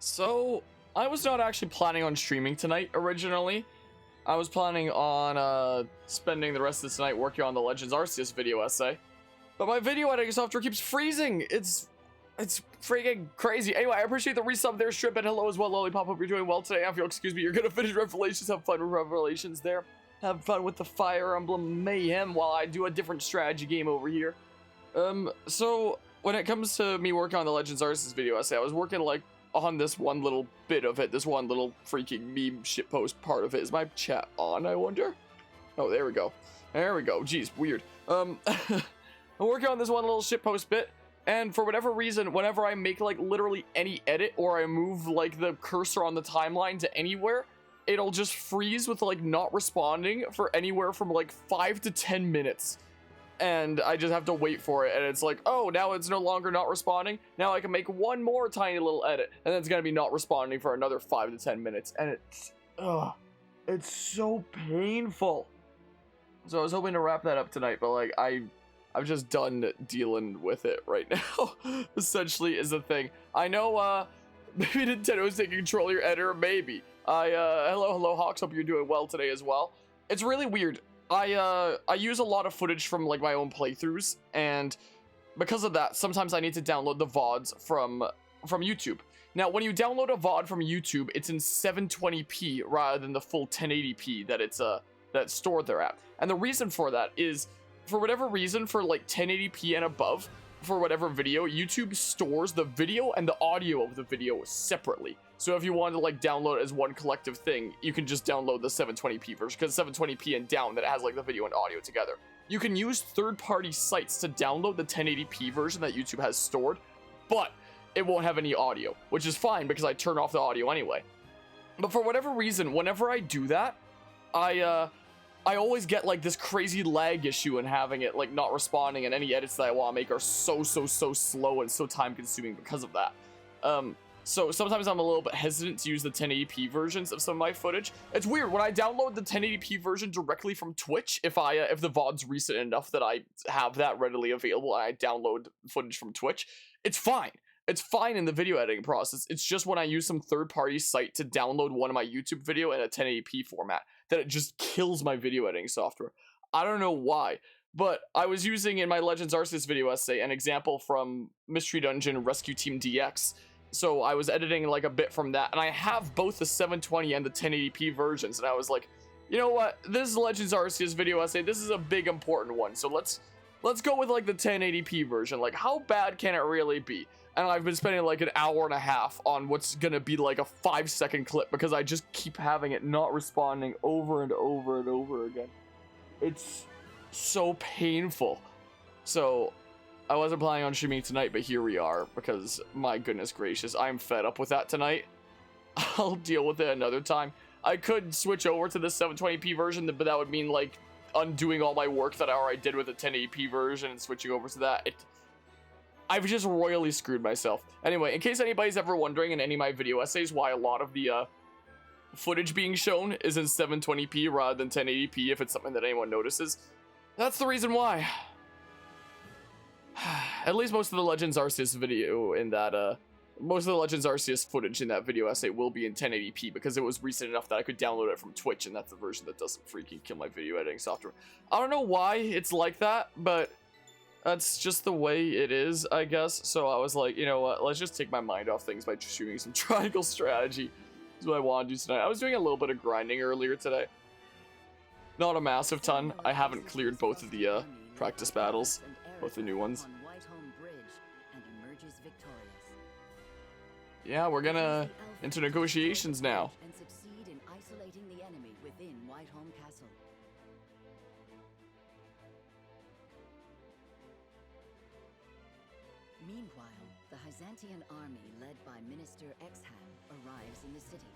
So, I was not actually planning on streaming tonight originally. I was planning on spending the rest of this night working on the Legends Arceus video essay. But my video editing software keeps freezing. It's freaking crazy. Anyway, I appreciate the resub there, Strip, and hello as well, Lollipop. Hope you're doing well today. If you'll excuse me, you're gonna finish Revelations. Have fun with Revelations there. Have fun with the Fire Emblem Mayhem while I do a different strategy game over here. So when it comes to me working on the Legends Arceus video essay, I was working like on this one little bit of it, this one little freaking meme shitpost part of it. Is my chat on, I wonder? Oh, there we go. There we go. Jeez, weird. I'm working on this one little shitpost bit, and for whatever reason, whenever I make like literally any edit or I move like the cursor on the timeline to anywhere, it'll just freeze with like not responding for anywhere from like 5 to 10 minutes. And I just have to wait for it, and it's like, oh, now it's no longer not responding. Now I can make one more tiny little edit, and then it's gonna be not responding for another 5 to 10 minutes, and it's so painful. So I was hoping to wrap that up tonight, but like I'm just done dealing with it right now. Essentially, is the thing. I know, maybe Nintendo's taking control of your editor, maybe. Hello, Hawks. Hope you're doing well today as well. It's really weird. I use a lot of footage from like my own playthroughs, and because of that, sometimes I need to download the VODs from YouTube. Now, when you download a VOD from YouTube, it's in 720p rather than the full 1080p that that's stored there at. And the reason for that is, for whatever reason, for like 1080p and above, for whatever video, YouTube stores the video and the audio of the video separately. So if you want to like download it as one collective thing, you can just download the 720p version, because 720p and down, that it has like the video and audio together. You can use third-party sites to download the 1080p version that YouTube has stored, but it won't have any audio, which is fine because I turn off the audio anyway. But for whatever reason, whenever I do that, I always get like this crazy lag issue in having it like not responding, and any edits that I want to make are so slow and so time consuming because of that. So sometimes I'm a little bit hesitant to use the 1080p versions of some of my footage. It's weird, when I download the 1080p version directly from Twitch, if the VOD's recent enough that I have that readily available and I download footage from Twitch, it's fine. It's fine in the video editing process. It's just when I use some third-party site to download one of my YouTube video in a 1080p format that it just kills my video editing software. I don't know why, but I was using in my Legends Arceus video essay an example from Mystery Dungeon Rescue Team DX. So I was editing like a bit from that, and I have both the 720 and the 1080p versions, and I was like, you know what, this is Legends Arceus video essay, this is a big important one, so let's go with like the 1080p version. Like, how bad can it really be? And I've been spending like an hour and a half on what's gonna be like a 5-second clip, because I just keep having it not responding over and over and over again. It's so painful. So I wasn't planning on streaming tonight, but here we are, because my goodness gracious, I'm fed up with that tonight. I'll deal with it another time. I could switch over to the 720p version, but that would mean like undoing all my work that I already did with the 1080p version and switching over to that. I've just royally screwed myself. Anyway, in case anybody's ever wondering in any of my video essays why a lot of the footage being shown is in 720p rather than 1080p, if it's something that anyone notices, that's the reason why. At least most of the Legends Arceus video in that, most of the Legends Arceus footage in that video essay will be in 1080p, because it was recent enough that I could download it from Twitch, and that's the version that doesn't freaking kill my video editing software. I don't know why it's like that, but that's just the way it is, I guess. So I was like, you know what, let's just take my mind off things by shooting some triangle strategy. That's what I want to do tonight. I was doing a little bit of grinding earlier today. Not a massive ton. I haven't cleared both of the practice battles, both the new ones. Yeah, we're gonna enter negotiations now. And succeed in isolating the enemy within Whitehome Castle. Meanwhile, the Hyzantian army led by Minister Exham arrives in the city.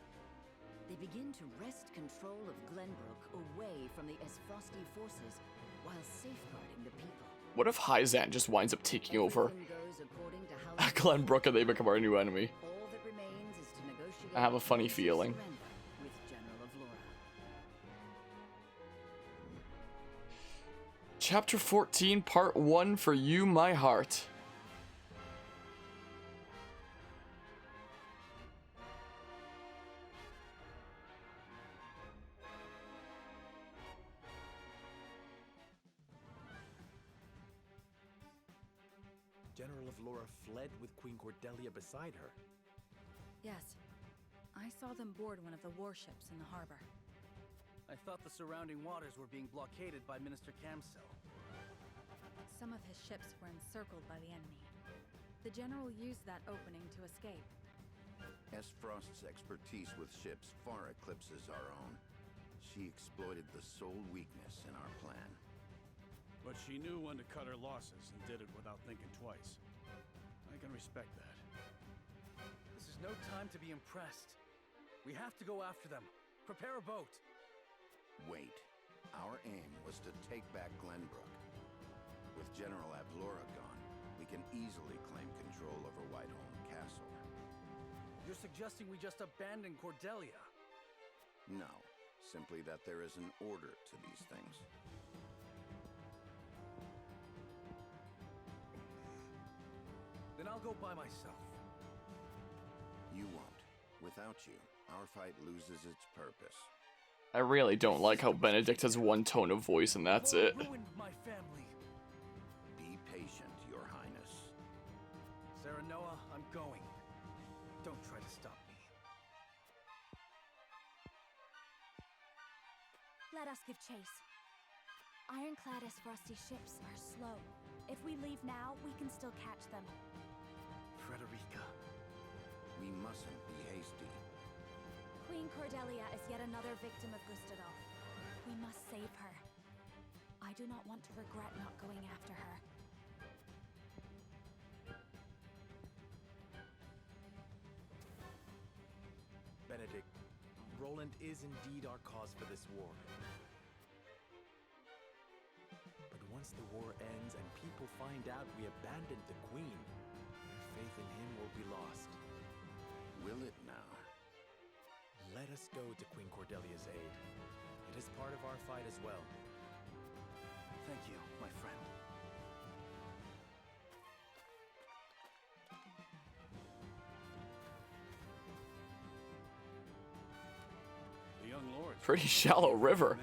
They begin to wrest control of Glenbrook away from the Esfrosti forces while safeguarding the people. What if Hyzan just winds up taking over Everything goes according to how Glenbrook and they become our new enemy? all that remains is to negotiate I have a funny terms of feeling. surrender with General of Laura. Chapter 14, Part 1, For You, My Heart. General Avlora fled with Queen Cordelia beside her. Yes. I saw them board one of the warships in the harbor. I thought the surrounding waters were being blockaded by Minister Camsel. Some of his ships were encircled by the enemy. The general used that opening to escape. Frost's expertise with ships far eclipses our own. She exploited the sole weakness in our plan. But she knew when to cut her losses and did it without thinking twice. I can respect that. This is no time to be impressed. We have to go after them. Prepare a boat. Wait. Our aim was to take back Glenbrook. With General Avlora gone, we can easily claim control over Whiteholm Castle. You're suggesting we just abandon Cordelia? No, simply that there is an order to these things. Then I'll go by myself. You won't. Without you, our fight loses its purpose. I really don't like how Benedict has one tone of voice and that's it. Ruined my family. Be patient, Your Highness. Sarah Noah, I'm going. Don't try to stop me. Let us give chase. Ironclad Frosty ships are slow. If we leave now, we can still catch them. Frederica. We mustn't be hasty. Queen Cordelia is yet another victim of Gustavo. We must save her. I do not want to regret not going after her. Benedict, Roland is indeed our cause for this war. But once the war ends and people find out we abandoned the Queen, their faith in him will be lost. Will it now? Let us go to Queen Cordelia's aid. It is part of our fight as well. Thank you, my friend. The young lord. Pretty shallow river.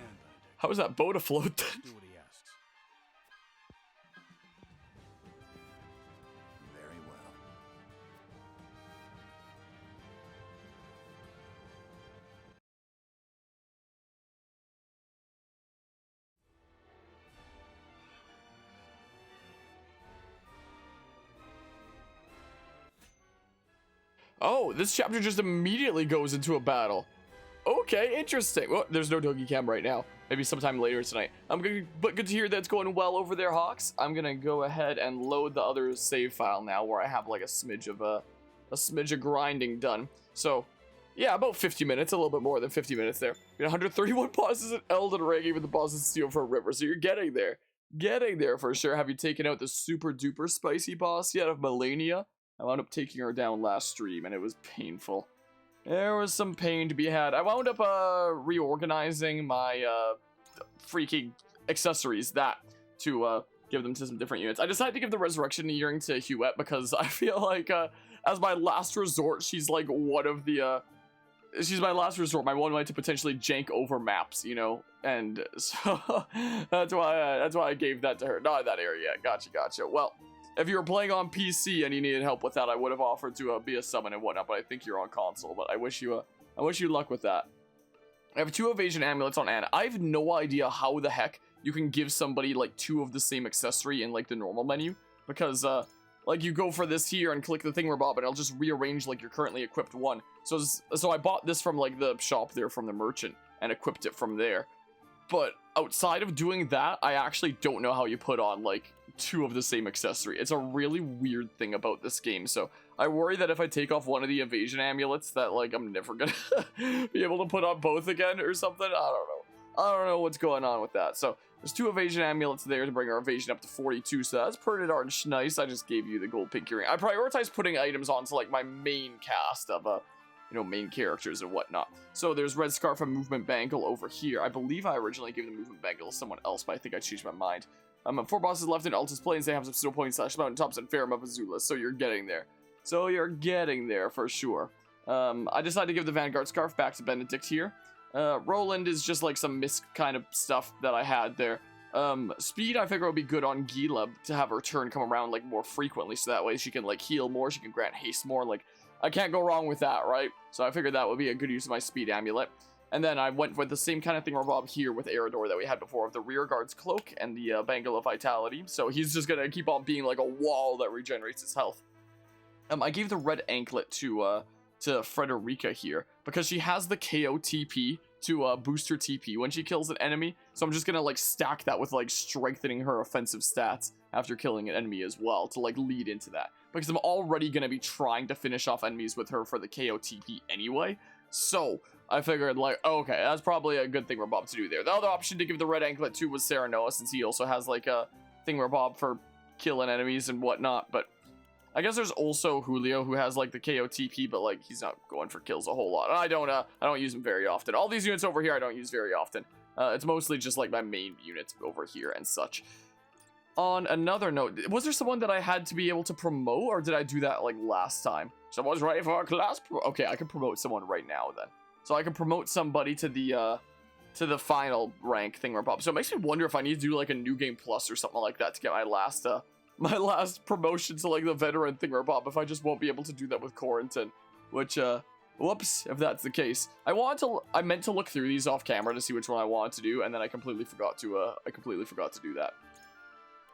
How is that boat afloat then? Do what he asks. Very well. Oh, this chapter just immediately goes into a battle. Okay, interesting. Well, there's no doggy cam right now. Maybe sometime later tonight. But good to hear that's going well over there, Hawks. I'm gonna go ahead and load the other save file now, where I have like a smidge of grinding done. So, yeah, about 50 minutes, a little bit more than 50 minutes there. 131 bosses in Elden Ring, even the bosses steal for a river. So you're getting there, for sure. Have you taken out the super duper spicy boss yet of Melania? I wound up taking her down last stream, and it was painful. There was some pain to be had. I wound up reorganizing my freaking accessories to give them to some different units. I decided to give the Resurrection Earring to Huette because I feel like as my last resort, she's like one of the she's my last resort, my one way to potentially jank over maps, you know, and so that's why I gave that to her. Not in that area yet. Gotcha. Well, if you were playing on PC and you needed help with that, I would have offered to be a summon and whatnot, but I think you're on console. But I wish you luck with that. I have 2 evasion amulets on Anna. I have no idea how the heck you can give somebody like 2 of the same accessory in like the normal menu, because like you go for this here and click the thing and it'll just rearrange like your currently equipped one. So I bought this from like the shop there from the merchant and equipped it from there. But outside of doing that, I actually don't know how you put on like 2 of the same accessory. It's a really weird thing about this game. So I worry that if I take off one of the evasion amulets that like I'm never gonna be able to put on both again or something. I don't know what's going on with that. So there's 2 evasion amulets there to bring our evasion up to 42. So that's pretty darn nice. I just gave you the gold pink earring. I prioritize putting items onto like my main cast of main characters and whatnot. So there's Red Scarf and Movement Bangle over here. I believe I originally gave the Movement Bangle to someone else, but I think I changed my mind. 4 bosses left in Altus Plains. They have some snow points / mountaintops and Farum of Azula, so you're getting there. For sure. I decided to give the Vanguard Scarf back to Benedict here. Roland is just like some misc kind of stuff that I had there. Speed, I figure would be good on Gila to have her turn come around, like, more frequently, so that way she can, like, heal more, she can grant haste more, like, I can't go wrong with that, right? So I figured that would be a good use of my Speed Amulet. And then I went with the same kind of thing Bob here with Eridor that we had before, of the Rear Guard's Cloak and the Bangle of Vitality, so he's just gonna keep on being, like, a wall that regenerates his health. I gave the red anklet to Frederica here, because she has the KO TP to boost her TP when she kills an enemy, so I'm just gonna, like, stack that with, like, strengthening her offensive stats after killing an enemy as well, to, like, lead into that, because I'm already gonna be trying to finish off enemies with her for the KO TP anyway, so I figured, like, okay, that's probably a good thingamabob to do there. The other option to give the red anklet to was Serenoa, since he also has, like, a thingamabob for killing enemies and whatnot, but I guess there's also Julio, who has, like, the KO TP, but, like, he's not going for kills a whole lot. I don't use him very often. All these units over here I don't use very often. It's mostly just, like, my main units over here and such. On another note, was there someone that I had to be able to promote, or did I do that, like, last time? Someone's ready for a class okay, I can promote someone right now, then. So I can promote somebody to the final rank thingamabob. So it makes me wonder if I need to do, like, a New Game Plus or something like that to get my last promotion to, like, the veteran thingamabob, if I just won't be able to do that with Corentin, which, whoops, if that's the case. I meant to look through these off camera to see which one I wanted to do, and then I completely forgot to do that.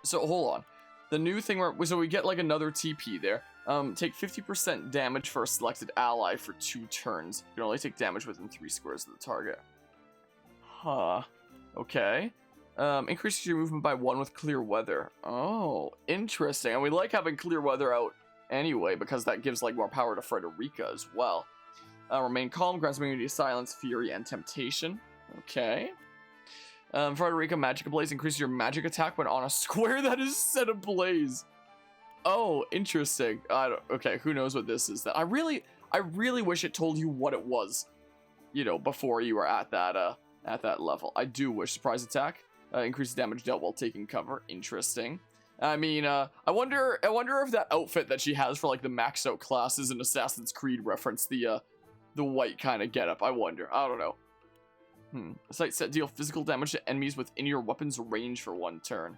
So, hold on. The new thing, so we get, like, another TP there. Take 50% damage for a selected ally for 2 turns. You can only take damage within 3 squares of the target. Huh. Okay. Increases your movement by 1 with clear weather. Oh, interesting. And we like having clear weather out anyway, because that gives, like, more power to Frederica as well. Remain calm, grants immunity to silence, fury, and temptation. Okay. Frederica Magic Ablaze increases your magic attack when on a square that is set ablaze. Oh, interesting. Okay, who knows what this is then. I really wish it told you what it was, you know, before you were at that level. I do wish. Surprise attack. Increases damage dealt while taking cover. Interesting. I mean, I wonder if that outfit that she has for, like, the max out class is an Assassin's Creed reference, the white kind of getup. I wonder. I don't know. A sight set deal physical damage to enemies within your weapon's range for 1 turn.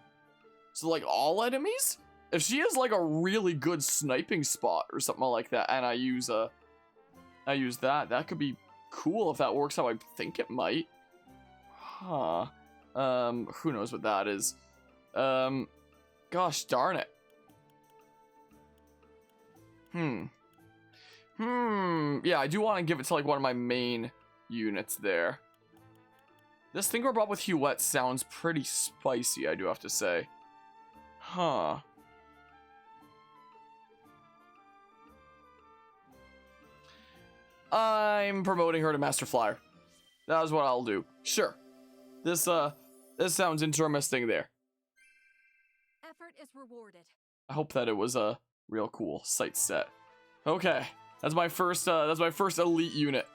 So, like, all enemies? If she has, like, a really good sniping spot or something like that, and I use that could be cool if that works how I think it might. Huh. Who knows what that is? Gosh darn it. Yeah, I do want to give it to, like, one of my main units there. This thingamabob with Huette sounds pretty spicy, I do have to say. Huh. I'm promoting her to Master Flyer. That is what I'll do. Sure. This sounds interesting there. Effort is rewarded. I hope that it was a real cool sight set. Okay, that's my first elite unit.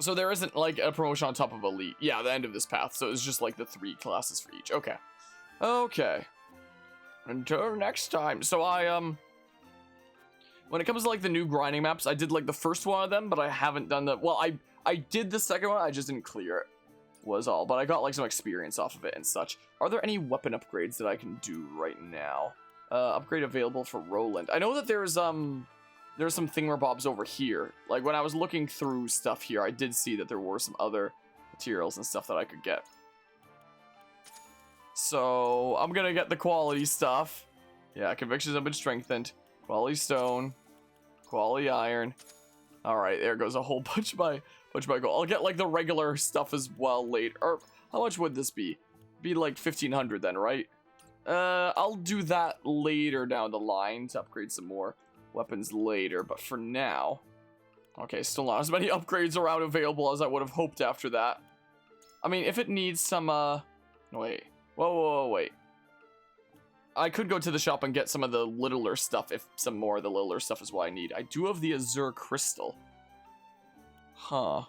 So there isn't, like, a promotion on top of elite. Yeah, the end of this path. So it's just, like, the 3 classes for each. Okay. Okay. Until next time. So when it comes to, like, the new grinding maps, I did, like, the first one of them, but I haven't done the, well, I did the second one, I just didn't clear it, was all, but I got, like, some experience off of it and such. Are there any weapon upgrades that I can do right now? Upgrade available for Roland. I know that there's some thingamabobs over here. Like, when I was looking through stuff here, I did see that there were some other materials and stuff that I could get. So, I'm gonna get the quality stuff. Yeah, convictions have been strengthened. Quality stone. Quality iron. Alright, there goes a whole bunch of my gold. I'll get, like, the regular stuff as well later. Or, how much would this be? Be like 1,500 then, right? I'll do that later down the line to upgrade some more weapons later, but for now... Okay, still not as many upgrades around available as I would have hoped after that. I mean, if it needs some, wait. Whoa, wait. I could go to the shop and get some of the littler stuff if some more of the littler stuff is what I need. I do have the Azure Crystal. Huh.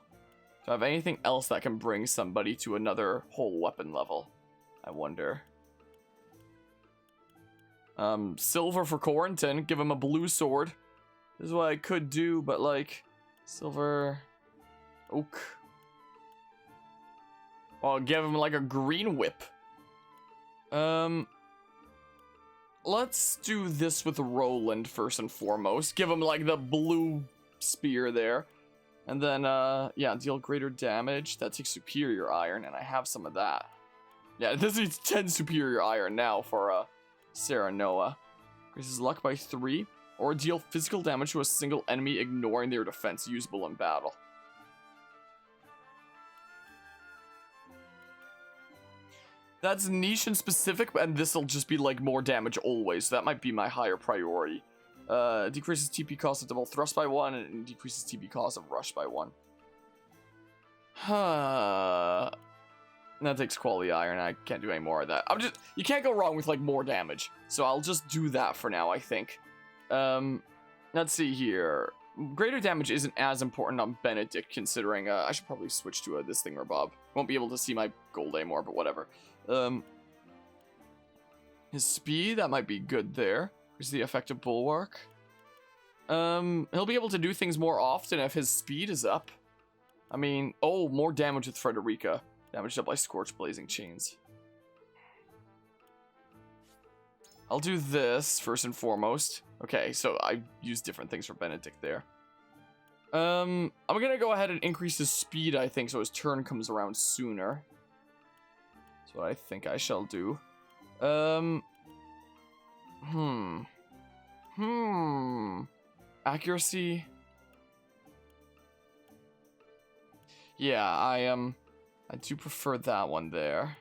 Do I have anything else that can bring somebody to another whole weapon level? I wonder. Silver for Corentin. Give him a blue sword. This is what I could do, but, like, silver... Oak. I'll give him, like, a green whip. Let's do this with Roland first and foremost. Give him like the blue spear there. And then, yeah, deal greater damage. That takes superior iron, and I have some of that. Yeah, this needs 10 superior iron now for, Sarah Noah. Increases luck by 3, or deal physical damage to a single enemy, ignoring their defense, usable in battle. That's niche and specific, and this'll just be, like, more damage always, so that might be my higher priority. Decreases TP cost of double thrust by 1, and decreases TP cost of rush by 1. That takes quality iron, I can't do any more of that. You can't go wrong with, like, more damage. So I'll just do that for now, I think. Let's see here. Greater damage isn't as important on Benedict, considering, I should probably switch to this thingamabob. Won't be able to see my gold anymore, but whatever. His speed, that might be good there. Here's the effective bulwark. He'll be able to do things more often if his speed is up. I mean, oh, more damage with Frederica. Damaged up by Scorch Blazing Chains. I'll do this first and foremost. Okay, so I used different things for Benedict there. I'm gonna go ahead and increase his speed, I think, so his turn comes around sooner. That's what I think I shall do. Accuracy. Yeah, I do prefer that one there.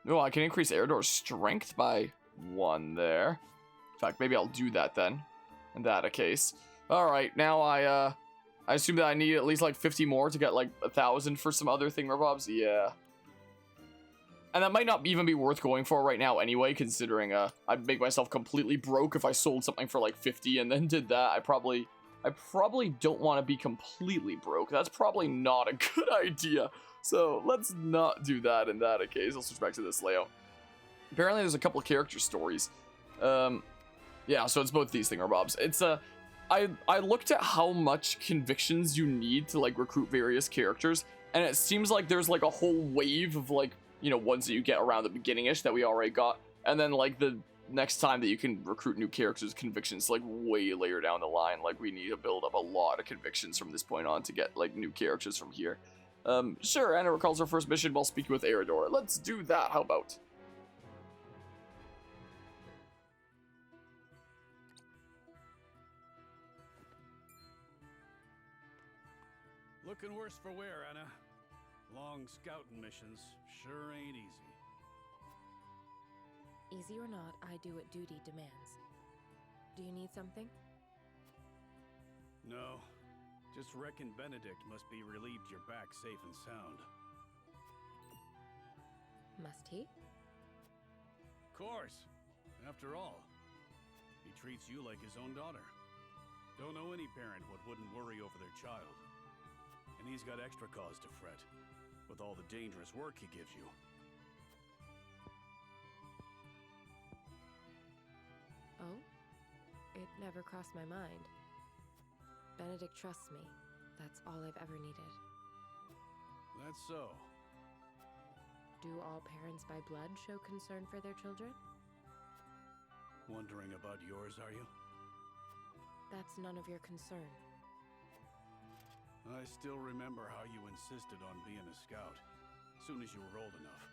Oh, I can increase Eredor's strength by 1 there. In fact, maybe I'll do that then. In that case. Alright, now I assume that I need at least like 50 more to get like 1,000 for some other thingamabobs. Yeah. And that might not even be worth going for right now anyway, considering I'd make myself completely broke if I sold something for like 50 and then did that. I probably don't want to be completely broke. That's probably not a good idea. So let's not do that in that case. I'll switch back to this layout. Apparently there's a couple of character stories. Yeah, so it's both these thingamabobs. It's I looked at how much convictions you need to like recruit various characters, and it seems like there's like a whole wave of like, you know, ones that you get around the beginning-ish that we already got, and then like the next time that you can recruit new characters, convictions like way later down the line. Like we need to build up a lot of convictions from this point on to get like new characters from here. Sure, Anna recalls her first mission while speaking with Eredor. Let's do that, how about? Looking worse for wear, Anna. Long scouting missions sure ain't easy. Easy or not, I do what duty demands. Do you need something? No. Just reckon Benedict must be relieved you're back safe and sound. Must he? Course. After all, he treats you like his own daughter. Don't know any parent what wouldn't worry over their child. And he's got extra cause to fret, with all the dangerous work he gives you. Oh? It never crossed my mind. Benedict trusts me. That's all I've ever needed. That's so. Do all parents by blood show concern for their children? Wondering about yours, are you? That's none of your concern. I still remember how you insisted on being a scout, soon as you were old enough.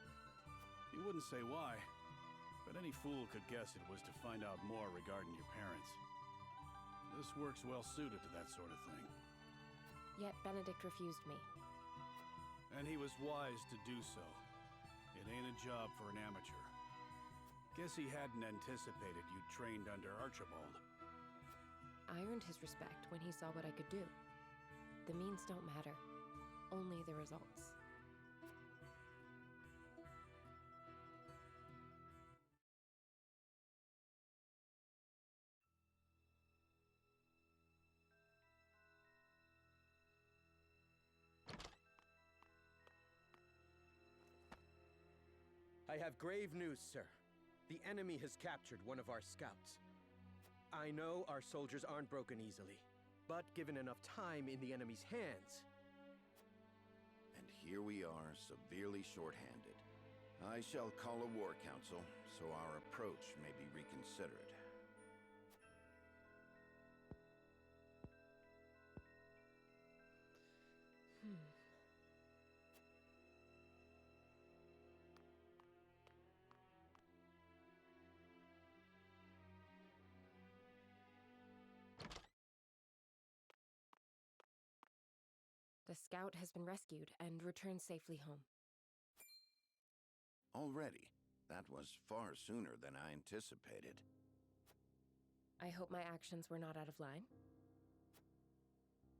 You wouldn't say why, but any fool could guess it was to find out more regarding your parents. This work's well suited to that sort of thing. Yet Benedict refused me. And he was wise to do so. It ain't a job for an amateur. Guess he hadn't anticipated you'd trained under Archibald. I earned his respect when he saw what I could do. The means don't matter, only the results. I have grave news, sir. The enemy has captured one of our scouts. I know our soldiers aren't broken easily, but given enough time in the enemy's hands... And here we are, severely short-handed. I shall call a war council, so our approach may be reconsidered. The scout has been rescued and returned safely home. Already? That was far sooner than I anticipated. I hope my actions were not out of line.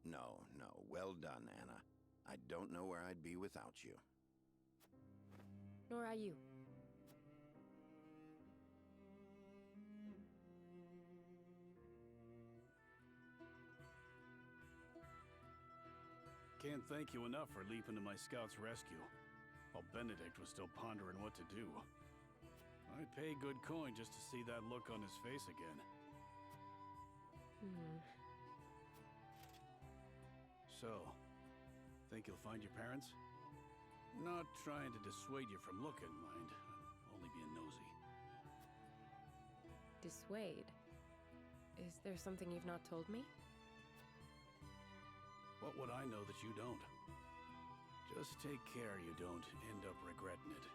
No, no. Well done, Anna. I don't know where I'd be without you. Nor are you. Can't thank you enough for leaping to my scout's rescue, while Benedict was still pondering what to do. I'd pay good coin just to see that look on his face again. So, think you'll find your parents? Not trying to dissuade you from looking, mind. I'm only being nosy. Dissuade? Is there something you've not told me? What would I know that you don't? Just take care you don't end up regretting it.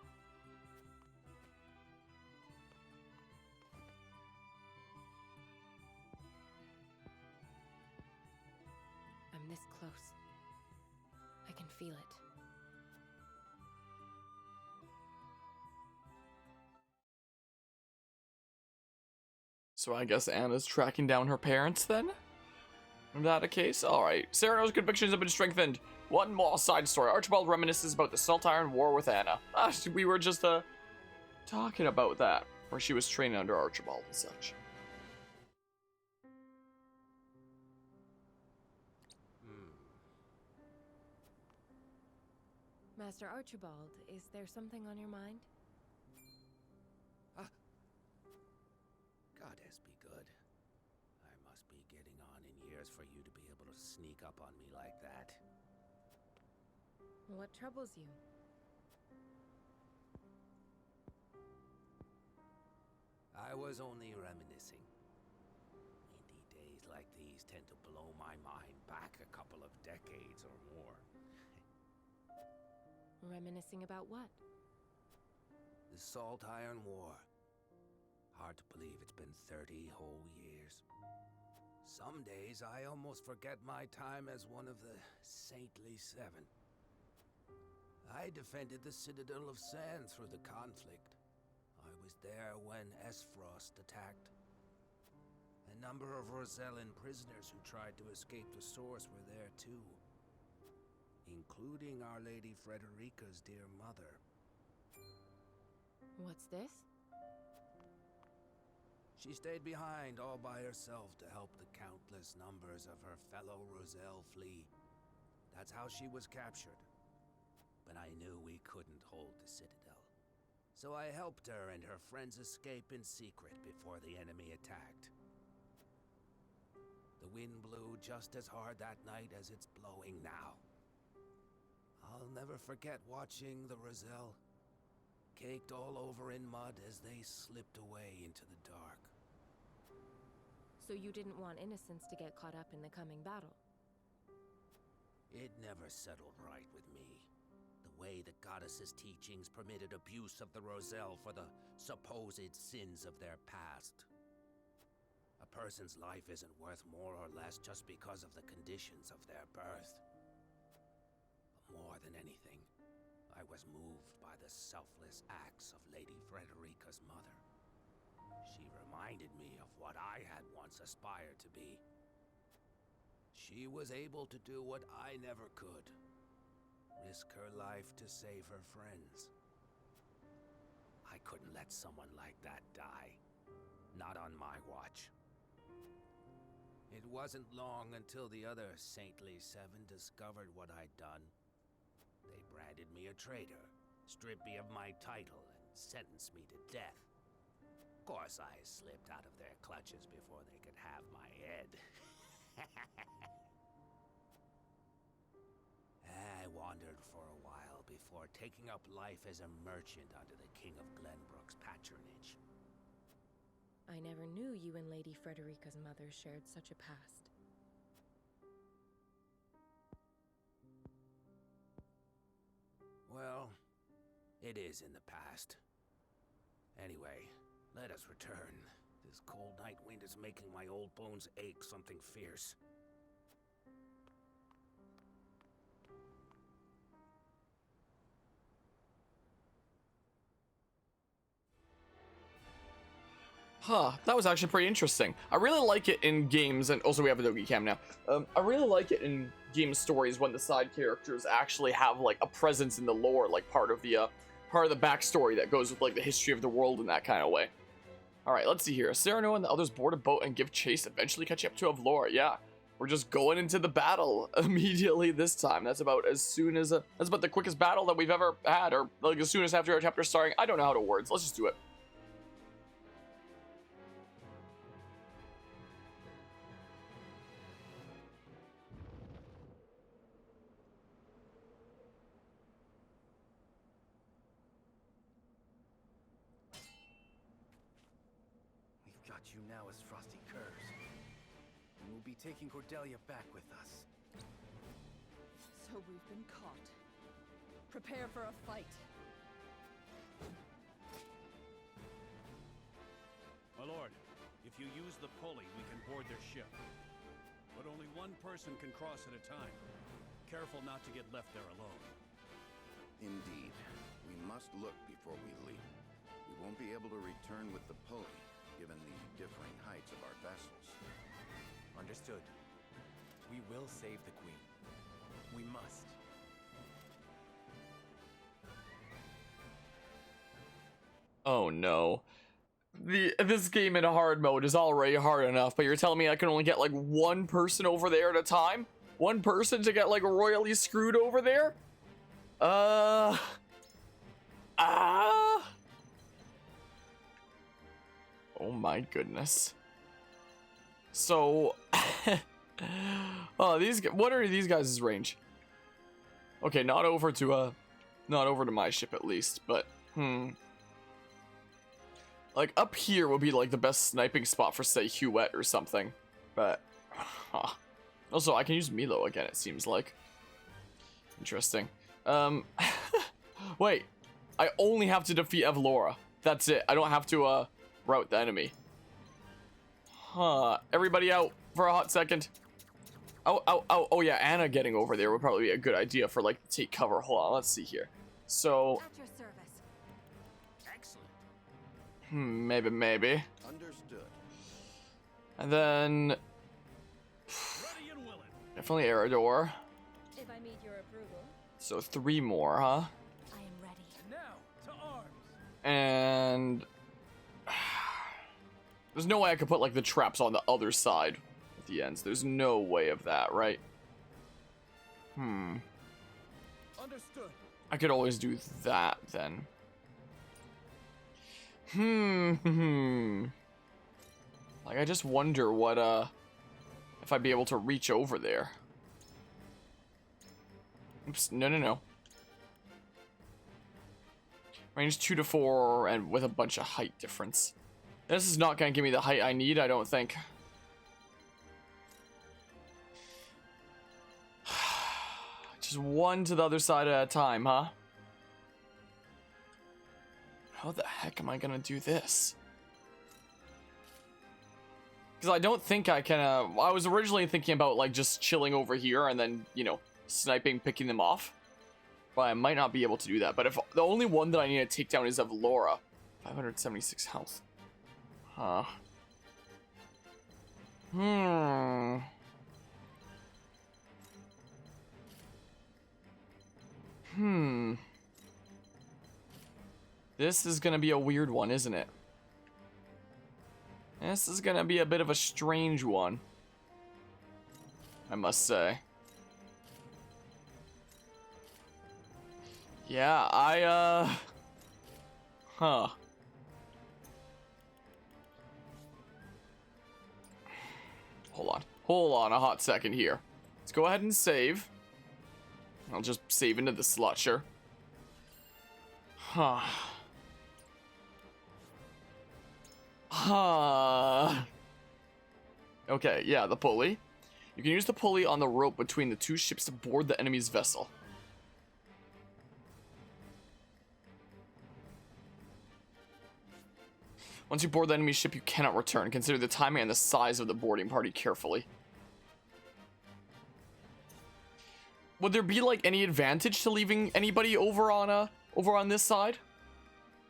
I'm this close. I can feel it. So I guess Anna's tracking down her parents then? Is that a case? Alright. Cyrano's convictions have been strengthened. One more side story. Archibald reminisces about the Salt Iron War with Anna. We were just talking about that, where she was training under Archibald and such. Master Archibald, is there something on your mind? Goddess be good. I must be getting on in years for you to be able to sneak up on me like that. What troubles you? I was only reminiscing. Indeed, days like these tend to blow my mind back a couple of decades or more. Reminiscing about what? The Salt Iron War. Hard to believe it's been 30 whole years. Some days I almost forget my time as one of the Saintly Seven. I defended the Citadel of Sand through the conflict. I was there when Esfrost attacked. A number of Rosellan prisoners who tried to escape the source were there too, including Our Lady Frederica's dear mother. What's this? She stayed behind all by herself to help the countless numbers of her fellow Roselle flee. That's how she was captured. But I knew we couldn't hold the Citadel. So I helped her and her friends escape in secret before the enemy attacked. The wind blew just as hard that night as it's blowing now. I'll never forget watching the Roselle, caked all over in mud as they slipped away into the dark. So you didn't want innocents to get caught up in the coming battle? It never settled right with me. The way the goddess's teachings permitted abuse of the Roselle for the supposed sins of their past. A person's life isn't worth more or less just because of the conditions of their birth. But more than anything, I was moved by the selfless acts of Lady Frederica's mother. She reminded me of what I had once aspired to be. She was able to do what I never could. Risk her life to save her friends. I couldn't let someone like that die. Not on my watch. It wasn't long until the other Saintly Seven discovered what I'd done. They branded me a traitor, stripped me of my title, and sentenced me to death. Of course, I slipped out of their clutches before they could have my head. I wandered for a while, before taking up life as a merchant under the King of Glenbrook's patronage. I never knew you and Lady Frederica's mother shared such a past. Well, it is in the past. Anyway, let us return. This cold night wind is making my old bones ache something fierce. Huh, that was actually pretty interesting. I really like it in games, and also we have a Dogi Cam now. I really like it in game stories when the side characters actually have like a presence in the lore, like part of the backstory that goes with like the history of the world in that kind of way. All right, let's see here. Cyrano and the others board a boat and give chase, eventually catching up to Avlora. Yeah, we're just going into the battle immediately this time. That's about that's about the quickest battle that we've ever had, or like as soon as after our chapter starting. I don't know how to words. Let's just do it. Got you now as Frosty Curse. And we'll be taking Cordelia back with us. So we've been caught. Prepare for a fight. My lord, if you use the pulley, we can board their ship. But only one person can cross at a time. Careful not to get left there alone. Indeed. We must look before we leap. We won't be able to return with the pulley, given the differing heights of our vessels. Understood. We will save the Queen. We must. Oh no. This game in hard mode is already hard enough, but you're telling me I can only get like one person over there at a time? One person to get like royally screwed over there? Oh my goodness. So, oh, what are these guys' range? Okay, not over to my ship at least, but like up here would be like the best sniping spot for say Huette or something, but also I can use Milo again. It seems like interesting. Wait, I only have to defeat Avlora. That's it. I don't have to rout the enemy. Huh. Everybody out for a hot second. Oh yeah, Anna getting over there would probably be a good idea for like take cover. Hold on, let's see here. So At your service. Excellent. maybe. Understood. And then Ready and willing. definitely Eridor. If I meet your approval. So 3 more, huh? I am ready. And now, to arms! And there's no way I could put like the traps on the other side at the ends. There's no way of that, right? Understood. I could always do that then. Like I just wonder what if I'd be able to reach over there. Oops, no. Range 2 to 4 and with a bunch of height difference. This is not gonna give me the height I need, I don't think. Just one to the other side at a time, huh? How the heck am I gonna do this? Because I don't think I can, I was originally thinking about like just chilling over here and then, you know, sniping, picking them off. But I might not be able to do that. But if the only one that I need to take down is Avlora. 576 health. Huh. This is gonna be a weird one, isn't it? This is gonna be a bit of a strange one, I must say. Yeah, huh. Hold on a hot second here. Let's go ahead and save. I'll just save into the slotcher. Huh. Huh. Okay, yeah, the pulley. You can use the pulley on the rope between the two ships to board the enemy's vessel. Once you board the enemy ship, you cannot return. Consider the timing and the size of the boarding party carefully. Would there be like any advantage to leaving anybody over on this side?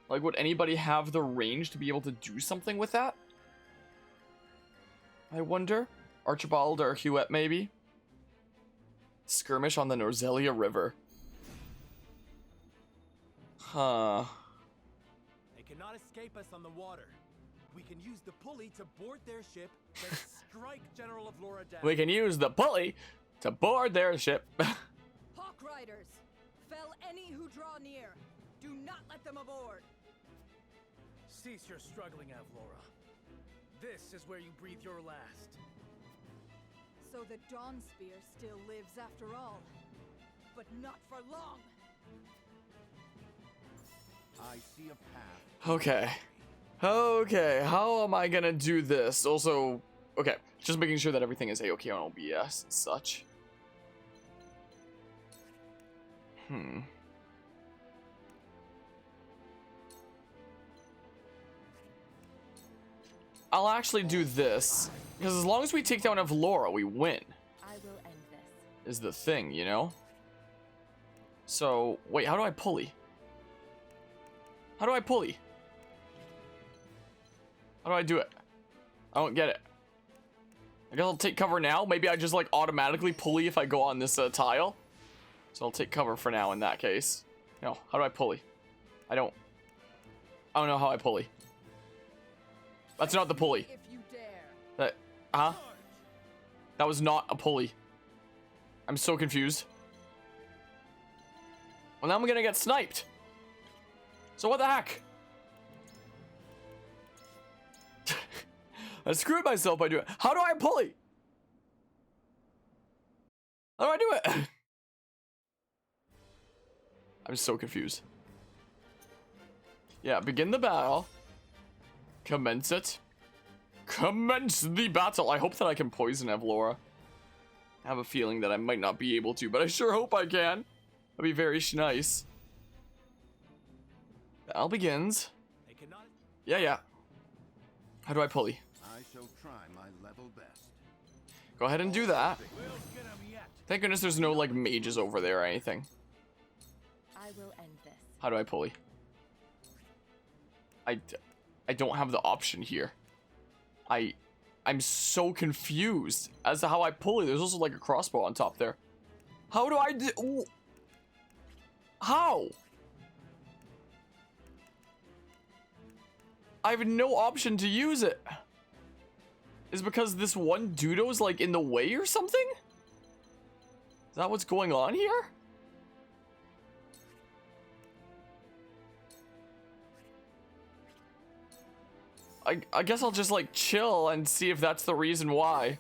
Like, would anybody have the range to be able to do something with that? I wonder. Archibald or Huet, maybe? Skirmish on the Norzelia River. Huh. They cannot escape us on the water. We can use the pulley to board their ship, then strike General of Laura down. We can use the pulley to board their ship. Hawk Riders, fell any who draw near. Do not let them aboard. Cease your struggling, Avlora. This is where you breathe your last. So the Dawn Spear still lives after all. But not for long. I see a path. Okay. Okay, how am I gonna do this? Also, okay, just making sure that everything is A-okay on OBS and such. I'll actually do this, because as long as we take down Avlora, we win. I will end this. Is the thing, you know? So, wait, how do I pulley? How do I pulley? How do I do it? I don't get it. I guess I'll take cover now. Maybe I just like automatically pulley if I go on this tile. So I'll take cover for now in that case. No, how do I pulley? I don't know how I pulley. That's not the pulley. If you dare. That, huh? That was not a pulley. I'm so confused. Well, now I'm gonna get sniped. So what the heck? I screwed myself by doing it. How do I pulley? How do I do it? I'm so confused. Yeah, begin the battle. Commence it. Commence the battle. I hope that I can poison Avlora. I have a feeling that I might not be able to, but I sure hope I can. That'd be very nice. Battle begins. Yeah. How do I pulley? I shall try my level best. Go ahead and do that. Thank goodness there's no like mages over there or anything. I will end this. How do I pulley? I don't have the option here. I'm so confused as to how I pulley. There's also like a crossbow on top there. How do I do? How? I have no option to use it. Is because this one dudo's like in the way or something? Is that what's going on here? I guess I'll just like chill and see if that's the reason why.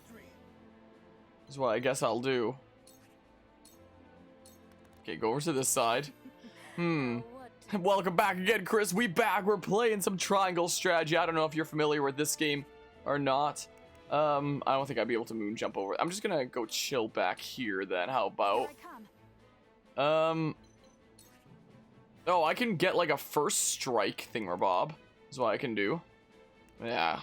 Is what I guess I'll do. Okay, go over to this side. Welcome back again, Chris. We back. We're playing some triangle strategy. I don't know if you're familiar with this game or not. I don't think I'd be able to moon jump over. I'm just gonna go chill back here then. How about? Oh, I can get like a first strike thingamabob. Is what I can do. Yeah.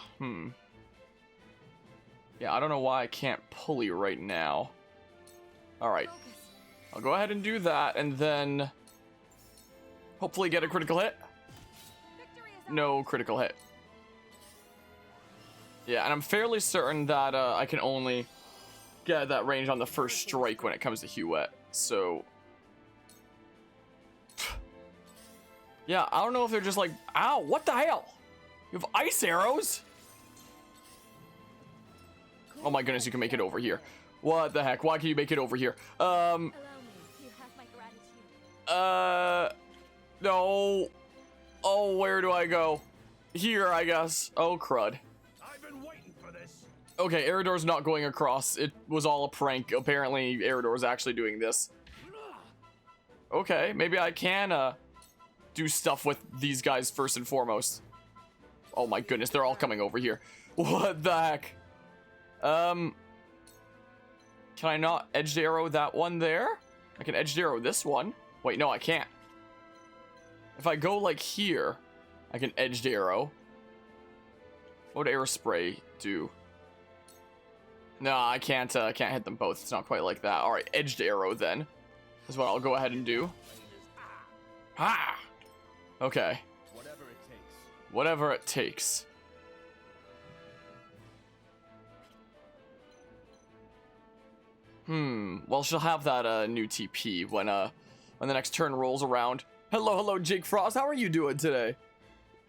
Yeah, I don't know why I can't pulley right now. All right. I'll go ahead and do that, and then hopefully get a critical hit. No critical hit. Yeah, and I'm fairly certain that I can only get that range on the first strike when it comes to Huet. So, yeah, I don't know if they're just like, ow, what the hell? You have ice arrows? Oh my goodness, you can make it over here. What the heck? Why can you make it over here? Allow me. You have my gratitude. No. Oh, where do I go? Here, I guess. Oh, crud. I've been waiting for this. Okay, Eridor's not going across. It was all a prank. Apparently, Eridor's actually doing this. Okay, maybe I can, do stuff with these guys first and foremost. Oh my goodness, they're all coming over here. What the heck? Can I not edged arrow that one there? I can edged arrow this one. Wait, no, I can't. If I go like here, I can edged arrow. What would air spray do? No, I can't hit them both. It's not quite like that. All right, edged arrow then is what I'll go ahead and do. Ah! Okay. Whatever it takes. Whatever it takes. Well, she'll have that new TP when the next turn rolls around. Hello, Jake Frost. How are you doing today?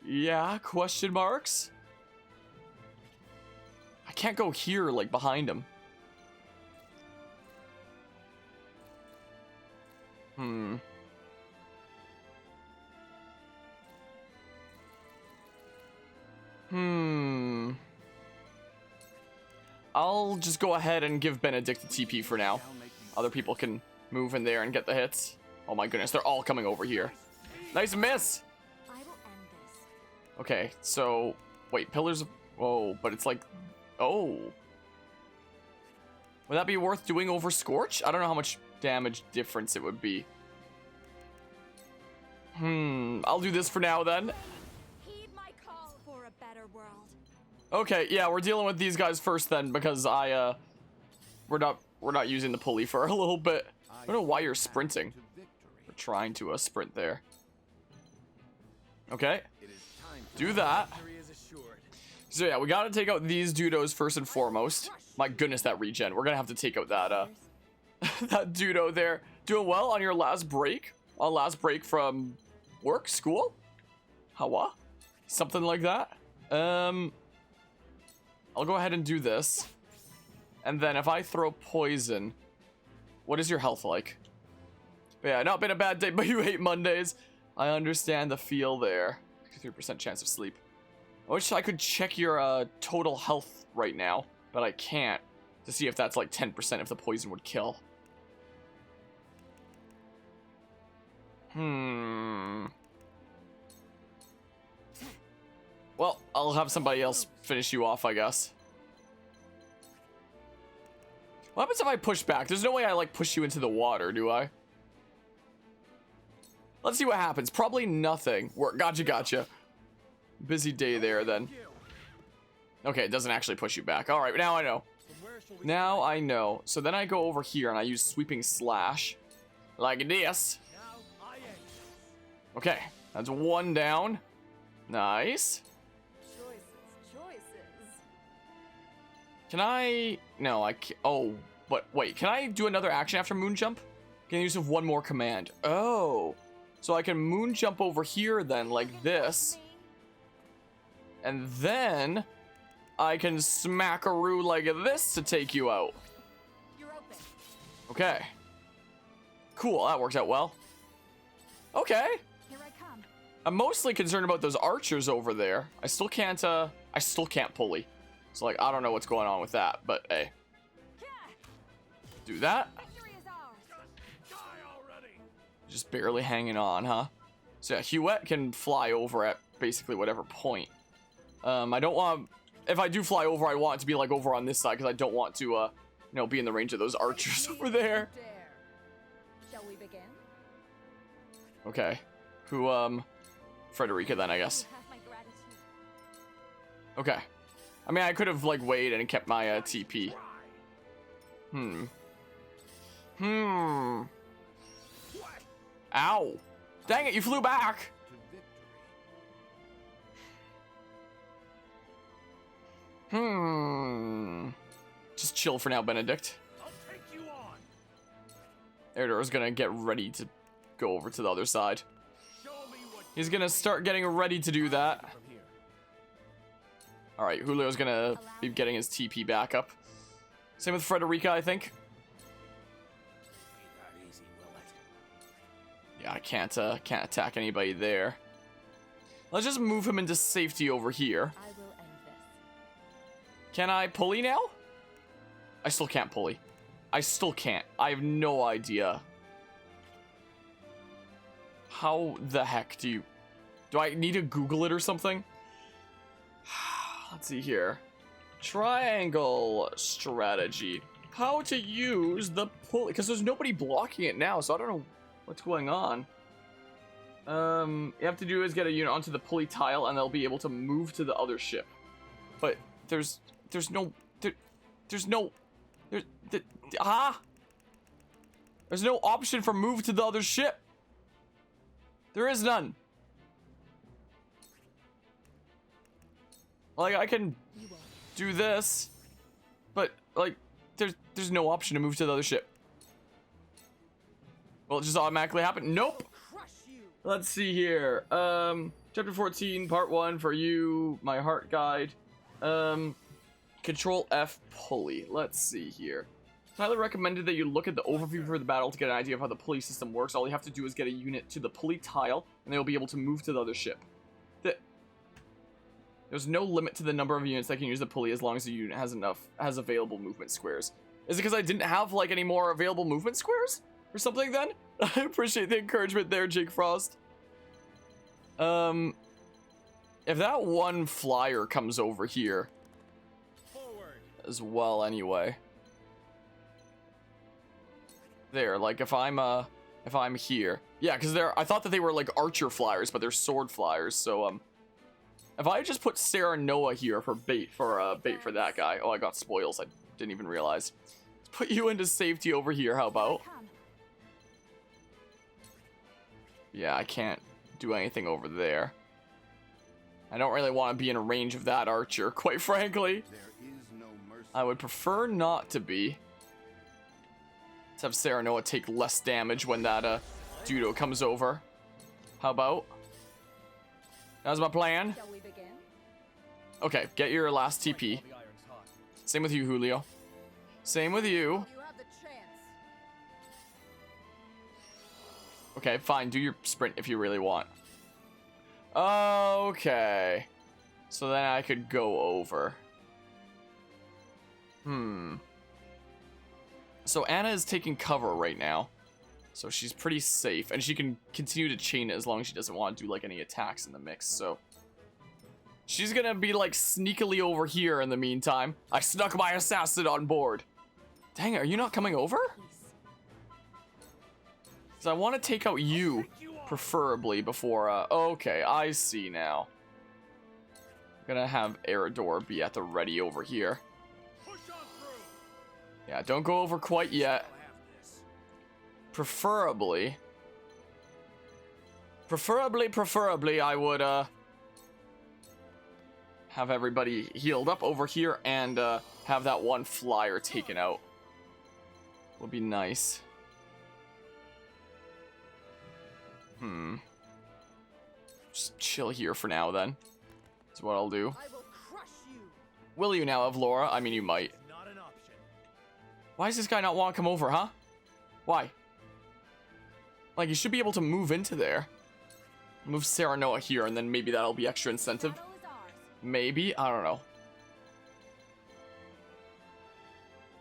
Yeah, question marks? I can't go here, like, behind him. I'll just go ahead and give Benedict the TP for now. Other people can move in there and get the hits. Oh my goodness, they're all coming over here. Nice miss! I will end this. Okay, so... Wait, pillars... Oh, but it's like... Oh. Would that be worth doing over Scorch? I don't know how much damage difference it would be. I'll do this for now then. Heed my call for a better world. Okay, yeah, we're dealing with these guys first then because we're not using the pulley for a little bit. I don't know why you're sprinting. We're trying to sprint there. Okay. Do that. So yeah, we gotta take out these Dudos first and foremost. My goodness, that regen. We're gonna have to take out that that Dudo there. Doing well on your last break? On last break from work? School? Hawa? Something like that? I'll go ahead and do this. And then if I throw poison, what is your health like? But yeah, not been a bad day, but you hate Mondays. I understand the feel there. 63% chance of sleep. I wish I could check your total health right now, but I can't to see if that's like 10% if the poison would kill. Well, I'll have somebody else finish you off, I guess. What happens if I push back? There's no way I like push you into the water, do I? Let's see what happens. Probably nothing. Gotcha. Busy day there then. Okay, it doesn't actually push you back. All right, now I know. Now I know. So then I go over here and I use sweeping slash like this. Okay, that's one down. Nice. Choices. Can I? No, I can't. Oh, but wait, can I do another action after moon jump? Can use of one more command. Oh, so I can moon jump over here then like this. And then I can smackaroo like this to take you out. You're open. Okay. Cool, that worked out well. Okay. Here I come. I'm mostly concerned about those archers over there. I still can't pulley. So like I don't know what's going on with that, but hey. Do that. Victory is ours. Just barely hanging on, huh? So yeah, Huette can fly over at basically whatever point. I don't want, if I do fly over, I want it to be like over on this side because I don't want to, you know, be in the range of those archers over there. Shall we begin? Okay. Who, Frederica then, I guess. You have my gratitude. Okay. I mean, I could have, like, waited and kept my, TP. Ow. Dang it, you flew back. Just chill for now, Benedict. Erdo's gonna get ready to go over to the other side. He's gonna start getting ready to do that. Alright, Julio's gonna be getting his TP back up. Same with Frederica, I think. Yeah, I can't attack anybody there. Let's just move him into safety over here. I will end this. Can I pulley now? I still can't pulley. I still can't. I have no idea How the heck do you... Do I need to Google it or something? Let's see here. Triangle strategy. How to use the pulley. Because there's nobody blocking it now, so I don't know what's going on. You have to do is get a unit onto the pulley tile, and they'll be able to move to the other ship. But there's no option for move to the other ship. There is none. Like, I can do this, but like there's no option to move to the other ship. Will it just automatically happen? Nope. Let's see here. Chapter 14, part 1 for you, my heart guide. Control F pulley. Let's see here. Highly recommended that you look at the overview for the battle to get an idea of how the pulley system works. All you have to do is get a unit to the pulley tile, and they will be able to move to the other ship. There's no limit to the number of units that can use the pulley as long as the unit has available movement squares. Is it because I didn't have like any more available movement squares or something then? I appreciate the encouragement there, Jake Frost. If that one flyer comes over here as well anyway. There, like if I'm here. Yeah, because I thought that they were like archer flyers, but they're sword flyers, so if I just put Sarah Noah here for bait for that guy. Oh, I got spoils. I didn't even realize. Let's put you into safety over here. How about? Yeah, I can't do anything over there. I don't really want to be in range of that archer, quite frankly. I would prefer not to be. Let's have Sarah Noah take less damage when that Dudo comes over. How about? That was my plan. Okay, get your last TP. Same with you, Julio. Same with you. Okay, fine. Do your sprint if you really want. Okay. So then I could go over. So Anna is taking cover right now. So she's pretty safe. And she can continue to chain it as long as she doesn't want to do like any attacks in the mix. So she's gonna be like sneakily over here in the meantime. I snuck my assassin on board. Dang it, are you not coming over? Because I want to take out you, preferably, before, okay, I see now. I'm gonna have Eridor be at the ready over here. Yeah, don't go over quite yet. Preferably, I would, have everybody healed up over here and have that one flyer taken out. Would be nice. Just chill here for now then. That's what I'll do. Will you now, Avlora? I mean, you might. Why does this guy not want to come over, huh? Why? Like, you should be able to move into there. Move Sarah Noah here, and then maybe that'll be extra incentive. Maybe? I don't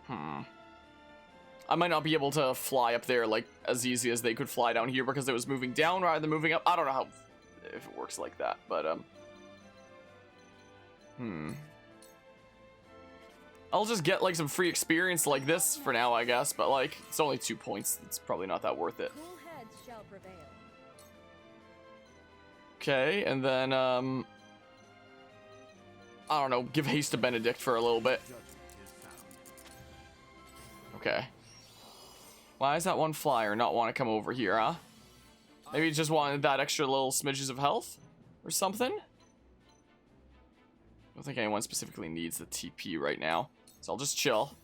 know. I might not be able to fly up there, like, as easy as they could fly down here because it was moving down rather than moving up. I don't know how... if it works like that, but, I'll just get, like, some free experience like this for now, I guess, but, like, it's only 2 points. It's probably not that worth it. Okay, and then, I don't know, give haste to Benedict for a little bit. Okay. Why does that one flyer not want to come over here, huh? Maybe he just wanted that extra little smidges of health? Or something? I don't think anyone specifically needs the TP right now. So I'll just chill.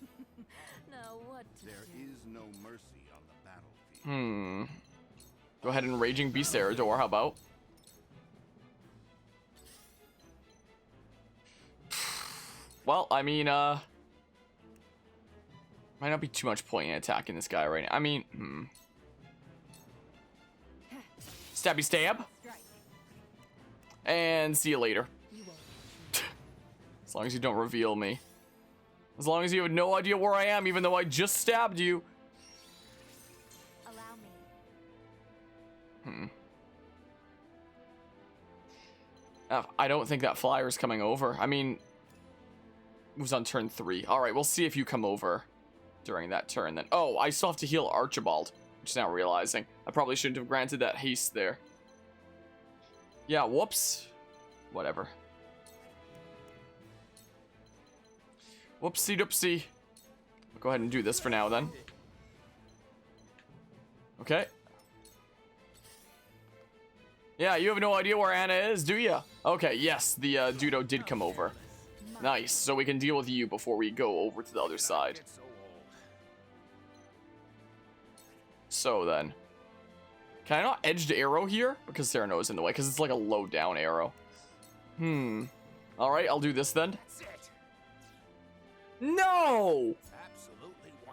There is no mercy on the battlefield. Go ahead and Raging Beast Eridor, how about? Well, I mean, might not be too much point in attacking this guy right now. I mean, Stabby stab. And see you later. As long as you don't reveal me. As long as you have no idea where I am, even though I just stabbed you. Allow me. I don't think that flyer is coming over. I mean, it was on turn 3. All right, we'll see if you come over during that turn then. Oh, I still have to heal Archibald, which is now realizing. I probably shouldn't have granted that haste there. Yeah, whoops. Whatever. Whoopsie doopsie. Go ahead and do this for now then. Okay. Yeah, you have no idea where Anna is, do you? Okay, yes, the Dudo did come over. Nice, so we can deal with you before we go over to the other side. So then. Can I not edge the arrow here? Because Cyrano's in the way, because it's like a low down arrow. Alright, I'll do this then. No!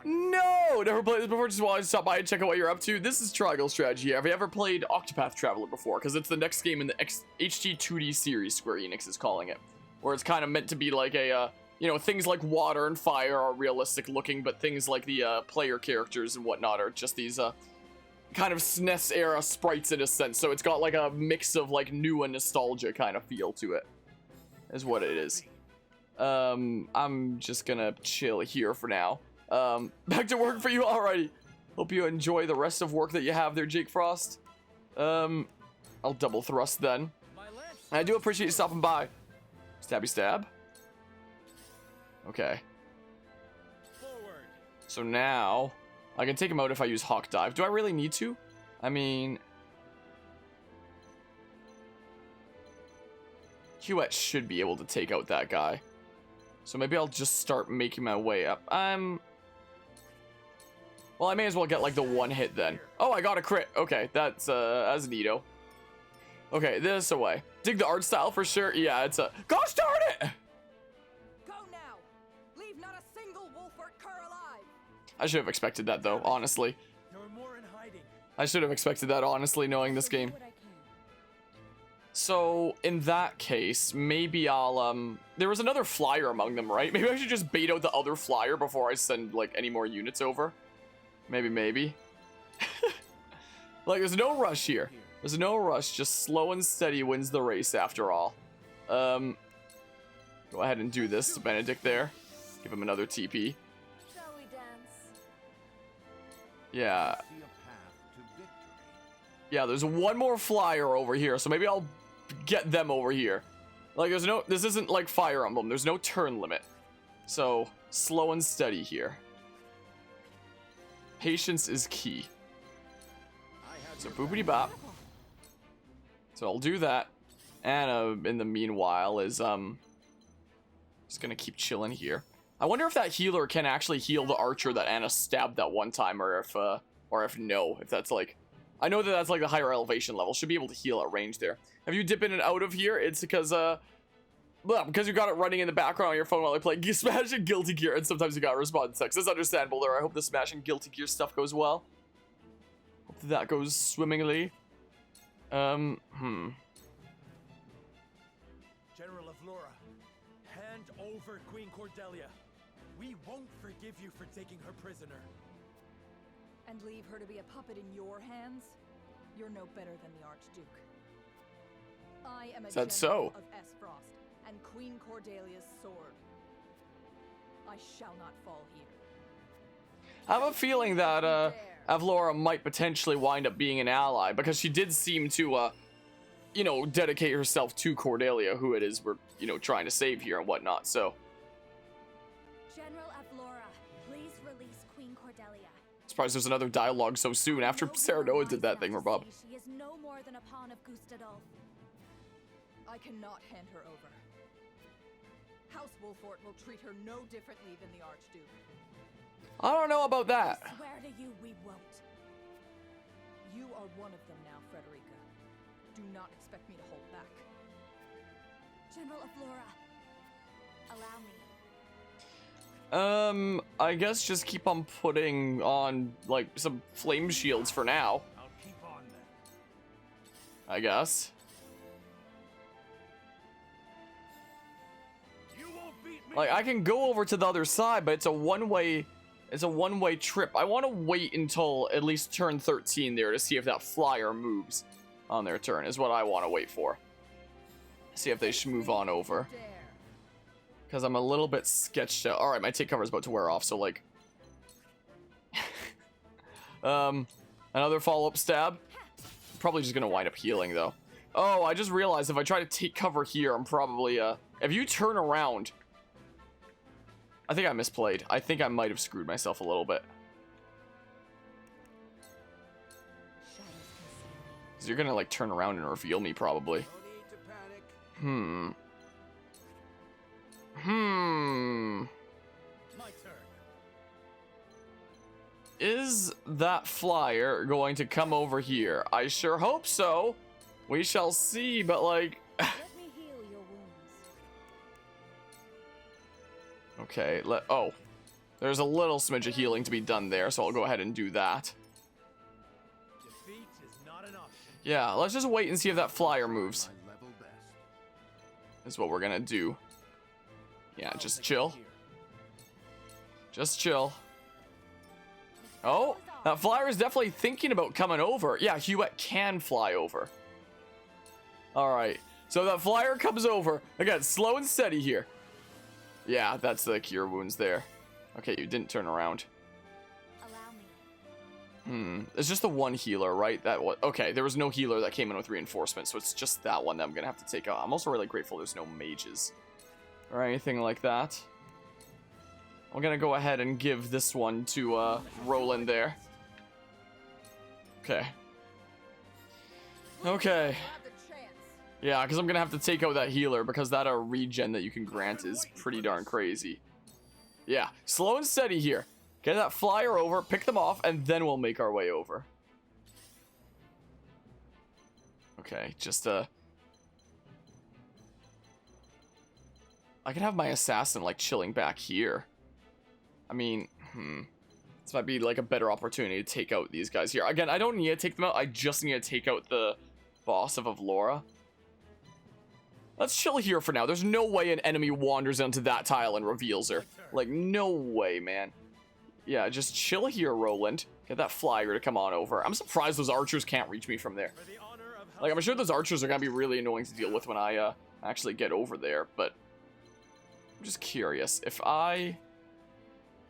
No! Never played this before, just wanted to stop by and check out what you're up to. This is Triangle Strategy. Have you ever played Octopath Traveler before? Because it's the next game in the HD 2D series, Square Enix is calling it. Where it's kind of meant to be like a, you know, things like water and fire are realistic looking, but things like the player characters and whatnot are just these kind of SNES era sprites in a sense. So it's got like a mix of like new and nostalgia kind of feel to it, is what it is. I'm just gonna chill here for now. Back to work for you already. Hope you enjoy the rest of work that you have there, Jake Frost. I'll double thrust then. I do appreciate you stopping by. Stabby stab. Okay. So now I can take him out if I use Hawk Dive. Do I really need to? I mean, Huet should be able to take out that guy. So maybe I'll just start making my way up. Well, I may as well get like the one hit then. Oh, I got a crit. Okay, that's neato. Okay, this away. Dig the art style for sure. Yeah, it's a... Gosh darn it! Go now! Leave not a single Wolfert cur alive! I should have expected that though, honestly. There are more in hiding. I should have expected that, honestly, knowing this game. So, in that case, maybe I'll, there was another flyer among them, right? Maybe I should just bait out the other flyer before I send, like, any more units over. Maybe. Like, there's no rush here. There's no rush, just slow and steady wins the race after all. Go ahead and do this to Benedict there. Give him another TP. Shall we dance? Yeah. Yeah, there's one more flyer over here, so maybe I'll get them over here. Like, there's no... This isn't like Fire Emblem. There's no turn limit. So, slow and steady here. Patience is key. So, boopity bop. So, I'll do that. Anna, in the meanwhile, is, just gonna keep chilling here. I wonder if that healer can actually heal the archer that Anna stabbed that one time, or if no, if that's like... I know that that's like the higher elevation level. Should be able to heal at range there. If you dip in and out of here, it's because, well, because you got it running in the background on your phone while I play Smash and Guilty Gear, and sometimes you got respawn text. That's understandable there. I hope the Smash and Guilty Gear stuff goes well. Hope that goes swimmingly. General of Laura, hand over Queen Cordelia. We won't forgive you for taking her prisoner. And leave her to be a puppet in your hands? You're no better than the Archduke. I am a general of Esfrost, and Queen Cordelia's sword. I shall not fall here. I have a feeling that Avlora might potentially wind up being an ally, because she did seem to, you know, dedicate herself to Cordelia, who it is we're, you know, trying to save here and whatnot, so. General Avlora, please release Queen Cordelia. Surprised there's another dialogue so soon after Cyrano did that thing for Bob. She is no more than a pawn of Gustadolf. I cannot hand her over. House Wolfort will treat her no differently than the Archduke. I don't know about that. I swear to you, we won't. You are one of them now, Frederica. Do not expect me to hold back. General Avlora, allow me. I guess just keep on putting on, like, some flame shields for now. I'll keep on then. I guess. You won't beat me. Like, I can go over to the other side, but it's a one-way trip. I want to wait until at least turn 13 there to see if that flyer moves on their turn, is what I want to wait for. See if they should move on over. Because I'm a little bit sketched out. Alright, my take cover is about to wear off, so like... another follow-up stab. Probably just gonna wind up healing, though. Oh, I just realized if I try to take cover here, I'm probably, if you turn around... I think I misplayed. I think I might have screwed myself a little bit. Because you're gonna, like, turn around and reveal me, probably. Hmm. Is that flyer going to come over here? I sure hope so. We shall see, but like... Okay, oh. There's a little smidge of healing to be done there, so I'll go ahead and do that. Yeah, let's just wait and see if that flyer moves. Is what we're gonna do. Yeah, just chill. Just chill. Oh, that flyer is definitely thinking about coming over. Yeah, Hewitt can fly over. Alright, so that flyer comes over. Again, slow and steady here. Yeah, that's the cure wounds there. Okay, you didn't turn around. It's just the one healer, right? That was okay. There was no healer that came in with reinforcement, so it's just that one that I'm gonna have to take out. I'm also really grateful there's no mages or anything like that. I'm gonna go ahead and give this one to Roland there. Okay. Okay. Yeah, because I'm gonna have to take out that healer because that regen that you can grant is pretty darn crazy. Yeah, slow and steady here. Get that flyer over, pick them off, and then we'll make our way over. Okay, just I could have my assassin like chilling back here. I mean, this might be like a better opportunity to take out these guys here. Again, I don't need to take them out. I just need to take out the boss of Avlora. Let's chill here for now. There's no way an enemy wanders onto that tile and reveals her. Like, no way, man. Yeah, just chill here, Roland. Get that flyer to come on over. I'm surprised those archers can't reach me from there. Like, I'm sure those archers are gonna be really annoying to deal with when I actually get over there, but I'm just curious. If I...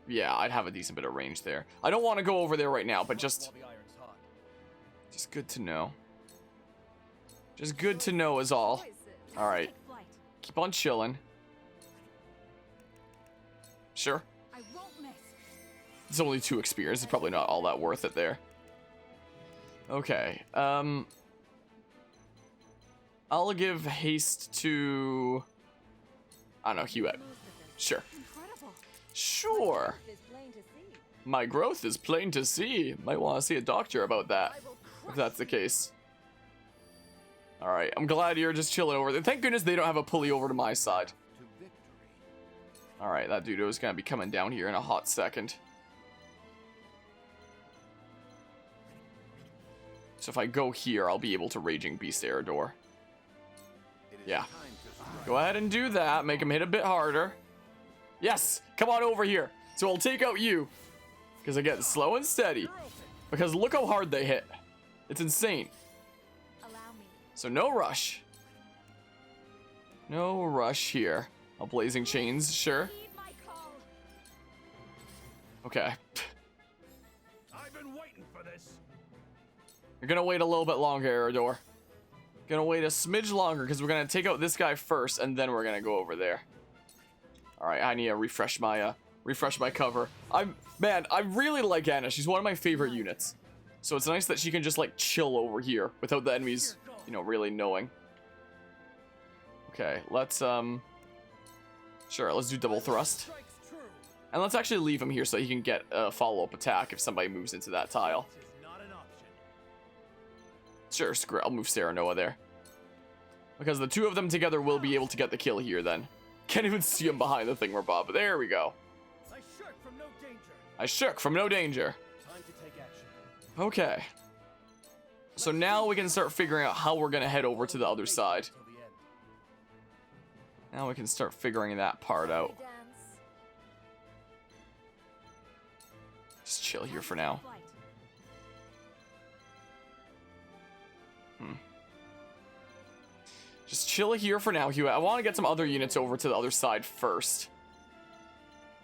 Yeah, I'd have a decent bit of range there. I don't want to go over there right now, but just good to know. Just good to know is all. Alright. Keep on chilling. Sure. It's only 2 experience. It's probably not all that worth it there. Okay. I'll give haste to... I don't know, Hewitt. Sure. Sure. My growth is plain to see. Might want to see a doctor about that, if that's the case. Alright, I'm glad you're just chilling over there. Thank goodness they don't have a pulley over to my side. Alright, that dude is going to be coming down here in a hot second. So if I go here, I'll be able to Raging Beast Eridor. Yeah. Go ahead and do that. Make him hit a bit harder. Yes! Come on over here. So I'll take out you. Because again, slow and steady. Because look how hard they hit. It's insane. So no rush. No rush here. A Blazing Chains, sure. Okay. I've been waiting for this. You're gonna wait a little bit longer, Eridor. Gonna wait a smidge longer because we're gonna take out this guy first, and then we're gonna go over there. All right, I need to refresh my cover. Man, I really like Anna. She's one of my favorite units. So it's nice that she can just like chill over here without the enemies, you know, really knowing. Okay, let's sure, let's do double thrust. And let's actually leave him here so he can get a follow-up attack if somebody moves into that tile. Sure, screw it. I'll move Serenoa there. Because the 2 of them together will be able to get the kill here then. Can't even see him behind the thing, Bob, but there we go. I shook from no danger. Time to take action. Okay. So now we can start figuring out how we're going to head over to the other side. Now we can start figuring that part out. Just chill here for now. Just chill here for now, Hewitt. I want to get some other units over to the other side first.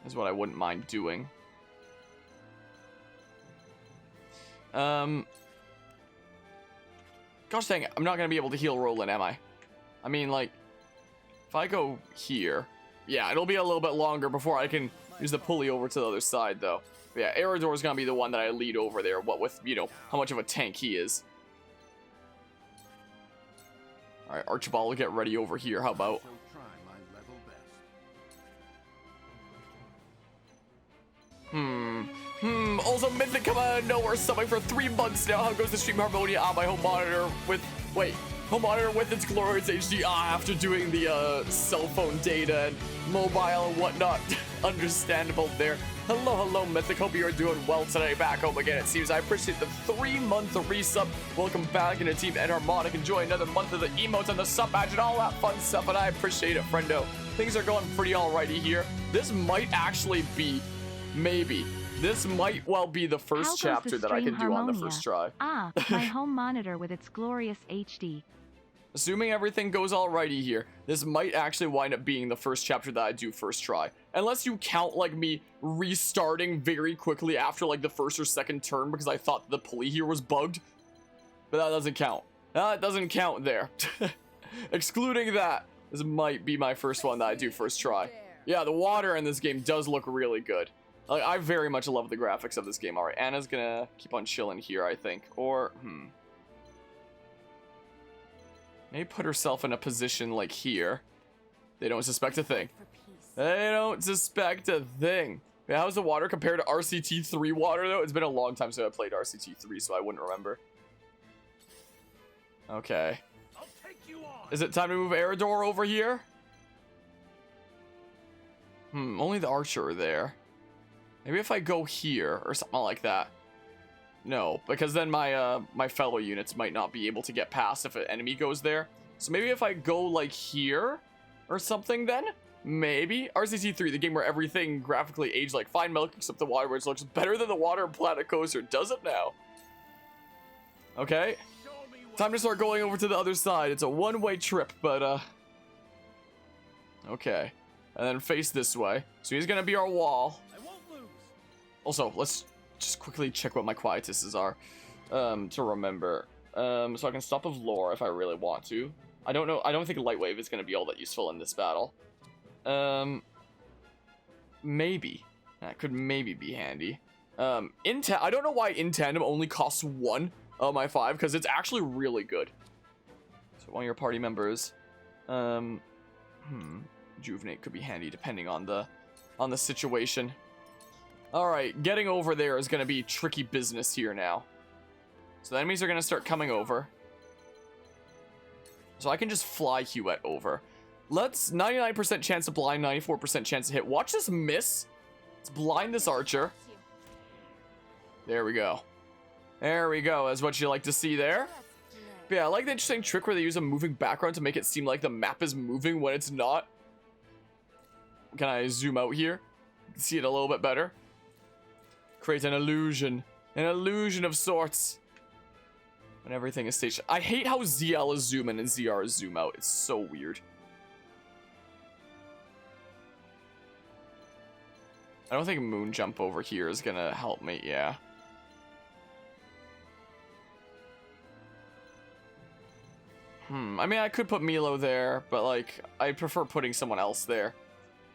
Is what I wouldn't mind doing. Gosh dang it, I'm not going to be able to heal Roland, am I? I mean, like, if I go here... Yeah, it'll be a little bit longer before I can use the pulley over to the other side, though. But yeah, Eridor's going to be the one that I lead over there, what with, you know, how much of a tank he is. Alright, Archibald will get ready over here, how about? Also Mythic come out of nowhere, subbing for 3 months now. How goes the stream Harmonia on my home monitor with... Wait, home monitor with its glorious HD after doing the cell phone data and mobile and whatnot. Understandable there. Hello, Mythic. Hope you are doing well today. Back home again, it seems. I appreciate the 3-month resub. Welcome back into Team Enharmonic. Enjoy another month of the emotes and the sub badge and all that fun stuff, and I appreciate it, friendo. Things are going pretty alrighty here. This might actually be, maybe, this might well be the first chapter that I can do on the first try. Ah, my home monitor with its glorious HD. Assuming everything goes alrighty here, this might actually wind up being the first chapter that I do first try. Unless you count, like, me restarting very quickly after, like, the first or second turn because I thought the pulley here was bugged. But that doesn't count. That doesn't count there. Excluding that, this might be my first one that I do first try. Yeah, the water in this game does look really good. Like, I very much love the graphics of this game. Alright, Anna's gonna keep on chilling here, I think. Or, maybe put herself in a position like here. They don't suspect a thing. They don't suspect a thing. Yeah, how's the water compared to RCT3 water, though? It's been a long time since I played RCT3, so I wouldn't remember. Okay. Is it time to move Eridor over here? Only the archer are there. Maybe if I go here or something like that. No, because then my my fellow units might not be able to get past if an enemy goes there. So maybe if I go like here or something then? Maybe. RCT3, the game where everything graphically aged like fine milk except the water, which looks better than the water in Planet Coaster. Does it now? Okay. Time to start going over to the other side. It's a one-way trip, but okay. And then face this way. So he's gonna be our wall. Also, let's just quickly check what my quietuses are to remember. So I can stop with lore if I really want to. I don't know. I don't think light wave is going to be all that useful in this battle. Maybe. That could maybe be handy. I don't know why in tandem only costs 1 of my 5 because it's actually really good. So one of your party members. Rejuvenate could be handy depending on the situation. Alright, getting over there is going to be tricky business here now. So the enemies are going to start coming over. So I can just fly Hewitt over. Let's 99% chance to blind, 94% chance to hit. Watch this miss. Let's blind this archer. There we go. There we go, is what you like to see there. But yeah, I like the interesting trick where they use a moving background to make it seem like the map is moving when it's not. Can I zoom out here? See it a little bit better. Create an illusion of sorts when everything is stationed. I hate how ZL is zoom in and ZR is zoom out. It's so weird. I don't think moon jump over here is gonna help me. Yeah. I mean, I could put Milo there, but like I prefer putting someone else there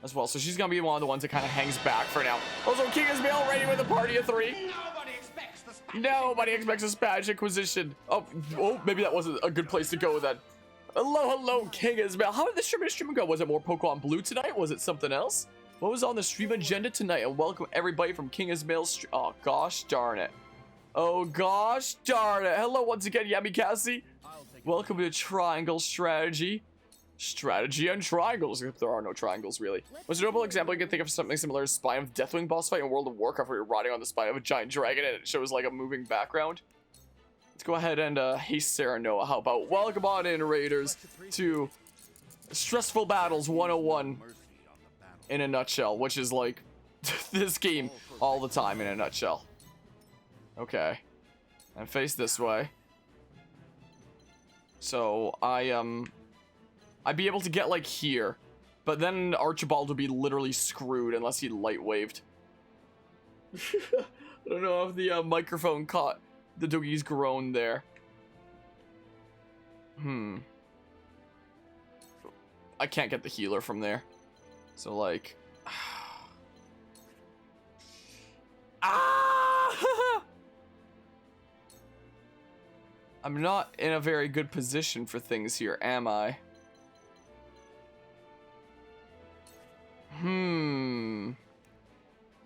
as well. So she's gonna be one of the ones that kind of hangs back for now. Also, King is Mail ready with a party of 3. Nobody expects a Spanish Inquisition. Oh, maybe that wasn't a good place to go then. Hello, King Ismail. How did the stream go? Was it more Pokemon Blue tonight? Was it something else? What was on the stream agenda tonight? And welcome everybody from King Ismail's stream. Oh, gosh darn it. Oh, gosh darn it. Hello once again, Yami Cassie. Welcome to Triangle Strategy. Strategy and triangles, if there are no triangles, really. Was a notable example you can think of something similar to Spine of Deathwing boss fight in World of Warcraft where you're riding on the spine of a giant dragon and it shows like a moving background. Let's go ahead and haste Sarah Noah. How about welcome on in, Raiders, to Stressful Battles 101 in a nutshell, which is like this game all the time in a nutshell. Okay. And face this way. So I I'd be able to get, like, here. But then Archibald would be literally screwed unless he light waved. I don't know if the microphone caught the Doogie's groan there. I can't get the healer from there. So, like... Ah! I'm not in a very good position for things here, am I?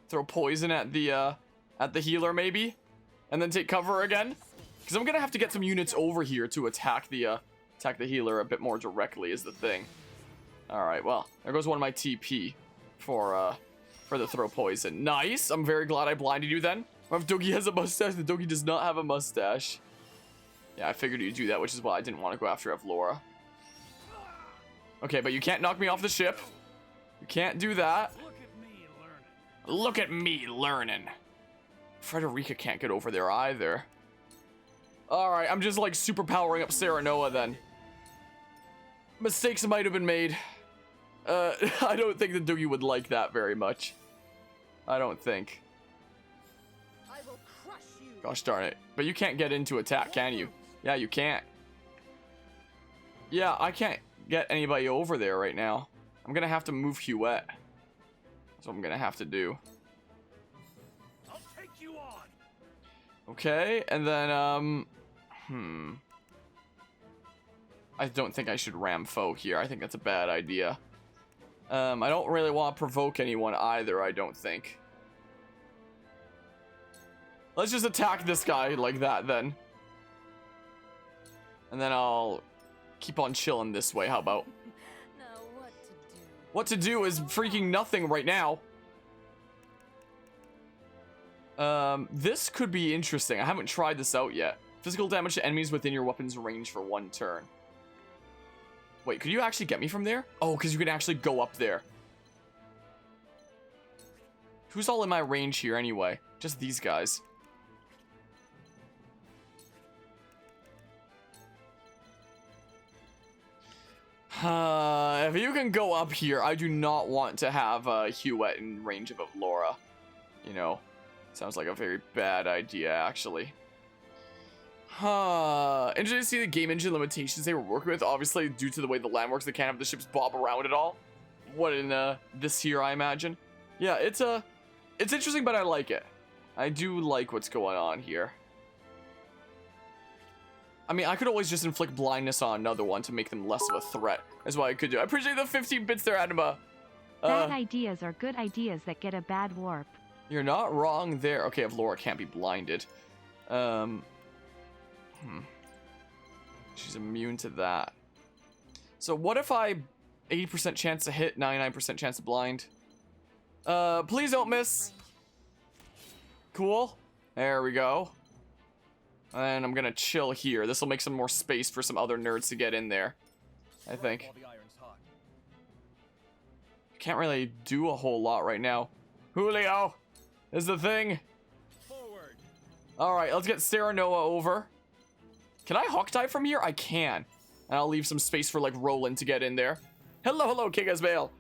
Throw poison at the healer, maybe? And then take cover again? Because I'm gonna have to get some units over here to attack the healer a bit more directly is the thing. Alright, well, there goes one of my TP for the throw poison. Nice! I'm very glad I blinded you then. If Doogie has a mustache, the Doogie does not have a mustache. Yeah, I figured you'd do that, which is why I didn't want to go after Evlora. Okay, but you can't knock me off the ship. You can't do that. Look at me learning. Frederica can't get over there either. Alright, I'm just like super powering up Sarah Noah then. Mistakes might have been made. I don't think the Doogie would like that very much. I don't think. I will crush you. Gosh darn it. But you can't get into attack, can you? Yeah, you can't. Yeah, I can't get anybody over there right now. I'm gonna have to move Huette. That's what I'm gonna have to do. I'll take you on. Okay, and then, I don't think I should ram foe here. I think that's a bad idea. I don't really want to provoke anyone either, I don't think. Let's just attack this guy like that, then. And then I'll keep on chilling this way, how about? Now what to do? What to do is freaking nothing right now. This could be interesting. I haven't tried this out yet. Physical damage to enemies within your weapon's range for 1 turn. Wait, could you actually get me from there? Oh, because you can actually go up there. Who's all in my range here anyway? Just these guys. If you can go up here, I do not want to have Huette in range of Evlora. You know, sounds like a very bad idea, actually. Interesting to see the game engine limitations they were working with. Obviously, due to the way the land works, they can't have the ships bob around at all. What in this here, I imagine. Yeah, it's interesting, but I like it. I do like what's going on here. I mean, I could always just inflict blindness on another one to make them less of a threat. That's what I could do. I appreciate the 15 bits there, Anima. Bad ideas are good ideas that get a bad warp. You're not wrong there. Okay, Evlora can't be blinded. She's immune to that. So what if I 80% chance to hit, 99% chance to blind? Please don't miss. Cool. There we go. And I'm gonna chill here. This will make some more space for some other nerds to get in there, I think. Can't really do a whole lot right now. Julio is the thing. Alright, let's get Sarah Noah over. Can I hawk dive from here? I can. And I'll leave some space for, like, Roland to get in there. Hello, King Asbale.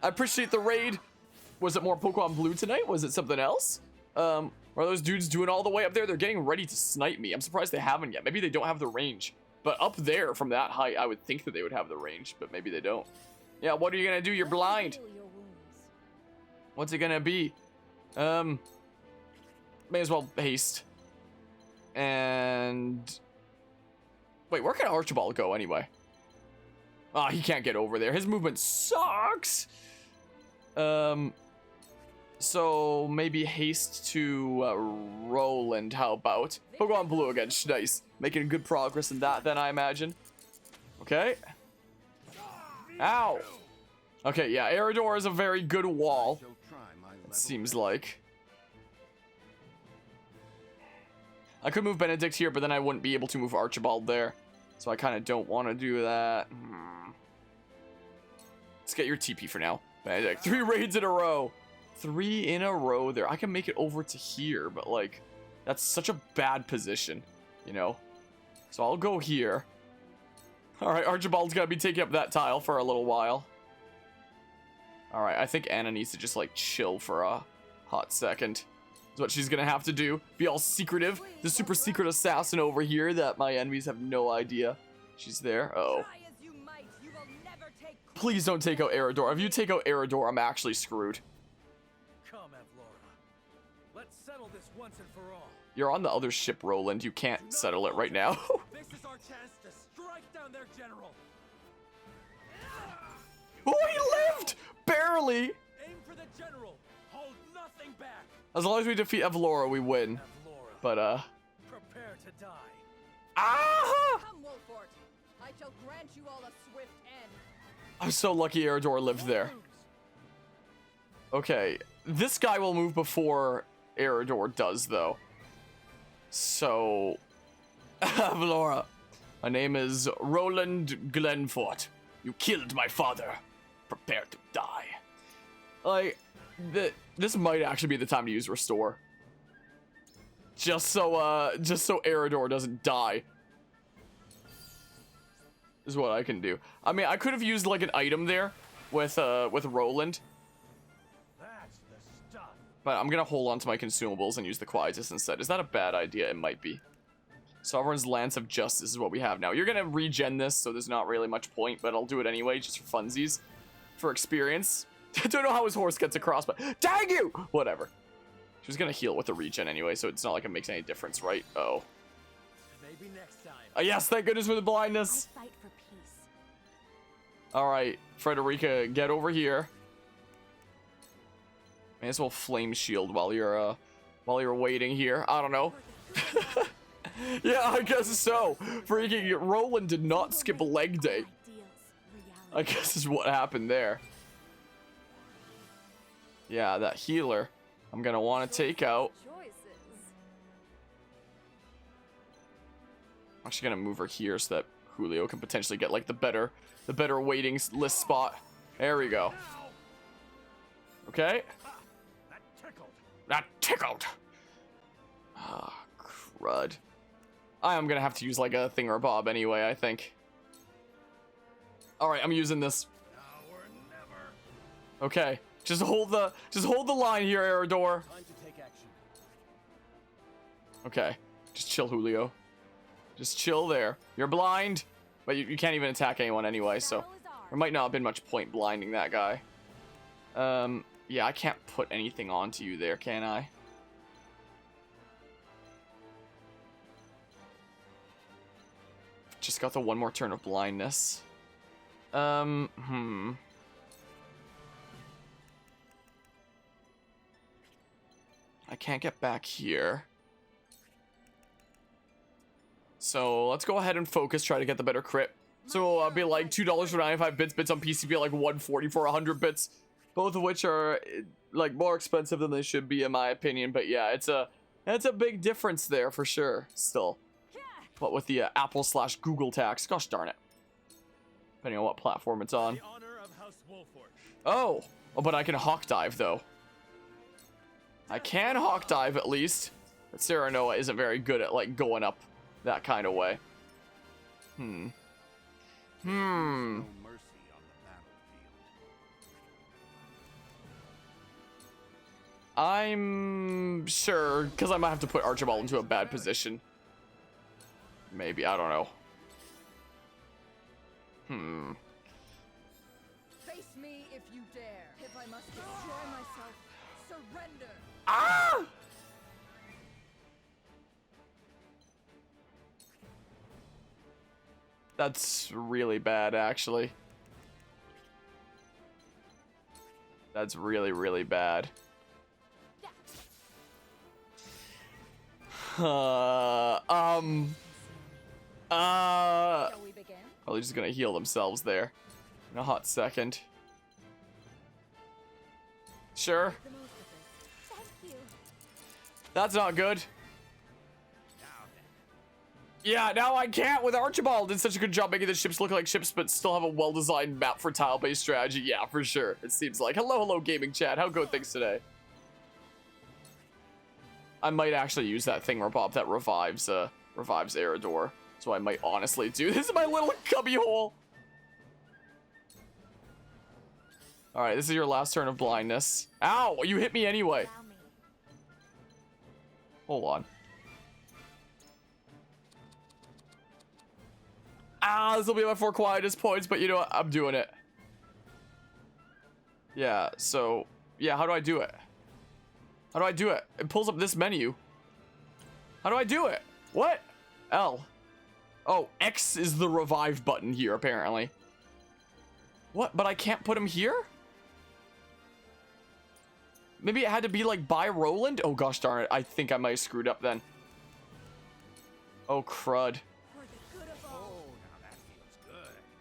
I appreciate the raid. Was it more Pokemon Blue tonight? Was it something else? Are those dudes doing all the way up there? They're getting ready to snipe me. I'm surprised they haven't yet. Maybe they don't have the range. But up there, from that height, I would think that they would have the range. But maybe they don't. Yeah, what are you gonna do? You're blind. What's it gonna be? May as well haste. And... wait, where can Archibald go anyway? Ah, he can't get over there. His movement sucks. So maybe haste to Roland. How about Pokemon Blue again? Nice, making good progress in that. Then I imagine. Okay. Ow. Okay, yeah. Aerodor is a very good wall. It seems like. I could move Benedict here, but then I wouldn't be able to move Archibald there. So I kind of don't want to do that. Let's get your TP for now, Benedict. 3 raids in a row. 3 in a row there. I can make it over to here, but like, that's such a bad position, you know? So I'll go here. Alright, Archibald's gonna be taking up that tile for a little while. Alright, I think Anna needs to just, like, chill for a hot second. Is what she's gonna have to do. Be all secretive. The super secret assassin over here that my enemies have no idea she's there. Uh-oh. Please don't take out Eridor. If you take out Eridor, I'm actually screwed. Come, Avlora. Let's settle this once and for all. You're on the other ship, Roland. You can't settle it right now. This is our chance to strike down their general. Oh, he lived! Barely! Aim for the general. Hold nothing back. As long as we defeat Avlora, we win. But, prepare to die. Ah! Come, Wolfort. I shall grant you all a swift end. I'm so lucky Eridor lived there. Okay, this guy will move before Eridor does, though. So, Avlora, my name is Roland Glenfort. You killed my father. Prepare to die. Like, this might actually be the time to use Restore. Just so Eridor doesn't die. Is what I can do. I mean, I could have used like an item there with Roland. That's the stuff. But I'm gonna hold on to my consumables and use the Quietus instead. Is that a bad idea? It might be. Sovereign's Lance of Justice is what we have now. You're gonna regen this, so there's not really much point, but I'll do it anyway, just for funsies. For experience. I don't know how his horse gets across, but dang you! Whatever. She was gonna heal with the regen anyway, so it's not like it makes any difference, right? Oh. Maybe next time. Yes, thank goodness for the blindness. I fight for peace. Alright, Frederica, get over here. May as well flame shield while you're waiting here. I don't know. Yeah, I guess so. Freaking Roland did not skip a leg day. I guess is what happened there. Yeah, that healer I'm gonna want to take out. I'm actually gonna move her here so that Julio can potentially get like the better waiting list spot. There we go. Okay. That tickled. Ah, crud. I am gonna have to use like a thingamabob anyway, I think. Alright, I'm using this. Okay. Just hold the line here, Eridor. Time to take action. Okay. Just chill, Julio. Just chill there. You're blind, but you can't even attack anyone anyway, so there might not have been much point blinding that guy. Yeah, I can't put anything onto you there, can I? Just got the one more turn of blindness. I can't get back here. So let's go ahead and focus, try to get the better crit. So I'll be like $2 for 95 bits on PC, be like 140 for 100 bits. Both of which are like more expensive than they should be in my opinion. But yeah, it's a big difference there for sure still. But with the Apple/Google tax, gosh darn it. Depending on what platform it's on. Oh, but I can hawk dive though. I can hawk dive at least. But Serenoa isn't very good at like going up that kind of way. I'm sure, because I might have to put Archibald into a bad position. Maybe, I don't know. Face me if you dare. If I must destroy myself, surrender. Ah! That's really bad, actually. That's really, really bad. Probably just gonna heal themselves there in a hot second. Sure. That's not good. Yeah, now I can't with Archibald. Did such a good job making the ships look like ships, but still have a well-designed map for tile-based strategy. Yeah, for sure. It seems like. Hello, gaming chat. How go things today? I might actually use that thingamabob that revives Eridor. So I might honestly do. This is my little cubby hole. Alright, this is your last turn of blindness. Ow! You hit me anyway. Hold on. Ah, this will be my 4 quietest points, but you know what? I'm doing it. Yeah, so... Yeah, how do I do it? How do I do it? It pulls up this menu. How do I do it? What? L. Oh, X is the revive button here, apparently. What? But I can't put him here? Maybe it had to be like by Roland? Oh gosh darn it. I think I might have screwed up then. Oh crud.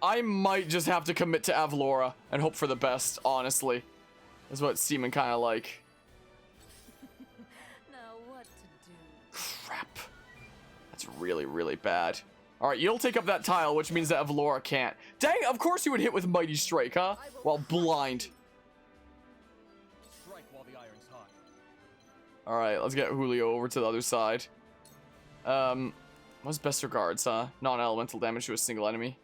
I might just have to commit to Avlora and hope for the best, honestly. That's what it's seeming kind of like. Now what to do? Crap. That's really, really bad. Alright, you'll take up that tile, which means that Avlora can't. Dang, of course you would hit with Mighty Strike, huh? While blind. Alright, let's get Julio over to the other side. What's best regards, huh? Non-elemental damage to a single enemy.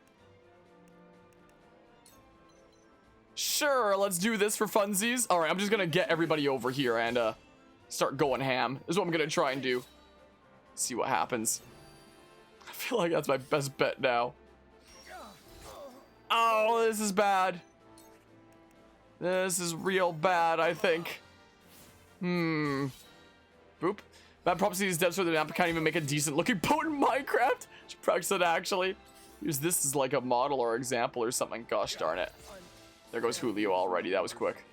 Sure, let's do this for funsies. Alright, I'm just gonna get everybody over here and start going ham. This is what I'm gonna try and do. See what happens. I feel like that's my best bet now. Oh, this is bad. This is real bad, I think. Boop. Bad prophecy is dead, so the map can't even make a decent looking boat in Minecraft. Should practice it actually. Use this as like a model or example or something. Gosh darn it. There goes Julio already. That was quick.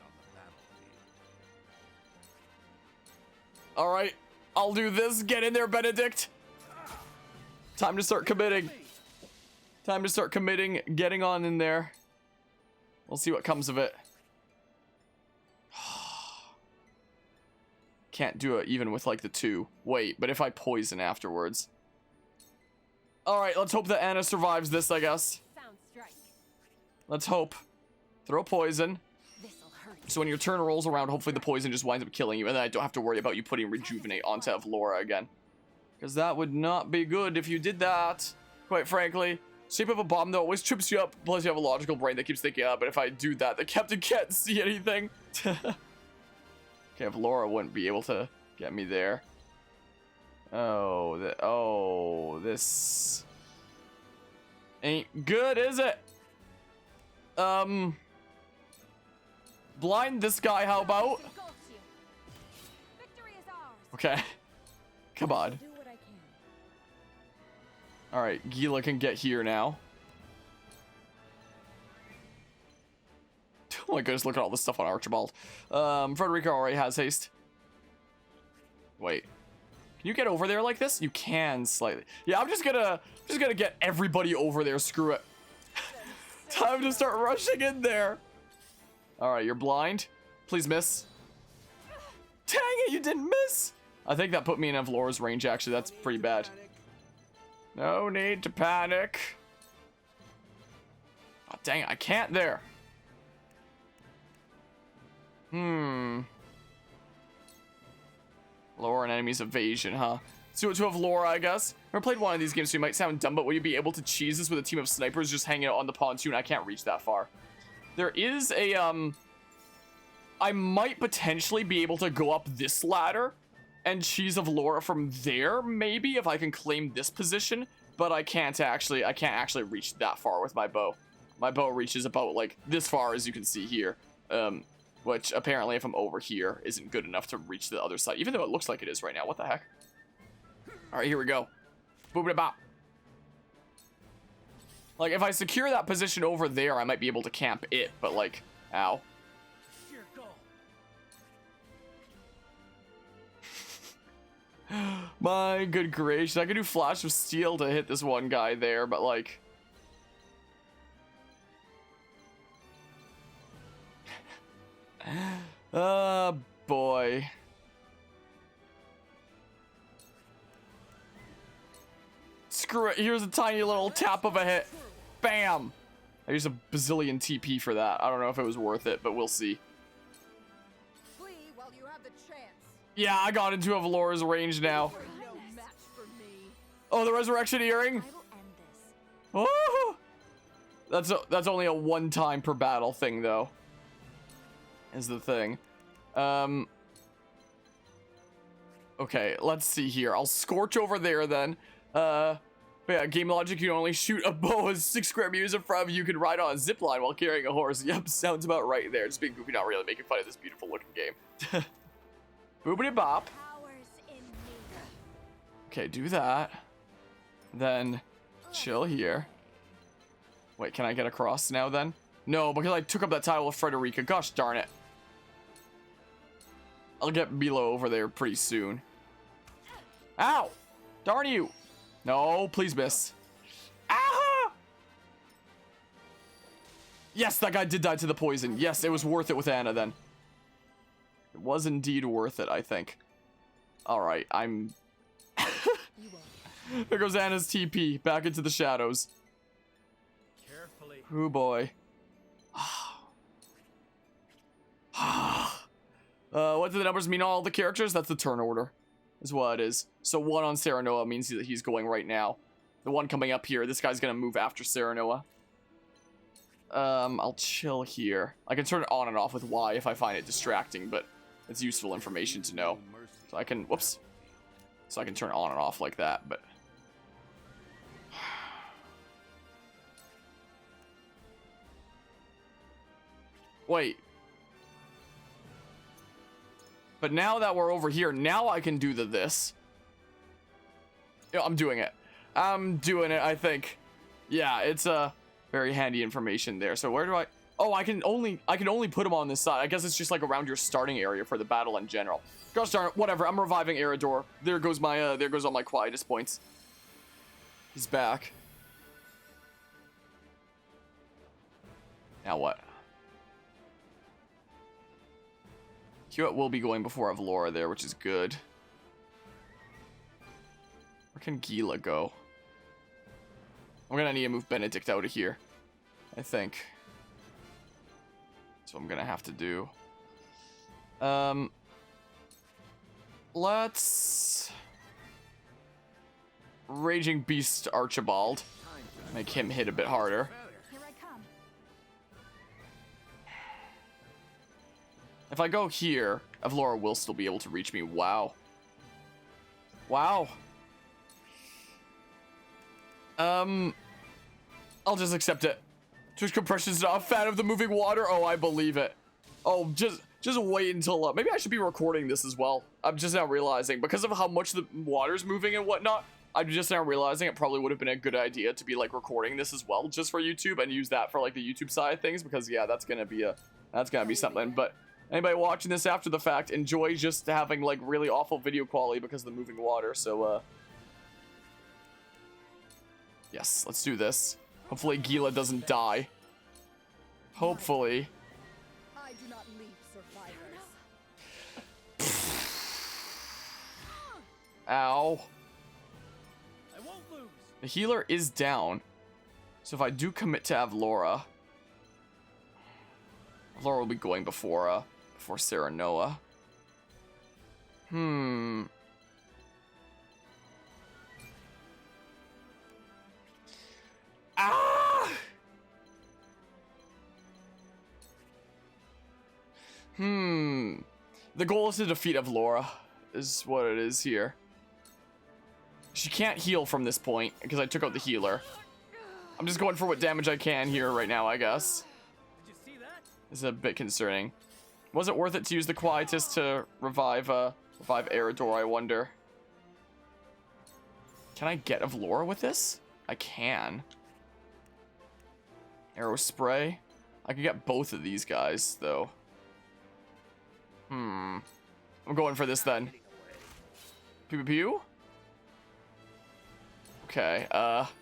Alright. I'll do this. Get in there, Benedict. Time to start committing. Time to start committing. Getting on in there. We'll see what comes of it. Can't do it even with like the 2. Wait, but if I poison afterwards. Alright, let's hope that Anna survives this, I guess. Let's hope. Throw poison. So when your turn rolls around, hopefully the poison just winds up killing you. And then I don't have to worry about you putting Rejuvenate onto Avlora again. Because that would not be good if you did that. Quite frankly. Shape of a bomb, though, always trips you up. Plus you have a logical brain that keeps thinking, but if I do that, the captain can't see anything. Okay, if Laura wouldn't be able to get me there. Oh, this ain't good, is it? Blind this guy, how about? Okay. Come on. Alright, Gila can get here now. Oh my goodness, look at all this stuff on Archibald. Frederica already has haste. Wait. Can you get over there like this? You can slightly. Yeah, I'm just gonna get everybody over there. Screw it. Time to start rushing in there. Alright, you're blind. Please miss. Dang it, you didn't miss. I think that put me in Avlora's range, actually. That's pretty bad. No need to panic. Oh, dang it, I can't there. Lower an enemy's evasion, huh? Let's do it to Avlora, I guess. Never played one of these games, so you might sound dumb, but will you be able to cheese this with a team of snipers just hanging out on the pontoon? I can't reach that far. There is a, I might potentially be able to go up this ladder and cheese Avlora from there, maybe, if I can claim this position. But I can't actually reach that far with my bow. My bow reaches about, like, this far, as you can see here. Which, apparently, if I'm over here, isn't good enough to reach the other side. Even though it looks like it is right now. What the heck? Alright, here we go. Boop-a-bop. Like, if I secure that position over there, I might be able to camp it. But, like, ow. My good gracious. I could do Flash of Steel to hit this one guy there, but, like... boy. Screw it. Here's a tiny little tap of a hit. Bam! I used a bazillion TP for that. I don't know if it was worth it, but we'll see. Flee while you have the chance. Yeah, I got into Avlora's range now. Oh, the Resurrection Earring? Oh! That's only a one-time per battle thing, though. Is the thing. Okay, let's see here. I'll scorch over there then. But yeah, game logic, you can only shoot a bow as 6 square meters in front of you. You can ride on a zip line while carrying a horse. Yep, sounds about right there. Just being goofy, not really making fun of this beautiful looking game. Boobity bop. Okay, do that. Then chill here. Wait, can I get across now then? No, because I took up that tile with Frederica. Gosh darn it. I'll get Milo over there pretty soon. Ow! Darn you! No, please miss. Ah! Yes, that guy did die to the poison. Yes, it was worth it with Anna then. It was indeed worth it, I think. Alright, I'm... There goes Anna's TP. Back into the shadows. Carefully. Oh boy. What do the numbers mean on all the characters? That's the turn order. Is what it is. So 1 on Serenoa means that he's going right now. The one coming up here, this guy's gonna move after Serenoa. I'll chill here. I can turn it on and off with Y if I find it distracting, but it's useful information to know. So I can, whoops. So I can turn it on and off like that, but... Wait. But now that we're over here, now I can do this. Yeah, I'm doing it. I'm doing it, I think. Yeah, it's very handy information there. So where do I... Oh, I can only put him on this side. I guess it's just like around your starting area for the battle in general. Gosh darn it, whatever. I'm reviving Eridor. There goes my there goes all my quietest points. He's back. Now what? Hewitt will be going before Avlora there, which is good. Where can Gila go? I'm gonna need to move Benedict out of here, I think. That's what I'm gonna have to do. Let's... Raging Beast Archibald. Make him hit a bit harder. Here I come. If I go here, Avlora will still be able to reach me. Wow. Wow. I'll just accept it. Just compression's not a fan of the moving water. Oh, I believe it. Oh, just wait until... maybe I should be recording this as well. I'm just now realizing, because of how much the water's moving and whatnot, I'm just now realizing it probably would have been a good idea to be, like, recording this as well, just for YouTube, and use that for, like, the YouTube side of things, because, yeah, that's gonna be something. But anybody watching this after the fact, enjoy just having, like, really awful video quality because of the moving water, so, yes, let's do this. Hopefully Gila doesn't die. Hopefully. I do not leave survivors. Ow. I won't lose. The healer is down. So if I do commit to Avlora, Avlora will be going before Serenoa. Ah! The goal is to defeat Avlora, is what it is here. She can't heal from this point, because I took out the healer. I'm just going for what damage I can here right now, I guess. Did you see that? This is a bit concerning. Was it worth it to use the Quietus to revive Eridor, I wonder? Can I get Avlora with this? I can. Arrow spray. I can get both of these guys, though. I'm going for this then. Pew pew pew. Okay, Choices.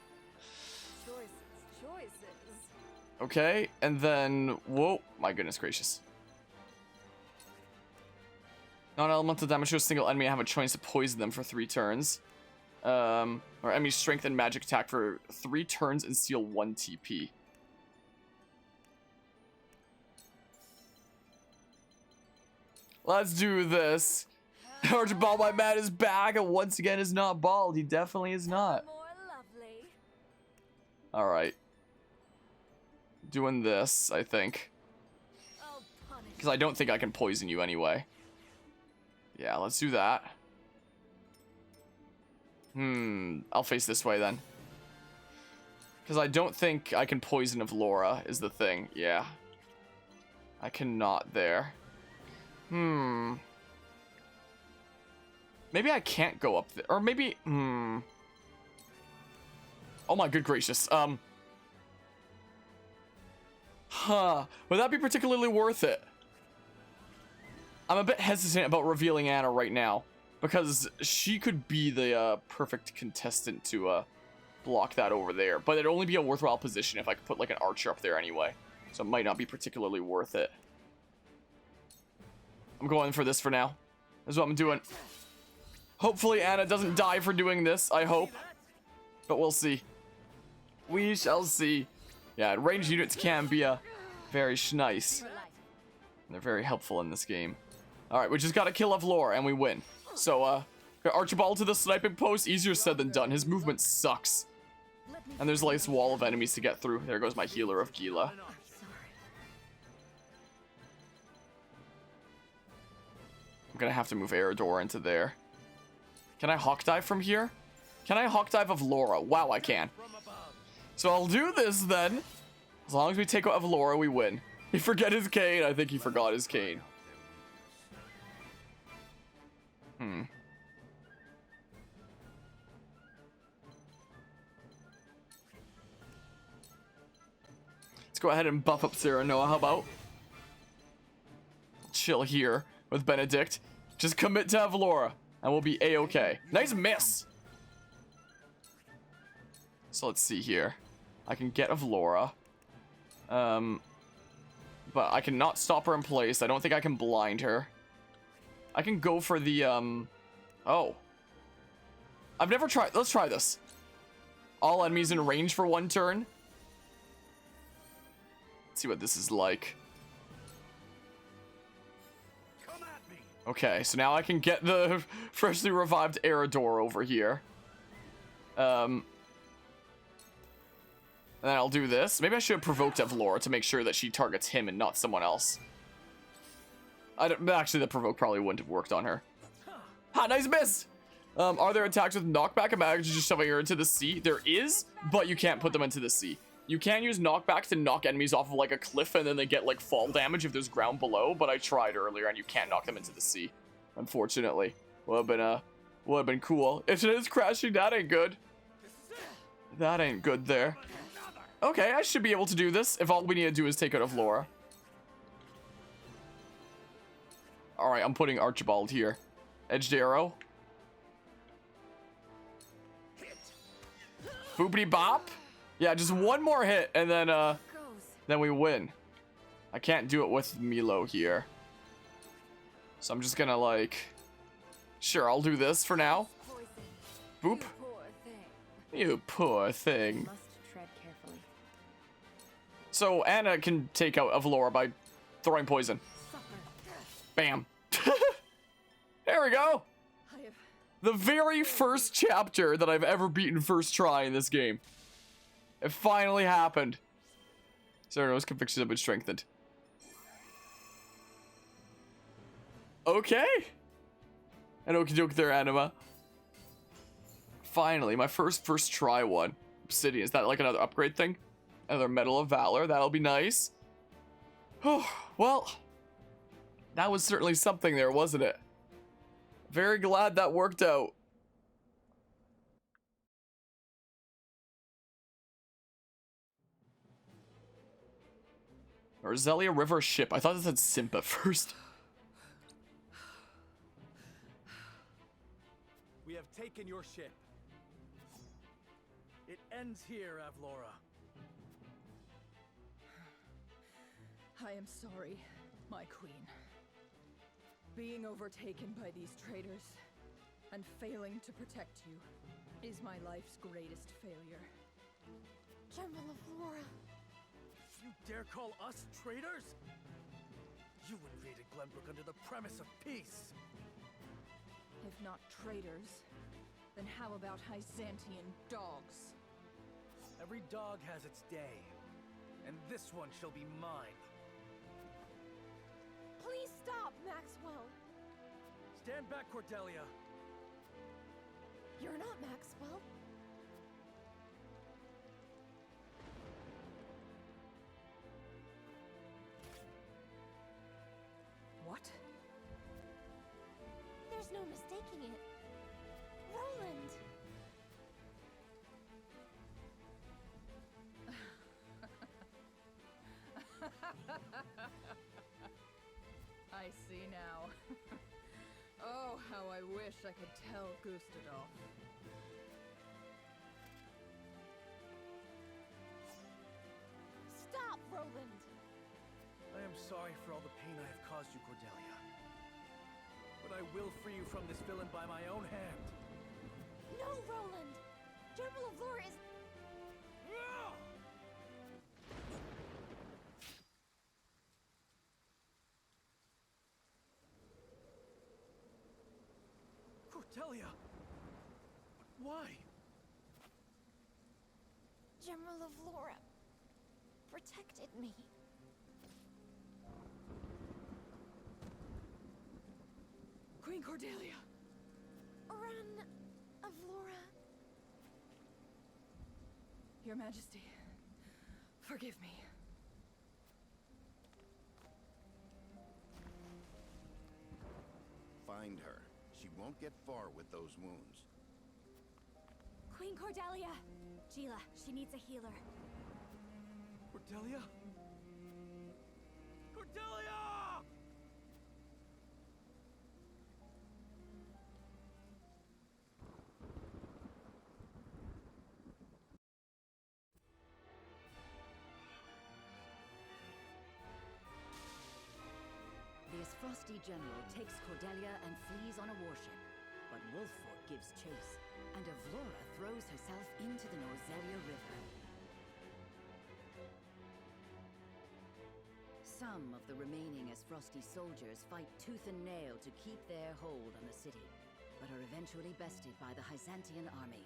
okay, and then, whoa, my goodness gracious. Non-elemental damage to a single enemy. I have a choice to poison them for 3 turns. Or enemy strength and magic attack for 3 turns and steal 1 TP. Let's do this. Archibald, my man, is back and once again is not bald. He definitely is not. More lovely. Alright. Doing this, I think. Because I don't think I can poison you anyway. Yeah, let's do that. I'll face this way then. Because I don't think I can poison Avlora is the thing. Yeah. I cannot there. Maybe I can't go up there. Or maybe... Oh my good gracious. Would that be particularly worth it? I'm a bit hesitant about revealing Anna right now. Because she could be the perfect contestant to block that over there. But it'd only be a worthwhile position if I could put like an archer up there anyway. So it might not be particularly worth it. I'm going for this for now. That's what I'm doing. Hopefully Anna doesn't die for doing this, I hope. But we'll see. We shall see. Yeah, ranged units can be very nice. They're very helpful in this game. Alright, we just gotta kill Avlora and we win. So, Archibald to the sniping post, easier said than done. His movement sucks. And there's like this wall of enemies to get through. There goes my healer of Gila. I'm gonna have to move Eridor into there. Can I hawk dive from here? Can I hawk dive Avlora? Wow, I can. So I'll do this then. As long as we take out Avlora, we win. He forget his cane. I think he forgot his cane. Let's go ahead and buff up Sarah Noah. How about? Chill here with Benedict. Just commit to Avlora and we'll be a-okay. Nice miss. So let's see here. I can get Avlora. But I cannot stop her in place. I don't think I can blind her. I can go for the, oh. I've never tried. Let's try this. All enemies in range for 1 turn. Let's see what this is like. Okay, so now I can get the freshly revived Eridor over here. And then I'll do this. Maybe I should have provoked Avlora to make sure that she targets him and not someone else. Actually, the provoke probably wouldn't have worked on her. Ha, nice miss! Are there attacks with knockback? Imagine just shoving her into the sea. There is, but you can't put them into the sea. You can use knockback to knock enemies off of like a cliff and then they get like fall damage if there's ground below, but I tried earlier and you can't knock them into the sea. Unfortunately. Would have been cool. If it is crashing, that ain't good. That ain't good there. Okay, I should be able to do this if all we need to do is take out Avlora. Alright, I'm putting Archibald here. Edged arrow. Boopity bop. Yeah, just one more hit and then we win. I can't do it with Milo here. So I'm just gonna like... Sure, I'll do this for now. Boop. You poor thing. So Anna can take out Avlora by throwing poison. Bam. There we go. The very first chapter that I've ever beaten first try in this game. It finally happened. Cyrano's convictions have been strengthened. Okay. And okie doke there, Anima. Finally, my first try one. Obsidian, is that like another upgrade thing? Another Medal of Valor, that'll be nice. Oh, well, that was certainly something there, wasn't it? Very glad that worked out. Roselia River ship. I thought it said Simp at first. We have taken your ship. It ends here, Avlora. I am sorry, my queen. Being overtaken by these traitors and failing to protect you is my life's greatest failure. General Avlora. You dare call us traitors? You invaded Glenbrook under the premise of peace. If not traitors, then how about Hyzantian dogs? Every dog has its day, and this one shall be mine. Please stop, Maxwell! Stand back, Cordelia! You're not Maxwell. What? There's no mistaking it. Roland! I see now. Oh, how I wish I could tell Gustadolf. Stop, Roland! I am sorry for all the pain I have caused you, Cordelia. But I will free you from this villain by my own hand. No, Roland! General of Lore is... Cordelia! Why? General of Lore protected me. Queen Cordelia! Ran of Lora. Your Majesty, forgive me. Find her. She won't get far with those wounds. Queen Cordelia! Gila, she needs a healer. Cordelia? Cordelia! The Frosty General takes Cordelia and flees on a warship, but Wolford gives chase, and Avlora throws herself into the Norzelia River. Some of the remaining Frosty soldiers fight tooth and nail to keep their hold on the city, but are eventually bested by the Hyzantian army.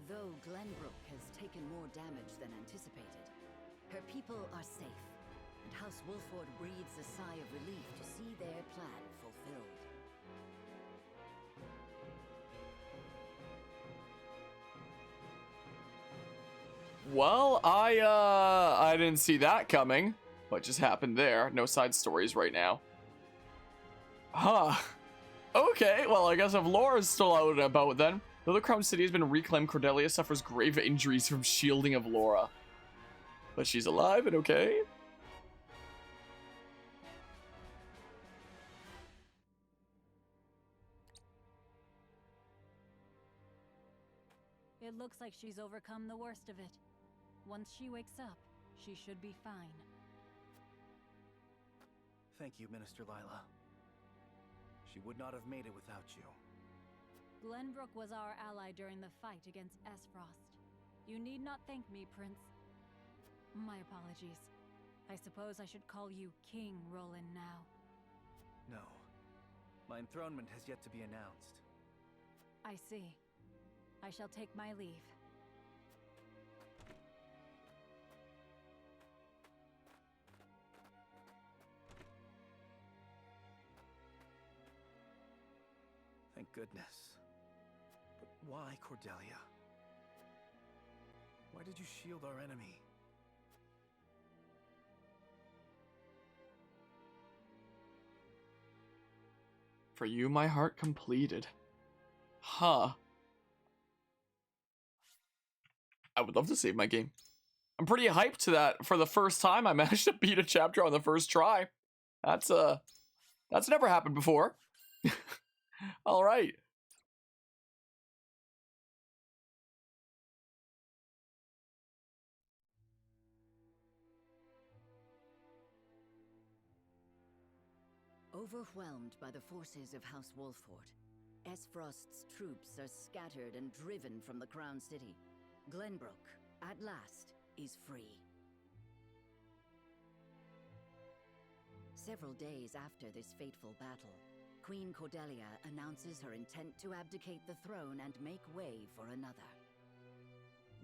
Though Glenbrook has taken more damage than anticipated, her people are safe, and House Wolford breathes a sigh of relief to see their plan fulfilled. Well, I didn't see that coming. What just happened there? No side stories right now. Huh. Okay, well, I guess if Laura's still out and about then. Though the Crown City has been reclaimed, Cordelia suffers grave injuries from shielding of Laura. But she's alive and okay. It looks like she's overcome the worst of it. Once she wakes up, she should be fine. Thank you, Minister Lila. She would not have made it without you. Glenbrook was our ally during the fight against Esfrost. You need not thank me, Prince. My apologies. I suppose I should call you King Roland now. No. My enthronement has yet to be announced. I see. I shall take my leave. Thank goodness. But why, Cordelia? Why did you shield our enemy? For you, my heart completed. Huh. I would love to save my game. I'm pretty hyped to that. For the first time, I managed to beat a chapter on the first try. That's never happened before. All right. Overwhelmed by the forces of House Wolford, Esfrost's troops are scattered and driven from the Crown City. Glenbrook, at last, is free. Several days after this fateful battle, Queen Cordelia announces her intent to abdicate the throne and make way for another.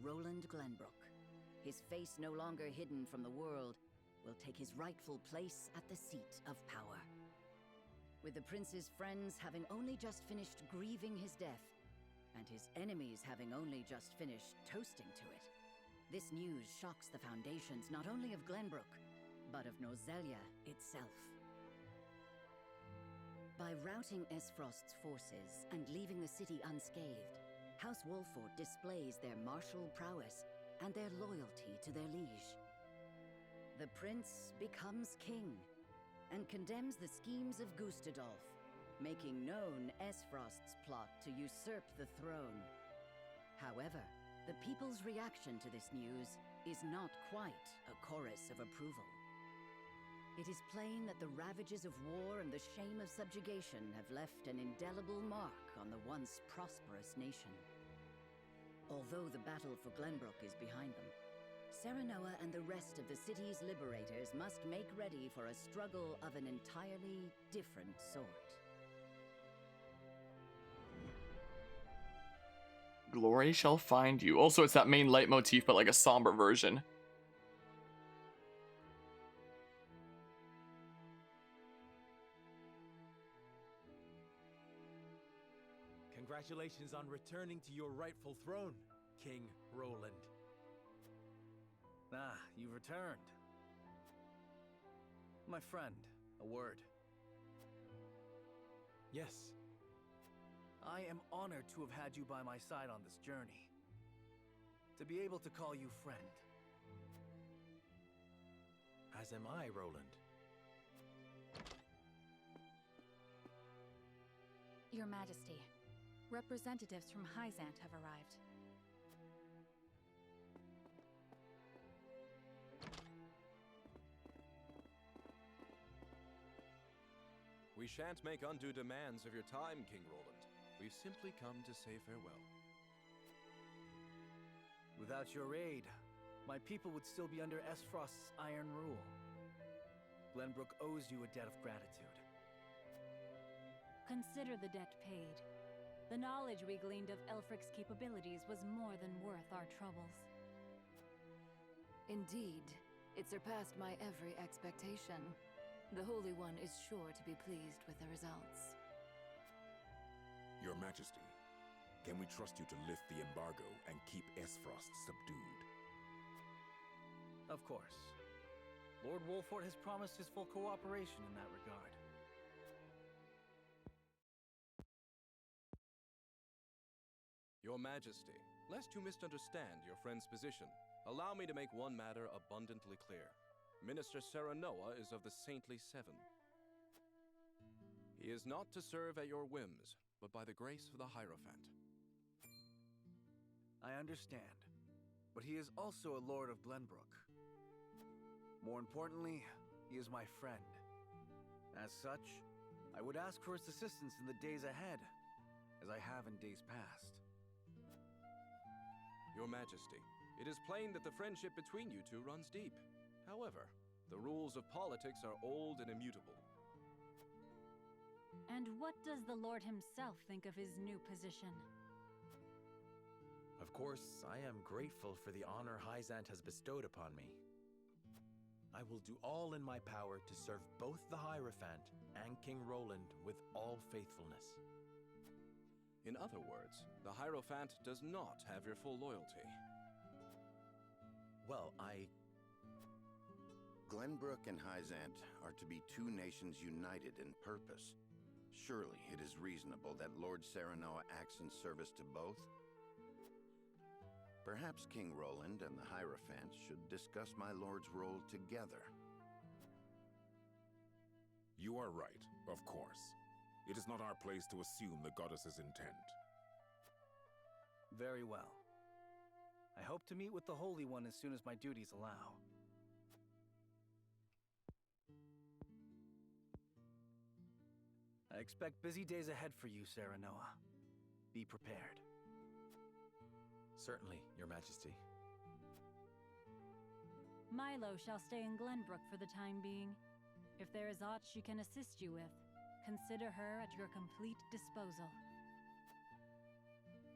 Roland Glenbrook, his face no longer hidden from the world, will take his rightful place at the seat of power. With the prince's friends having only just finished grieving his death, and his enemies having only just finished toasting to it, this news shocks the foundations not only of Glenbrook, but of Nozelia itself. By routing Esfrost's forces and leaving the city unscathed, House Wolfort displays their martial prowess and their loyalty to their liege. The prince becomes king and condemns the schemes of Gustadolf, making known Esfrost's plot to usurp the throne. However, the people's reaction to this news is not quite a chorus of approval. It is plain that the ravages of war and the shame of subjugation have left an indelible mark on the once prosperous nation. Although the battle for Glenbrook is behind them, Serenoa and the rest of the city's liberators must make ready for a struggle of an entirely different sort. Glory shall find you. Also, it's that main leitmotif, but like a somber version. Congratulations on returning to your rightful throne, King Roland. Ah, you've returned. My friend, a word. Yes. I am honored to have had you by my side on this journey. To be able to call you friend. As am I, Roland. Your Majesty, representatives from Hyzant have arrived. We shan't make undue demands of your time, King Roland. We've simply come to say farewell. Without your aid, my people would still be under Esfrost's iron rule. Glenbrook owes you a debt of gratitude. Consider the debt paid. The knowledge we gleaned of Elfric's capabilities was more than worth our troubles. Indeed, it surpassed my every expectation. The Holy One is sure to be pleased with the results. Your Majesty, can we trust you to lift the embargo and keep Esfrost subdued? Of course. Lord Wolfort has promised his full cooperation in that regard. Your Majesty, lest you misunderstand your friend's position, allow me to make one matter abundantly clear. Minister Serenoa is of the Saintly Seven. He is not to serve at your whims, but by the grace of the Hierophant. I understand, but he is also a Lord of Glenbrook. More importantly, he is my friend. As such, I would ask for his assistance in the days ahead, as I have in days past. Your Majesty, it is plain that the friendship between you two runs deep. However, the rules of politics are old and immutable. And what does the Lord himself think of his new position? Of course, I am grateful for the honor Hyzant has bestowed upon me. I will do all in my power to serve both the Hierophant and King Roland with all faithfulness. In other words, the Hierophant does not have your full loyalty. Well, Glenbrook and Hyzant are to be two nations united in purpose. Surely it is reasonable that Lord Serenoa acts in service to both? Perhaps King Roland and the Hierophant should discuss my lord's role together. You are right, of course. It is not our place to assume the goddess's intent. Very well. I hope to meet with the Holy One as soon as my duties allow. I expect busy days ahead for you, Serenoa. Be prepared. Certainly, Your Majesty. Milo shall stay in Glenbrook for the time being. If there is aught she can assist you with, consider her at your complete disposal.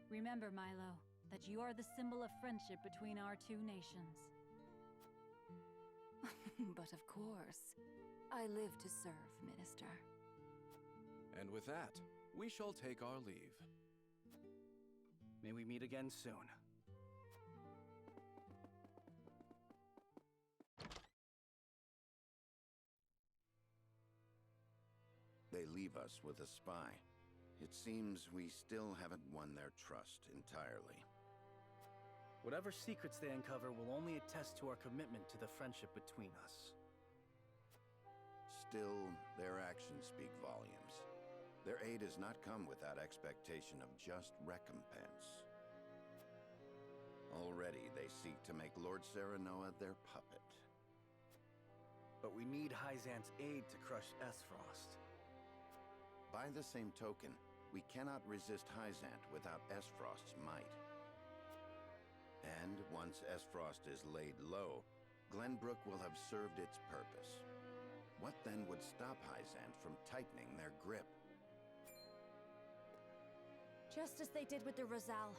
Remember, Milo, that you are the symbol of friendship between our two nations. But of course, I live to serve, Minister. And with that, we shall take our leave. May we meet again soon. They leave us with a spy. It seems we still haven't won their trust entirely. Whatever secrets they uncover will only attest to our commitment to the friendship between us. Still, their actions speak volumes. Their aid has not come without expectation of just recompense. Already, they seek to make Lord Serenoa their puppet. But we need Hyzant's aid to crush Esfrost. By the same token, we cannot resist Hyzant without Esfrost's might. And once Esfrost is laid low, Glenbrook will have served its purpose. What then would stop Hyzant from tightening their grip? Just as they did with the Roselle.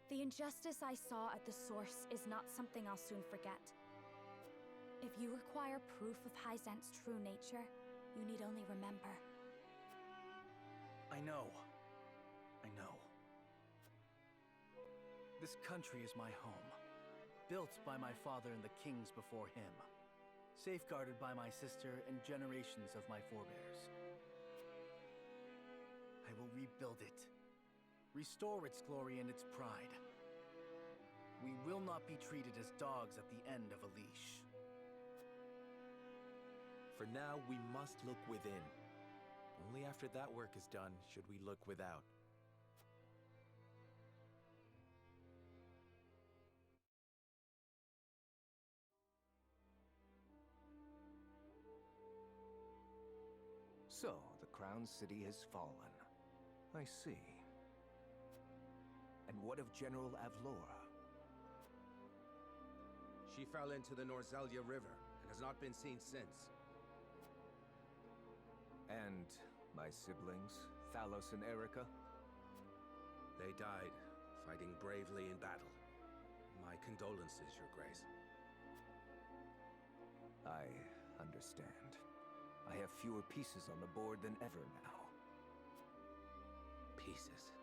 The injustice I saw at the source is not something I'll soon forget. If you require proof of Hyzant's true nature, you need only remember. I know. This country is my home, built by my father and the kings before him, safeguarded by my sister and generations of my forebears. I will rebuild it, restore its glory and its pride. We will not be treated as dogs at the end of a leash. For now, we must look within. Only after that work is done should we look without. So, the Crown City has fallen. I see. And what of General Avlora? She fell into the Norzelia River and has not been seen since. And my siblings, Thalos and Erica? They died, fighting bravely in battle. My condolences, Your Grace. I understand. I have fewer pieces on the board than ever now. Pieces?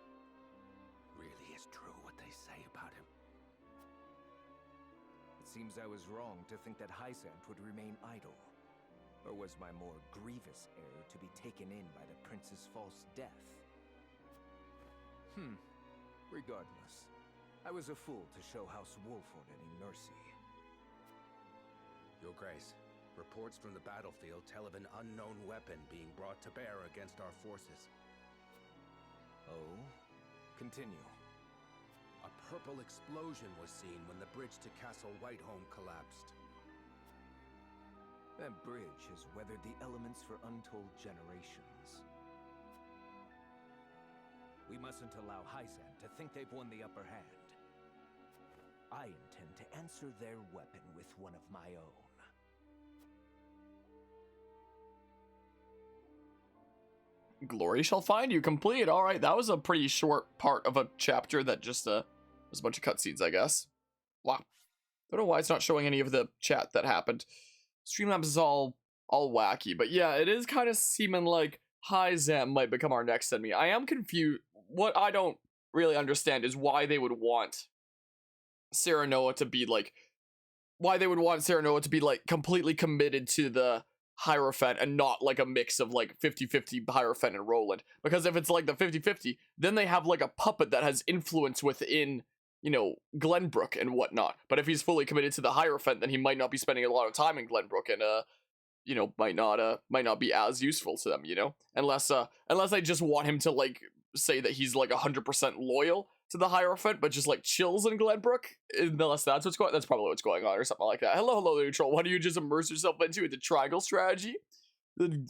Really is true what they say about him. It seems I was wrong to think that Hyzant would remain idle. Or was my more grievous error to be taken in by the prince's false death? Regardless, I was a fool to show House Wolford any mercy. Your Grace, reports from the battlefield tell of an unknown weapon being brought to bear against our forces. Oh? Continue. A purple explosion was seen when the bridge to Castle Whiteholm collapsed. That bridge has weathered the elements for untold generations. We mustn't allow Hyzant to think they've won the upper hand. I intend to answer their weapon with one of my own. Glory shall find you. Complete. All right, that was a pretty short part of a chapter that just was a bunch of cutscenes, I guess. Wow. Don't know why it's not showing any of the chat that happened. Streamlabs is all wacky, but yeah, it is kind of seeming like Hyzant might become our next enemy. I am confused. What I don't really understand is why they would want Serenoa to be like, completely committed to the Hierophant and not like a mix of like 50-50 Hierophant and Roland. Because if it's like the 50-50, then they have like a puppet that has influence within, you know, Glenbrook and whatnot. But if he's fully committed to the Hierophant, then he might not be spending a lot of time in Glenbrook and you know, might not be as useful to them, you know? Unless they just want him to like say that he's like 100% loyal to the Hierophant, but just like chills in Glenbrook. Unless that's that's probably what's going on or something like that. Hello there, troll. Why do you just immerse yourself into the triangle strategy? The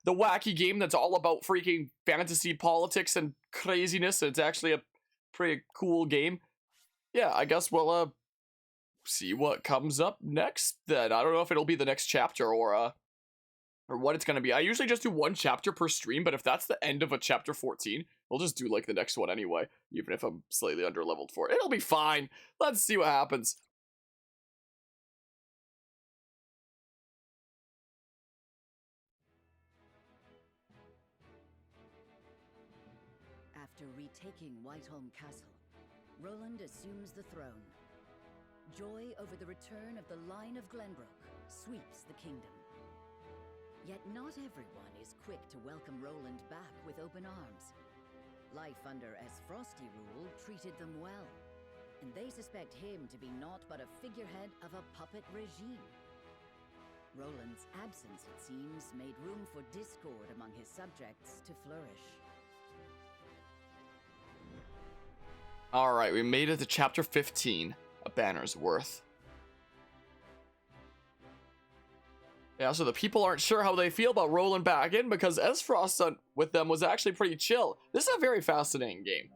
wacky game that's all about freaking fantasy politics and craziness. It's actually a pretty cool game. Yeah, I guess we'll see what comes up next then. I don't know if it'll be the next chapter or or what it's going to be. I usually just do one chapter per stream, but if that's the end of a chapter 14, we'll just do like the next one anyway, even if I'm slightly underleveled for it. It'll be fine. Let's see what happens. After retaking Whiteholm Castle, Roland assumes the throne. Joy over the return of the line of Glenbrook sweeps the kingdom. Yet not everyone is quick to welcome Roland back with open arms. Life under Esfrosti rule treated them well, and they suspect him to be naught but a figurehead of a puppet regime. Roland's absence, it seems, made room for discord among his subjects to flourish. Alright, we made it to chapter 15, A Banner's Worth. Yeah, so the people aren't sure how they feel about Roland back in because Esfrost with them was actually pretty chill. This is a very fascinating game.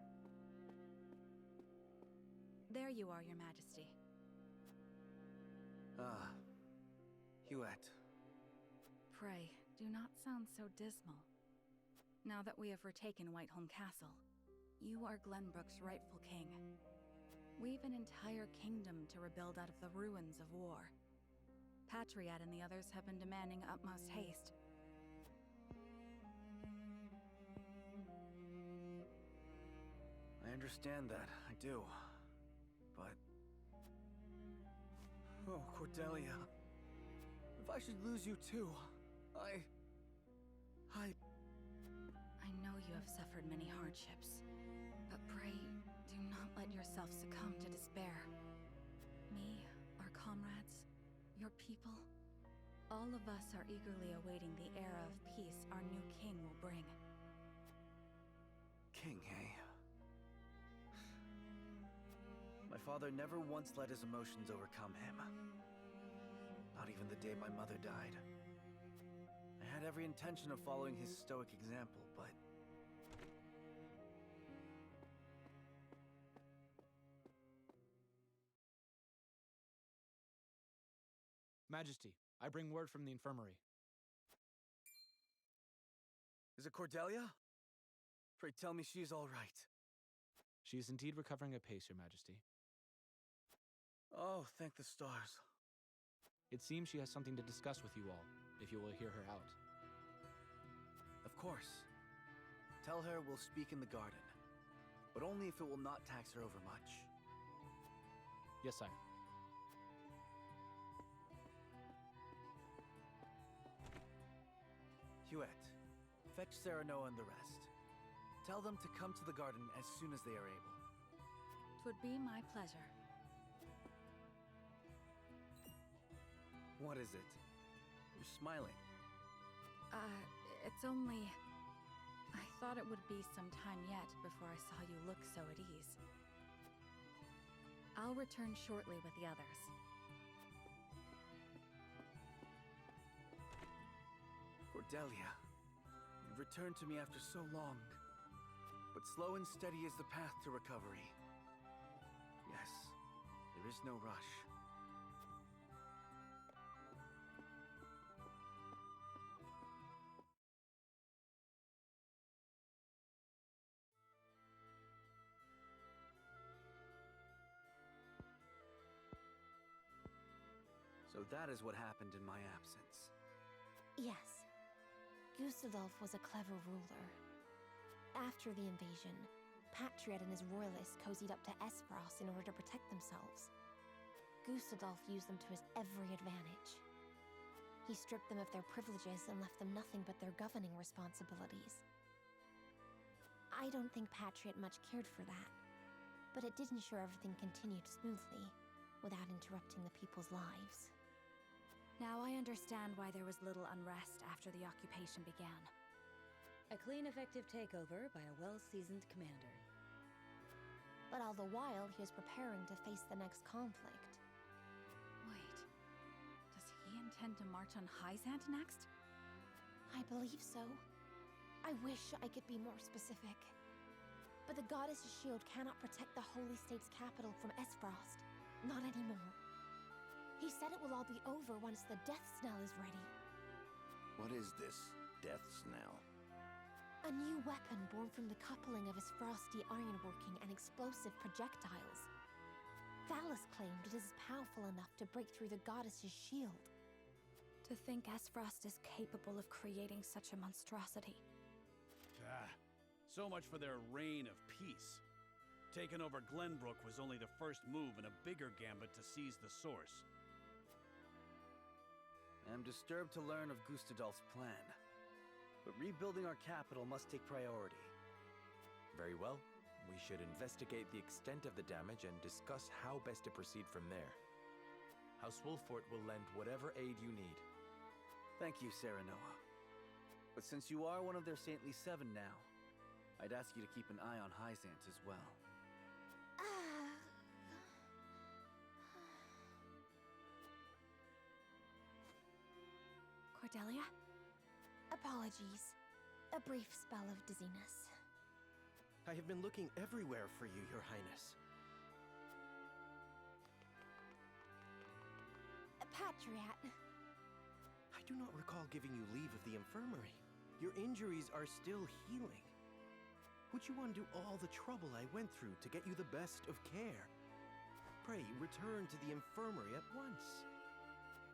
There you are, Your Majesty. Hewitt. Pray, do not sound so dismal. Now that we have retaken Whiteholm Castle, you are Glenbrook's rightful king. We've an entire kingdom to rebuild out of the ruins of war. Patriot and the others have been demanding utmost haste. I understand that, I do. But... oh, Cordelia. If I should lose you too, I know you have suffered many hardships, but pray, do not let yourself succumb to despair. Me, our comrades, your people, all of us are eagerly awaiting the era of peace our new king will bring. King, eh? My father never once let his emotions overcome him. Not even the day my mother died. I had every intention of following his stoic example, but... Majesty, I bring word from the infirmary. Is it Cordelia? Pray tell me she is all right. She is indeed recovering apace, Your Majesty. Oh, thank the stars. It seems she has something to discuss with you all, if you will hear her out. Of course. Tell her we'll speak in the garden, but only if it will not tax her over much. Yes, sire. Hewitt, fetch Serenoa and the rest. Tell them to come to the garden as soon as they are able. 'Twould be my pleasure. What is it? You're smiling. It's only... I thought it would be some time yet before I saw you look so at ease. I'll return shortly with the others. Cordelia, you've returned to me after so long. But slow and steady is the path to recovery. Yes, there is no rush. So that is what happened in my absence. Yes. Gustadolf was a clever ruler. After the invasion, Patriot and his royalists cozied up to Esfrost in order to protect themselves. Gustadolf used them to his every advantage. He stripped them of their privileges and left them nothing but their governing responsibilities. I don't think Patriot much cared for that, but it did ensure everything continued smoothly, without interrupting the people's lives. Now I understand why there was little unrest after the occupation began. A clean, effective takeover by a well-seasoned commander. But all the while, he was preparing to face the next conflict. Wait, does he intend to march on Hyzant next? I believe so. I wish I could be more specific. But the Goddess's shield cannot protect the Holy State's capital from Esfrost. Not anymore. He said it will all be over once the death knell is ready. What is this death's knell? A new weapon born from the coupling of his frosty ironworking and explosive projectiles. Thalos claimed it is powerful enough to break through the goddess's shield. To think Esfrost is capable of creating such a monstrosity. So much for their reign of peace. Taking over Glenbrook was only the first move in a bigger gambit to seize the source. I am disturbed to learn of Gustadolf's plan. But rebuilding our capital must take priority. Very well. We should investigate the extent of the damage and discuss how best to proceed from there. House Wolfort will lend whatever aid you need. Thank you, Serenoa. But since you are one of their saintly 7 now, I'd ask you to keep an eye on Hyzant as well. Cordelia? Apologies. A brief spell of dizziness. I have been looking everywhere for you, Your Highness. Patriat. I do not recall giving you leave of the infirmary. Your injuries are still healing. Would you undo all the trouble I went through to get you the best of care? Pray, return to the infirmary at once.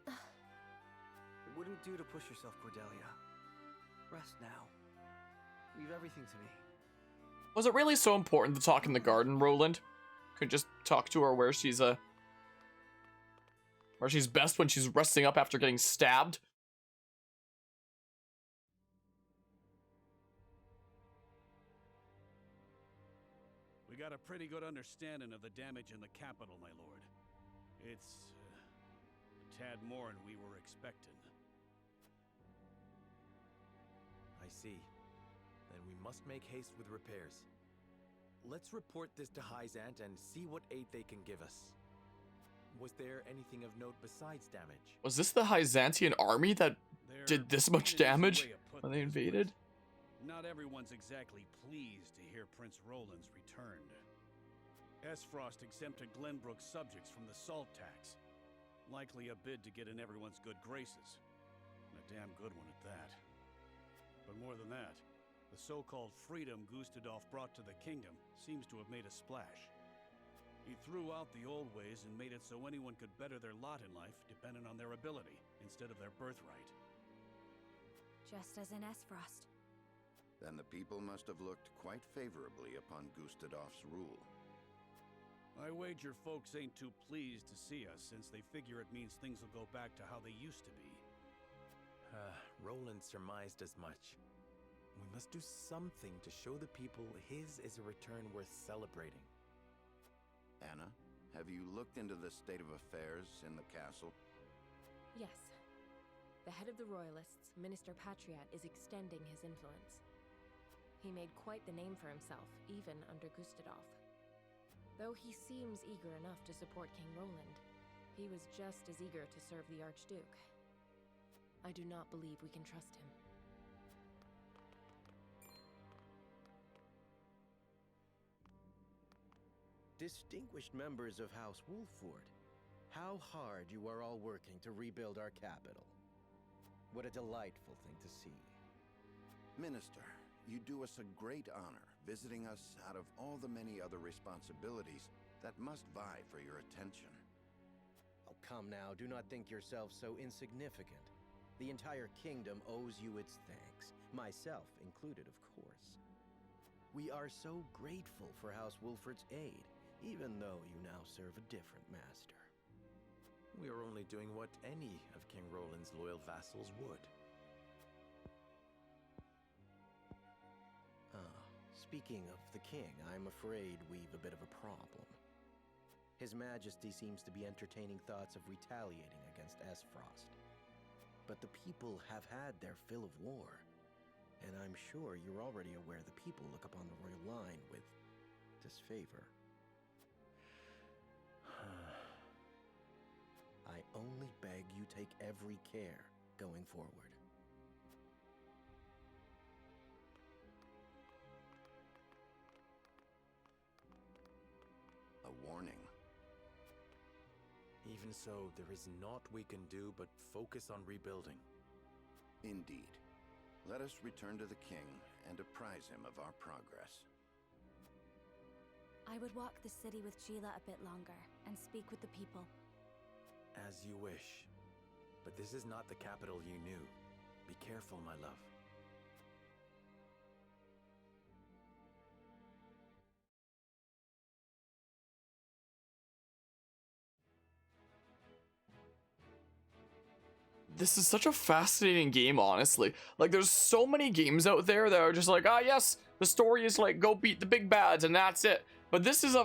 It wouldn't do to push yourself, Cordelia. Rest now. Leave everything to me. Was it really so important to talk in the garden, Roland? Could just talk to her where she's best when she's resting up after getting stabbed. We got a pretty good understanding of the damage in the capital, my lord. It's a tad more than we were expecting. I see. Then we must make haste with repairs. Let's report this to Hyzant and see what aid they can give us. Was there anything of note besides damage? Was this the Hyzantian army that did this much damage when they invaded? Not everyone's exactly pleased to hear Prince Roland's returned. Esfrost exempted Glenbrook's subjects from the salt tax. Likely a bid to get in everyone's good graces. And a damn good one at that. But more than that, the so-called freedom Gustadolf brought to the kingdom seems to have made a splash. He threw out the old ways and made it so anyone could better their lot in life depending on their ability, instead of their birthright. Just as in Esfrost. Then the people must have looked quite favorably upon Gustadolf's rule. I wager folks ain't too pleased to see us, since they figure it means things will go back to how they used to be. Roland surmised as much. We must do something to show the people his is a return worth celebrating. Anna, have you looked into the state of affairs in the castle? Yes. The head of the Royalists, Minister Patriat, is extending his influence. He made quite the name for himself, even under Gustadolf. Though he seems eager enough to support King Roland, he was just as eager to serve the Archduke. I do not believe we can trust him. Distinguished members of House Wolfort, how hard you are all working to rebuild our capital. What a delightful thing to see. Minister, you do us a great honor visiting us out of all the many other responsibilities that must vie for your attention. Oh, come now, do not think yourself so insignificant. The entire kingdom owes you its thanks, myself included, of course. We are so grateful for House Wolfort's aid, even though you now serve a different master. We are only doing what any of King Roland's loyal vassals would. Speaking of the king, I'm afraid we've a bit of a problem. His Majesty seems to be entertaining thoughts of retaliating against Esfrost. But the people have had their fill of war, and I'm sure you're already aware the people look upon the royal line with disfavor. I only beg you take every care going forward. A warning. Even so, there is naught we can do but focus on rebuilding. Indeed. Let us return to the king and apprise him of our progress. I would walk the city with Sheila a bit longer and speak with the people. As you wish. But this is not the capital you knew. Be careful, my love. This is such a fascinating game, honestly. Like, there's so many games out there that are just like, ah, yes, the story is like, go beat the big bads, and that's it. But this is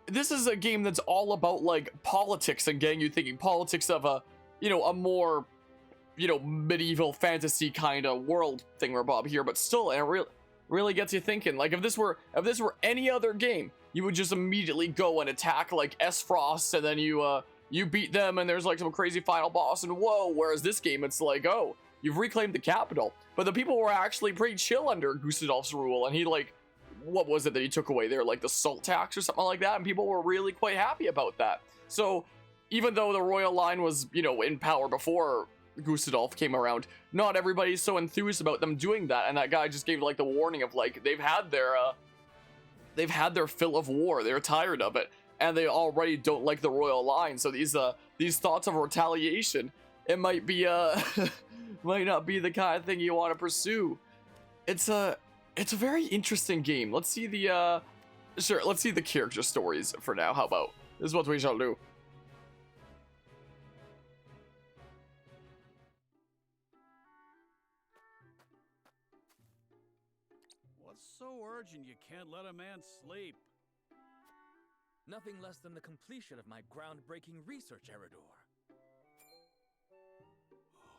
this is a game that's all about, like, politics and getting you thinking politics of a, you know, a more, you know, medieval fantasy kind of world thingamabob here, but still, it really gets you thinking. Like, if this were any other game, you would just immediately go and attack, like, S-Frost, and then you beat them, and there's like some crazy final boss, and whoa. Whereas this game, it's like, oh, you've reclaimed the capital. But the people were actually pretty chill under Gustadolf's rule, and he, like, what was it that he took away there? Like the salt tax or something like that, and people were really quite happy about that. So even though the royal line was, you know, in power before Gustadolf came around, not everybody's so enthused about them doing that, and that guy just gave, like, the warning of, like, they've had their fill of war, they're tired of it, and they already don't like the royal line. So these thoughts of retaliation, it might be might not be the kind of thing you want to pursue. It's a very interesting game. Let's see the let's see the character stories for now. How about this is what we shall do. What's so urgent you can't let a man sleep? Nothing less than the completion of my groundbreaking research, Eridor.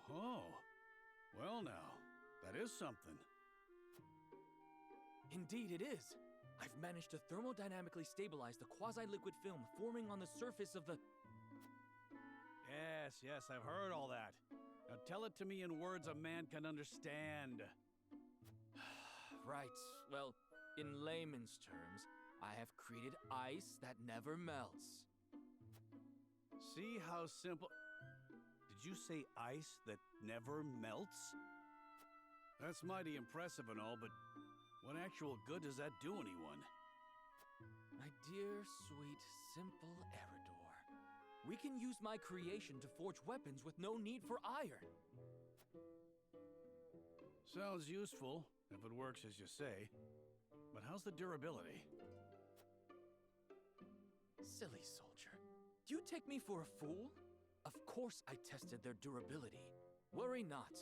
Oh, well now, that is something. Indeed it is. I've managed to thermodynamically stabilize the quasi-liquid film forming on the surface of the... Yes, I've heard all that. Now tell it to me in words a man can understand. Right. Well, in layman's terms, I have created ice that never melts. See how simple... Did you say ice that never melts? That's mighty impressive and all, but what actual good does that do anyone? My dear, sweet, simple Eridor, we can use my creation to forge weapons with no need for iron. Sounds useful, if it works as you say. But how's the durability? Silly soldier. Do you take me for a fool? Of course I tested their durability. Worry not.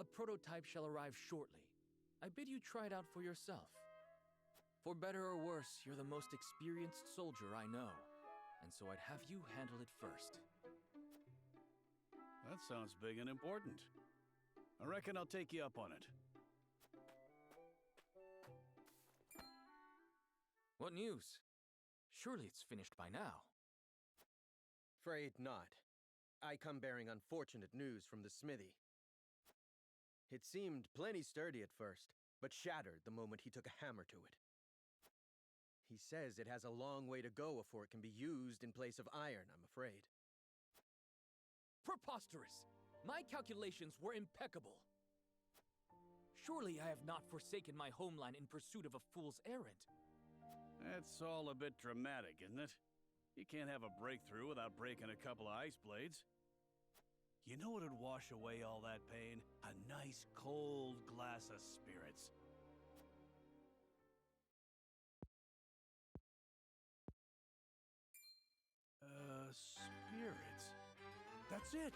A prototype shall arrive shortly. I bid you try it out for yourself. For better or worse, you're the most experienced soldier I know, and so I'd have you handle it first. That sounds big and important. I reckon I'll take you up on it. What news? Surely it's finished by now. Afraid not. I come bearing unfortunate news from the smithy. It seemed plenty sturdy at first, but shattered the moment he took a hammer to it. He says it has a long way to go before it can be used in place of iron, I'm afraid. Preposterous! My calculations were impeccable. Surely I have not forsaken my homeland in pursuit of a fool's errand. That's all a bit dramatic, isn't it? You can't have a breakthrough without breaking a couple of ice blades. You know what would wash away all that pain? A nice cold glass of spirits. Spirits? That's it!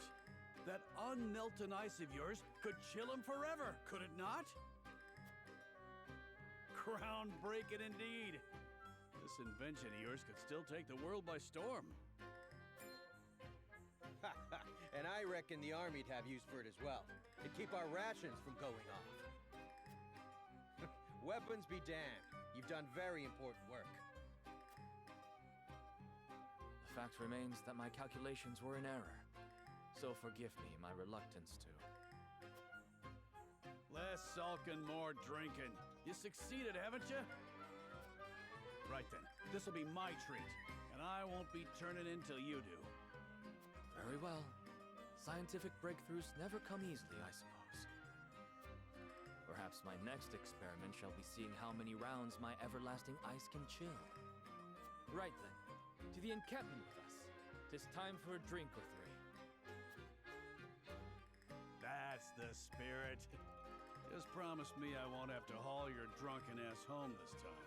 That unmelted ice of yours could chill him forever, could it not? Groundbreaking indeed! This invention of yours could still take the world by storm. And I reckon the army'd have use for it as well. It'd keep our rations from going off. Weapons be damned. You've done very important work. The fact remains that my calculations were in error. So forgive me my reluctance to. Less sulking, more drinking. You succeeded, haven't you? Right then, this'll be my treat, and I won't be turning in till you do. Very well. Scientific breakthroughs never come easily, I suppose. Perhaps my next experiment shall be seeing how many rounds my everlasting ice can chill. Right then, to the encampment with us. 'Tis time for a drink or three. That's the spirit. Just promise me I won't have to haul your drunken ass home this time.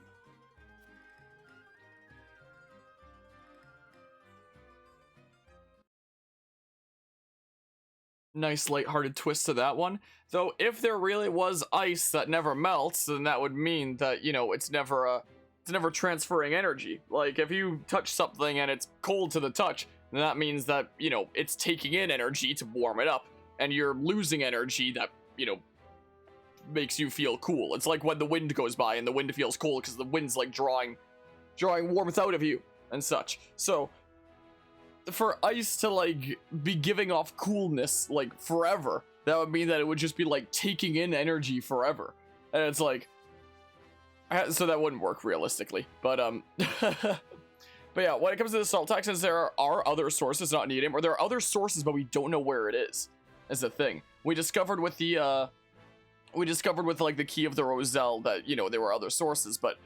Nice lighthearted twist to that one. Though if there really was ice that never melts, then that would mean that, you know, it's never transferring energy. Like if you touch something and it's cold to the touch, then that means that, you know, it's taking in energy to warm it up, and you're losing energy that, you know, makes you feel cool. It's like when the wind goes by and the wind feels cold because the wind's like drawing warmth out of you and such. So for ice to like be giving off coolness like forever, that would mean that it would just be like taking in energy forever, and it's like, so that wouldn't work realistically. But but yeah, when it comes to the salt taxes, there are other sources, not Needham, or there are other sources, but we don't know where it is the thing. We discovered with the like the key of the Roselle that, you know, there were other sources, but,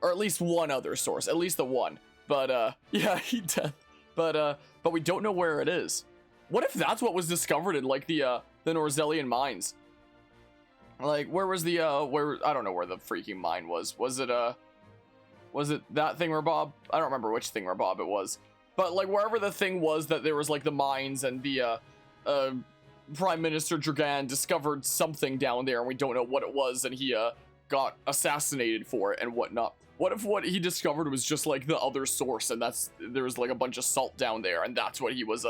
or at least one other source, at least the one. But yeah, he dead. But we don't know where it is. What if that's what was discovered in like the Norzellian mines? Like where was the where, I don't know where the freaking mine was. Was it that Thingamabob? I don't remember which Thingamabob it was. But like wherever the thing was that there was like the mines, and the Prime Minister Dragan discovered something down there and we don't know what it was, and he got assassinated for it and whatnot. What if what he discovered was just like the other source, and there was like a bunch of salt down there, and that's what he was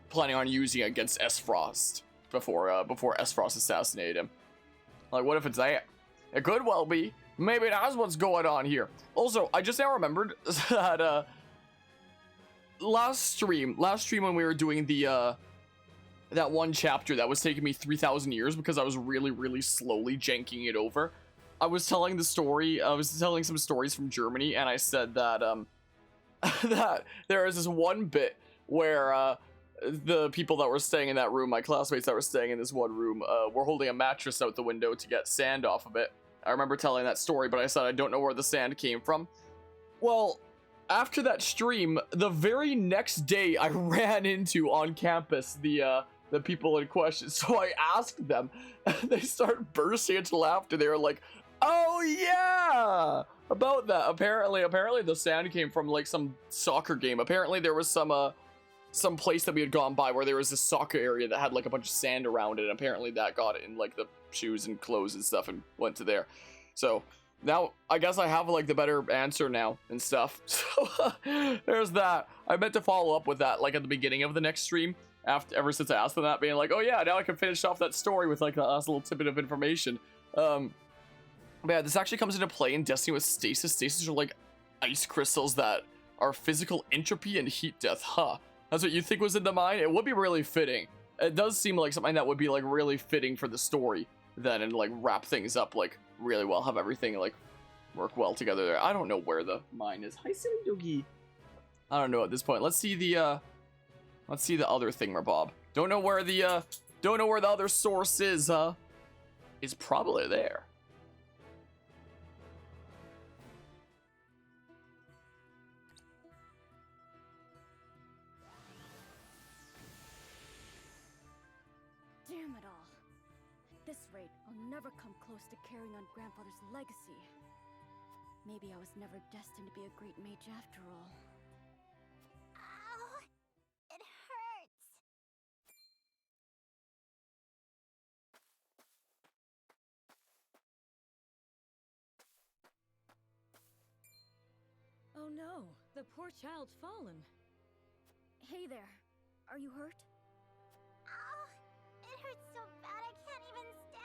planning on using against S-Frost before S-Frost assassinated him? Like what if it's that? It could well be. Maybe that's what's going on here. Also, I just now remembered that last stream when we were doing the that one chapter that was taking me 3,000 years because I was really slowly janking it over. I was telling the story, I was telling some stories from Germany, and I said that that there is this one bit where the people that were staying in that room, my classmates that were staying in this one room, were holding a mattress out the window to get sand off of it. I remember telling that story, but I said I don't know where the sand came from. Well, after that stream, the very next day I ran into on campus the people in question. So I asked them, and they started bursting into laughter. They were like, "Oh yeah, about that." Apparently the sand came from like some soccer game. Apparently there was some place that we had gone by where there was this soccer area that had like a bunch of sand around it, and apparently that got it in like the shoes and clothes and stuff and went to there. So now I guess I have like the better answer now and stuff. So there's that. I meant to follow up with that like at the beginning of the next stream, ever since I asked them that, being like, oh yeah, now I can finish off that story with like the last little tidbit of information. But yeah, this actually comes into play in Destiny with stasis. Stasis are like ice crystals that are physical entropy and heat death. Huh. That's what you think was in the mine? It would be really fitting. It does seem like something that would be like really fitting for the story then, and like wrap things up like really well, have everything like work well together there. I don't know where the mine is. Hi, silly doggy. I don't know at this point. Let's see the other Thingamabob. Don't know where the other source is, It's probably there. Damn it all. At this rate, I'll never come close to carrying on Grandfather's legacy. Maybe I was never destined to be a great mage after all. Ow! It hurts! Oh no, the poor child's fallen. Hey there, are you hurt? Ow! It hurts so bad I can't even stand!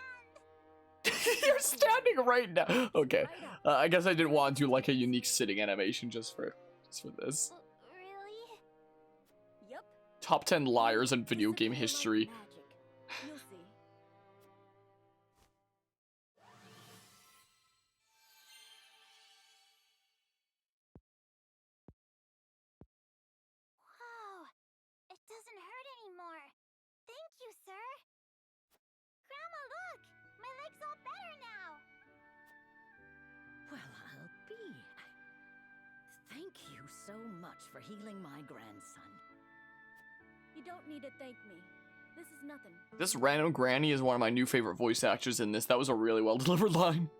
You're standing right now. Okay, I guess I didn't want to do like a unique sitting animation just for this. Really? Yep. Top 10 liars in video game history. You'll see. Wow! It doesn't hurt anymore! sir. Grandma, look! My leg's all better now! Well, I'll be. Thank you so much for healing my grandson. You don't need to thank me. This is nothing. This random granny is one of my new favorite voice actors in this. That was a really well delivered line.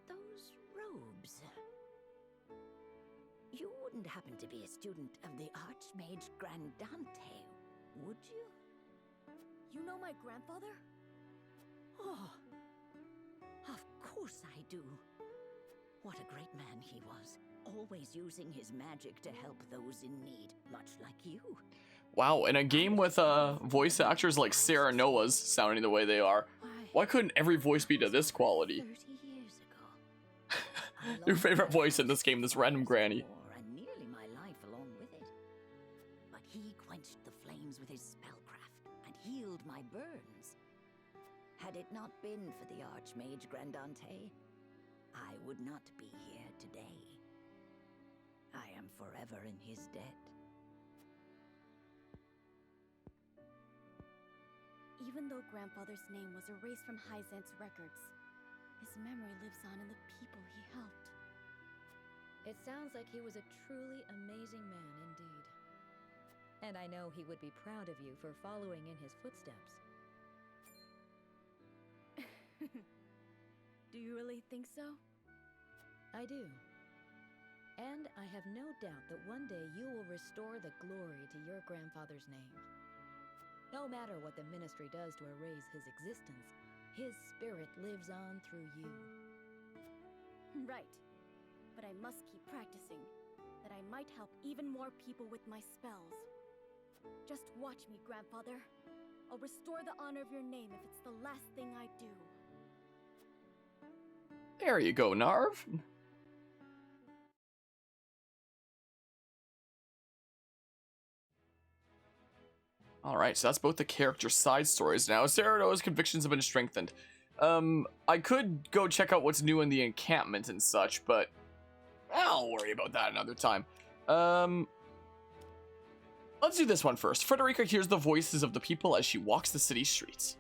Those robes. You wouldn't happen to be a student of the Archmage Grandante, would you? You know my grandfather? Oh, of course I do. What a great man he was. Always using his magic to help those in need, much like you. Wow, in a game with voice actors like Sarah Noah's sounding the way they are, why couldn't every voice be to this quality? 30 years ago. Your favorite voice in this game, this random granny. And nearly my life along with it. But he quenched the flames with his spellcraft and healed my burns. Had it not been for the Archmage Grandante, I would not be here today. I am forever in his debt. Even though grandfather's name was erased from Hyzant's records, his memory lives on in the people he helped. It sounds like he was a truly amazing man indeed. And I know he would be proud of you for following in his footsteps. Do you really think so? I do. And I have no doubt that one day you will restore the glory to your grandfather's name. No matter what the Ministry does to erase his existence, his spirit lives on through you. Right. But I must keep practicing, that I might help even more people with my spells. Just watch me, Grandfather. I'll restore the honor of your name if it's the last thing I do. There you go, Narv. Alright, so that's both the character side stories now. Sarah Noah's convictions have been strengthened. I could go check out what's new in the encampment and such, but I'll worry about that another time. Let's do this one first. Frederica hears the voices of the people as she walks the city streets.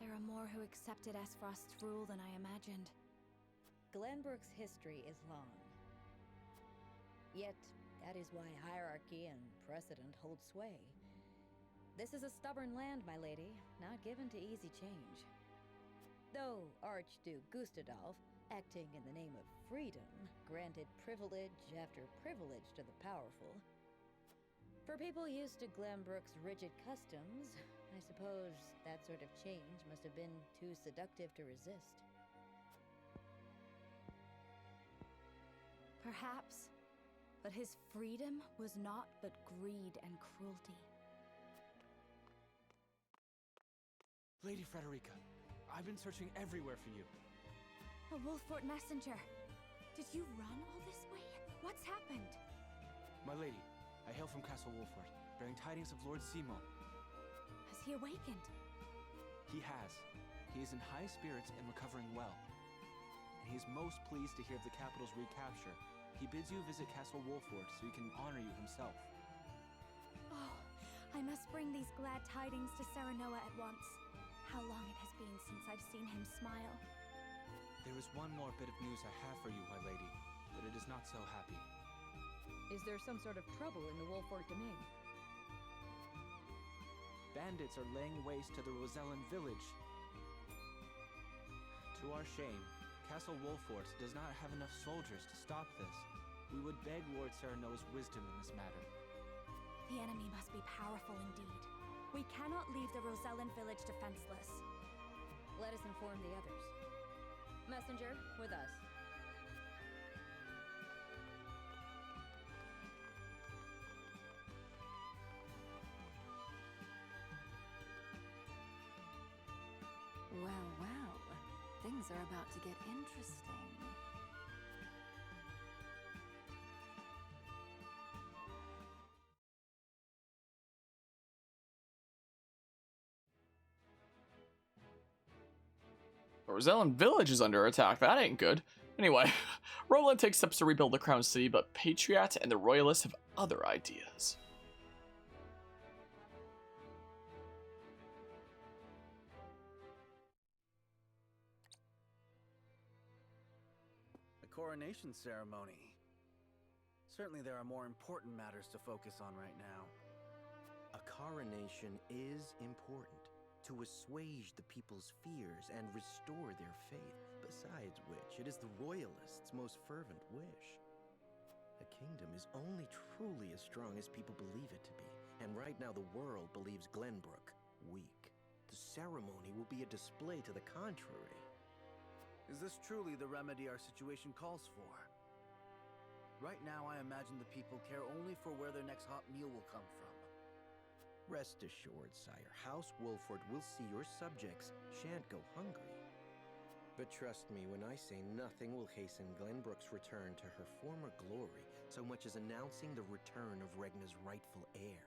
There are more who accepted Esfrost's rule than I imagined. Glenbrook's history is long. Yet, that is why hierarchy and precedent hold sway. This is a stubborn land, my lady, not given to easy change. Though Archduke Gustadolf, acting in the name of freedom, granted privilege after privilege to the powerful. For people used to Glenbrook's rigid customs, I suppose that sort of change must have been too seductive to resist. Perhaps, but his freedom was naught but greed and cruelty. Lady Frederica, I've been searching everywhere for you. A Wolfort messenger. Did you run all this way? What's happened? My lady, I hail from Castle Wolfort, bearing tidings of Lord Simo. Has he awakened? He has. He is in high spirits and recovering well. And he is most pleased to hear of the capital's recapture. He bids you visit Castle Wolfort so he can honor you himself. Oh, I must bring these glad tidings to Serenoa at once. How long it has been since I've seen him smile. There is one more bit of news I have for you, my lady, but it is not so happy. Is there some sort of trouble in the Wolfort domain? Bandits are laying waste to the Rosellan village. To our shame, Castle Wolfort does not have enough soldiers to stop this. We would beg Lord Serenoa's wisdom in this matter. The enemy must be powerful indeed. We cannot leave the Rosellan village defenseless. Let us inform the others. Messenger, with us. Well, well. Things are about to get interesting. The Rosellan village is under attack. That ain't good. Anyway, Roland takes steps to rebuild the Crown City, but Patriot and the Royalists have other ideas. The coronation ceremony. Certainly there are more important matters to focus on right now. A coronation is important to assuage the people's fears and restore their faith, besides which it is the Royalists' most fervent wish. A kingdom is only truly as strong as people believe it to be, and right now the world believes Glenbrook weak. The ceremony will be a display to the contrary. Is this truly the remedy our situation calls for? Right now, I imagine the people care only for where their next hot meal will come from. Rest assured, sire, House Wolford will see your subjects shan't go hungry. But trust me when I say nothing will hasten Glenbrook's return to her former glory so much as announcing the return of Regna's rightful heir.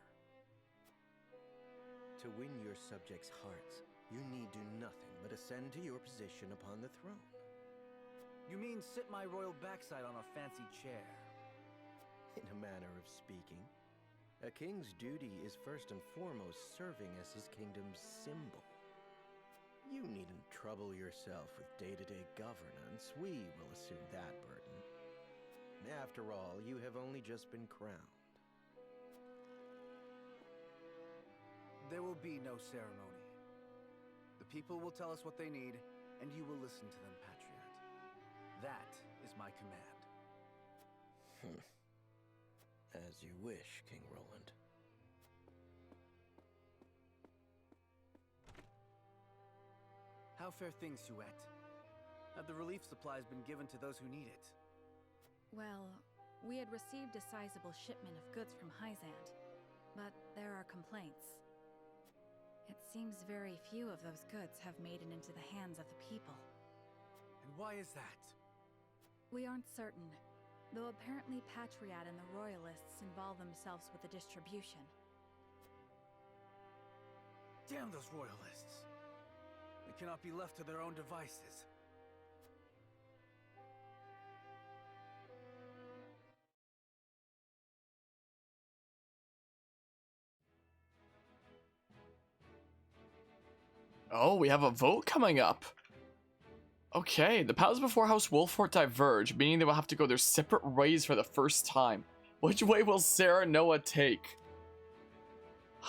To win your subjects' hearts, you need do nothing but ascend to your position upon the throne. You mean sit my royal backside on a fancy chair? In a manner of speaking. A king's duty is first and foremost serving as his kingdom's symbol. You needn't trouble yourself with day-to-day governance. We will assume that burden. After all, you have only just been crowned. There will be no ceremony. The people will tell us what they need, and you will listen to them, Patriot. That is my command. As you wish, King Roland. How fare things, Huette? Have the relief supplies been given to those who need it? Well, we had received a sizable shipment of goods from Hyzant, but there are complaints. It seems very few of those goods have made it into the hands of the people. And why is that? We aren't certain, though apparently Patriot and the Royalists involve themselves with the distribution. Damn those Royalists! They cannot be left to their own devices. Oh, we have a vote coming up. Okay, the paths before House Wolfort diverge, meaning they will have to go their separate ways for the first time. Which way will Sarah Noah take?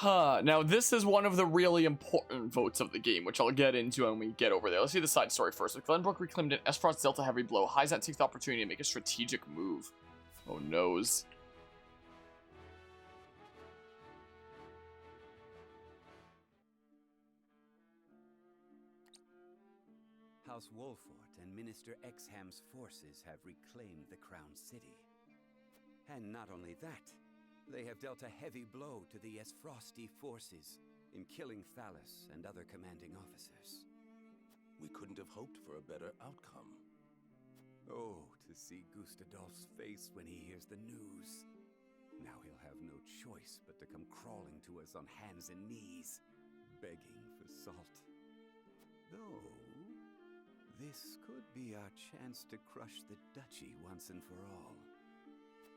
Now this is one of the really important votes of the game, which I'll get into when we get over there. Let's see the side story first. With Glenbrook reclaimed an Esfrost dealt a heavy blow, Hyzant takes the opportunity to make a strategic move. Oh noes. House Wolfort and Minister Exham's forces have reclaimed the Crown City. And not only that, they have dealt a heavy blow to the Esfrosti forces in killing Thallus and other commanding officers. We couldn't have hoped for a better outcome. Oh, to see Gustadolf's face when he hears the news. Now he'll have no choice but to come crawling to us on hands and knees, begging for salt. Though, this could be our chance to crush the duchy once and for all.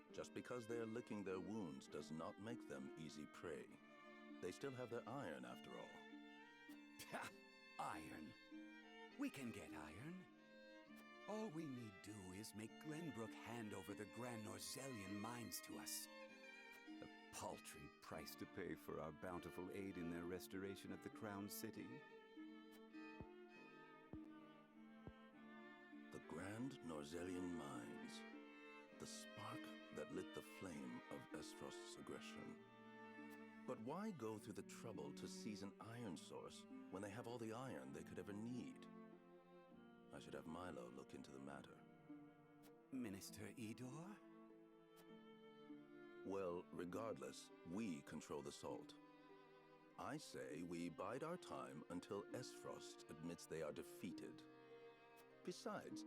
Just because they're licking their wounds does not make them easy prey. They still have their iron, after all. Iron. We can get iron. All we need do is make Glenbrook hand over the Grand Norzellian mines to us. A paltry price to pay for our bountiful aid in their restoration of the Crown City. The Grand Norzellian mines. The spark that lit the flame of Esfrost's aggression. But why go through the trouble to seize an iron source when they have all the iron they could ever need? I should have Milo look into the matter. Minister Idor? Well, regardless, we control the salt. I say we bide our time until Esfrost admits they are defeated. Besides,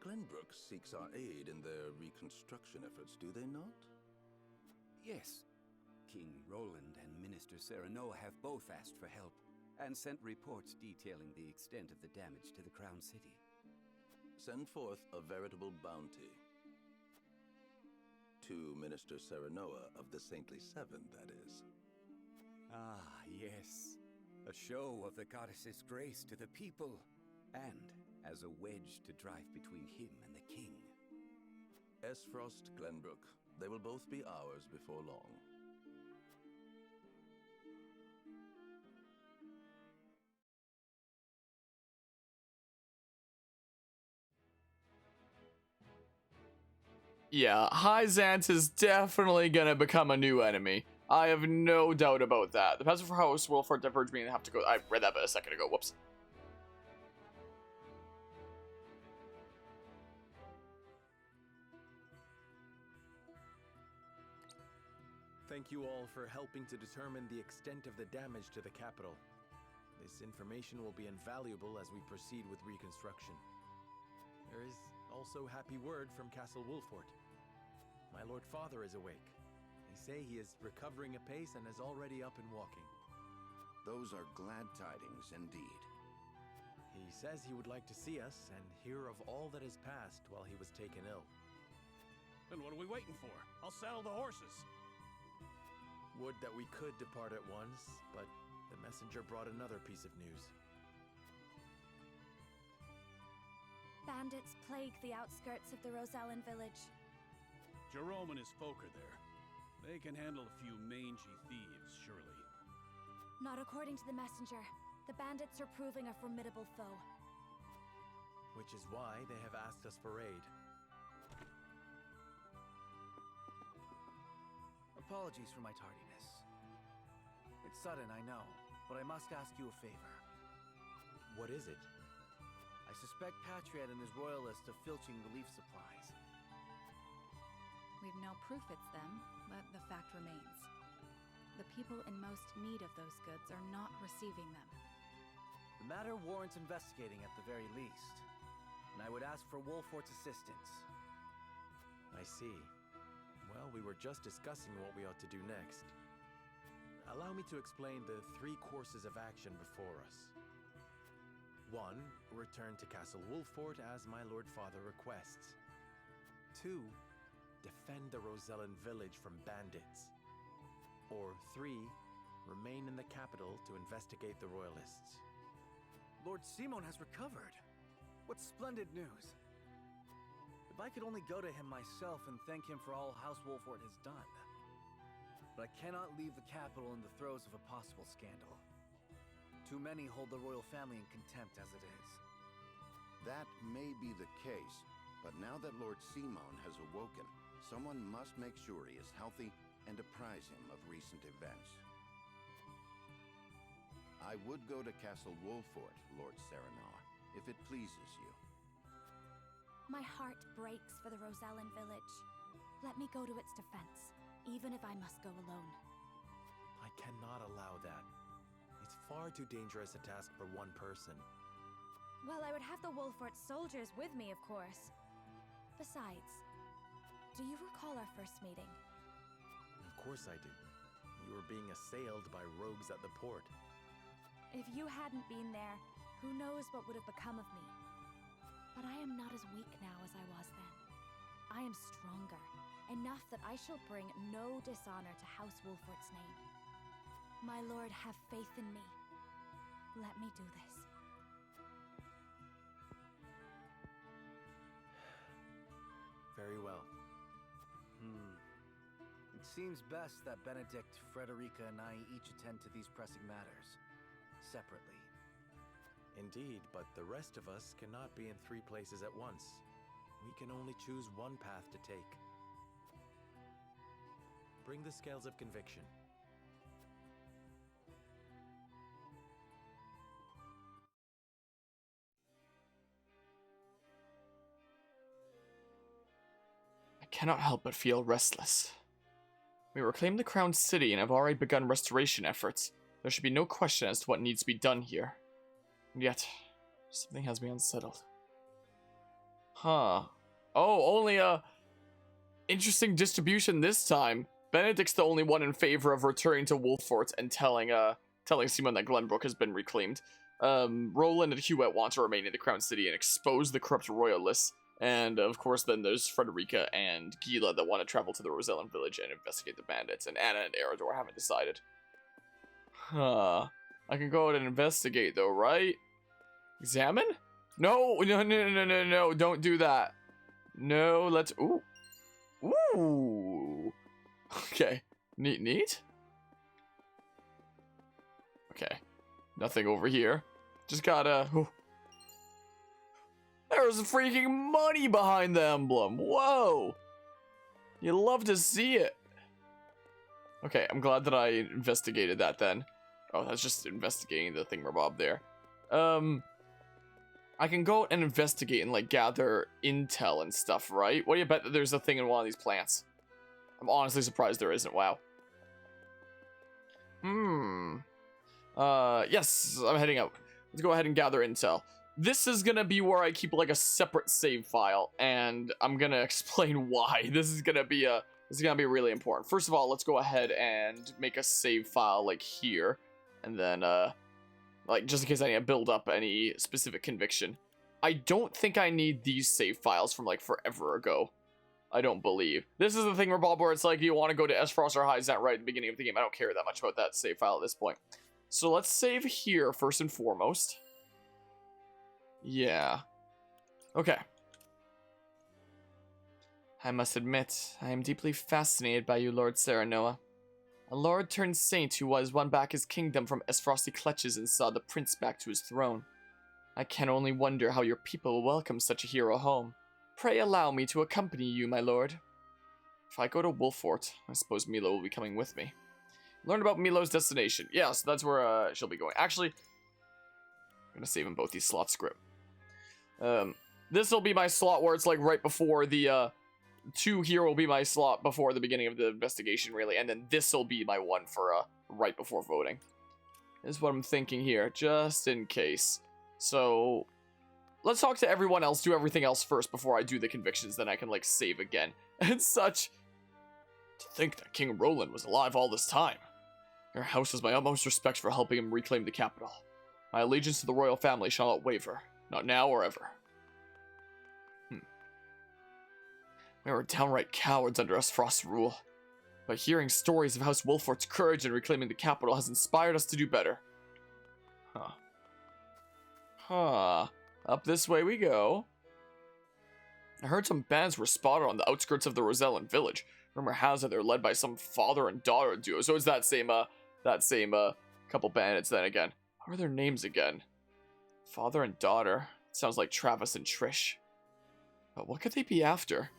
Glenbrook seeks our aid in their reconstruction efforts, do they not? Yes. King Roland and Minister Serenoa have both asked for help, and sent reports detailing the extent of the damage to the Crown City. Send forth a veritable bounty. To Minister Serenoa of the Saintly Seven, that is. Ah, yes. A show of the goddess's grace to the people, and as a wedge to drive between him and the king. Esfrost, Glenbrook, they will both be ours before long. Yeah, Hyzant is definitely gonna become a new enemy. I have no doubt about that. The peasant for House Wolford diverged me and have to go. I read that bit a second ago. Whoops. Thank you all for helping to determine the extent of the damage to the capital. This information will be invaluable as we proceed with reconstruction. There is also happy word from Castle Wolfort. My Lord Father is awake. They say he is recovering apace and is already up and walking. Those are glad tidings indeed. He says he would like to see us and hear of all that has passed while he was taken ill. Then what are we waiting for? I'll saddle the horses. Would that we could depart at once, but the messenger brought another piece of news. Bandits plague the outskirts of the Rosellan village. Jerome and his folk are there. They can handle a few mangy thieves, surely. Not according to the messenger. The bandits are proving a formidable foe. Which is why they have asked us for aid. Apologies for my tardiness. It's sudden, I know, but I must ask you a favor. What is it? I suspect Patriot and his royalists of filching relief supplies. We've no proof it's them, but the fact remains. The people in most need of those goods are not receiving them. The matter warrants investigating at the very least, and I would ask for Wolfort's assistance. I see. Well, we were just discussing what we ought to do next. Allow me to explain the 3 courses of action before us. 1. Return to Castle Wolfort as my Lord Father requests. 2. Defend the Rosellan village from bandits. Or 3. Remain in the capital to investigate the royalists. Lord Simon has recovered. What splendid news. If I could only go to him myself and thank him for all House Wolfort has done. But I cannot leave the capital in the throes of a possible scandal. Too many hold the royal family in contempt as it is. That may be the case, but now that Lord Simon has awoken, someone must make sure he is healthy and apprise him of recent events. I would go to Castle Wolfort, Lord Serenoa, if it pleases you. My heart breaks for the Rosellan village. Let me go to its defense, even if I must go alone. I cannot allow that. It's far too dangerous a task for one person. Well, I would have the Wolfort soldiers with me, of course. Besides, do you recall our first meeting? Of course I do. You were being assailed by rogues at the port. If you hadn't been there, who knows what would have become of me. But I am not as weak now as I was then. I am stronger, enough that I shall bring no dishonor to House Wolfort's name. My lord, have faith in me. Let me do this. Very well. It seems best that Benedict, Frederica, and I each attend to these pressing matters, separately. Indeed, but the rest of us cannot be in 3 places at once. We can only choose one path to take. Bring the scales of conviction. I cannot help but feel restless. We reclaimed the Crown City and have already begun restoration efforts. There should be no question as to what needs to be done here. And yet, something has me unsettled. Huh. Oh, only a interesting distribution this time. Benedict's the only one in favor of returning to Wolfort and telling telling Simon that Glenbrook has been reclaimed. Roland and Hewitt want to remain in the Crown City and expose the corrupt royalists. And, of course, then there's Frederica and Gila that want to travel to the Rosellan village and investigate the bandits. And Anna and Eridor haven't decided. Huh. I can go out and investigate, though, right? Examine? No, don't do that. No, let's... Ooh. Ooh. Okay. Neat. Okay. Nothing over here. Just gotta... Ooh. There's freaking money behind the emblem. Whoa. You love to see it. Okay, I'm glad that I investigated that then. Oh, that's just investigating the thingamabob there. I can go and investigate and, like, gather intel and stuff, right? What do you bet that there's a thing in one of these plants? I'm honestly surprised there isn't. Wow. Yes, I'm heading out. Let's go ahead and gather intel. This is gonna be where I keep, like, a separate save file, and I'm gonna explain why. This is gonna be really important. First of all, let's go ahead and make a save file, like, here. And then, like, just in case I need to build up any specific conviction. I don't think I need these save files from, like, forever ago. I don't believe. This is the thing, Bob, where it's like, you want to go to Esfrost or Hyzant right at the beginning of the game. I don't care that much about that save file at this point. So let's save here, first and foremost. Yeah. Okay. I must admit, I am deeply fascinated by you, Lord Serenoa. A lord turned saint who was won back his kingdom from Esfrosty clutches and saw the prince back to his throne. I can only wonder how your people will welcome such a hero home. Pray allow me to accompany you, my lord. If I go to Wolfort, I suppose Milo will be coming with me. Learn about Milo's destination. Yeah, so that's where she'll be going. Actually, I'm gonna save in both these slots script. This will be my slot where it's like right before the 2 here will be my slot before the beginning of the investigation, really, and then this will be my one for right before voting. This is what I'm thinking here, just in case. So let's talk to everyone else, do everything else first before I do the convictions, then I can, like, save again and such. To think that King Roland was alive all this time. Your house has my utmost respect for helping him reclaim the capital. My allegiance to the royal family shall not waver, not now or ever. We were downright cowards under Esfrost's rule, but hearing stories of House Wolfort's courage in reclaiming the capital has inspired us to do better. Up this way we go. I heard some bands were spotted on the outskirts of the Rosellan village. Rumor has it they're led by some father and daughter duo. So it's that same couple bandits then again. What are their names again? Father and daughter. Sounds like Travis and Trish. But what could they be after?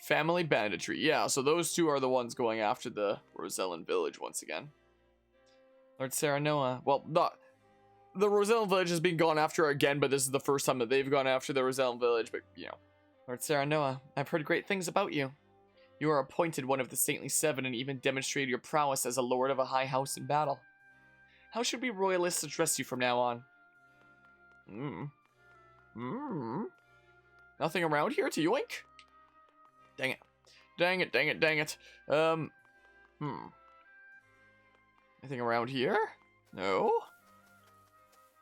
Family banditry. Yeah, so those two are the ones going after the Rosellan village once again. Lord Serenoa. Well, not... The Rosellan village has been gone after again, but this is the first time that they've gone after the Rosellan village, but, you know. Lord Serenoa, I've heard great things about you. You are appointed one of the Saintly Seven and even demonstrated your prowess as a lord of a high house in battle. How should we royalists address you from now on? Nothing around here to yoink? Dang it. Anything around here? No?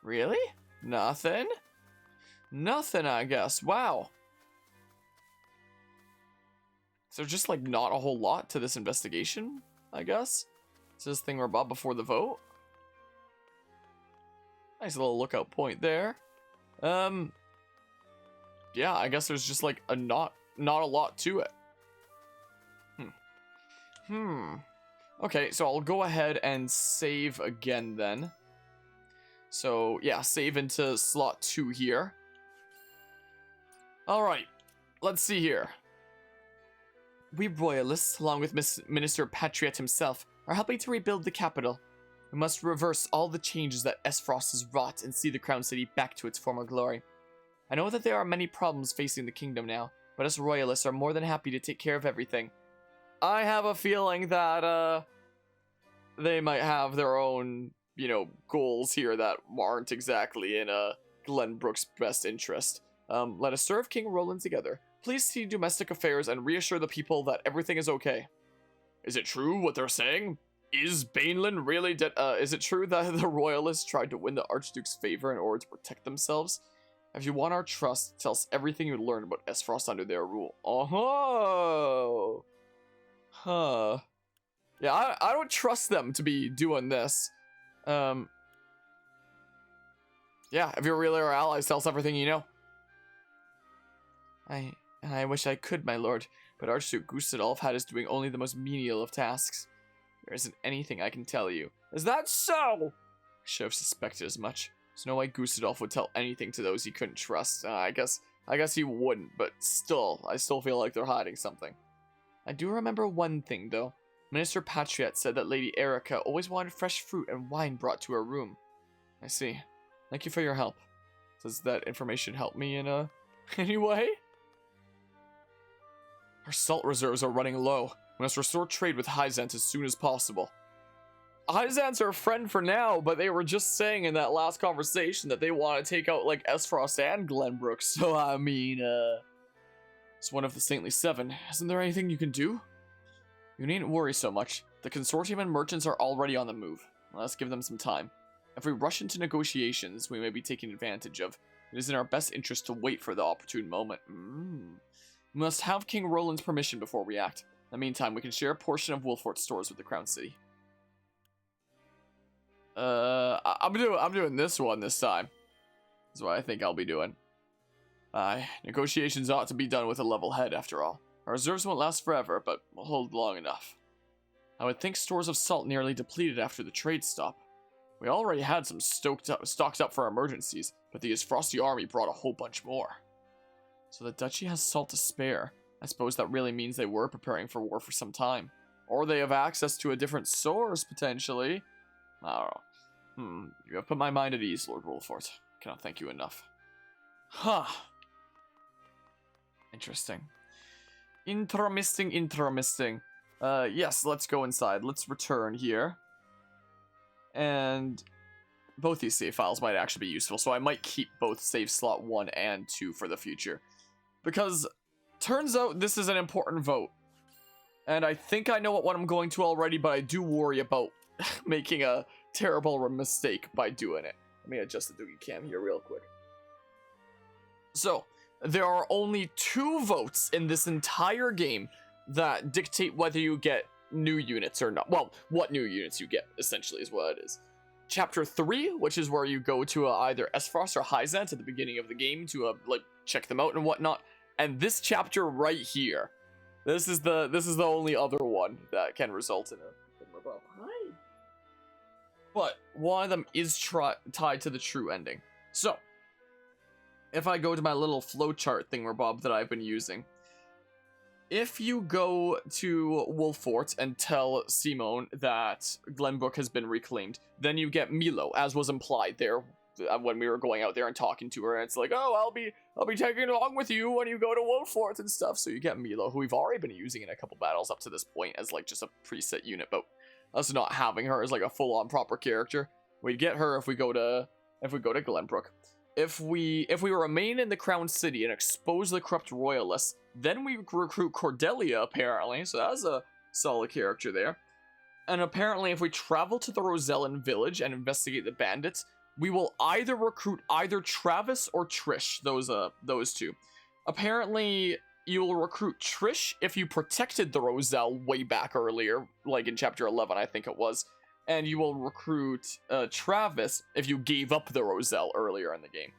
Really? Nothing? Nothing, I guess. Wow. So just, like, not a whole lot to this investigation, I guess? Is this thing we're about before the vote? Nice little lookout point there. Yeah, I guess there's just, like, not a lot to it. Okay, so I'll go ahead and save again then. So, yeah, save into slot 2 here. Alright, let's see here. We royalists, along with Minister Patriot himself, are helping to rebuild the capital. We must reverse all the changes that Esfrost has wrought and see the Crown City back to its former glory. I know that there are many problems facing the kingdom now, but us royalists are more than happy to take care of everything. I have a feeling that, they might have their own, you know, goals here that aren't exactly in, Glenbrook's best interest. Let us serve King Roland together. Please see domestic affairs and reassure the people that everything is okay. Is it true what they're saying? Is Bainland really dead? Is it true that the royalists tried to win the Archduke's favor in order to protect themselves? If you want our trust, tell us everything you learned about Esfrost under their rule. Oh, huh. Yeah, I don't trust them to be doing this. Yeah, if you're really our allies, tell us everything you know. I wish I could, my lord, but Archduke Gustadolf had us doing only the most menial of tasks. There isn't anything I can tell you. Is that so? I should have suspected as much. There's no way Gustadolf would tell anything to those he couldn't trust. I guess he wouldn't, but still, I still feel like they're hiding something. I do remember one thing, though. Minister Patriot said that Lady Erica always wanted fresh fruit and wine brought to her room. I see. Thank you for your help. Does that information help me in any way? Our salt reserves are running low. We must restore trade with Hyzant as soon as possible. Hyzant's our friend for now, but they were just saying in that last conversation that they want to take out, like, Esfrost and Glenbrook, so I mean, it's one of the Saintly Seven. Isn't there anything you can do? You needn't worry so much. The consortium and merchants are already on the move. Let's give them some time. If we rush into negotiations, we may be taken advantage of. It is in our best interest to wait for the opportune moment. We must have King Roland's permission before we act. In the meantime, we can share a portion of Wolfort's stores with the Crown City. I'm doing this one this time. That's what I think I'll be doing. Negotiations ought to be done with a level head, after all. Our reserves won't last forever, but will hold long enough. I would think stores of salt nearly depleted after the trade stop. We already had some stocked up for emergencies, but the Frosty army brought a whole bunch more. So the duchy has salt to spare. I suppose that really means they were preparing for war for some time. Or they have access to a different source, potentially. I don't know. You have put my mind at ease, Lord Wolfort. Cannot thank you enough. Huh. Interesting. Interesting. Yes, let's go inside. Let's return here. And both these save files might actually be useful, so I might keep both save slot 1 and 2 for the future. Because turns out this is an important vote. And I think I know what I'm going to already, but I do worry about making a terrible mistake by doing it. Let me adjust the Doogie Cam here real quick. So, there are only 2 votes in this entire game that dictate whether you get new units or not. Well, what new units you get, essentially, is what it is. Chapter 3, which is where you go to either Esfrost or Hyzant at the beginning of the game to like check them out and whatnot. And this chapter right here, this is the only other one that can result in a buff. Hi. But one of them is tied to the true ending. So, if I go to my little flowchart thingamabob that I've been using, if you go to Wolfort and tell Simone that Glenbrook has been reclaimed, then you get Milo, as was implied there when we were going out there and talking to her. And it's like, oh, I'll be tagging along with you when you go to Wolfort and stuff. So you get Milo, who we've already been using in a couple battles up to this point as like just a preset unit, but us not having her as like a full-on proper character. We'd get her if we go to Glenbrook. If we remain in the Crown City and expose the corrupt royalists, then we recruit Cordelia, apparently, so that's a solid character there. And apparently if we travel to the Rosellan village and investigate the bandits, we will either recruit either Travis or Trish, those two. Apparently, you will recruit Trish if you protected the Roselle way back earlier, like in Chapter 11, I think it was. And you will recruit Travis if you gave up the Roselle earlier in the game.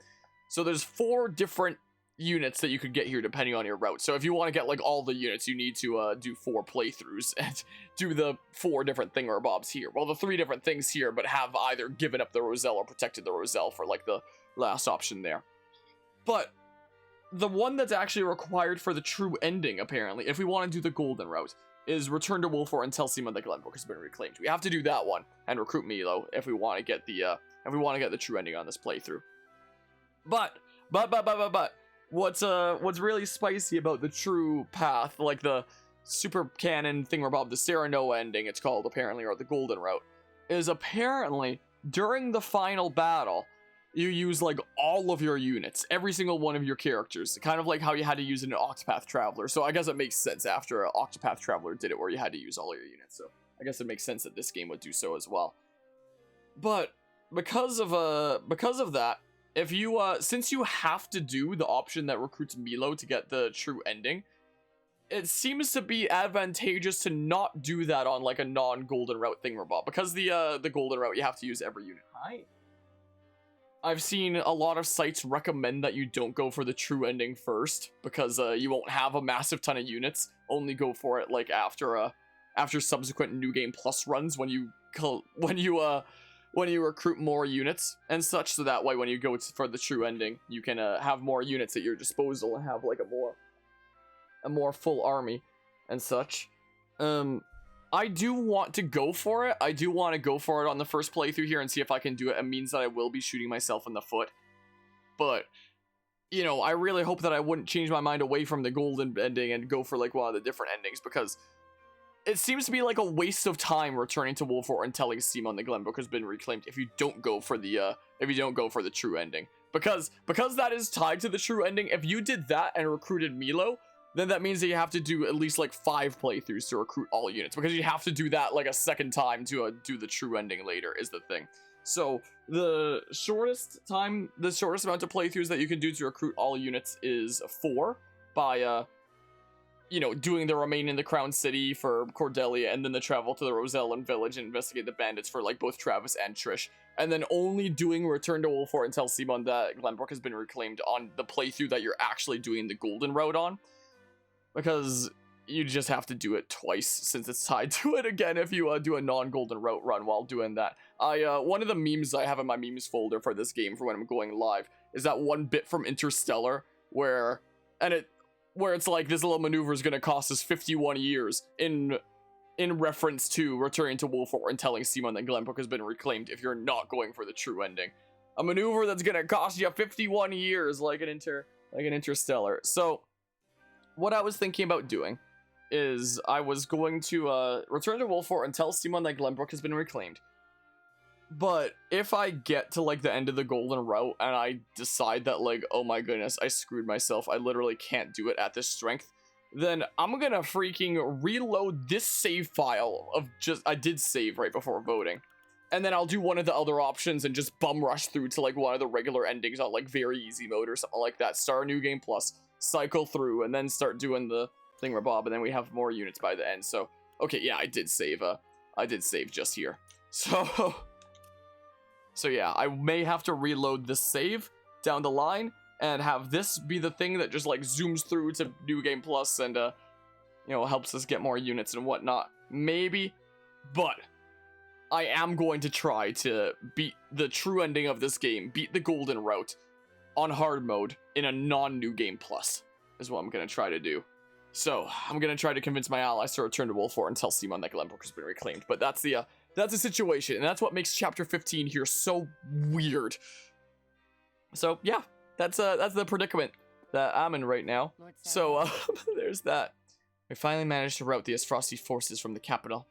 So there's 4 different units that you could get here depending on your route. So if you want to get like all the units, you need to do 4 playthroughs and do the 4 different thingamabobs here. Well, the 3 different things here, but have either given up the Roselle or protected the Roselle for like the last option there. But the one that's actually required for the true ending, apparently, if we want to do the golden route, is return to Wolfort and tell Simon that Glenbrook has been reclaimed. We have to do that one and recruit Milo if we want to get the true ending on this playthrough. But what's really spicy about the true path, like the super canon thingamabob, the Serenoa ending it's called apparently, or the golden route, is apparently during the final battle you use like all of your units, every single one of your characters, kind of like how you had to use it in Octopath Traveler. So I guess it makes sense after Octopath Traveler did it where you had to use all your units. So I guess it makes sense that this game would do so as well. But because of that, if you since you have to do the option that recruits Milo to get the true ending, it seems to be advantageous to not do that on like a non-golden route thingamabob, because the golden route you have to use every unit. Hi. I've seen a lot of sites recommend that you don't go for the true ending first, because you won't have a massive ton of units. Only go for it like after subsequent New Game Plus runs when you recruit more units and such, so that way when you go for the true ending, you can have more units at your disposal and have like a more full army and such. I do want to go for it. I do want to go for it on the first playthrough here and see if I can do it. It means that I will be shooting myself in the foot. But, you know, I really hope that I wouldn't change my mind away from the golden ending and go for like one of the different endings, because it seems to be like a waste of time returning to Wolfort and telling Simon the Glenbrook has been reclaimed if you don't go for the true ending. Because that is tied to the true ending. If you did that and recruited Milo, then that means that you have to do at least like 5 playthroughs to recruit all units, because you have to do that like a second time to do the true ending later is the thing. So the shortest amount of playthroughs that you can do to recruit all units is 4 by doing the Remain in the Crown City for Cordelia, and then the travel to the Rosellan village and investigate the bandits for like both Travis and Trish, and then only doing Return to Wolfort and tell Simon that Glenbrook has been reclaimed on the playthrough that you're actually doing the golden route on. Because you just have to do it twice, since it's tied to it again if you do a non-golden route run while doing that. One of the memes I have in my memes folder for this game for when I'm going live is that one bit from Interstellar where it's like this little maneuver is going to cost us 51 years in reference to returning to Wolfort and telling Simon that Glenbrook has been reclaimed if you're not going for the true ending. A maneuver that's going to cost you 51 years like an Interstellar. So what I was thinking about doing is I was going to return to Wolfort and tell Simon that Glenbrook has been reclaimed. But if I get to like the end of the golden route and I decide that like, oh my goodness, I screwed myself, I literally can't do it at this strength, then I'm gonna freaking reload this save file I did save right before voting. And then I'll do one of the other options and just bum rush through to like one of the regular endings on like very easy mode or something like that. Start a New Game Plus, cycle through, and then start doing the thingamabob, and then we have more units by the end. So, okay, yeah, I did save just here. So yeah, I may have to reload this save down the line and have this be the thing that just like zooms through to New Game Plus and helps us get more units and whatnot. Maybe, but I am going to try to beat the true ending of this game, beat the golden route on hard mode in a non-New Game Plus, is what I'm going to try to do. So, I'm going to try to convince my allies to return to Wolfort and tell Simon that Glenbrook has been reclaimed. But that's the situation, and that's what makes Chapter 15 here so weird. So, yeah, that's the predicament that I'm in right now. So, there's that. We finally managed to rout the Esfrosti forces from the capital.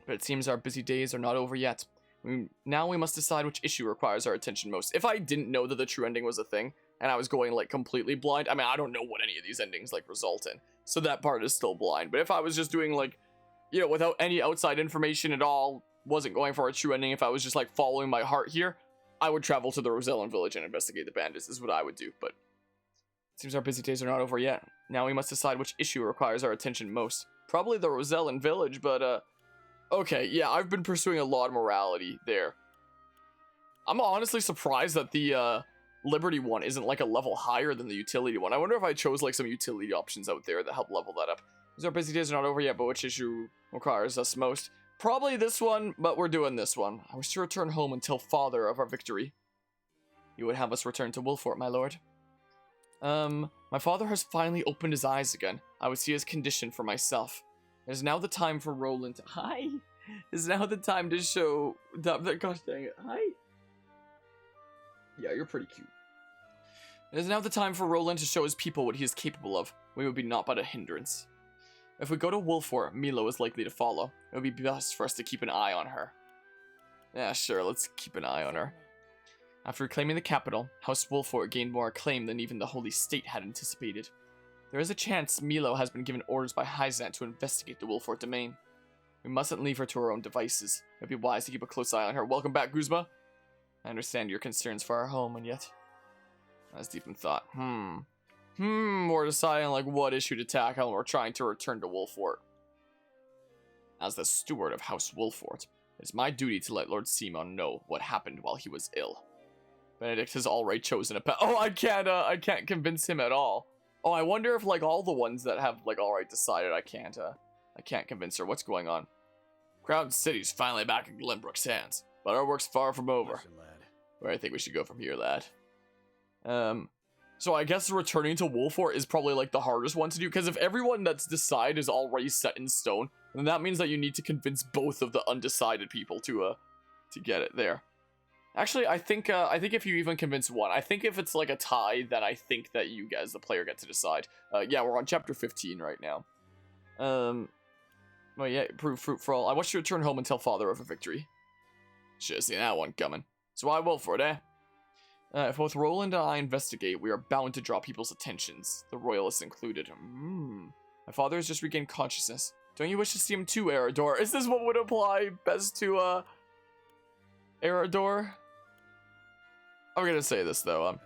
But it seems our busy days are not over yet. Now we must decide which issue requires our attention most. If I didn't know that the true ending was a thing, and I was going like completely blind, I mean, I don't know what any of these endings like result in, so that part is still blind. But if I was just doing like, without any outside information at all, wasn't going for a true ending, if I was just like following my heart here, I would travel to the Rosellan village and investigate the bandits, is what I would do. But it seems our busy days are not over yet. Now we must decide which issue requires our attention most. Probably the Rosellan village, but okay, yeah, I've been pursuing a lot of morality there. I'm honestly surprised that the Liberty one isn't like a level higher than the utility one. I wonder if I chose like some utility options out there that help level that up. Because our busy days are not over yet, but which issue requires us most? Probably this one, but we're doing this one. I wish to return home and tell father of our victory. You would have us return to Wolfort, my lord. My father has finally opened his eyes again. I would see his condition for myself. It is now the time for Roland to... Hi! It is now the time to show... Gosh dang it. Hi! Yeah, you're pretty cute. It is now the time for Roland to show his people what he is capable of. We would be naught but a hindrance. If we go to Wolfort, Milo is likely to follow. It would be best for us to keep an eye on her. Yeah, sure, let's keep an eye on her. After reclaiming the capital, House Wolfort gained more acclaim than even the Holy State had anticipated. There is a chance Milo has been given orders by Hyzant to investigate the Wolfort domain. We mustn't leave her to her own devices. It would be wise to keep a close eye on her. Welcome back, Guzma. I understand your concerns for our home, and yet... I was deep in thought. We're deciding like what issue to tackle, and we're trying to return to Wolfort. As the steward of House Wolfort, it is my duty to let Lord Simon know what happened while he was ill. Benedict has already chosen a path. Oh, I can't convince him at all. Oh, I wonder if like all the ones that have like already decided I can't convince her. What's going on? Crown City's finally back in Glenbrook's hands, but our work's far from over. Listen, lad. Where I think we should go from here, lad. So I guess returning to Wolfort is probably like the hardest one to do, because if everyone that's decided is already set in stone, then that means that you need to convince both of the undecided people to get it there. Actually, I think if you even convince one, I think if it's like a tie, then I think that you guys, the player, get to decide. Yeah, we're on chapter 15 right now. Well, yeah, prove fruit for all. I want you to return home and tell father of a victory. Should have seen that one coming. So I will for it, eh? If both Roland and I investigate, we are bound to draw people's attentions, the royalists included. My father has just regained consciousness. Don't you wish to see him too, Erador? Is this what would apply best to, Erador? I'm gonna say this, though.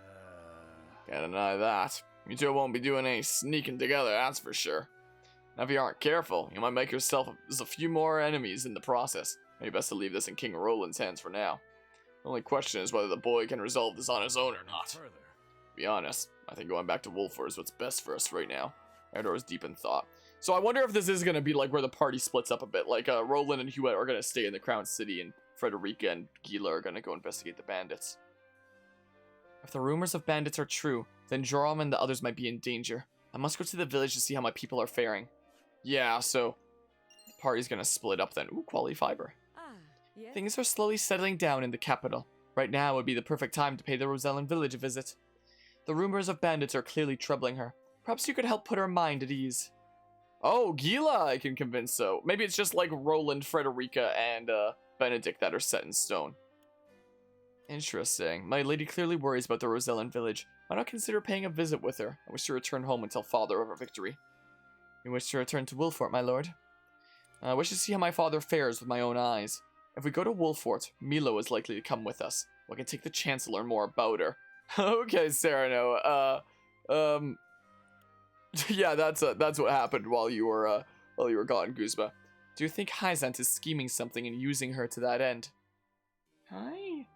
Can't deny that. You two won't be doing any sneaking together, that's for sure. Now, if you aren't careful, you might make yourself a few more enemies in the process. Maybe best to leave this in King Roland's hands for now. The only question is whether the boy can resolve this on his own or not. To be honest, I think going back to Wolfort is what's best for us right now. Erador is deep in thought. So I wonder if this is going to be like where the party splits up a bit. Like Roland and Hewitt are going to stay in the Crown City, and Frederica and Gila are going to go investigate the bandits. If the rumors of bandits are true, then Joram and the others might be in danger. I must go to the village to see how my people are faring. Yeah, so the party's going to split up then. Ooh, quality fiber. Yes? Things are slowly settling down in the capital. Right now would be the perfect time to pay the Rosellan village a visit. The rumors of bandits are clearly troubling her. Perhaps you could help put her mind at ease. Oh, Gila I can convince so. Maybe it's just like Roland, Frederica, and Benedict that are set in stone. Interesting. My lady clearly worries about the Rosellan village. Why not consider paying a visit with her? I wish to return home and tell father of our victory. You wish to return to Wolfort, my lord? I wish to see how my father fares with my own eyes. If we go to Wolfort, Milo is likely to come with us. We can take the chance to learn more about her. Okay, Sereno. Yeah, that's what happened while you were gone, Guzma. Do you think Hyzant is scheming something and using her to that end? Hi.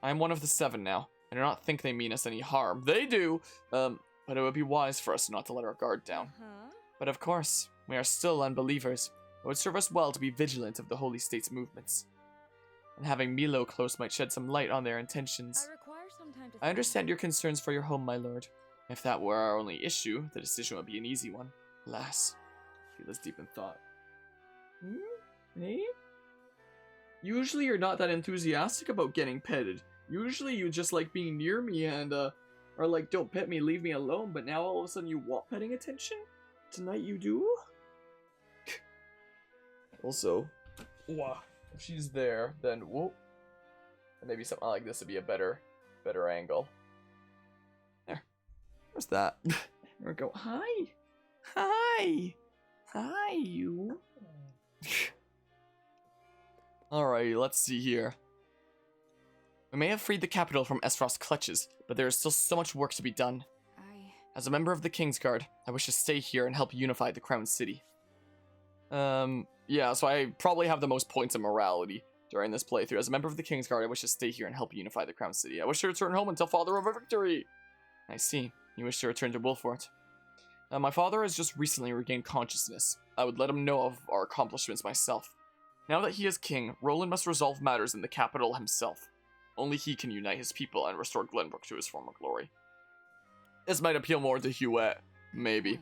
I'm one of the 7 now. I do not think they mean us any harm. They do, but it would be wise for us not to let our guard down. But of course, we are still unbelievers. It would serve us well to be vigilant of the Holy State's movements. And having Milo close might shed some light on their intentions. I understand your concerns for your home, my lord. If that were our only issue, the decision would be an easy one. Alas, Gila's deep in thought. Hey? Usually you're not that enthusiastic about getting petted. Usually you just like being near me and, are like, don't pet me, leave me alone, but now all of a sudden you want petting attention? Tonight you do? Also, if she's there, then whoop. Maybe something like this would be a better angle. There. Where's that? There we go. Hi. Hi. Hi, you. Alrighty, let's see here. We may have freed the capital from Esfrost's clutches, but there is still so much work to be done. As a member of the Kingsguard, I wish to stay here and help unify the Crown City. Yeah, so I probably have the most points of morality during this playthrough. As a member of the Kingsguard, I wish to stay here and help unify the Crown City. I wish to return home and tell father of our victory. I see. You wish to return to Wolfort. My father has just recently regained consciousness. I would let him know of our accomplishments myself. Now that he is king, Roland must resolve matters in the capital himself. Only he can unite his people and restore Glenbrook to his former glory. This might appeal more to Hewitt. Maybe.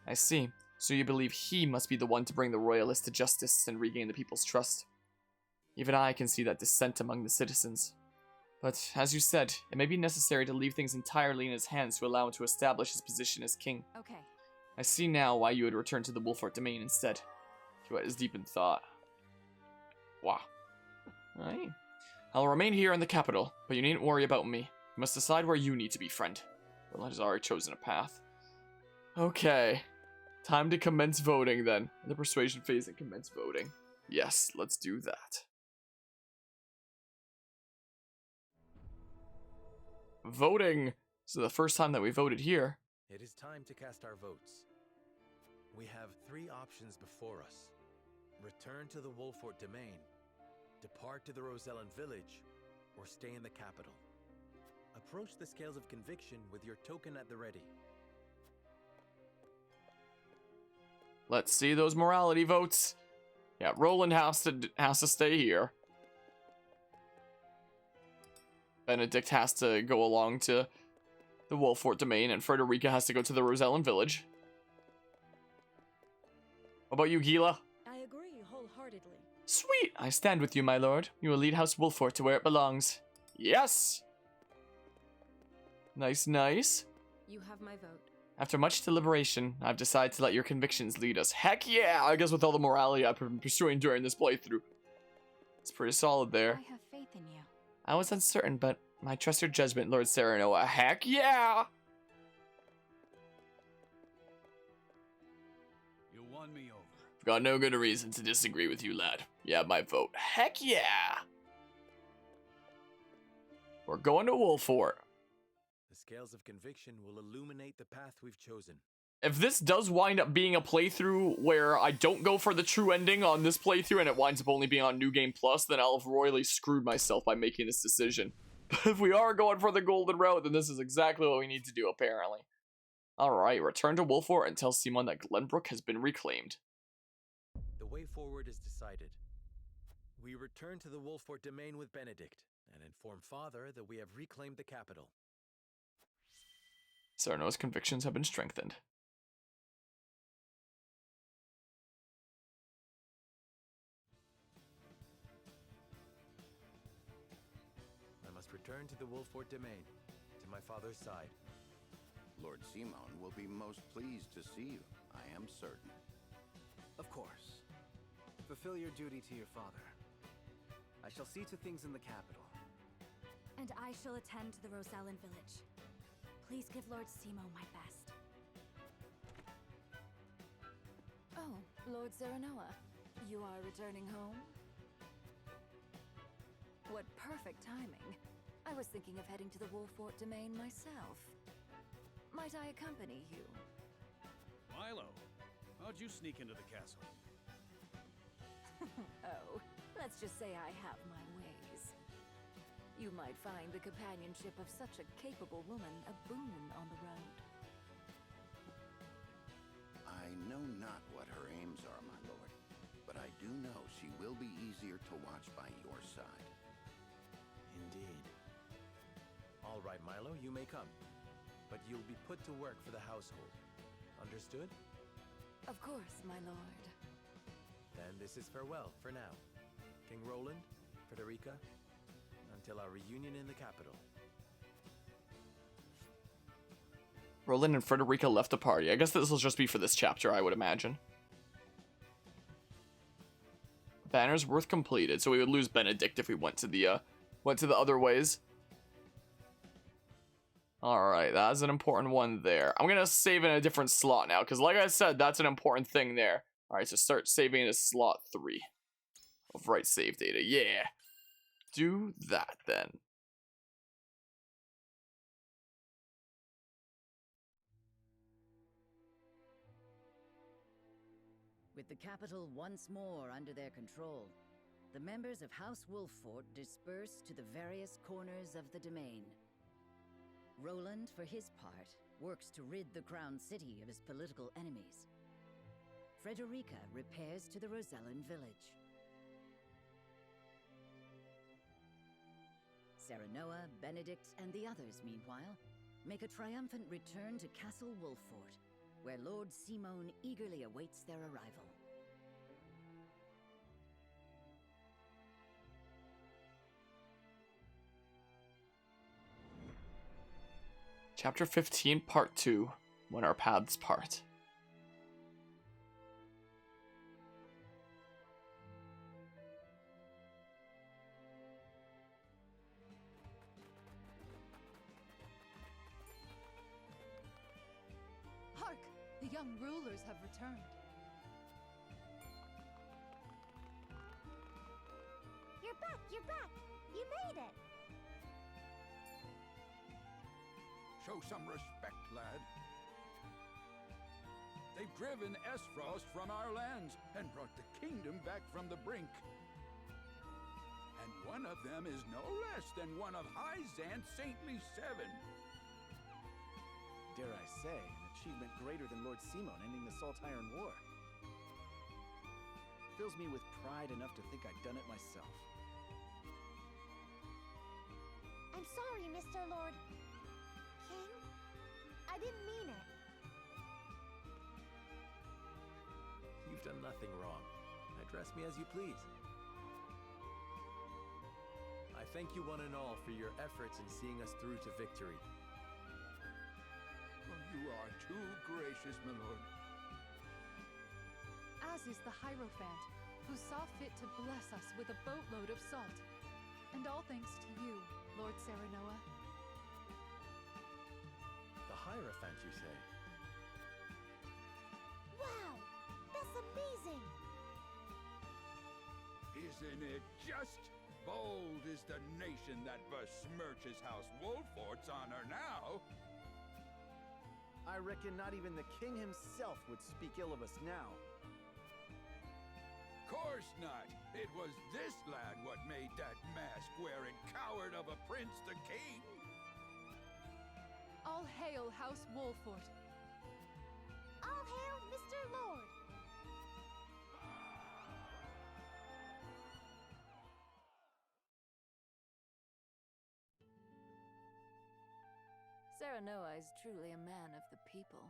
I see. So you believe he must be the one to bring the royalists to justice and regain the people's trust. Even I can see that dissent among the citizens. But, as you said, it may be necessary to leave things entirely in his hands to allow him to establish his position as king. Okay. I see now why you would return to the Wolfort domain instead. Hewitt is deep in thought. Wow. Aye. I'll remain here in the capital, but you needn't worry about me. You must decide where you need to be, friend. Roland has already chosen a path. Okay. Time to commence voting then. The persuasion phase and commence voting. Yes, let's do that. Voting. This is the first time that we voted here. It is time to cast our votes. We have 3 options before us. Return to the Wolfort domain, depart to the Rosellan village, or stay in the capital. Approach the scales of conviction with your token at the ready. Let's see those morality votes. Yeah, Roland has to stay here. Benedict has to go along to the Wolfort domain, and Frederica has to go to the Rosellan village. What about you, Gila? I agree wholeheartedly. Sweet! I stand with you, my lord. You will lead House Wolfort to where it belongs. Yes! Nice, nice. You have my vote. After much deliberation, I've decided to let your convictions lead us. Heck yeah! I guess with all the morality I've been pursuing during this playthrough. It's pretty solid there. I have faith in you. I was uncertain, but I trust your judgment, Lord Serenoa. Heck yeah! You won me over. I've got no good reason to disagree with you, lad. You have my vote. Heck yeah! We're going to Wolfort. The scales of conviction will illuminate the path we've chosen. If this does wind up being a playthrough where I don't go for the true ending on this playthrough and it winds up only being on New Game Plus, then I'll have royally screwed myself by making this decision. But if we are going for the golden route, then this is exactly what we need to do, apparently. Alright, return to Wolfort and tell Simon that Glenbrook has been reclaimed. The way forward is decided. We return to the Wolfort domain with Benedict, and inform Father that we have reclaimed the capital. Sereno's convictions have been strengthened. I must return to the Wolfort domain, to my father's side. Lord Simon will be most pleased to see you, I am certain. Of course. Fulfill your duty to your father. I shall see to things in the capital. And I shall attend to the Rosellan village. Please give Lord Simo my best. Oh, Lord Serenoa, you are returning home? What perfect timing. I was thinking of heading to the Wolfort domain myself. Might I accompany you? Milo, how'd you sneak into the castle? Oh, let's just say I have my ways. You might find the companionship of such a capable woman a boon on the road. I know not what her aims are, my lord, but I do know she will be easier to watch by your side. Indeed. All right, Milo, you may come. But you'll be put to work for the household. Understood? Of course, my lord. Then this is farewell for now. King Roland, Frederica, until our reunion in the capital. Roland and Frederica left the party. I guess this will just be for this chapter, I would imagine. Banner's worth completed, so we would lose Benedict if we went to the other ways. Alright, that's an important one there. I'm gonna save in a different slot now, because like I said, that's an important thing there. Alright, so start saving in slot 3 of write save data. Yeah. Do that then. With the capital once more under their control, the members of House Wolfort disperse to the various corners of the domain. Roland, for his part, works to rid the Crown City of his political enemies. Frederica repairs to the Rosellan village. Serenoa, Benedict, and the others, meanwhile, make a triumphant return to Castle Wolfort, where Lord Simon eagerly awaits their arrival. Chapter 15, Part 2, When Our Paths Part. Hark! The The young rulers have returned. You're back! You're back! You made it! Show some respect, lad. They've driven Esfrost from our lands and brought the kingdom back from the brink. And one of them is no less than one of Hyzant's saintly 7. Dare I say, an achievement greater than Lord Simon ending the Salt Iron War. Fills me with pride enough to think I'd done it myself. I'm sorry, Mr. Lord... King? I didn't mean it. You've done nothing wrong. Address me as you please. I thank you one and all for your efforts in seeing us through to victory. Oh, you are too gracious, my lord. As is the Hierophant, who saw fit to bless us with a boatload of salt. And all thanks to you, Lord Serenoa. The Hierophant, you say? Wow! That's amazing! Isn't it just? Bold is the nation that besmirches House Wolfort's honor now. I reckon not even the king himself would speak ill of us now. Course not. It was this lad what made that mask-wearing coward of a prince the king. All hail House Wolfort. All hail Mr. Lord! Serenoa is truly a man of the people.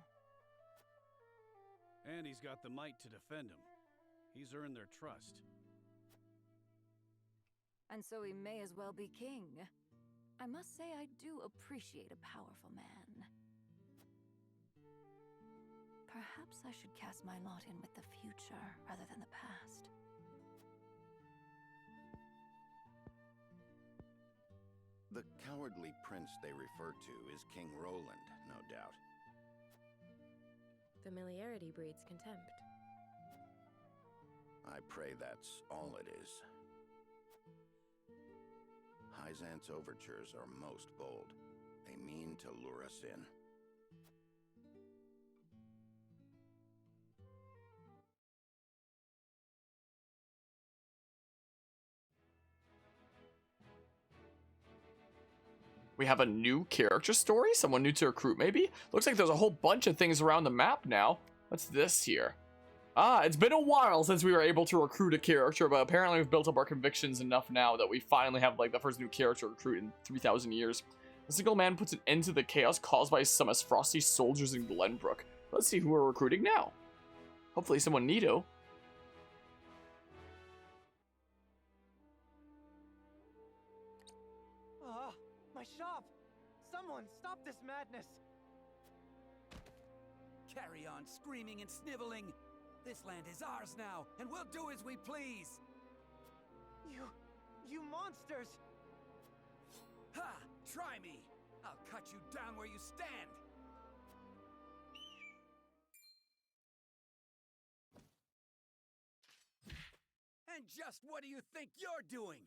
And he's got the might to defend him. He's earned their trust. And so he may as well be king. I must say I do appreciate a powerful man. Perhaps I should cast my lot in with the future rather than the past. The cowardly prince they refer to is King Roland, no doubt. Familiarity breeds contempt. I pray that's all it is. Hyzant's overtures are most bold. They mean to lure us in. We have a new character story? Someone new to recruit, maybe? Looks like there's a whole bunch of things around the map now. What's this here? Ah, it's been a while since we were able to recruit a character, but apparently we've built up our convictions enough now that we finally have, like, the first new character recruit in 3,000 years. A single man puts an end to the chaos caused by some as frosty soldiers in Glenbrook. Let's see who we're recruiting now. Hopefully someone neato. Ah, my shop! Someone stop this madness! Carry on screaming and sniveling. This land is ours now, and we'll do as we please. You monsters! Ha! Try me! I'll cut you down where you stand! And just what do you think you're doing?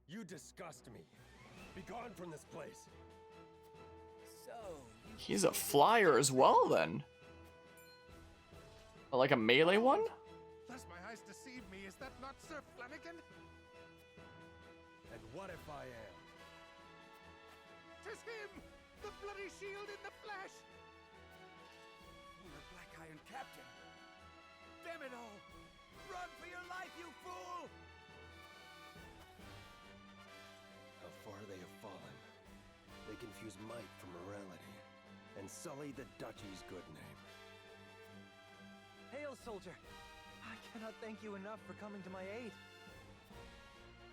You disgust me. Be gone from this place. So, He's a flyer as well, then. Like a melee one? Lest my eyes deceive me, is that not Sir Flanagan? And what if I am? 'Tis him! The bloody shield in the flesh! You're a Black Iron Captain. Damn it all! Run for your life, you fool! How far they have fallen. They confuse might for morality, and sully the duchy's good name. Hail, soldier! I cannot thank you enough for coming to my aid.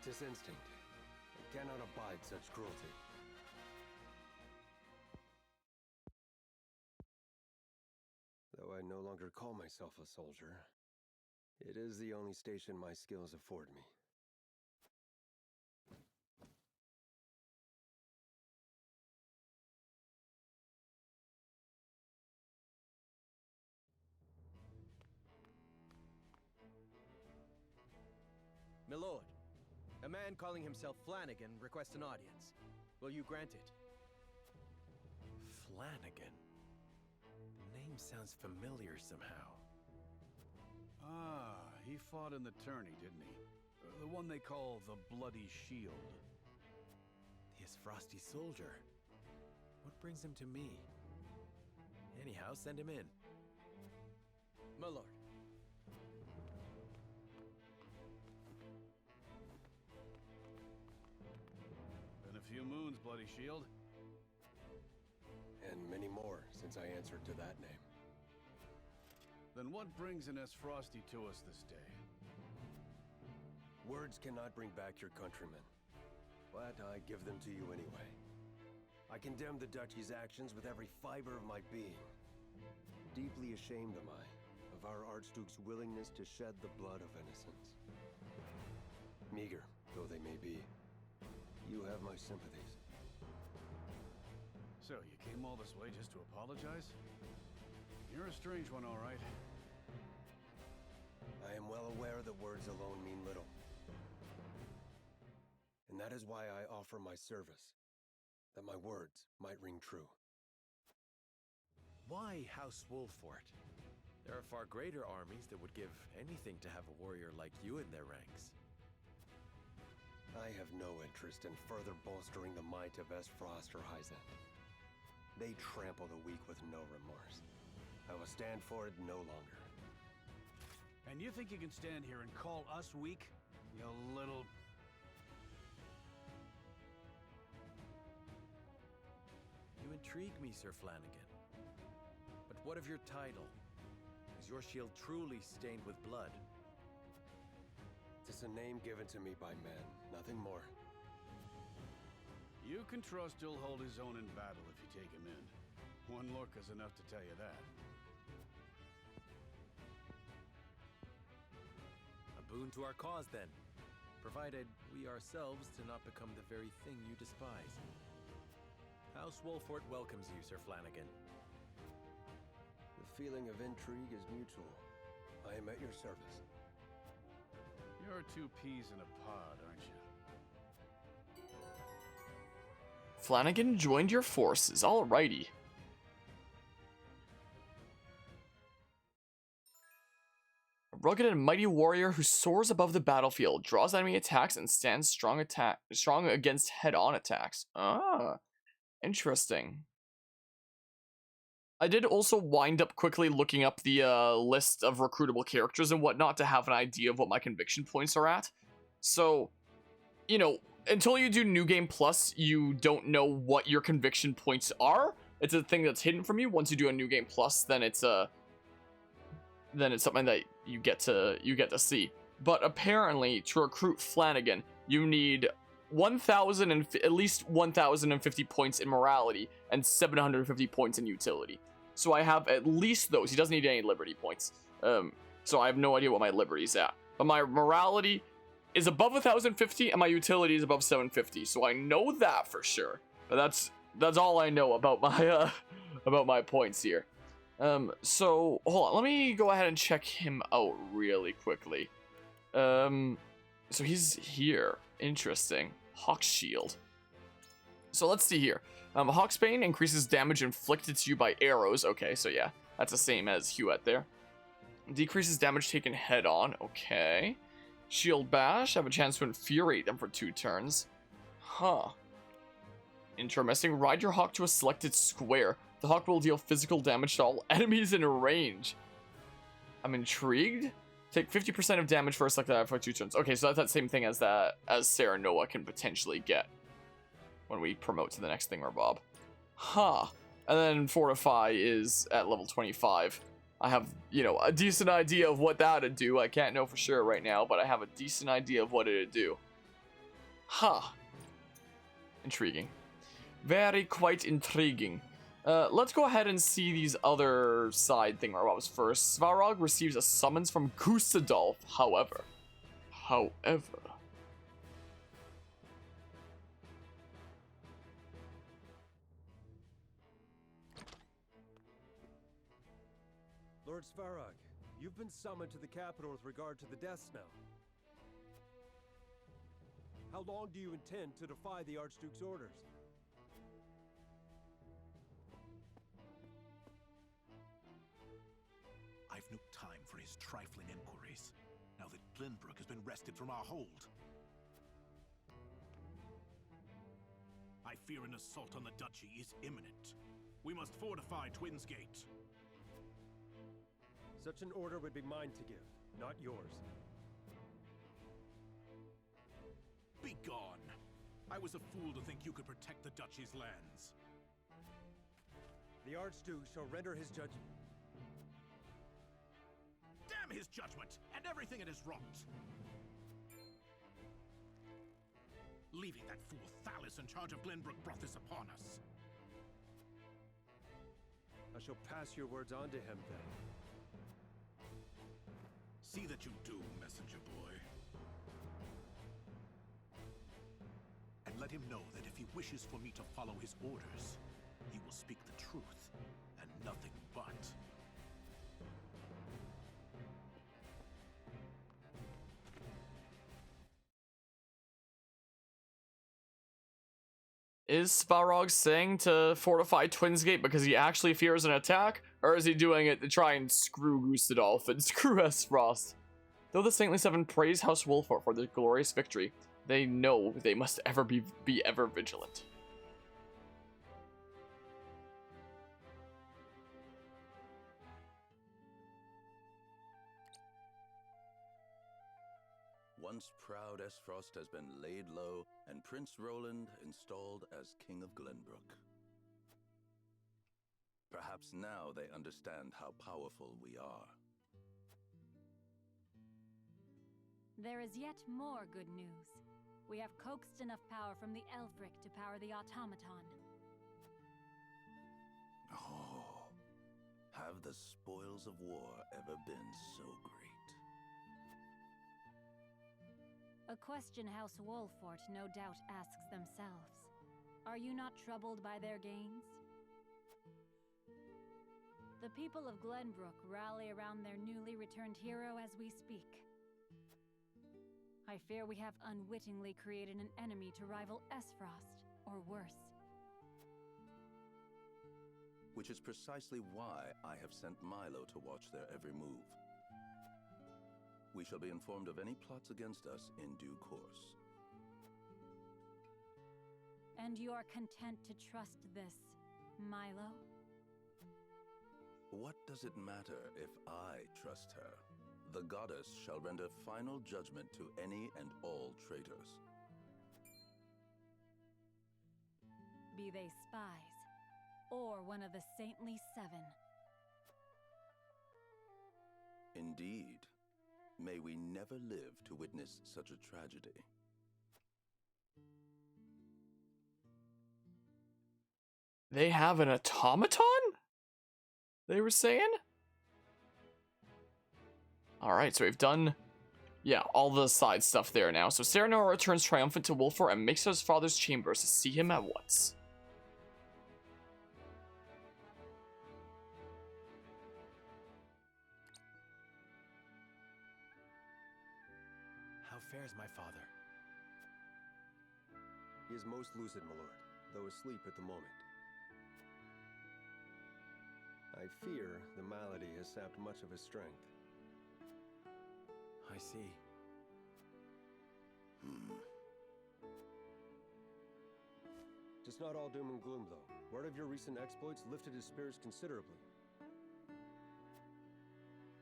'Tis instinct. I cannot abide such cruelty. Though I no longer call myself a soldier, it is the only station my skills afford me. My lord, a man calling himself Flanagan requests an audience. Will you grant it? Flanagan? The name sounds familiar somehow. Ah, he fought in the tourney, didn't he? The one they call the Bloody Shield. His frosty soldier. What brings him to me? Anyhow, send him in. My lord. Been a few moons, Bloody Shield. And many more since I answered to that name. Then what brings an Frosty to us this day? Words cannot bring back your countrymen, but I give them to you anyway. I condemn the Duchy's actions with every fiber of my being. Deeply ashamed am I of our Archduke's willingness to shed the blood of innocents. Meager though they may be, you have my sympathies. So, you came all this way just to apologize? You're a strange one, all right. I am well aware that words alone mean little. And that is why I offer my service, that my words might ring true. Why House Wolfort? There are far greater armies that would give anything to have a warrior like you in their ranks. I have no interest in further bolstering the might of Frost or Hyzant. They trample the weak with no remorse. I will stand for it no longer. And you think you can stand here and call us weak? You little... You intrigue me, Sir Flanagan. But what of your title? Is your shield truly stained with blood? It's a name given to me by men, nothing more. You can trust he'll hold his own in battle if you take him in. One look is enough to tell you that. A boon to our cause, then. Provided we ourselves do not become the very thing you despise. House Wolfort welcomes you, Sir Flanagan. The feeling of intrigue is mutual. I am at your service. You're two peas in a pod, aren't you? Flanagan joined your forces. Alrighty. A rugged and mighty warrior who soars above the battlefield, draws enemy attacks, and stands strong against head-on attacks. Ah, interesting. I did also wind up quickly looking up the list of recruitable characters and whatnot to have an idea of what my conviction points are at. So, you know, until you do New Game Plus, you don't know what your conviction points are. It's a thing that's hidden from you. Once you do a New Game Plus, then it's something that you get to see. But apparently, to recruit Flanagan, you need at least 1,050 points in morality and 750 points in utility. So I have at least those. He doesn't need any liberty points. So I have no idea what my liberty is at. But my morality is above 1,050 and my utility is above 750. So I know that for sure. But that's all I know about my points here. So hold on, let me go ahead and check him out really quickly. So he's here. Interesting. Hawk's Shield. So let's see here. Hawksbane increases damage inflicted to you by arrows. Okay, so yeah, that's the same as Huet there. Decreases damage taken head on. Okay. Shield Bash. Have a chance to infuriate them for 2 turns. Huh. Interesting. Ride your hawk to a selected square. The hawk will deal physical damage to all enemies in range. I'm intrigued. Take 50% of damage for a selected area for 2 turns. Okay, so that's that same thing as Sarah Noah can potentially get when we promote to the next thingamabob. Huh. And then Fortify is at level 25. I have, a decent idea of what that would do. I can't know for sure right now, but I have a decent idea of what it'd do. Huh. Intriguing. Very quite intriguing. Let's go ahead and see these other side thingamabobs first. Svarog receives a summons from Gustadolf, however. Lord Svarog, you've been summoned to the capital with regard to the death snow. How long do you intend to defy the Archduke's orders? I've no time for his trifling inquiries, now that Glenbrook has been wrested from our hold. I fear an assault on the duchy is imminent. We must fortify Twins Gate. Such an order would be mine to give, not yours. Be gone! I was a fool to think you could protect the duchy's lands. The Archduke shall render his judgment. Damn his judgment, and everything it has wrought! Leaving that fool Thalis in charge of Glenbrook brought this upon us. I shall pass your words on to him, then. See that you do, messenger boy. And let him know that if he wishes for me to follow his orders, he will speak the truth, and nothing but. Is Svarog saying to fortify Twinsgate because he actually fears an attack? Or is he doing it to try and screw Gustadolf and screw Frost? Though the Saintly Seven praise House Wolfort for their glorious victory, they know they must ever be ever vigilant. Once proud Esfrost has been laid low, and Prince Roland installed as King of Glenbrook. Perhaps now they understand how powerful we are. There is yet more good news. We have coaxed enough power from the Elfric to power the automaton. Oh, have the spoils of war ever been so great? A question House Wolfort no doubt asks themselves. Are you not troubled by their gains? The people of Glenbrook rally around their newly returned hero as we speak. I fear we have unwittingly created an enemy to rival Esfrost, or worse. Which is precisely why I have sent Milo to watch their every move. We shall be informed of any plots against us in due course. And you are content to trust this, Milo? What does it matter if I trust her? The goddess shall render final judgment to any and all traitors. Be they spies, or one of the Saintly Seven. Indeed. May we never live to witness such a tragedy. They have an automaton? They were saying? Alright, so we've done, yeah, all the side stuff there now. So Serenora returns triumphant to Wolfort and makes his father's chambers to see him at once. How fares my father? He is most lucid, my lord, though asleep at the moment. I fear the malady has sapped much of his strength. I see. It's not all doom and gloom, though. Word of your recent exploits lifted his spirits considerably.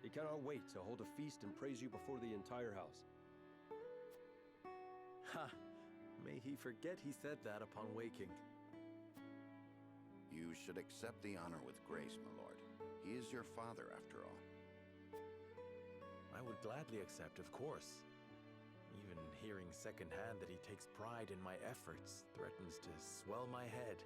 He cannot wait to hold a feast and praise you before the entire house. Ha! May he forget he said that upon waking. You should accept the honor with grace, my lord. He is your father, after all. I would gladly accept, of course. Even hearing secondhand that he takes pride in my efforts threatens to swell my head.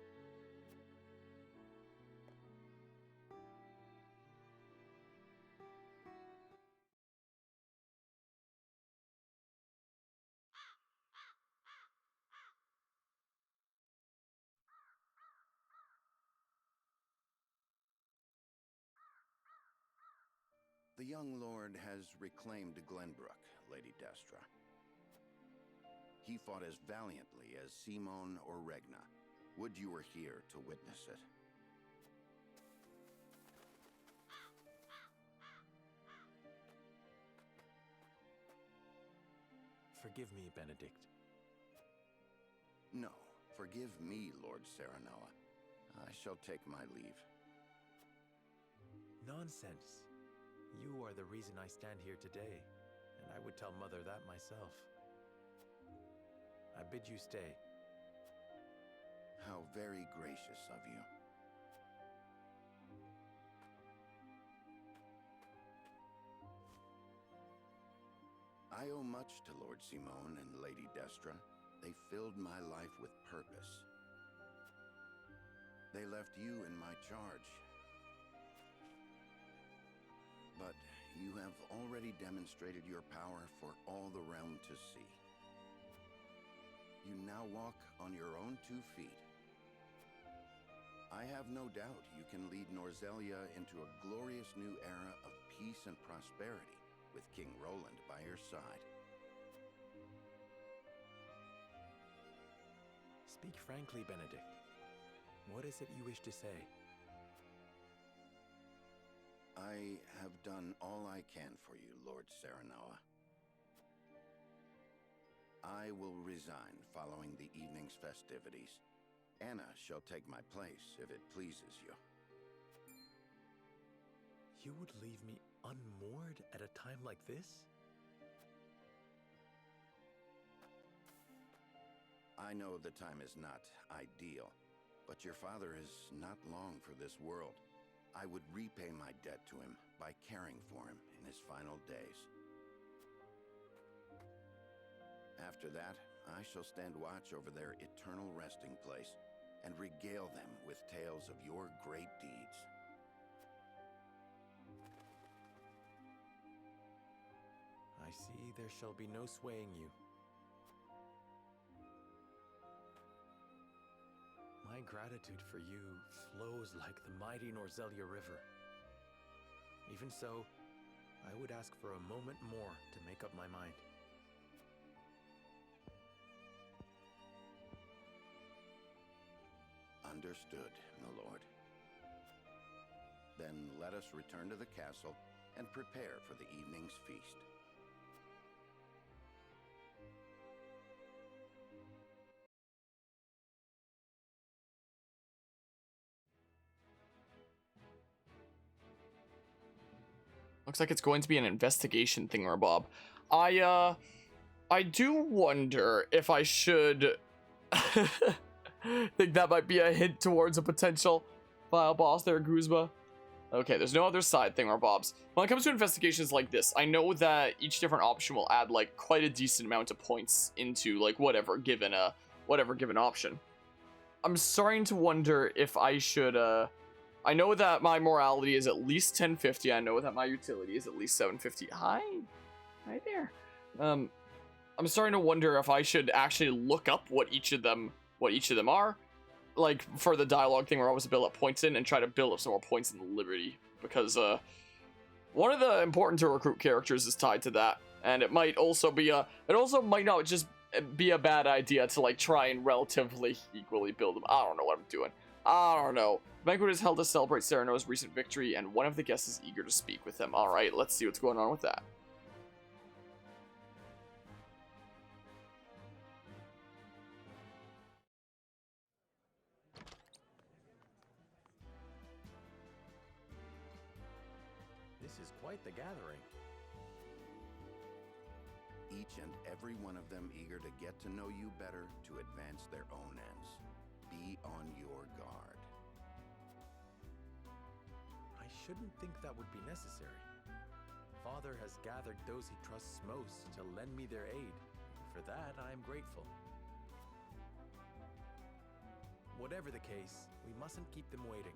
The young lord has reclaimed Glenbrook, Lady Destra. He fought as valiantly as Simon or Regna. Would you were here to witness it. Forgive me, Benedict. No, forgive me, Lord Serenoa. I shall take my leave. Nonsense. You are the reason I stand here today, and I would tell Mother that myself. I bid you stay. How very gracious of you. I owe much to Lord Simon and Lady Destra. They filled my life with purpose. They left you in my charge. But you have already demonstrated your power for all the realm to see. You now walk on your own 2 feet. I have no doubt you can lead Norzelia into a glorious new era of peace and prosperity, with King Roland by your side. Speak frankly, Benedict. What is it you wish to say? I have done all I can for you, Lord Serenoa. I will resign following the evening's festivities. Anna shall take my place if it pleases you. You would leave me unmoored at a time like this? I know the time is not ideal, but your father is not long for this world. I would repay my debt to him by caring for him in his final days. After that, I shall stand watch over their eternal resting place and regale them with tales of your great deeds. I see there shall be no swaying you. My gratitude for you flows like the mighty Norzelia River. Even so, I would ask for a moment more to make up my mind. Understood, my lord. Then let us return to the castle and prepare for the evening's feast. Looks like it's going to be an investigation thingamabob. I do wonder if I should think that might be a hint towards a potential file boss there, Guzma. Okay, there's no other side thingamabobs. When it comes to investigations like this, I know that each different option will add like quite a decent amount of points into like whatever given option. I'm starting to wonder if I should I know that my morality is at least 1050. I know that my utility is at least 750. Hi there. I'm starting to wonder if I should actually look up what each of them are, like for the dialogue thing where I always build up points in and try to build up some more points in the Liberty, because one of the important to recruit characters is tied to that, and it might also might not just be a bad idea to like try and relatively equally build them. I don't know what I'm doing. I don't know. Banquet is held to celebrate Serenoa's recent victory, and one of the guests is eager to speak with them. All right, let's see what's going on with that. This is quite the gathering. Each and every one of them eager to get to know you better to advance their own ends. Be on your guard. I shouldn't think that would be necessary. Father has gathered those he trusts most to lend me their aid. For that, I am grateful. Whatever the case, we mustn't keep them waiting.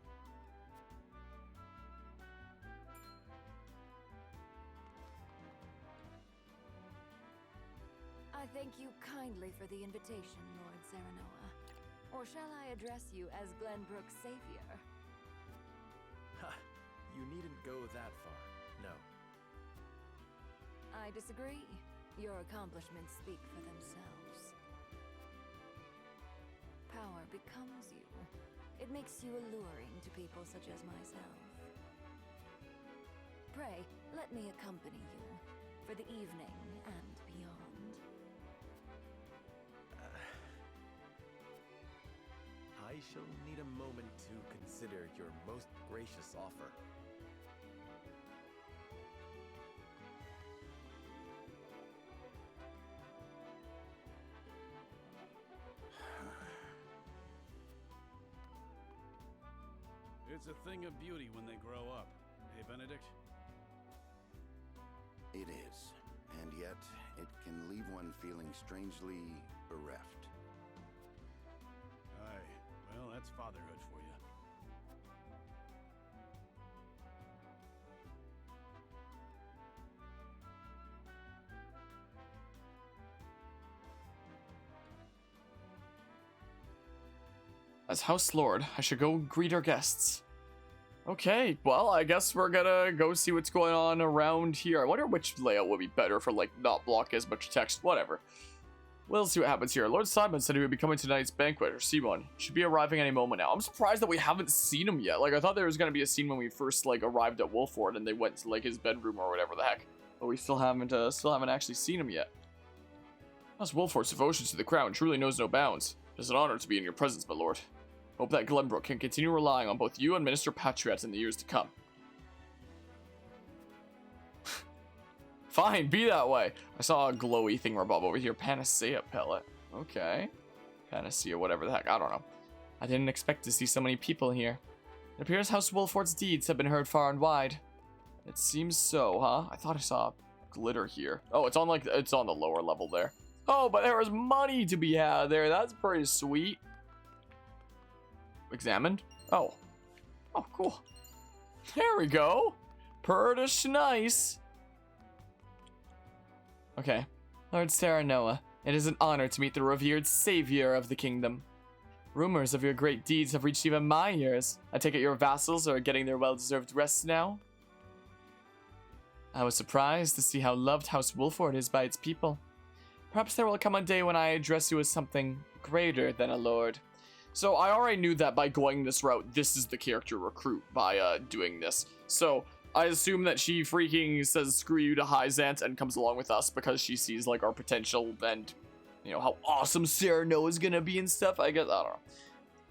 I thank you kindly for the invitation, Lord Serenoa. Or shall I address you as Glenbrook's savior? Ha! You needn't go that far, no. I disagree. Your accomplishments speak for themselves. power becomes you. It makes you alluring to people such as myself. Pray, let me accompany you for the evening and beyond. I shall need a moment to consider your most gracious offer. It's a thing of beauty when they grow up. Hey, Benedict? It is, and yet it can leave one feeling strangely bereft. Aye, well, that's fatherhood for you. As House Lord, I should go greet our guests. Okay, well, I guess we're gonna go see what's going on around here. I wonder which layout would be better for, like, not block as much text, whatever. We'll see what happens here. Lord Simon said he would be coming to tonight's banquet, or see one. Should be arriving any moment now. I'm surprised that we haven't seen him yet. Like, I thought there was gonna be a scene when we first, like, arrived at Wolford and they went to, like, his bedroom or whatever the heck. But we still haven't actually seen him yet. House Wolford's devotion to the crown truly knows no bounds. It is an honor to be in your presence, my lord. Hope that Glenbrook can continue relying on both you and Minister Patriot in the years to come. Fine, be that way. I saw a glowy thingamabob over here. Panacea pellet. Okay. Panacea, whatever the heck. I don't know. I didn't expect to see so many people here. It appears House Wolford's deeds have been heard far and wide. It seems so, huh? I thought I saw glitter here. Oh, it's on the lower level there. Oh, but there was money to be had there. That's pretty sweet. Examined? Oh. Oh, cool. There we go. Pretty nice. Okay. Lord Serenoa, it is an honor to meet the revered savior of the kingdom. Rumors of your great deeds have reached even my ears. I take it your vassals are getting their well-deserved rest now? I was surprised to see how loved House Wolford is by its people. Perhaps there will come a day when I address you as something greater than a lord. So I already knew that by going this route, this is the character recruit by doing this. So I assume that she freaking says screw you to Hyzant and comes along with us because she sees like our potential and, you know, how awesome Serenoa is gonna be and stuff. I guess, I don't know.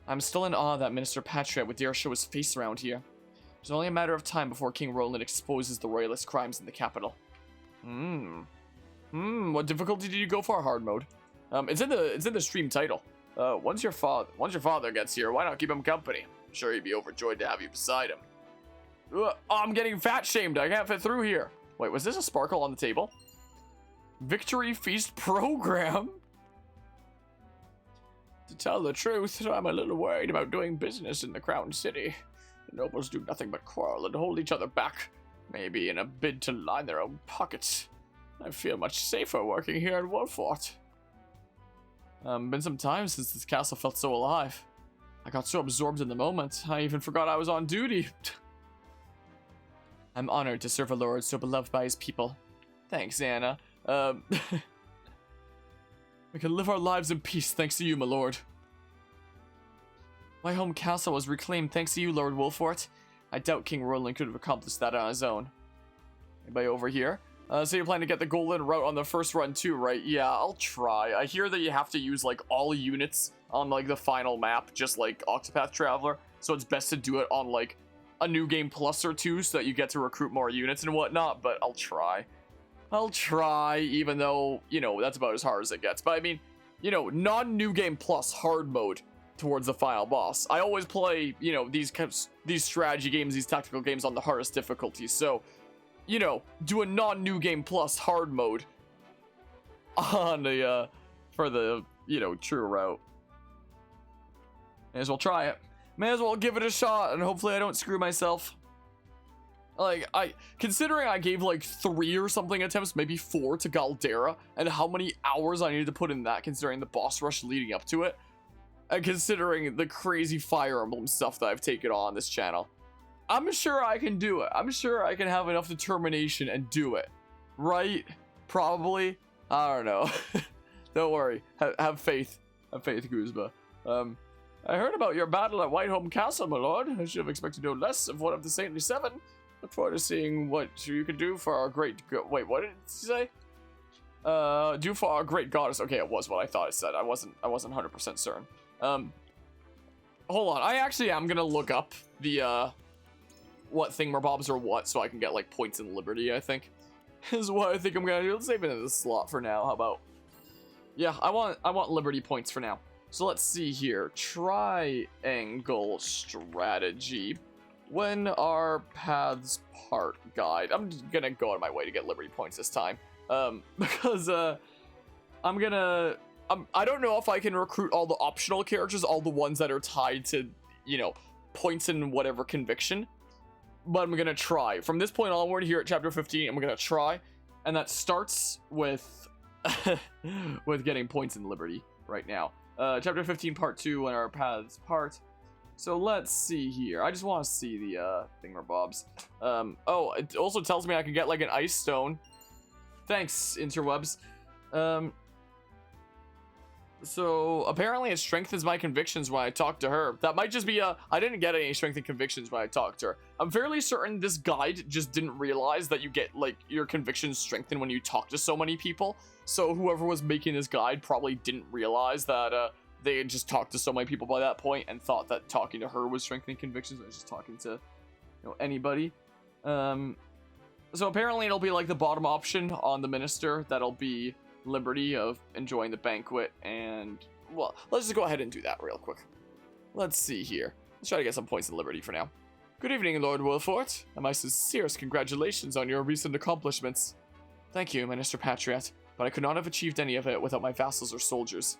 I'm still in awe that Minister Patriot would dare show his face around here. It's only a matter of time before King Roland exposes the royalist crimes in the capital. What difficulty did you go for? Hard mode. It's in the stream title. Once your father gets here, why not keep him company? I'm sure he'd be overjoyed to have you beside him. Oh, I'm getting fat shamed. I can't fit through here. Wait, was this a sparkle on the table? Victory Feast program? To tell the truth, I'm a little worried about doing business in the Crown City. The nobles do nothing but quarrel and hold each other back, maybe in a bid to line their own pockets. I feel much safer working here in Wolfort. Been some time since this castle felt so alive. I got so absorbed in the moment, I even forgot I was on duty. I'm honored to serve a lord so beloved by his people. Thanks, Anna. We can live our lives in peace thanks to you, my lord. My home castle was reclaimed thanks to you, Lord Wolfort. I doubt King Roland could have accomplished that on his own. Anybody over here? So you plan to get the golden route on the first run too, right? Yeah, I'll try. I hear that you have to use like all units on like the final map, just like Octopath Traveler. So it's best to do it on like a new game plus or two so that you get to recruit more units and whatnot, but I'll try. I'll try, even though, you know, that's about as hard as it gets. But I mean, you know, non-new game plus hard mode towards the final boss. I always play, you know, these strategy games, these tactical games on the hardest difficulty, so you know, do a non-new game plus hard mode on the, for the, you know, true route. May as well try it. May as well give it a shot, and hopefully I don't screw myself. Like, considering I gave like 3 or something attempts, maybe 4 to Galdera, and how many hours I needed to put in that considering the boss rush leading up to it, and considering the crazy Fire Emblem stuff that I've taken on this channel, I'm sure I can do it. I'm sure I can have enough determination and do it. Right? Probably. I don't know. Don't worry. Have faith. Have faith, Guzma. I heard about your battle at Whiteholm Castle, my lord. I should have expected no less of one of the Saintly Seven. Look forward to seeing what you can do for our great... Wait, what did it say? Do for our great goddess. Okay, it was what I thought it said. I wasn't 100% certain. Hold on. I actually am gonna look up the, what thingamabobs are what, so I can get, like, points in Liberty, I think. Is what I think I'm gonna do. Let's save it in this slot for now. How about... Yeah, I want Liberty points for now. So let's see here. Triangle strategy. When our paths part guide. I'm gonna go out of my way to get Liberty points this time. Because, I don't know if I can recruit all the optional characters, all the ones that are tied to, you know, points in whatever conviction. But I'm gonna try. From this point onward here at chapter 15, I'm gonna try. And that starts with with getting points in Liberty right now. Chapter 15 part 2, when our paths part. So let's see here. I just want to see the thingamabobs. Oh, it also tells me I can get like an ice stone. Thanks, interwebs. So apparently it strengthens my convictions when I talk to her. That might just be I didn't get any strength and convictions when I talked to her. I'm fairly certain this guide just didn't realize that you get like your convictions strengthened when you talk to so many people. So whoever was making this guide probably didn't realize that they had just talked to so many people by that point and thought that talking to her was strengthening convictions. I was just talking to, you know, anybody. So apparently it'll be like the bottom option on the minister. That'll be Liberty of enjoying the banquet, and well, let's just go ahead and do that real quick. Let's see here. Let's try to get some points in Liberty for now. Good evening, Lord Wolfort, and my sincerest congratulations on your recent accomplishments. Thank you, Minister Patriot, but I could not have achieved any of it without my vassals or soldiers.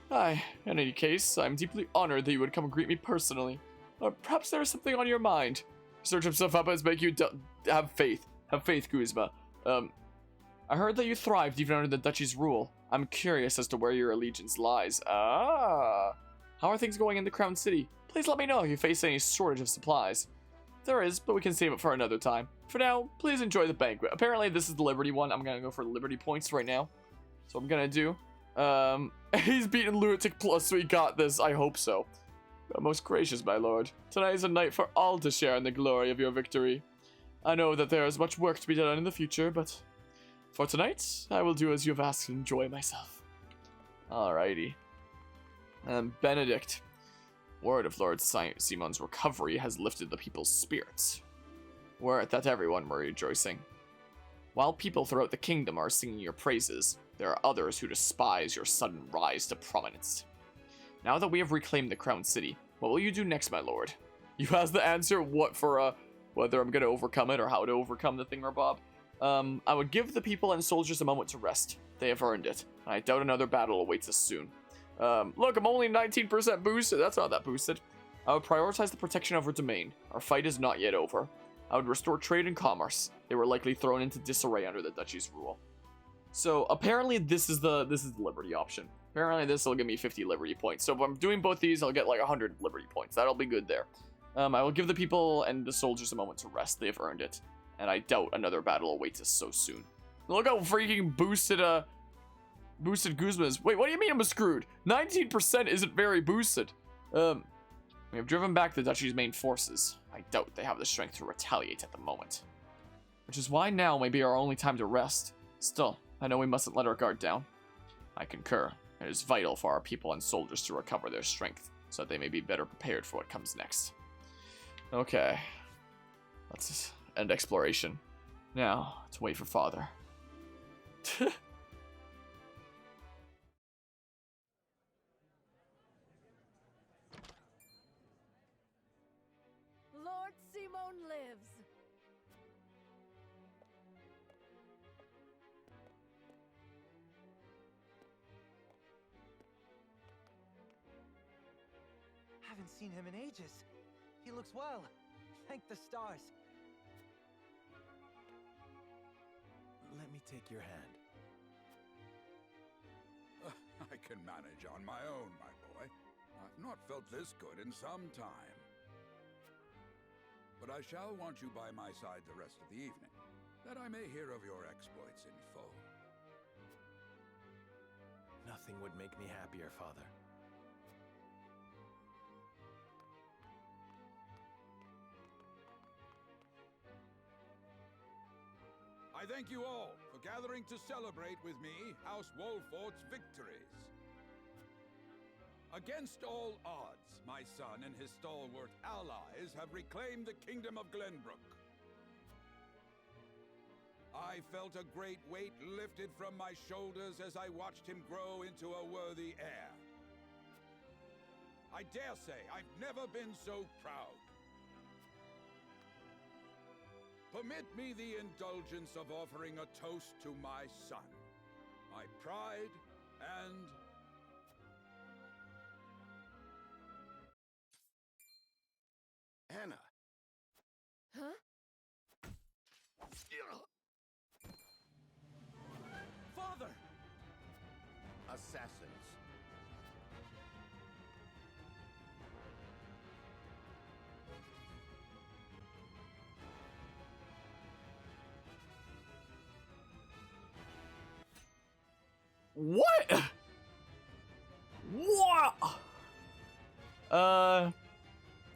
Aye, in any case, I'm deeply honored that you would come and greet me personally. Or perhaps there is something on your mind. Search himself up as make you have faith. Have faith, Guzma. I heard that you thrived even under the Duchy's rule. I'm curious as to where your allegiance lies. Ah. How are things going in the Crown City? Please let me know if you face any shortage of supplies. There is, but we can save it for another time. For now, please enjoy the banquet. Apparently this is the Liberty one. I'm gonna go for Liberty points right now. So I'm gonna do. He's beaten Lunatic Plus, so he got this. I hope so. Most gracious, my lord. Tonight is a night for all to share in the glory of your victory. I know that there is much work to be done in the future, but for tonight, I will do as you have asked and enjoy myself. Alrighty. Benedict. Word of Lord Simon's recovery has lifted the people's spirits. Word that everyone were rejoicing. While people throughout the kingdom are singing your praises, there are others who despise your sudden rise to prominence. Now that we have reclaimed the Crown City, what will you do next, my lord? You asked the answer, what for, whether I'm gonna overcome it or how to overcome the thingamabob. I would give the people and soldiers a moment to rest. They have earned it, and I doubt another battle awaits us soon. Look, I'm only 19% boosted. That's not that boosted. I would prioritize the protection of our domain. Our fight is not yet over. I would restore trade and commerce. They were likely thrown into disarray under the Duchy's rule. So apparently this is the Liberty option. Apparently this will give me 50 Liberty points. So if I'm doing both these, I'll get like 100 Liberty points. That'll be good there. I will give the people and the soldiers a moment to rest. They have earned it. And I doubt another battle awaits us so soon. Look how freaking boosted Guzma is. Wait, what do you mean I'm screwed? 19% isn't very boosted. We have driven back the Duchy's main forces. I doubt they have the strength to retaliate at the moment. Which is why now may be our only time to rest. Still, I know we mustn't let our guard down. I concur. It is vital for our people and soldiers to recover their strength, so that they may be better prepared for what comes next. Okay. Let's end exploration. Now, to wait for father. Lord Simon lives! Haven't seen him in ages. He looks well. Thank the stars. Let me take your hand. I can manage on my own, my boy. I've not felt this good in some time. But I shall want you by my side the rest of the evening, that I may hear of your exploits in full. Nothing would make me happier, Father. I thank you all for gathering to celebrate with me House Wolfort's victories. Against all odds, my son and his stalwart allies have reclaimed the kingdom of Glenbrook. I felt a great weight lifted from my shoulders as I watched him grow into a worthy heir. I dare say I've never been so proud. Permit me the indulgence of offering a toast to my son, my pride and... Anna! Huh? Father! Assassins. What? What?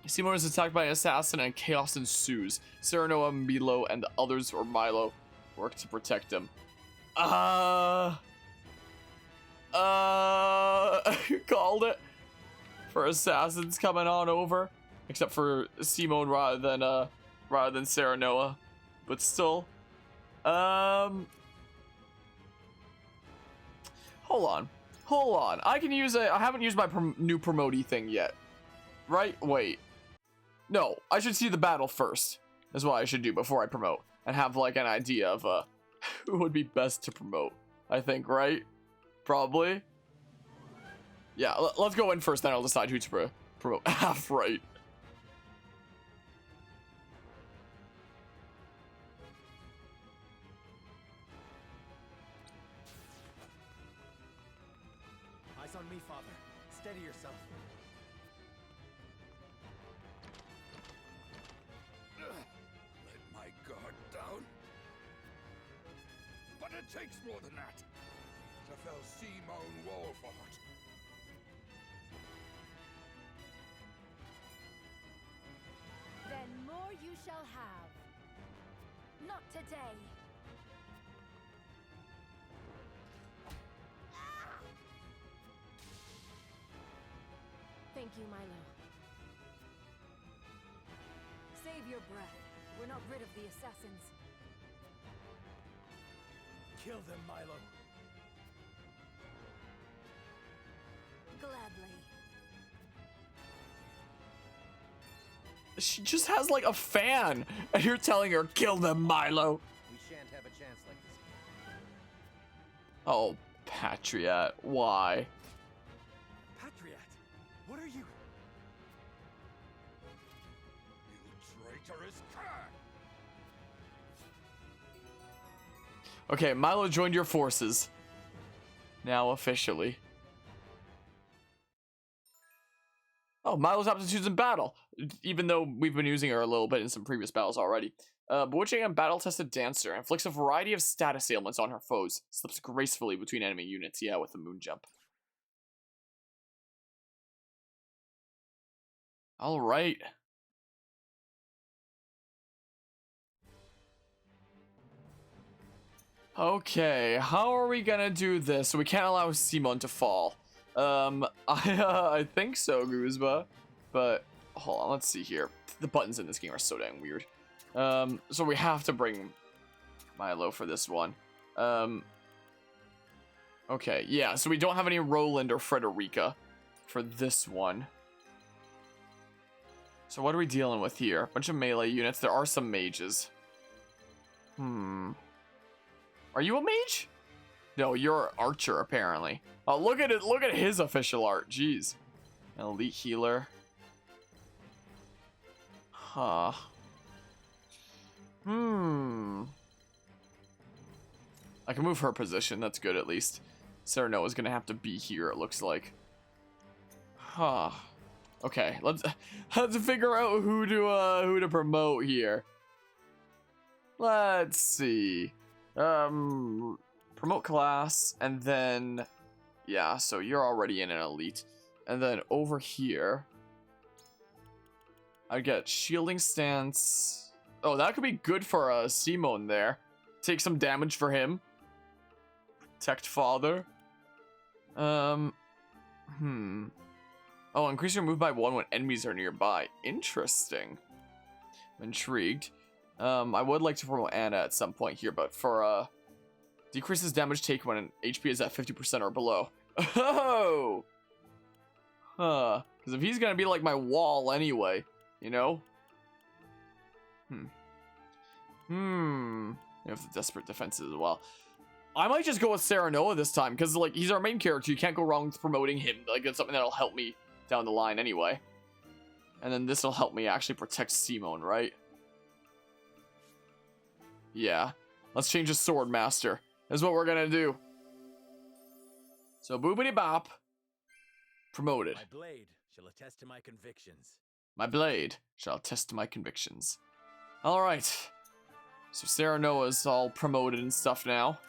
Seymour is attacked by an assassin and chaos ensues. Serenoa, Milo, and the others, or Milo, work to protect him. You called it. For assassins coming on over. Except for Simone rather than Serenoa. But still. Hold on. I can use I haven't used my new promotey thing yet. Right? Wait. No, I should see the battle first. Is what I should do before I promote. And have like an idea of who would be best to promote. I think, right? Probably. Yeah, let's go in first, then I'll decide who to promote. Half right. Eyes on me, Father. Steady yourself. Let my guard down. But it takes more than that to fell Simone Wolfort. Then more you shall have. Not today. Thank you, Milo. Save your breath. We're not rid of the assassins. Kill them, Milo. Gladly. She just has like a fan, and you're telling her, kill them, Milo. We shan't have a chance like this again. Oh, Patriot, why? Patriot, what are you? You traitorous cur! Okay, Milo joined your forces. Now officially. Oh, Milo's aptitudes in battle. Even though we've been using her a little bit in some previous battles already. Bewitching and battle-tested dancer. Inflicts a variety of status ailments on her foes. Slips gracefully between enemy units. Yeah, with the moon jump. Alright. Okay, how are we gonna do this? So we can't allow Simon to fall. I think so, Guzba. But hold on, let's see here. The buttons in this game are so dang weird. So we have to bring Milo for this one. Okay, yeah, so we don't have any Roland or Frederica for this one. So what are we dealing with here? A bunch of melee units. There are some mages. Are you a mage? No, you're an archer, apparently. Oh, look at it. Look at his official art. Jeez. An elite healer. Huh. I can move her position. That's good, at least. Serenoa's gonna have to be here, it looks like. Huh. Okay, let's figure out who to promote here. Let's see. Promote class, and then yeah, so you're already in an elite. And then over here I get shielding stance. Oh, that could be good for Simone there. take some damage for him. Protect father. Oh, increase your move by 1 when enemies are nearby. Interesting. I'm intrigued. I would like to promote Anna at some point here, but for decreases damage taken when HP is at 50% or below. Oh! Huh. Because if he's gonna be like my wall anyway, you know? You have the desperate defenses as well. I might just go with Serenoa this time, because like he's our main character. You can't go wrong with promoting him. Like it's something that'll help me down the line anyway. And then this will help me actually protect Simone, right? Yeah. Let's change his sword master. That's what we're gonna do. So boobity bop. Promoted. My blade shall attest to my convictions. My blade shall attest to my convictions. Alright. So Serenoa's all promoted and stuff now.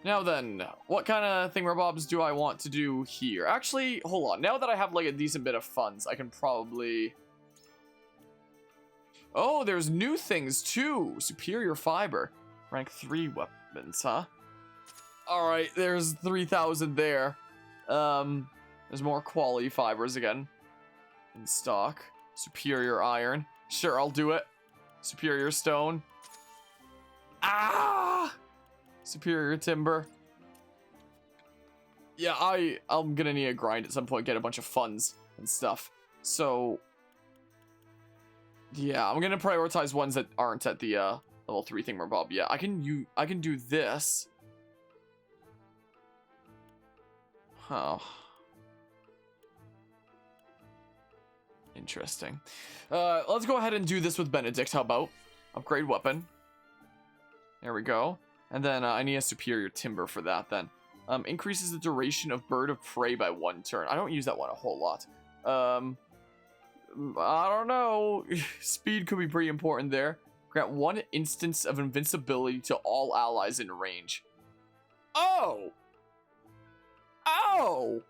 Now then, what kind of thingamabobs do I want to do here? Actually, hold on. Now that I have like a decent bit of funds, I can probably... Oh, there's new things too. Superior fiber. Rank 3 weapons, huh? Alright, there's 3,000 there. There's more quality fibers again. In stock. Superior iron. Sure, I'll do it. Superior stone. Ah! Superior timber. Yeah, I'm gonna need a grind at some point, get a bunch of funds and stuff. So yeah, I'm gonna prioritize ones that aren't at the level 3 thingamabob. Yeah, I can do this. Oh. Interesting. Let's go ahead and do this with Benedict. How about? Upgrade weapon. There we go. And then I need a superior timber for that then. Increases the duration of bird of prey by 1 turn. I don't use that one a whole lot. I don't know. Speed could be pretty important there. Grant 1 instance of invincibility to all allies in range. Oh! Oh!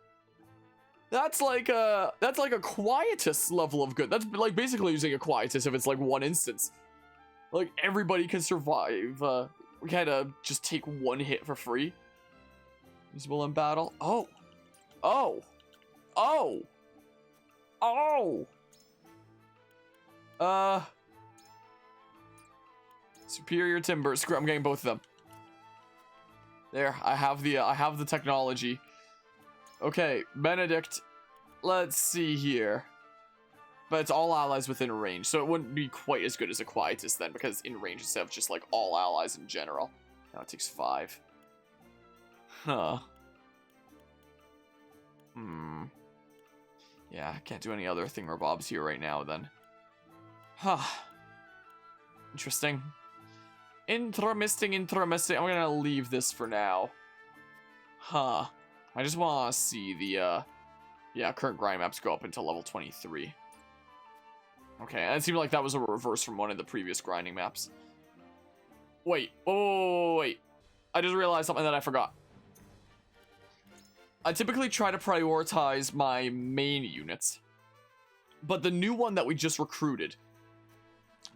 That's like a quietus level of good. That's like basically using a quietus if it's like 1 instance. Like everybody can survive. We kinda just take 1 hit for free. Usable in battle. Oh. Oh. Oh. Oh. Superior timber. Screw, I'm getting both of them. There, I have the technology. Okay, Benedict. Let's see here. But it's all allies within range, so it wouldn't be quite as good as a Quietus then, because in range instead of just like all allies in general. Now it takes 5. Huh. Yeah, I can't do any other thingamabobs here right now then. Huh. Interesting. Interesting. I'm gonna leave this for now. Huh. I just want to see the, current grind maps go up until level 23. Okay, and it seemed like that was a reverse from one of the previous grinding maps. Wait. Wait. I just realized something that I forgot. I typically try to prioritize my main units. But the new one that we just recruited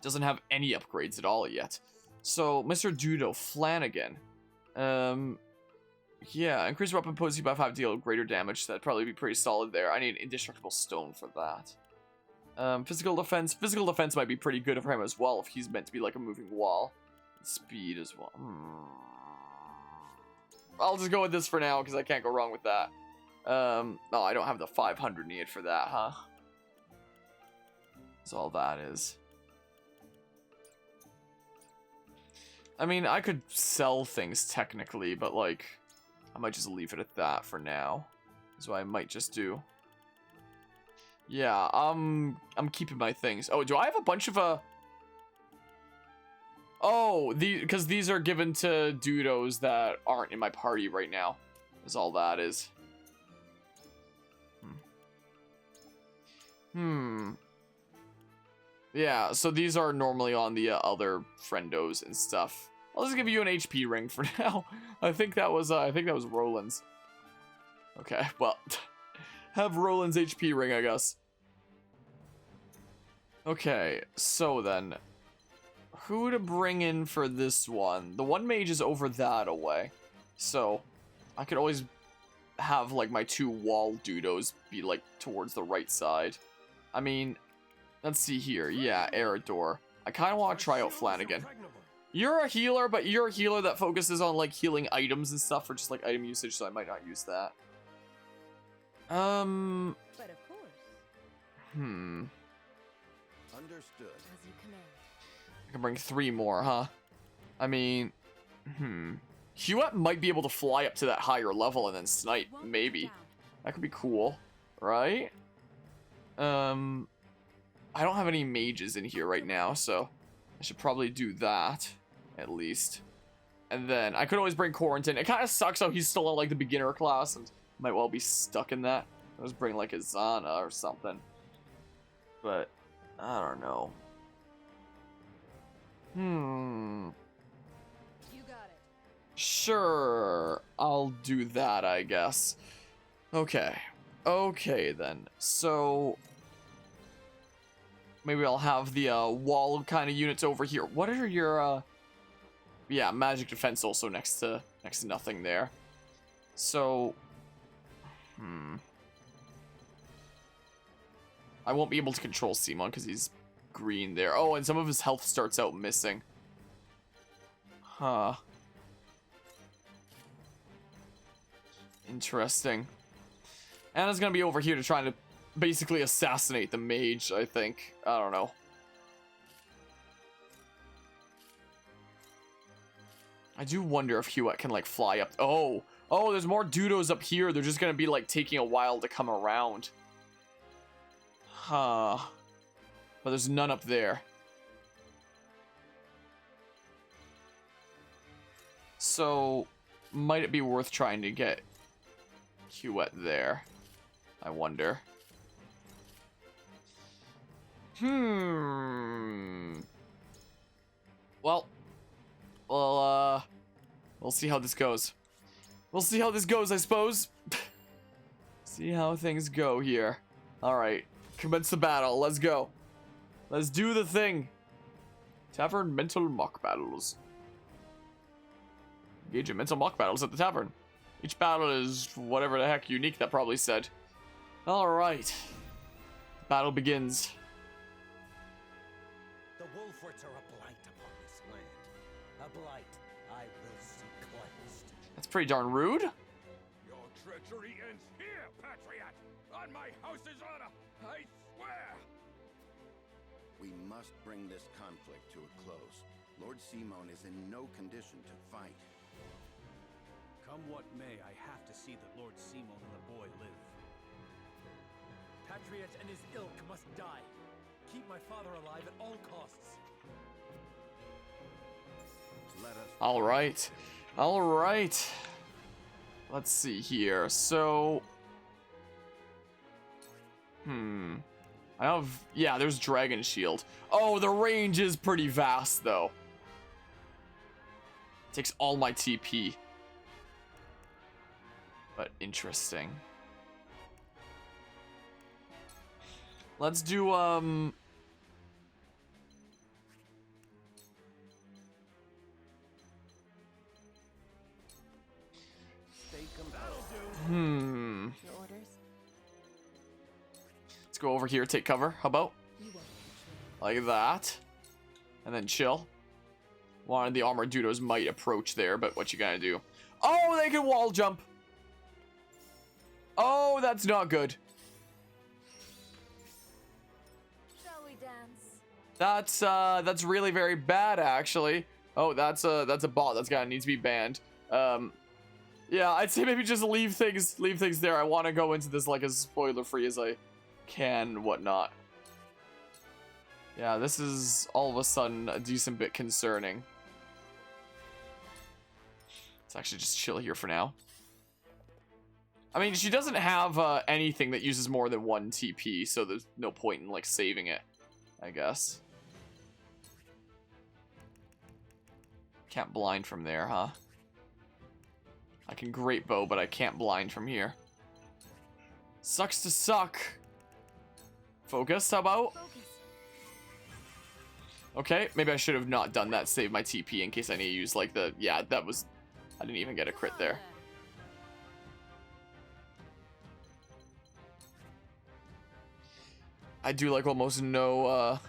doesn't have any upgrades at all yet. So, Mr. Dudo Flanagan. Yeah, increase weapon potency by 5 deal greater damage. That'd probably be pretty solid there. I need indestructible stone for that. Physical defense. Physical defense might be pretty good for him as well if he's meant to be like a moving wall. Speed as well. I'll just go with this for now because I can't go wrong with that. Oh, I don't have the 500 needed for that, huh? That's all that is. I mean, I could sell things technically, but like, I might just leave it at that for now. That's what I might just do. Yeah, I'm keeping my things. Oh, do I have a bunch of Oh, because these are given to Dudos that aren't in my party right now. Is all that is. Yeah, so these are normally on the other friendos and stuff. I'll just give you an HP ring for now. I think that was Roland's. Okay, well, have Roland's HP ring, I guess. Okay, so then, who to bring in for this one. The one mage is over that away. So I could always have like my 2 wall dudos be like towards the right side. I mean, let's see here. Yeah, Eridor. I kind of want to try out Flanagan. You're a healer, but you're a healer that focuses on like healing items and stuff or just like item usage, so I might not use that. But of course. Understood. As you command. I can bring 3 more, huh? I mean, Huet might be able to fly up to that higher level and then snipe, maybe. That could be cool, right? I don't have any mages in here right now, so I should probably do that, at least. And then I could always bring Corentin. It kind of sucks how he's still in like the beginner class and might well be stuck in that. Let's bring like a Zana or something. But I don't know. You got it. Sure, I'll do that, I guess. Okay. Okay, then. So maybe I'll have the wall kind of units over here. What are your yeah, magic defense also next to nothing there. So I won't be able to control Simon because he's green there. Oh, and some of his health starts out missing. Huh. Interesting. Anna's gonna be over here to try to basically assassinate the mage, I think. I don't know. I do wonder if Huet can like fly up. Oh, there's more Dudos up here. They're just gonna be like taking a while to come around. Huh. But there's none up there. So, might it be worth trying to get Huet there? I wonder. Well, we'll see how this goes. We'll see how this goes, I suppose. See how things go here. Alright, commence the battle. Let's go. Let's do the thing. Tavern mental mock battles. Engage in mental mock battles at the tavern. Each battle is whatever the heck unique that probably said. Alright. Battle begins. The Wolforts are a blight upon this land. A blight I will see cleansed. That's pretty darn rude. Your treachery ends here, Patriot! On my house's honor, I swear! We must bring this conflict to a close. Lord Simon is in no condition to fight. Come what may, I have to see that Lord Simon and the boy live. Patriot and his ilk must die. Keep my father alive at all costs. Let us. All right. All right. Let's see here. So, I have, yeah, there's Dragon Shield. Oh, the range is pretty vast though. Takes all my TP. But interesting. Let's do Your orders? Let's go over here, take cover. How about? Like that. And then chill. One of the armored Dudos might approach there, but what you gotta do? Oh, they can wall jump. Oh, that's not good. Shall we dance? That's really very bad, actually. Oh, that's a bot. That's gotta need to be banned. Yeah, I'd say maybe just leave things there. I want to go into this like as spoiler free as I can, whatnot. Yeah, this is all of a sudden a decent bit concerning. Let's actually just chill here for now. I mean, she doesn't have anything that uses more than 1 TP, so there's no point in like saving it, I guess. Can't blind from there, huh? I can great bow, but I can't blind from here. Sucks to suck. Focus, how about? Okay, maybe I should have not done that. Save my TP in case I need to use like the... Yeah, that was... I didn't even get a crit there. I do like almost no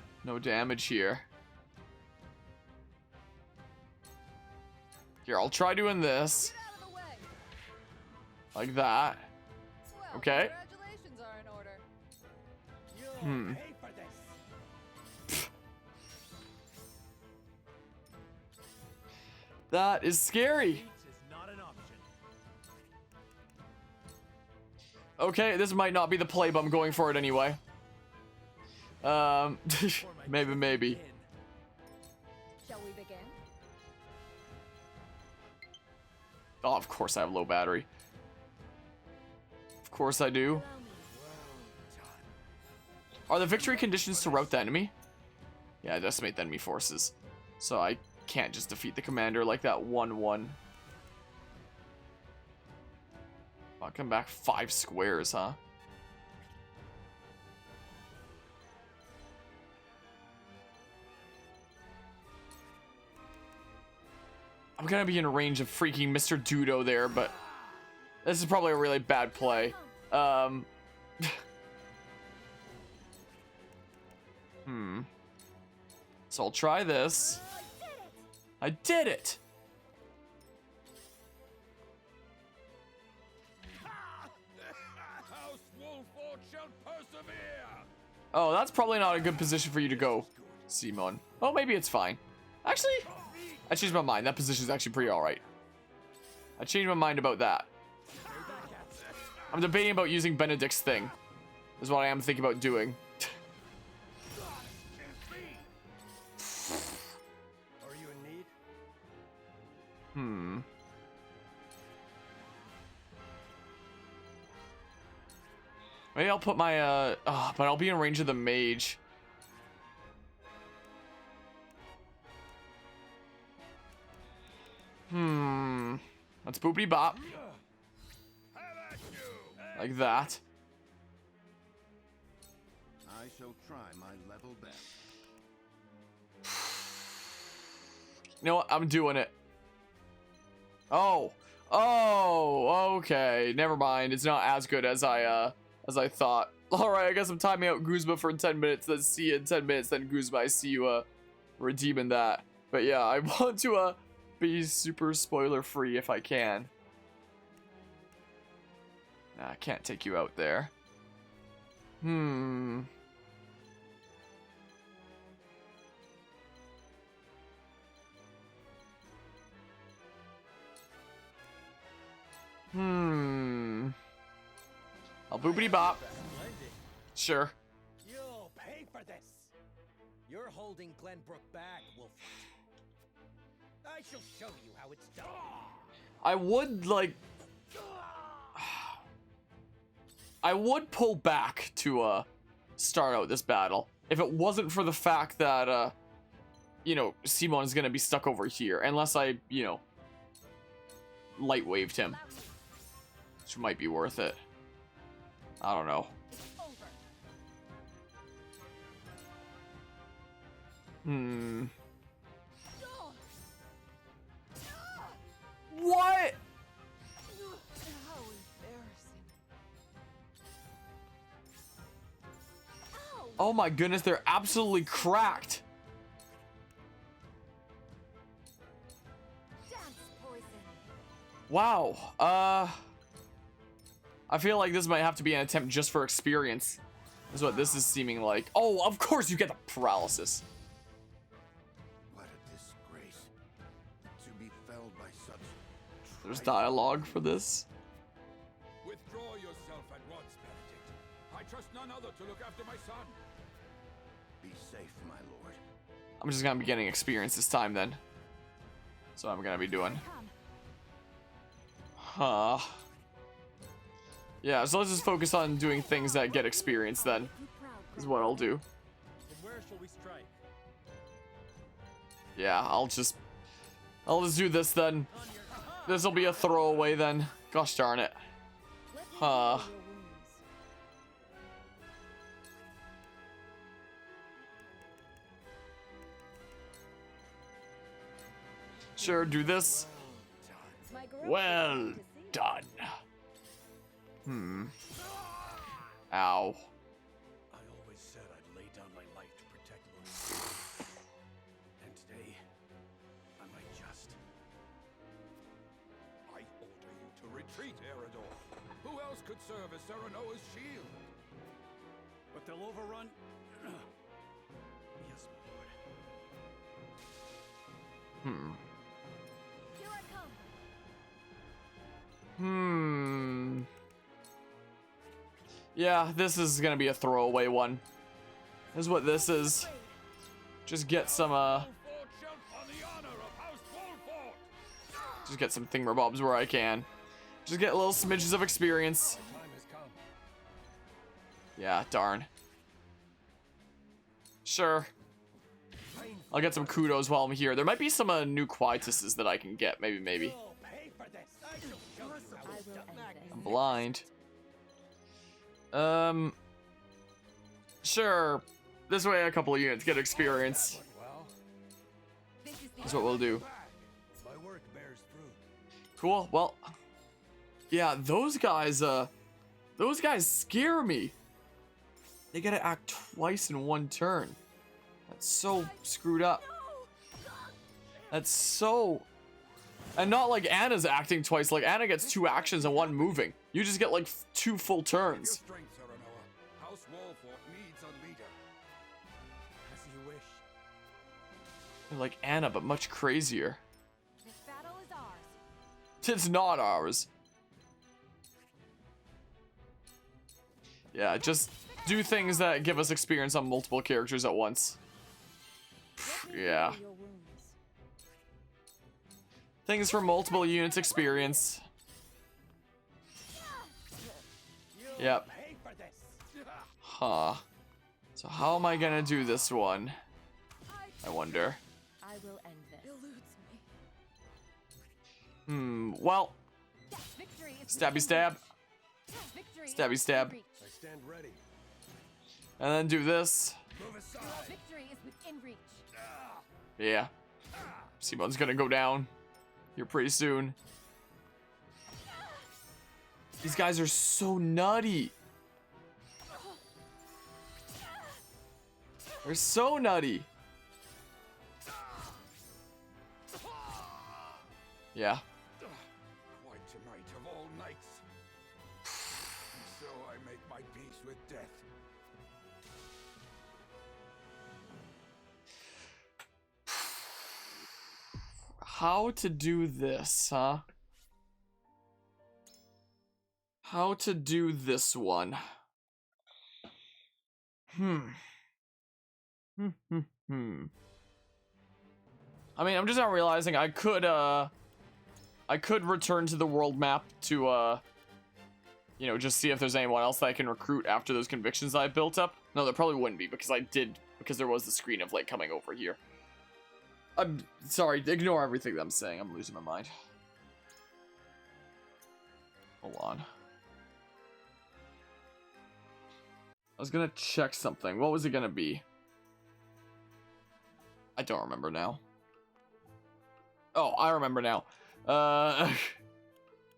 damage here. Here, I'll try doing this. Like that. Okay. Congratulations are in order. Hmm. That is scary. Okay, this might not be the play, but I'm going for it anyway. Maybe. Shall we begin? Oh, of course I have low battery. Of course I do. Are the victory conditions to rout the enemy? Yeah, decimate the enemy forces. So I can't just defeat the commander like that 1-1. I'll come back 5 squares, huh? I'm gonna be in range of freaking Mr. Dudo there, but this is probably a really bad play. So I'll try this. I did it! House Wolford shall persevere. Oh, that's probably not a good position for you to go, Simon. Oh, maybe it's fine. Actually, I changed my mind. That position is actually pretty alright. I changed my mind about that. I'm debating about using Benedict's thing. Is what I am thinking about doing. Are you in need? Maybe I'll put my, but I'll be in range of the mage. Let's boopity bop. Like that. I shall try my level best. You know what? I'm doing it. Oh, okay. Never mind. It's not as good as I thought. All right, I guess I'm timing out Guzma for 10 minutes. Then see you in 10 minutes. Then Guzma, I see you redeeming that. But yeah, I want to be super spoiler free if I can. Nah, I can't take you out there. I'll boopity bop. Sure. You'll pay for this. You're holding Glenbrook back, Wolf. I shall show you how it's done. I would like. I would pull back to start out this battle if it wasn't for the fact that you know, Simon is gonna be stuck over here unless I, you know, light waved him, which might be worth it. I don't know. What? Oh my goodness, they're absolutely cracked. Wow. I feel like this might have to be an attempt just for experience. Is what this is seeming like. Oh, of course you get the paralysis. What a disgrace. To be felled by such... There's dialogue for this. Withdraw yourself at once, Benedict. I trust none other to look after my son. Be safe, my lord. I'm just gonna be getting experience this time then. So I'm gonna be doing. Yeah, so let's just focus on doing things that get experience then. Is what I'll do. Where shall we strike? Yeah, I'll just do this then. This'll be a throwaway then. Gosh darn it. Sure, do this. Well done. Ow. I always said I'd lay down my life to protect Lineage. And today, I might just. I order you to retreat, Eridor. Who else could serve as Serenoa's shield? But they'll overrun. Yes, my lord. Here I come. Yeah, this is gonna be a throwaway one. This is what this is. Just get some, just get some thingamabobs where I can. Just get little smidges of experience. Yeah, darn. Sure. I'll get some kudos while I'm here. There might be some new quietuses that I can get. Maybe. I'm blind. Sure. This way a couple of units get experience. That's what we'll do. Cool. Well, yeah, those guys scare me. They gotta act twice in one turn. That's so screwed up. That's so... And not like Anna's acting twice. Like, Anna gets 2 actions and 1 moving. You just get like 2 full turns. House Walfort needs a leader. As you wish. They're like Anna, but much crazier. This battle is ours. It's not ours. Yeah, just do things that give us experience on multiple characters at once. Yeah. Things for multiple units experience. Yep. Huh. So how am I gonna do this one? I wonder. I will end this. Well. Stabby stab. Stabby stab. I stand ready. And then do this. Victory is within reach. Yeah. Simon's gonna go down here pretty soon. These guys are so nutty. They're so nutty. Yeah. Quite tonight of all nights. So I make my peace with death. How to do this, huh? How to do this one? I mean, I'm just not realizing I could return to the world map to, you know, just see if there's anyone else that I can recruit after those convictions I built up. No, there probably wouldn't be because because there was the screen of, like, coming over here. I'm sorry, ignore everything that I'm saying. I'm losing my mind. Hold on. I was gonna check something. What was it gonna be? I don't remember now. Oh, I remember now.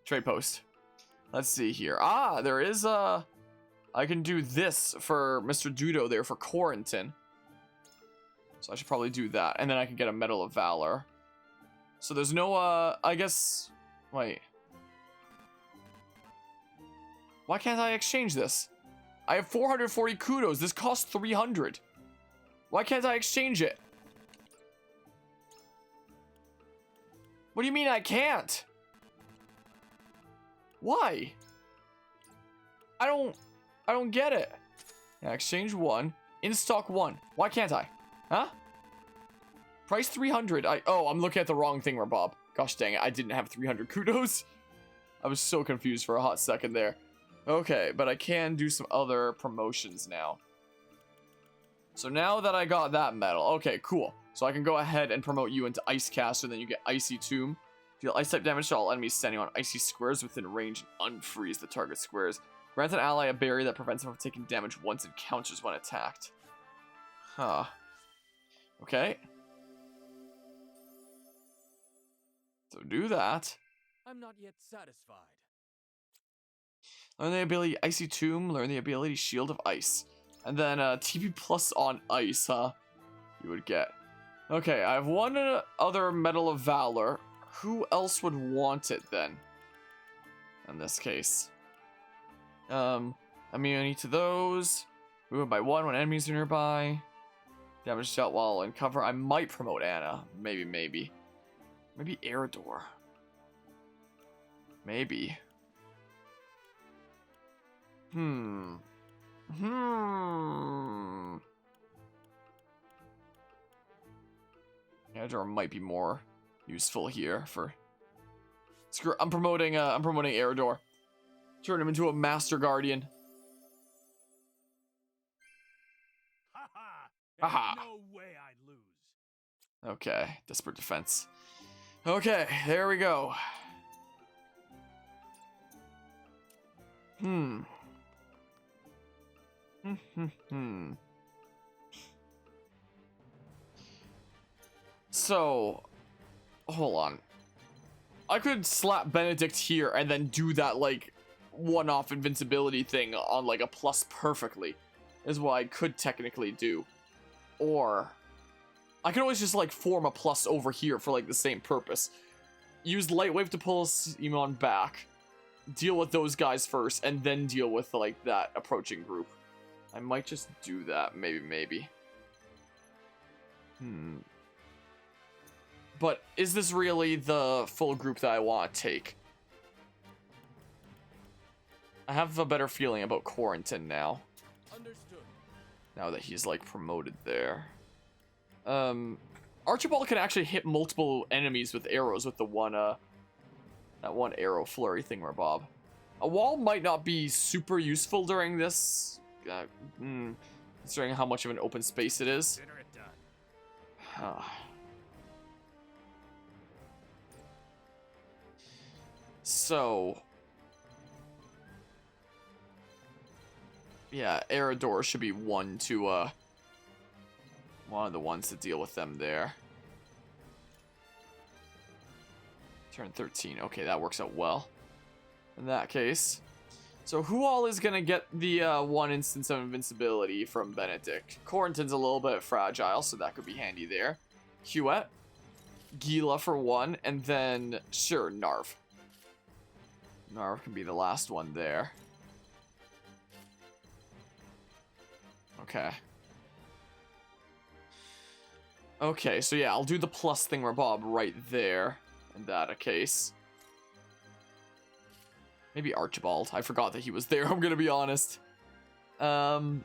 Trade post. Let's see here. Ah, there is I can do this for Mr. Dudo there for Corentin. So I should probably do that. And then I can get a Medal of Valor. So there's no, I guess... Wait. Why can't I exchange this? I have 440 kudos. This costs 300. Why can't I exchange it? What do you mean I can't? Why? I don't get it. Yeah, exchange 1. In stock 1. Why can't I? Huh? Price 300. Oh, I'm looking at the wrong thing, Bob. Gosh dang it, I didn't have 300 kudos. I was so confused for a hot second there. Okay, but I can do some other promotions now. So now that I got that medal, okay, cool. So I can go ahead and promote you into Ice Caster, then you get Icy Tomb. Deal ice type damage to all enemies standing on icy squares within range and unfreeze the target squares. Grant an ally a barrier that prevents him from taking damage once it counters when attacked. Huh. Okay. So do that. I'm not yet satisfied. Learn the ability Icy Tomb, learn the ability Shield of Ice. And then TP plus on Ice, huh? You would get. Okay, I have one other Medal of Valor. Who else would want it then? In this case. Immunity to those. Move by 1 when enemies are nearby. Damage dealt while in cover. I might promote Anna. Maybe. Maybe Eridor. Maybe. Eridor might be more useful here for... Screw, I'm promoting Eridor. Turn him into a Master Guardian. Haha. No way I'd lose. Okay, Desperate Defense. Okay, there we go. So, hold on. I could slap Benedict here and then do that, like, one-off invincibility thing on, like, a plus perfectly. Is what I could technically do. Or, I could always just, like, form a plus over here for, like, the same purpose. Use Light Wave to pull Simon back. Deal with those guys first, and then deal with, like, that approaching group. I might just do that, maybe. But is this really the full group that I want to take? I have a better feeling about Quarantine now. Understood. Now that he's, like, promoted there. Archibald can actually hit multiple enemies with arrows with the one, that one arrow flurry thingamabob. A wall might not be super useful during this, considering how much of an open space it is. Consider it done. So, yeah, Eridor should be one of the ones to deal with them there. Turn 13. Okay, that works out well. In that case. So who all is going to get the one instance of invincibility from Benedict? Quarantine's a little bit fragile, so that could be handy there. Huette, Gila for one, and then, sure, Narv. Narv can be the last one there. Okay. Okay, so yeah, I'll do the plus thingamabob right there. In that case. Maybe Archibald. I forgot that he was there, I'm gonna be honest. No,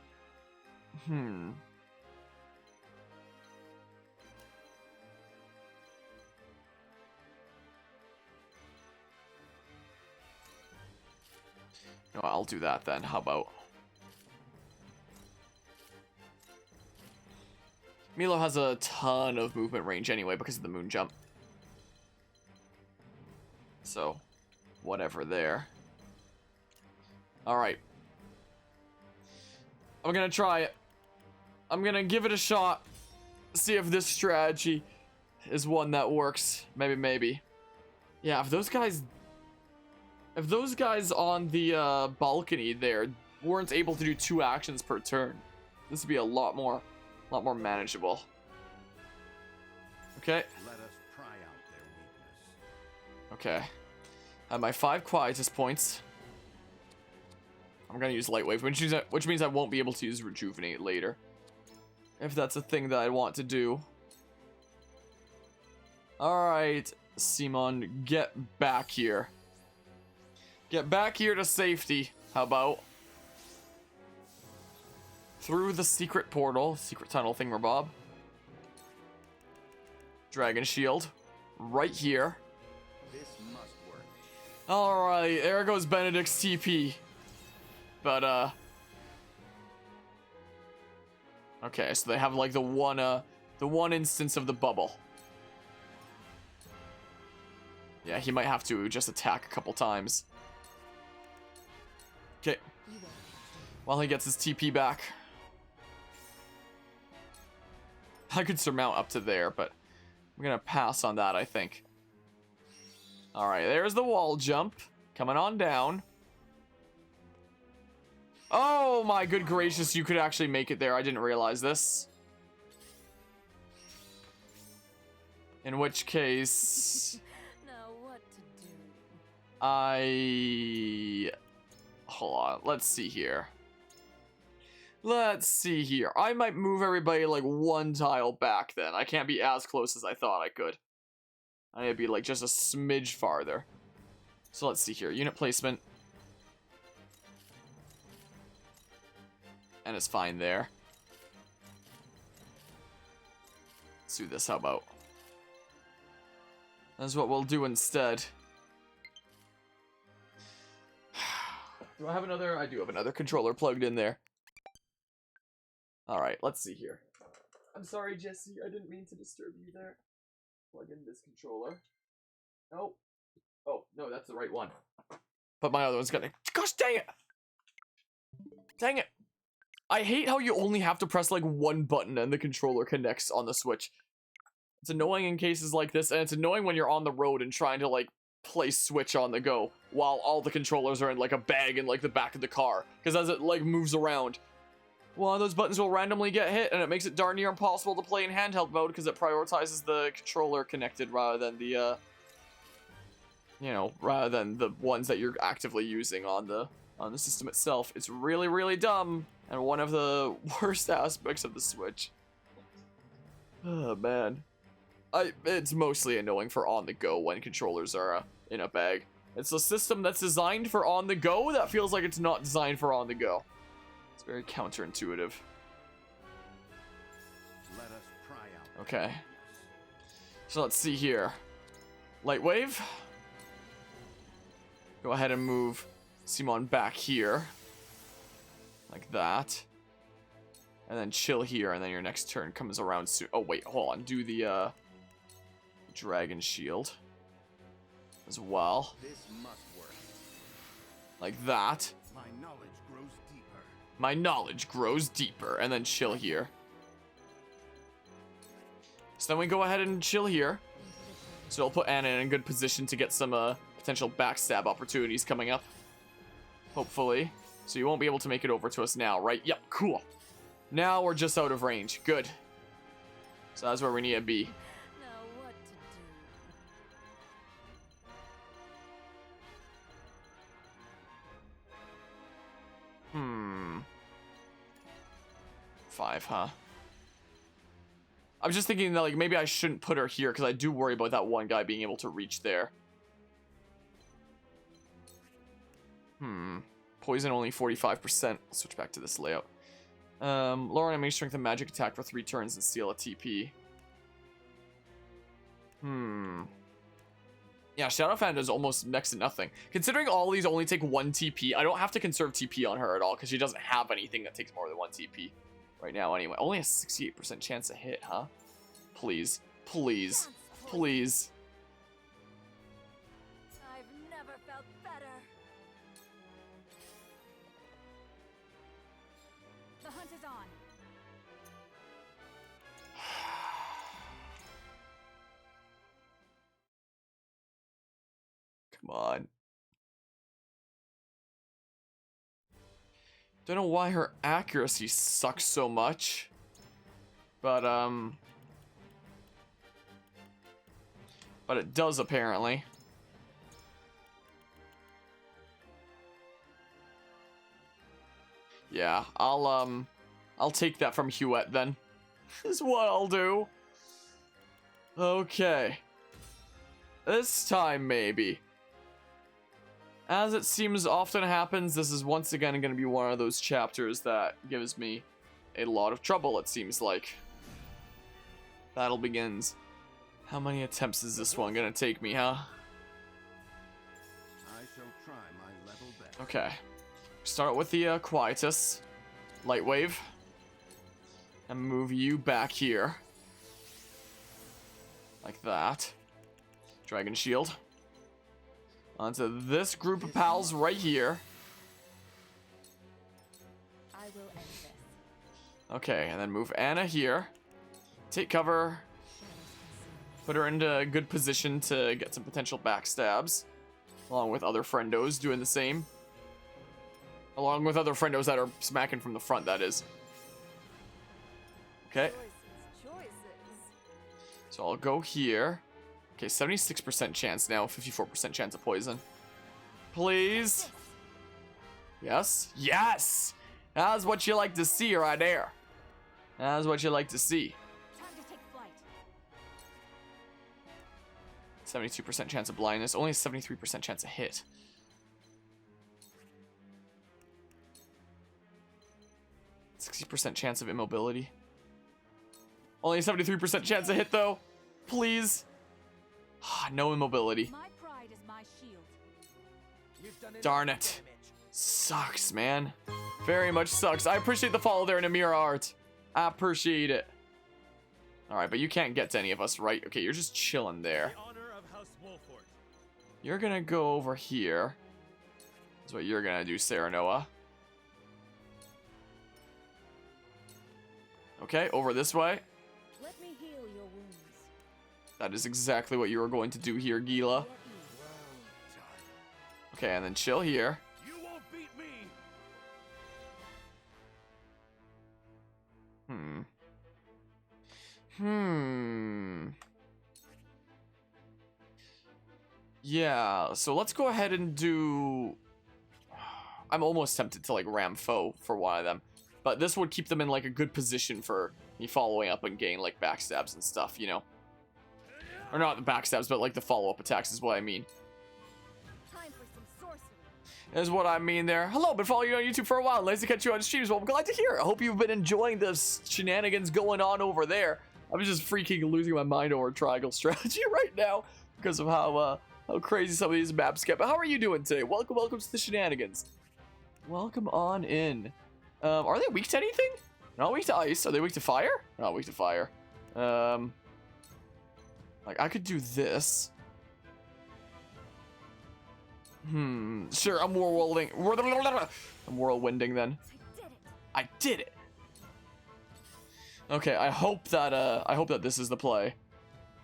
I'll do that then. How about? Milo has a ton of movement range anyway because of the moon jump. So, whatever there. Alright. I'm gonna try it. I'm gonna give it a shot. See if this strategy is one that works. Maybe. Yeah, if those guys on the balcony there weren't able to do 2 actions per turn, this would be a lot more manageable. Okay. Let us pry out their weakness. Okay. At my 5 quietus points, I'm gonna use Light Wave, which means I won't be able to use Rejuvenate later. If that's a thing that I want to do. Alright, Simon, get back here. Get back here to safety. How about? Through the secret portal, secret tunnel thingamabob. Dragon Shield. Right here. This must work. Alright, there goes Benedict's TP. But, okay, so they have, like, the one instance of the bubble. Yeah, he might have to just attack a couple times. Okay. While he gets his TP back. I could surmount up to there, but I'm gonna pass on that, I think. Alright, there's the wall jump. Coming on down. Oh my good gracious, you could actually make it there. I didn't realize this. In which case... Now what to do? Hold on, let's see here. Let's see here. I might move everybody like one tile back then. I can't be as close as I thought I could. I need to be like just a smidge farther. So let's see here. Unit placement. And it's fine there. Let's do this, how about? That's what we'll do instead. Do I have another? I do have another controller plugged in there. Alright, let's see here. I'm sorry, Jesse. I didn't mean to disturb you there. Plug in this controller. Nope. Oh, no, that's the right one. But my other one's gonna... Gosh dang it! Dang it! I hate how you only have to press like one button and the controller connects on the Switch. It's annoying in cases like this, and it's annoying when you're on the road and trying to like play Switch on the go while all the controllers are in like a bag in like the back of the car. Because as it like moves around, one of those buttons will randomly get hit, and it makes it darn near impossible to play in handheld mode because it prioritizes the controller connected rather than the, rather than the ones that you're actively using on the system itself. It's really, really dumb, and one of the worst aspects of the Switch. Oh, man. It's mostly annoying for on-the-go when controllers are in a bag. It's a system that's designed for on-the-go that feels like it's not designed for on-the-go. It's very counterintuitive. Let us pry out. Okay. So let's see here. Light wave. Go ahead and move Simon back here. Like that. And then chill here, and then your next turn comes around soon. Oh, wait, hold on. Do the, Dragon Shield. As well. This must work. Like that. My knowledge grows deeper. My knowledge grows deeper, and then chill here. So then we go ahead and chill here. So it'll put Anna in a good position to get some potential backstab opportunities coming up. Hopefully. So you won't be able to make it over to us now, right? Yep, cool. Now we're just out of range. Good. So that's where we need to be. Now what to do? 5, huh? I'm just thinking that like maybe I shouldn't put her here because I do worry about that one guy being able to reach there. Poison only 45%. I'll switch back to this layout. Lower enemy strength and magic attack for 3 turns and steal a TP. Yeah, Shadowfan does almost next to nothing. Considering all these only take 1 TP, I don't have to conserve TP on her at all because she doesn't have anything that takes more than 1 TP right now anyway. Only a 68% chance to hit, huh? Please. Please. Please. I've never felt better. The hunt is on. Come on. Don't know why her accuracy sucks so much. But it does apparently. Yeah, I'll take that from Huette then. Is what I'll do. Okay. This time maybe. As it seems often happens, this is once again going to be one of those chapters that gives me a lot of trouble, it seems like. Battle begins. How many attempts is this one going to take me, huh? I shall try my level best. Okay. Start with the Quietus. Light Wave. And move you back here. Like that. Dragon Shield. Onto this group of pals right here. I will end this. Okay, and then move Anna here. Take cover. Put her into a good position to get some potential backstabs. Along with other friendos doing the same. Along with other friendos that are smacking from the front, that is. Okay. So I'll go here. Okay, 76% chance now, 54% chance of poison. Please. Yes. Yes! That's what you like to see right there. That's what you like to see. 72% chance of blindness, only a 73% chance of hit. %60 chance of immobility. Only a 73% chance of hit though. Please. No immobility. My pride is my shield. Darn it. Sucks, man. Very much sucks. I appreciate the follow there in Amira Art. I appreciate it. Alright, but you can't get to any of us, right? Okay, you're just chilling there. You're gonna go over here. That's what you're gonna do, Sarah Noah. Okay, over this way. Let me heal your wounds. That is exactly what you were going to do here, Gila. Okay, and then chill here. You won't beat me. Yeah, so let's go ahead and do... I'm almost tempted to like ram foe for one of them. But this would keep them in like a good position for me following up and getting like backstabs and stuff, you know? Or not the backstabs, but like the follow-up attacks is what I mean. Time for some sorcery. Is what I mean there. Hello, been following you on YouTube for a while. Nice to catch you on streams. Well, I'm glad to hear it. I hope you've been enjoying the shenanigans going on over there. I'm just freaking losing my mind over triangle strategy right now because of how crazy some of these maps get. But how are you doing today? Welcome to the shenanigans. Welcome on in. Are they weak to anything? Not weak to ice. Are they weak to fire? Not weak to fire. Like I could do this. Sure, I'm whirlwinding. I'm whirlwinding then. I did it. Okay, I hope that this is the play.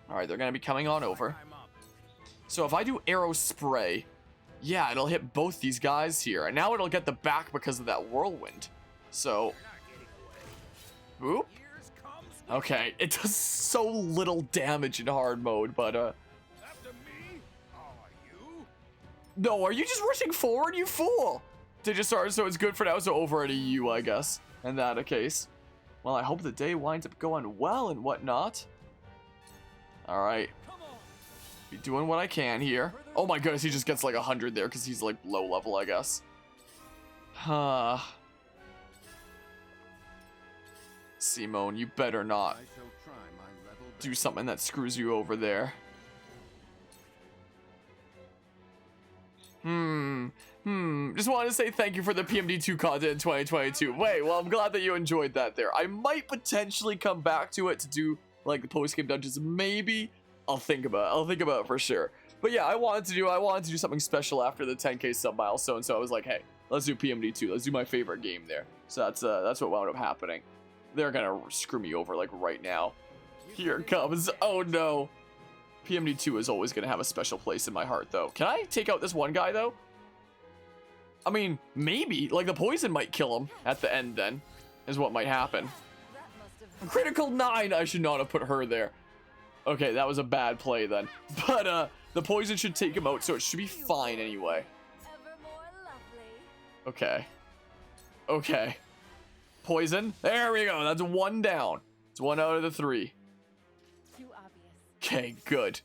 All right, they're gonna be coming on over. So if I do arrow spray, yeah, it'll hit both these guys here, and now it'll get the back because of that whirlwind. So, boop. Okay, it does so little damage in hard mode, but no, are you just rushing forward, you fool? They just started, so it's good for now, so over to you, I guess. In that case. Well, I hope the day winds up going well and whatnot. Alright. Be doing what I can here. Oh my goodness, he just gets like 100 there because he's like low level, I guess. Simone, you better not do something that screws you over there. Just wanted to say thank you for the PMD2 content in 2022. Wait, well, I'm glad that you enjoyed that there. I might potentially come back to it to do like the post-game dungeons. Maybe. I'll think about it for sure. But yeah, I wanted to do something special after the 10K sub milestone. So I was like, hey, let's do PMD2. Let's do my favorite game there. So that's what wound up happening. They're gonna screw me over like right now. Here it comes. Oh no. PMD2 is always gonna have a special place in my heart though. Can I take out this one guy though? I mean, maybe. Like the poison might kill him at the end then. Is what might happen. Critical 9. I should not have put her there. Okay, that was a bad play then. But the poison should take him out, so it should be fine anyway. Okay. Okay. Poison. There we go. That's one down. It's 1 out of the 3. Too obvious. Okay, good.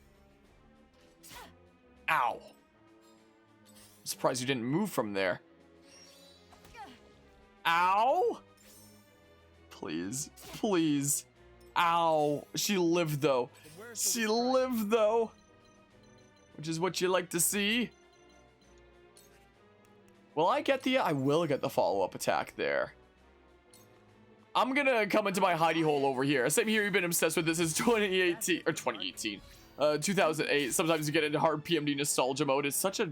Ow. I'm surprised you didn't move from there. Ow. Please. Please. Ow. She lived though. She lived though. Which is what you like to see. Will I get the... I will get the follow-up attack there. I'm gonna come into my hidey hole over here. Same here, you've been obsessed with this since 2018. Or 2018. 2008. Sometimes you get into hard PMD nostalgia mode. It's such a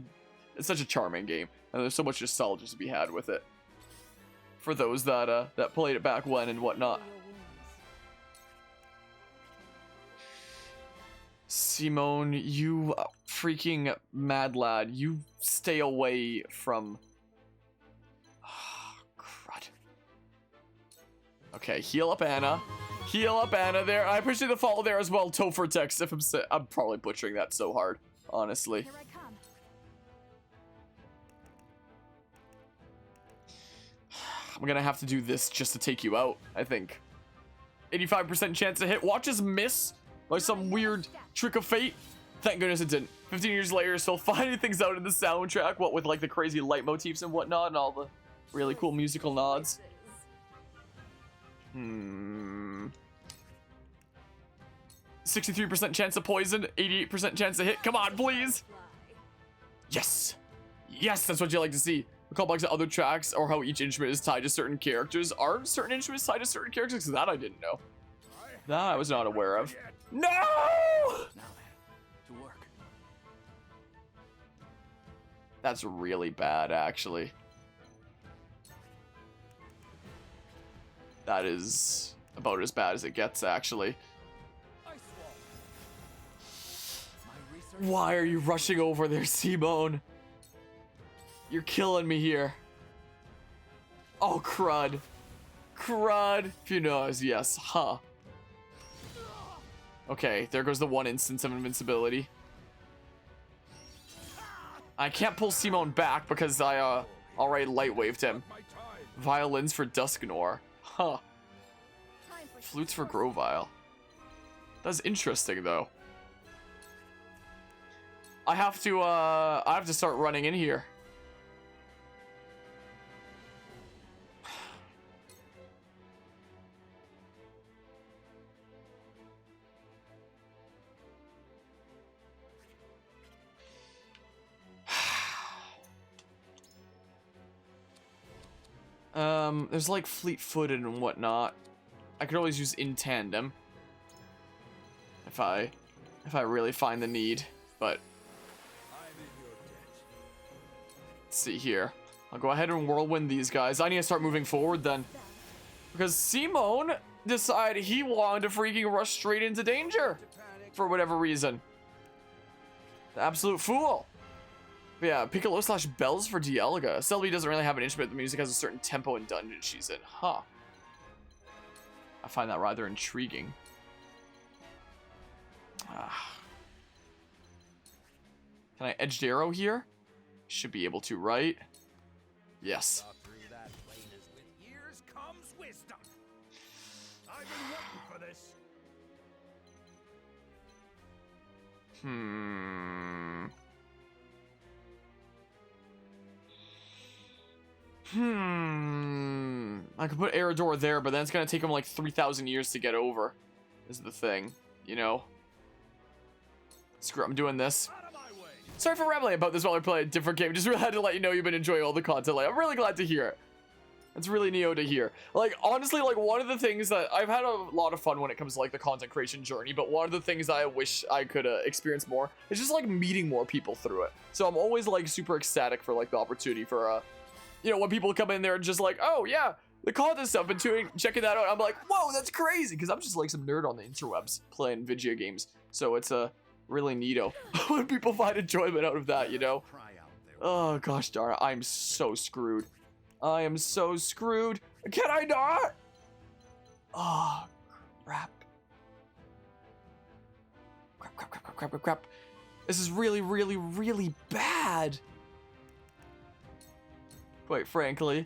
charming game. And there's so much nostalgia to be had with it. For those that played it back when and whatnot. Simone, you freaking mad lad. You stay away from... Oh, crud. Okay, heal up Anna. Heal up Anna there. I appreciate the follow there as well, Tophertex. If I'm probably butchering that so hard, honestly. Here I come. I'm gonna have to do this just to take you out, I think. 85% chance to hit. Watch us miss by some weird trick of fate. Thank goodness it didn't. 15 years later, still finding things out in the soundtrack. What with like the crazy leitmotifs and whatnot and all the really cool musical nods. 63% chance of poison, 88% chance to hit. Come on, please. Yes. Yes, that's what you like to see. A callback to other tracks or how each instrument is tied to certain characters. Are certain instruments tied to certain characters? That I didn't know. That I was not aware of. No! Now then, to work. That's really bad, actually. That is about as bad as it gets, actually. Why are you rushing over there, Simone? You're killing me here. Oh, crud. Crud. Few knows, yes, huh. Okay, there goes the one instance of invincibility. I can't pull Simone back because I already light waved him. Violins for Dusknor. Huh. Flutes for Grovile. That's interesting though. I have to start running in here. There's like fleet-footed and whatnot. I could always use in tandem if I really find the need, but let's see here. I'll go ahead and whirlwind these guys. I need to start moving forward then, because Simone decided he wanted to freaking rush straight into danger for whatever reason. The absolute fool. Yeah, Piccolo / bells for Dialga. Selby doesn't really have an instrument. The music has a certain tempo and dungeon she's in. Huh. I find that rather intriguing. Can I edged arrow here? Should be able to, right? Yes. Years comes wisdom. I've been waiting for this. I could put Eridor there, but then it's gonna take him like 3,000 years to get over. Is the thing, you know? Screw it, I'm doing this. Sorry for rambling about this while I play a different game. Just really had to let you know you've been enjoying all the content. Like, I'm really glad to hear it. It's really neo to hear. Like, honestly, like, one of the things that I've had a lot of fun when it comes to like the content creation journey, but one of the things I wish I could experience more is just like meeting more people through it. So I'm always like super ecstatic for like the opportunity for you know, when people come in there and just like, oh yeah, the content stuff, and checking that out, I'm like, whoa, that's crazy, because I'm just like some nerd on the interwebs playing video games. So it's really neato when people find enjoyment out of that, you know. Oh gosh darn it, I'm so screwed. I am so screwed. Can I not? Oh crap. Crap. This is really bad. Quite frankly,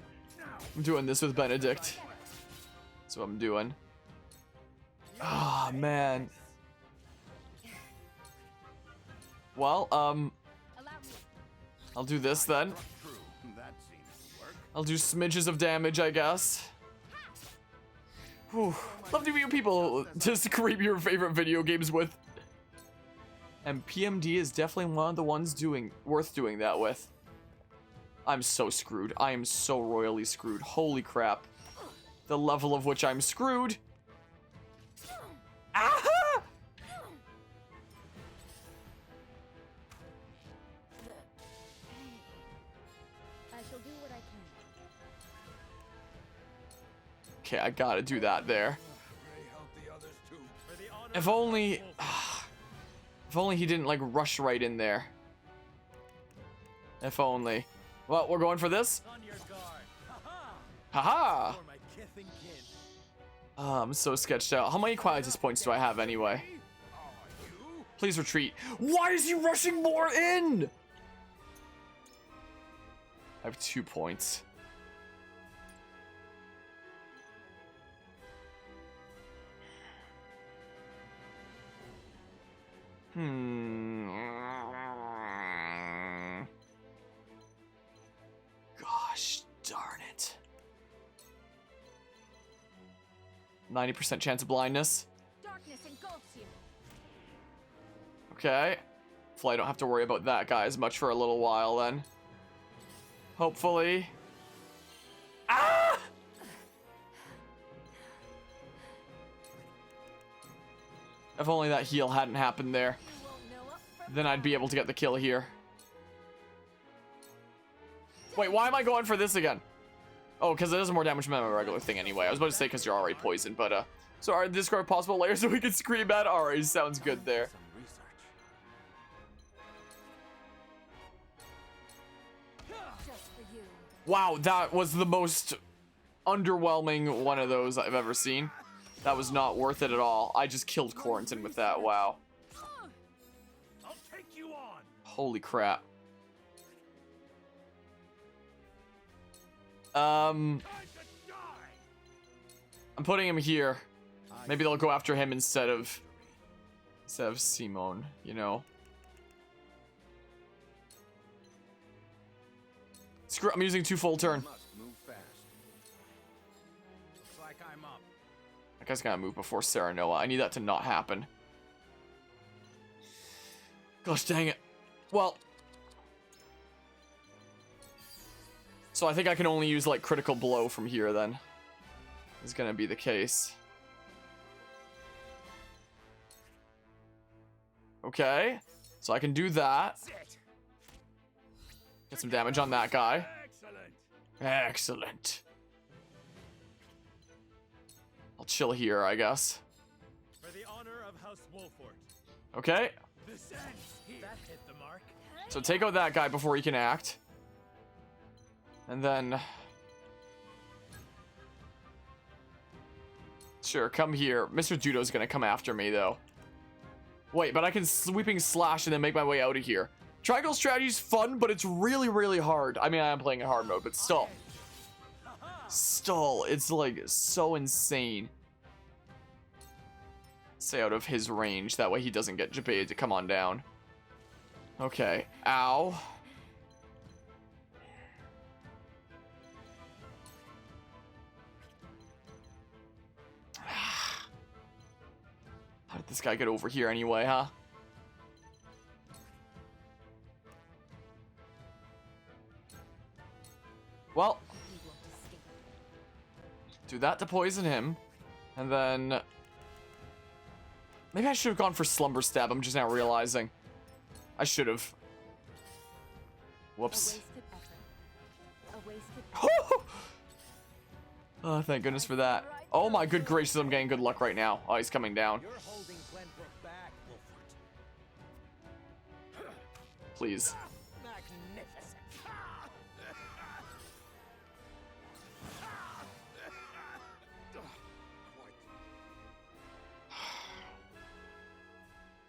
I'm doing this with Benedict. That's what I'm doing. Ah, man. Well, I'll do this then. I'll do smidges of damage, I guess. Whew. Love to meet people to scream your favorite video games with. And PMD is definitely one of the ones worth doing that with. I'm so screwed. I am so royally screwed. Holy crap. The level of which I'm screwed. Ah! I shall do what I can. Okay, I gotta do that there. If only If only he didn't, like, rush right in there. If only. Well, we're going for this. Haha! I'm so sketched out. How many qualities points do I have anyway? Please retreat. Why is he rushing more in? I have 2 points. Gosh darn it. 90% chance of blindness. Darkness engulfs you. Okay. Hopefully I don't have to worry about that guy as much for a little while then. Hopefully. Ah! If only that heal hadn't happened there. Then I'd be able to get the kill here. Wait, why am I going for this again? Oh, because it does more damage than my regular thing anyway. I was about to say because you're already poisoned, but so are discard possible layers so we can scream at? Alright, sounds good there. Wow, that was the most underwhelming one of those I've ever seen. That was not worth it at all. I just killed Quarantine with that. Wow. I'll take you on. Holy crap. I'm putting him here. Maybe they'll go after him instead of Simone, you know. Screw, I'm using 2 full turn. That guy's gotta move before Sarah Noah. I need that to not happen. Gosh dang it. Well. So I think I can only use like critical blow from here then. Is gonna be the case. Okay. So I can do that. Get some damage on that guy. Excellent. I'll chill here, I guess. For the honor of House Wolford. Okay. That hit the mark. So take out that guy before he can act. And then... Sure, come here. Mr. Judo's gonna come after me, though. Wait, but I can sweeping slash and then make my way out of here. Triangle strategy's fun, but it's really, really hard. I mean, I am playing in hard mode, but still. Still, it's like so insane. Stay out of his range. That way he doesn't get jebaited to come on down. Okay. Ow. How did this guy get over here anyway, huh? Well, do that to poison him, and then maybe I should have gone for Slumber Stab. I'm just now realizing I should have. Whoops. Oh, thank goodness for that. Oh my good gracious, I'm getting good luck right now. Oh, he's coming down. Please.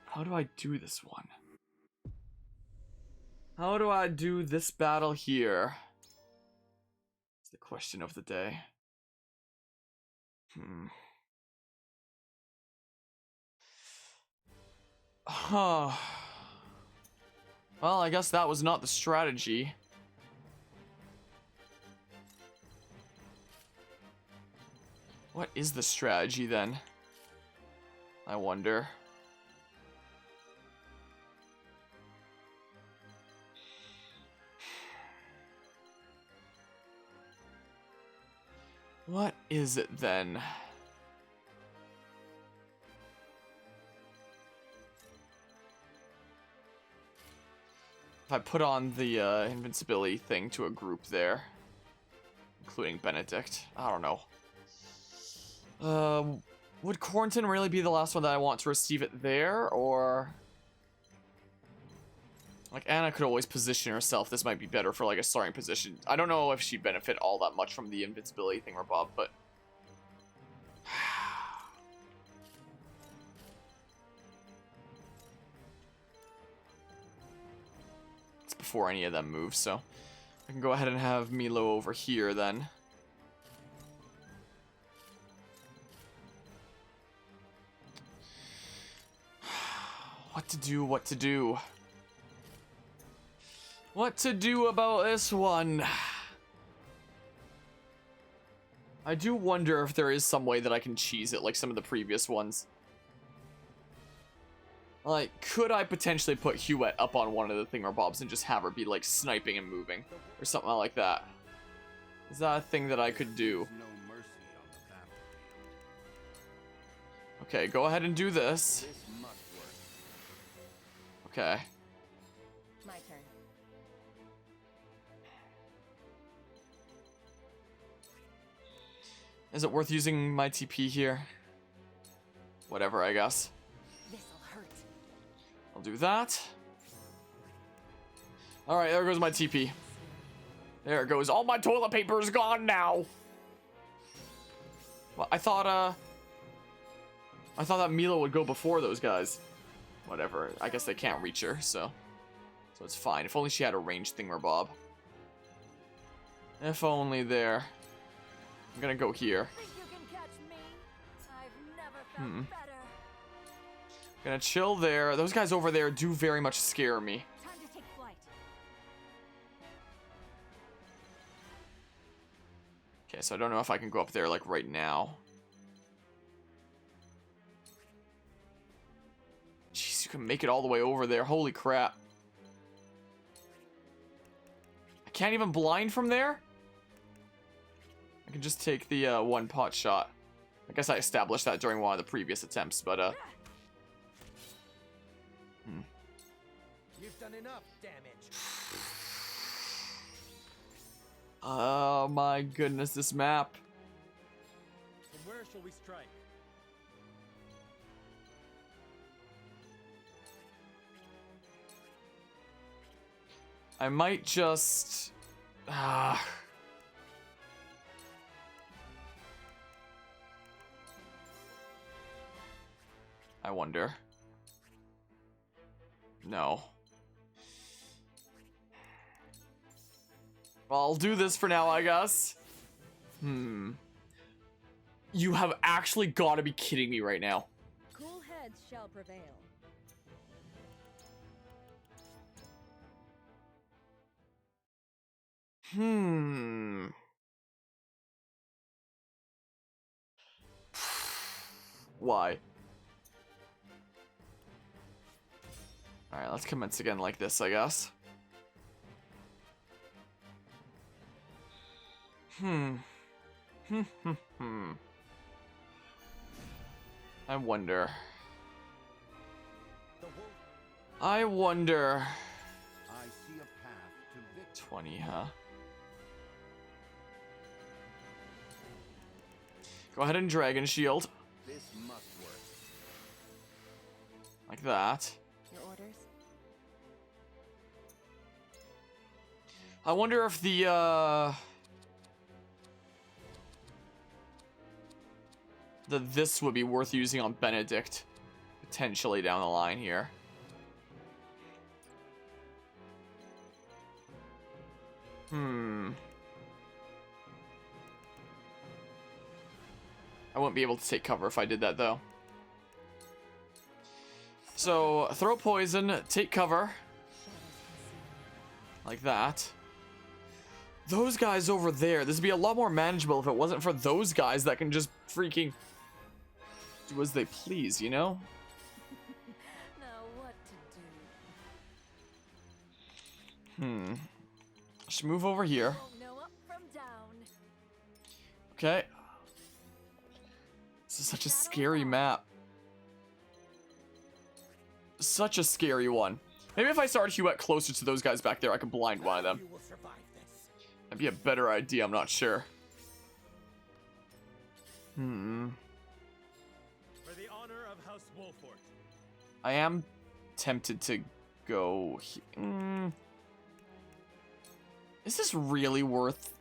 How do I do this one? How do I do this battle here? It's the question of the day. Huh. Well, I guess that was not the strategy. What is the strategy then? I wonder. What is it then? If I put on the invincibility thing to a group there, including Benedict, I don't know. Would Quarantine really be the last one that I want to receive it there, or Like, Anna could always position herself. This might be better for, like, a starting position. I don't know if she'd benefit all that much from the invincibility thing or Bob, but... it's before any of them move, so... I can go ahead and have Milo over here, then. What to do, what to do. What to do about this one? I do wonder if there is some way that I can cheese it like some of the previous ones. Like, could I potentially put Huette up on one of the thingamabobs and just have her be like sniping and moving? Or something like that. Is that a thing that I could do? Okay, go ahead and do this. Okay. My turn. Is it worth using my TP here? Whatever, I guess. This'll hurt. I'll do that. Alright, there goes my TP. There it goes. All my toilet paper is gone now. Well, I thought that Milo would go before those guys. Whatever. I guess they can't reach her, so it's fine. If only she had a ranged thingamabob. If only there. I'm gonna go here. Gonna chill there. Those guys over there do very much scare me. Time to take flight. Okay, so I don't know if I can go up there like right now. Jeez, you can make it all the way over there. Holy crap. I can't even blind from there? I can just take the one pot shot. I guess I established that during one of the previous attempts, but You've done enough damage. oh my goodness, this map. From where shall we strike? I might just... I wonder. No. Well, I'll do this for now, I guess. You have actually got to be kidding me right now. Cool heads shall prevail. Why? Alright, let's commence again like this, I guess. I wonder. I wonder. I see a path to victory. 20, huh? Go ahead and Dragon Shield. This must work. Like that. Your orders? I wonder if the this would be worth using on Benedict potentially down the line here. I wouldn't be able to take cover if I did that though. So throw poison, take cover. Like that. Those guys over there, this would be a lot more manageable if it wasn't for those guys that can just freaking do as they please, you know? Now what to do? Just move over here. Won't know up from down. Okay. This is such a scary map. Such a scary one. Maybe if I started Huette closer to those guys back there, I could blind one of them. That'd be a better idea, I'm not sure. For the honor of House Wolfort. I am tempted to go here. Is this really worth...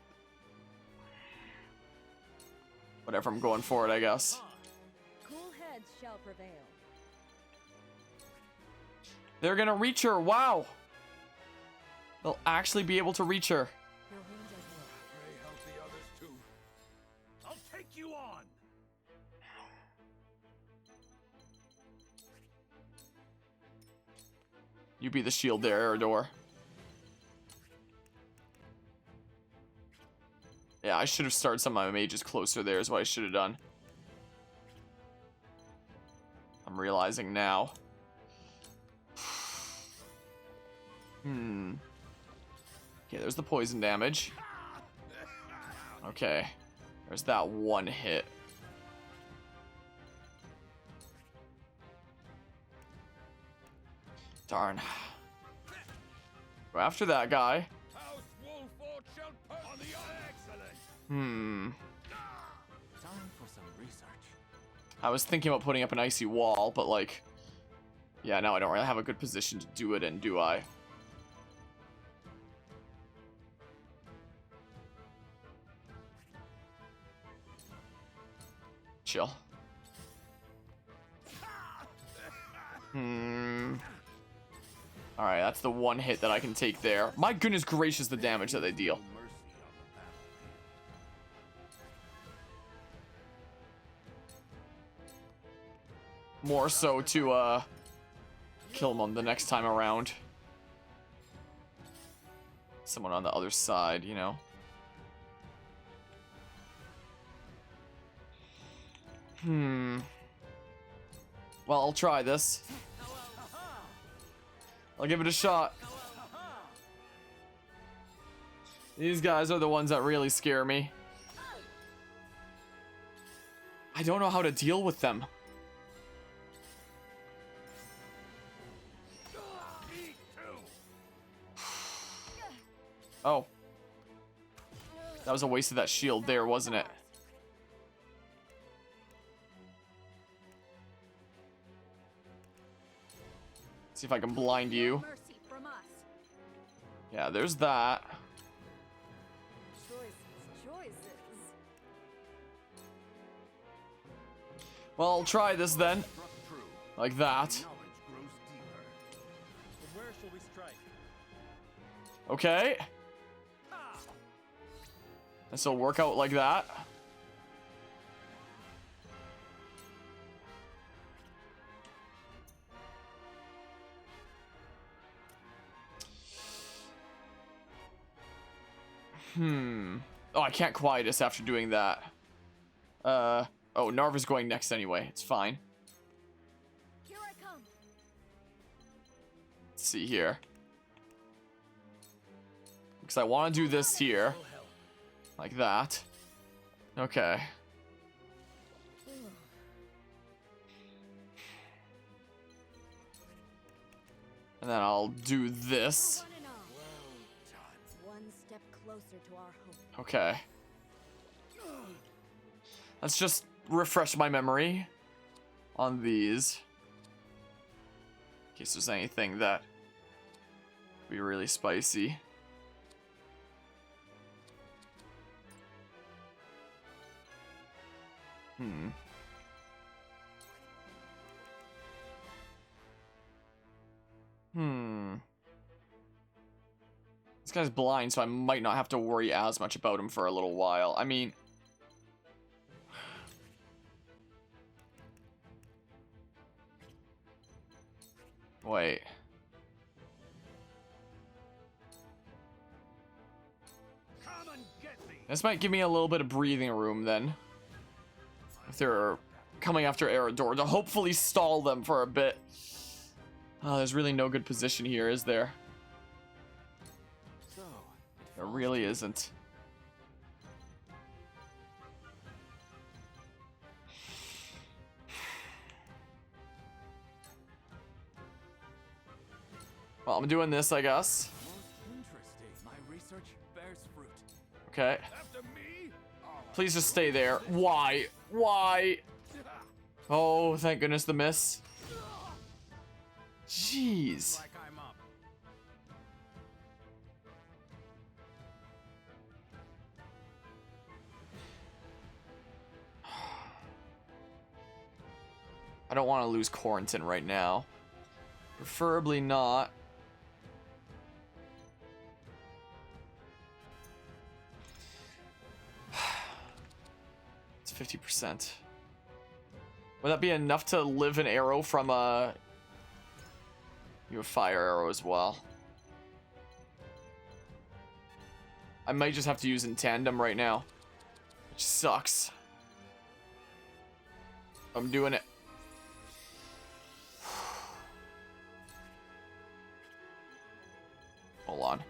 Whatever, I'm going for it, I guess. Cool heads shall prevail. They're gonna reach her, wow! They'll actually be able to reach her. Pray help the others too. I'll take you on. You be the shield there, Eridor. Yeah, I should have started some of my mages closer there is what I should have done. I'm realizing now. Okay, there's the poison damage. Okay. There's that one hit. Darn. Go after that guy. Time for some research. I was thinking about putting up an icy wall, but like... Yeah, now I don't really have a good position to do it in, do I? Chill. Alright, that's the one hit that I can take there. My goodness gracious, the damage that they deal. More so to, kill them the next time around. Someone on the other side, you know. Well, I'll try this. I'll give it a shot. These guys are the ones that really scare me. I don't know how to deal with them. Oh. That was a waste of that shield there, wasn't it? See if I can blind you. Yeah, there's that. Choices. Well, I'll try this then. Like that. Where shall we strike? Okay. This will work out like that. Oh, I can't quiet us after doing that. Oh, Narva's going next anyway. It's fine. Here I come. Let's see here. Because I want to do this here. Like that. Okay. And then I'll do this. One step closer to our hope. Okay. Let's just refresh my memory on these. In case there's anything that would be really spicy. This guy's blind, so I might not have to worry as much about him for a little while. I mean... Wait. This might give me a little bit of breathing room then. If they're coming after Eridor, to hopefully stall them for a bit. Oh, there's really no good position here, is there? There really isn't. Well, I'm doing this, I guess. Interesting. My research bears fruit. Okay. Please just stay there. Why? Why? Oh, thank goodness the miss. Jeez. I don't want to lose Quarantine right now. Preferably not. It's 50%. Would that be enough to live an arrow from a... You have fire arrow as well. I might just have to use in tandem right now. Which sucks. I'm doing it. Hold on.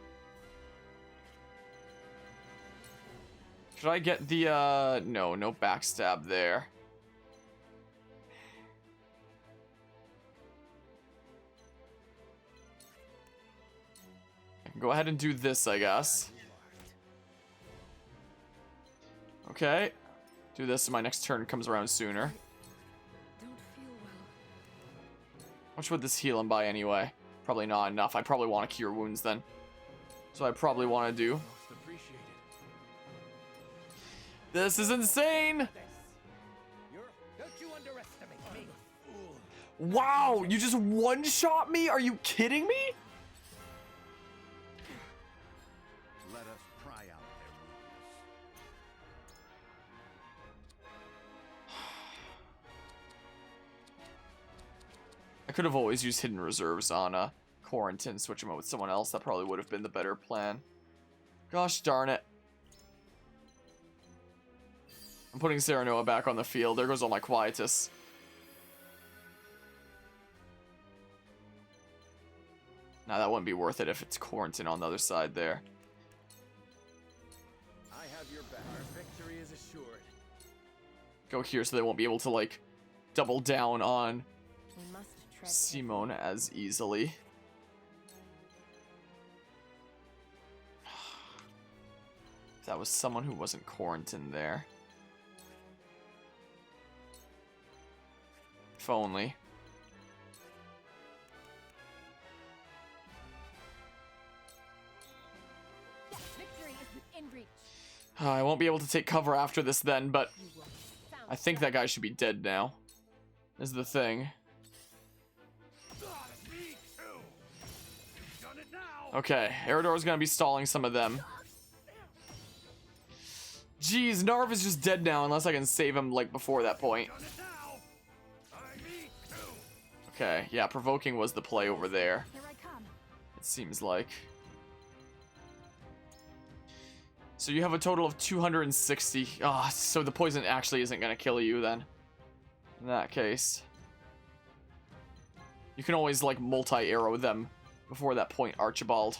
Should I get the, no backstab there. I can go ahead and do this, I guess. Okay. Do this and my next turn comes around sooner. How much would this heal him by anyway? Probably not enough. I probably want to cure wounds then. So I probably want to do. This is insane! Wow, you just one-shot me? Are you kidding me? Let us pry out their I could have always used hidden reserves on Quarantine, switch him out with someone else. That probably would have been the better plan. Gosh darn it. I'm putting Serenoa back on the field. There goes all my Quietus. Now that wouldn't be worth it if it's Quarantine on the other side there. I have your back. Our victory is assured. Go here so they won't be able to, like, double down on Simone as easily. If that was someone who wasn't Quarantine there. If only. I won't be able to take cover after this then, but I think that guy should be dead now. Is the thing. Okay, Eridor's gonna be stalling some of them. Jeez, Narv is just dead now unless I can save him like before that point. Okay, yeah, provoking was the play over there. It seems like. So you have a total of 260. Ah, so the poison actually isn't gonna kill you then. In that case. You can always like multi-arrow them before that point, Archibald.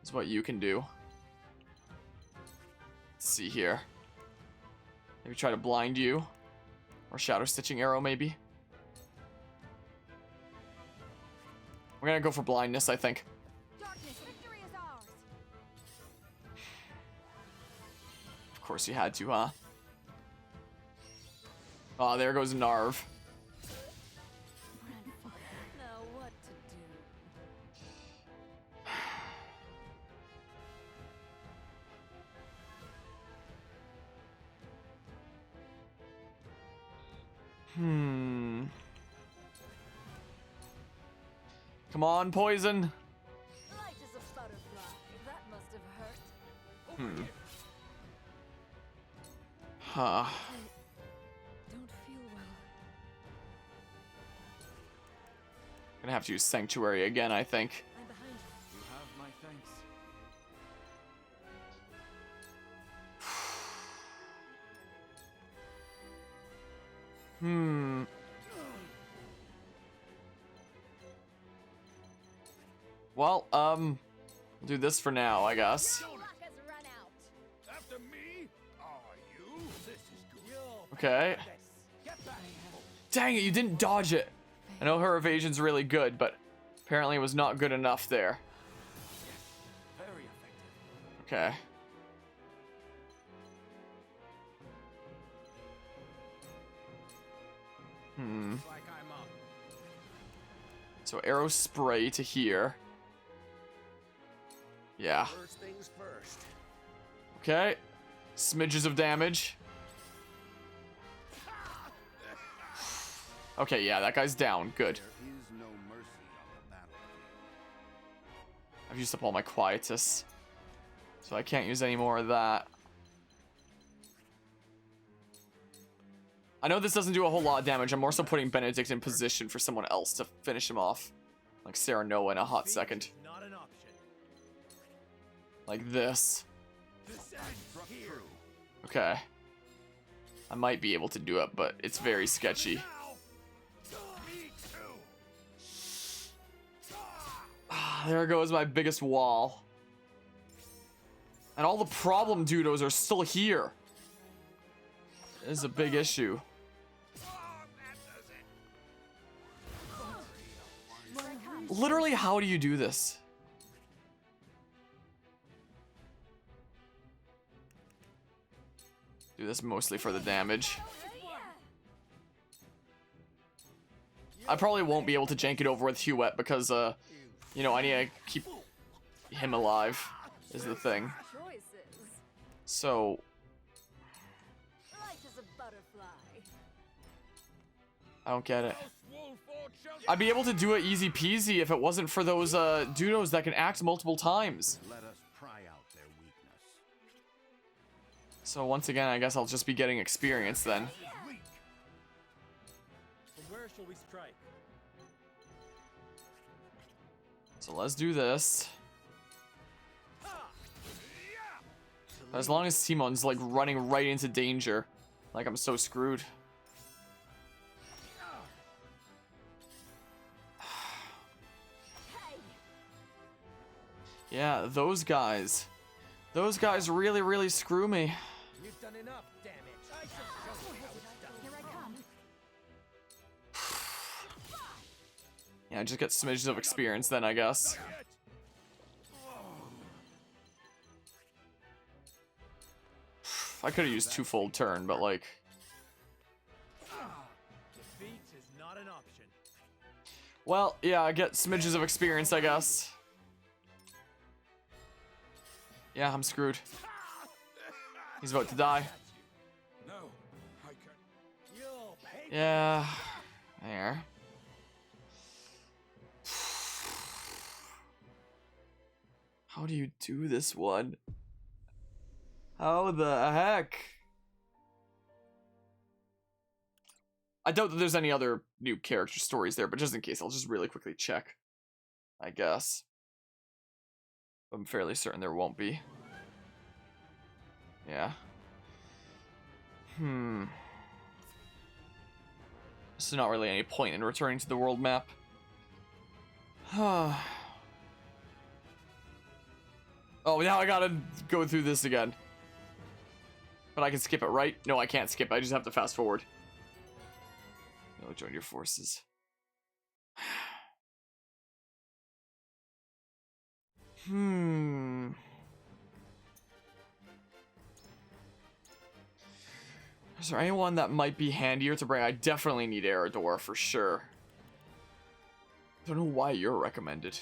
Is what you can do. Let's see here. Maybe try to blind you. Or shadow stitching arrow maybe. We're gonna go for blindness, I think. Of course you had to, huh? Oh, there goes Narv. Come on, poison. Light as a butterfly. That must have hurt. Huh. Don't feel well. Gonna have to use Sanctuary again, I think. You have my thanks. Well, we'll do this for now, I guess. After me? Are you? This is good. Okay. Dang it, you didn't dodge it. I know her evasion's really good, but apparently it was not good enough there. Very effective. Okay. Like I'm up. So arrow spray to here. Yeah. First things first. Okay. Smidges of damage. Okay, yeah, that guy's down. Good. There is no mercy on the battlefield. I've used up all my quietus, so I can't use any more of that. I know this doesn't do a whole lot of damage. I'm more so putting Benedict in position for someone else to finish him off. Like Sarah Noah in a hot second. Like this. Okay. I might be able to do it, but it's very sketchy. There goes my biggest wall. And all the problem dudos are still here. This is a big issue. Literally, how do you do this? Do this mostly for the damage. I probably won't be able to jank it over with Huet because, you know, I need to keep him alive, is the thing. So, I don't get it. I'd be able to do it easy peasy if it wasn't for those dudos that can act multiple times. Let us pry out their weakness. So once again, I guess I'll just be getting experience then. From where shall we strike? So let's do this. As long as Timon's like running right into danger, like I'm so screwed. Yeah, those guys really, really screw me. You've done enough damage. Here I come. Yeah, just get smidges of experience then, I guess. I could have used twofold turn, but like... Defeat is not an option. Well, yeah, I get smidges of experience, I guess. Yeah, I'm screwed. He's about to die. No, I can. Yeah. There. How do you do this one? How the heck? I doubt that there's any other new character stories there, but just in case, I'll just really quickly check. I guess. I'm fairly certain there won't be. Yeah. There's not really any point in returning to the world map. Oh, now I gotta go through this again. But I can skip it, right? No, I can't skip. I just have to fast forward. No, join your forces. Is there anyone that might be handier to bring? I definitely need Eridor for sure. I don't know why you're recommended.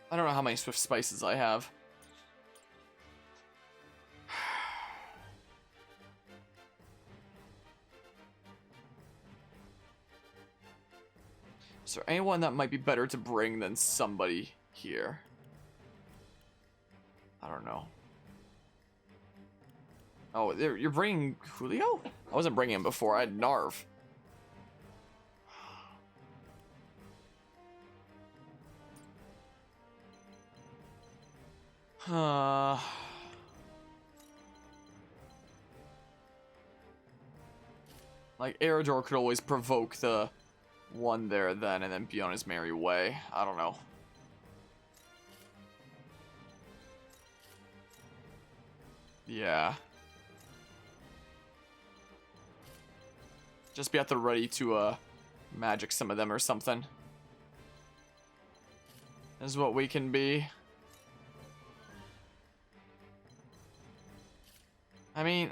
I don't know how many swift spices I have. Is there anyone that might be better to bring than somebody here? I don't know. Oh, you're bringing Julio? I wasn't bringing him before. I had Narv. Like, Eridor could always provoke the one there then and then be on his merry way. I don't know. Yeah. Just be at the ready to magic some of them or something. Is what we can be. I mean,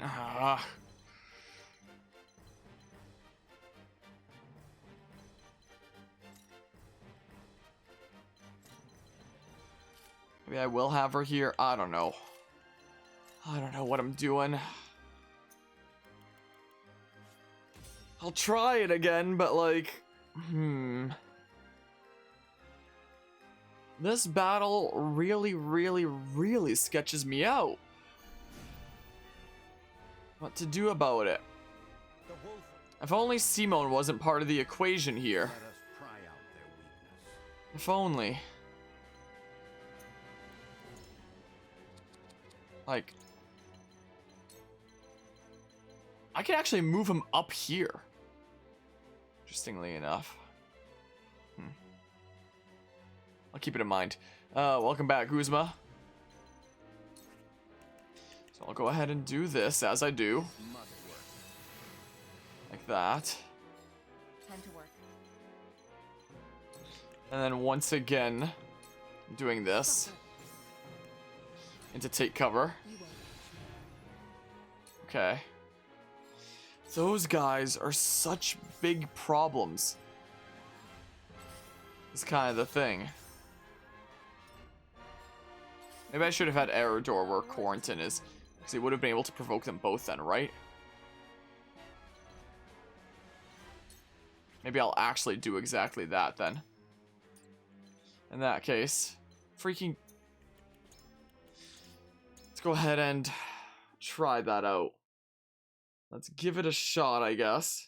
Maybe I will have her here. I don't know. I don't know what I'm doing. I'll try it again, but like, this battle really, really, really sketches me out. What to do about it? If only Simone wasn't part of the equation here. If only. Like, I can actually move him up here. Interestingly enough. I'll keep it in mind. Welcome back, Guzma. So I'll go ahead and do this as I do. Like that. Time to work. And then once again, doing this. And to take cover. Okay. Those guys are such big problems. It's kind of the thing. Maybe I should have had Eridor where Quarantin is. Because he would have been able to provoke them both then, right? Maybe I'll actually do exactly that then. In that case, freaking... Let's go ahead and try that out. Let's give it a shot, I guess.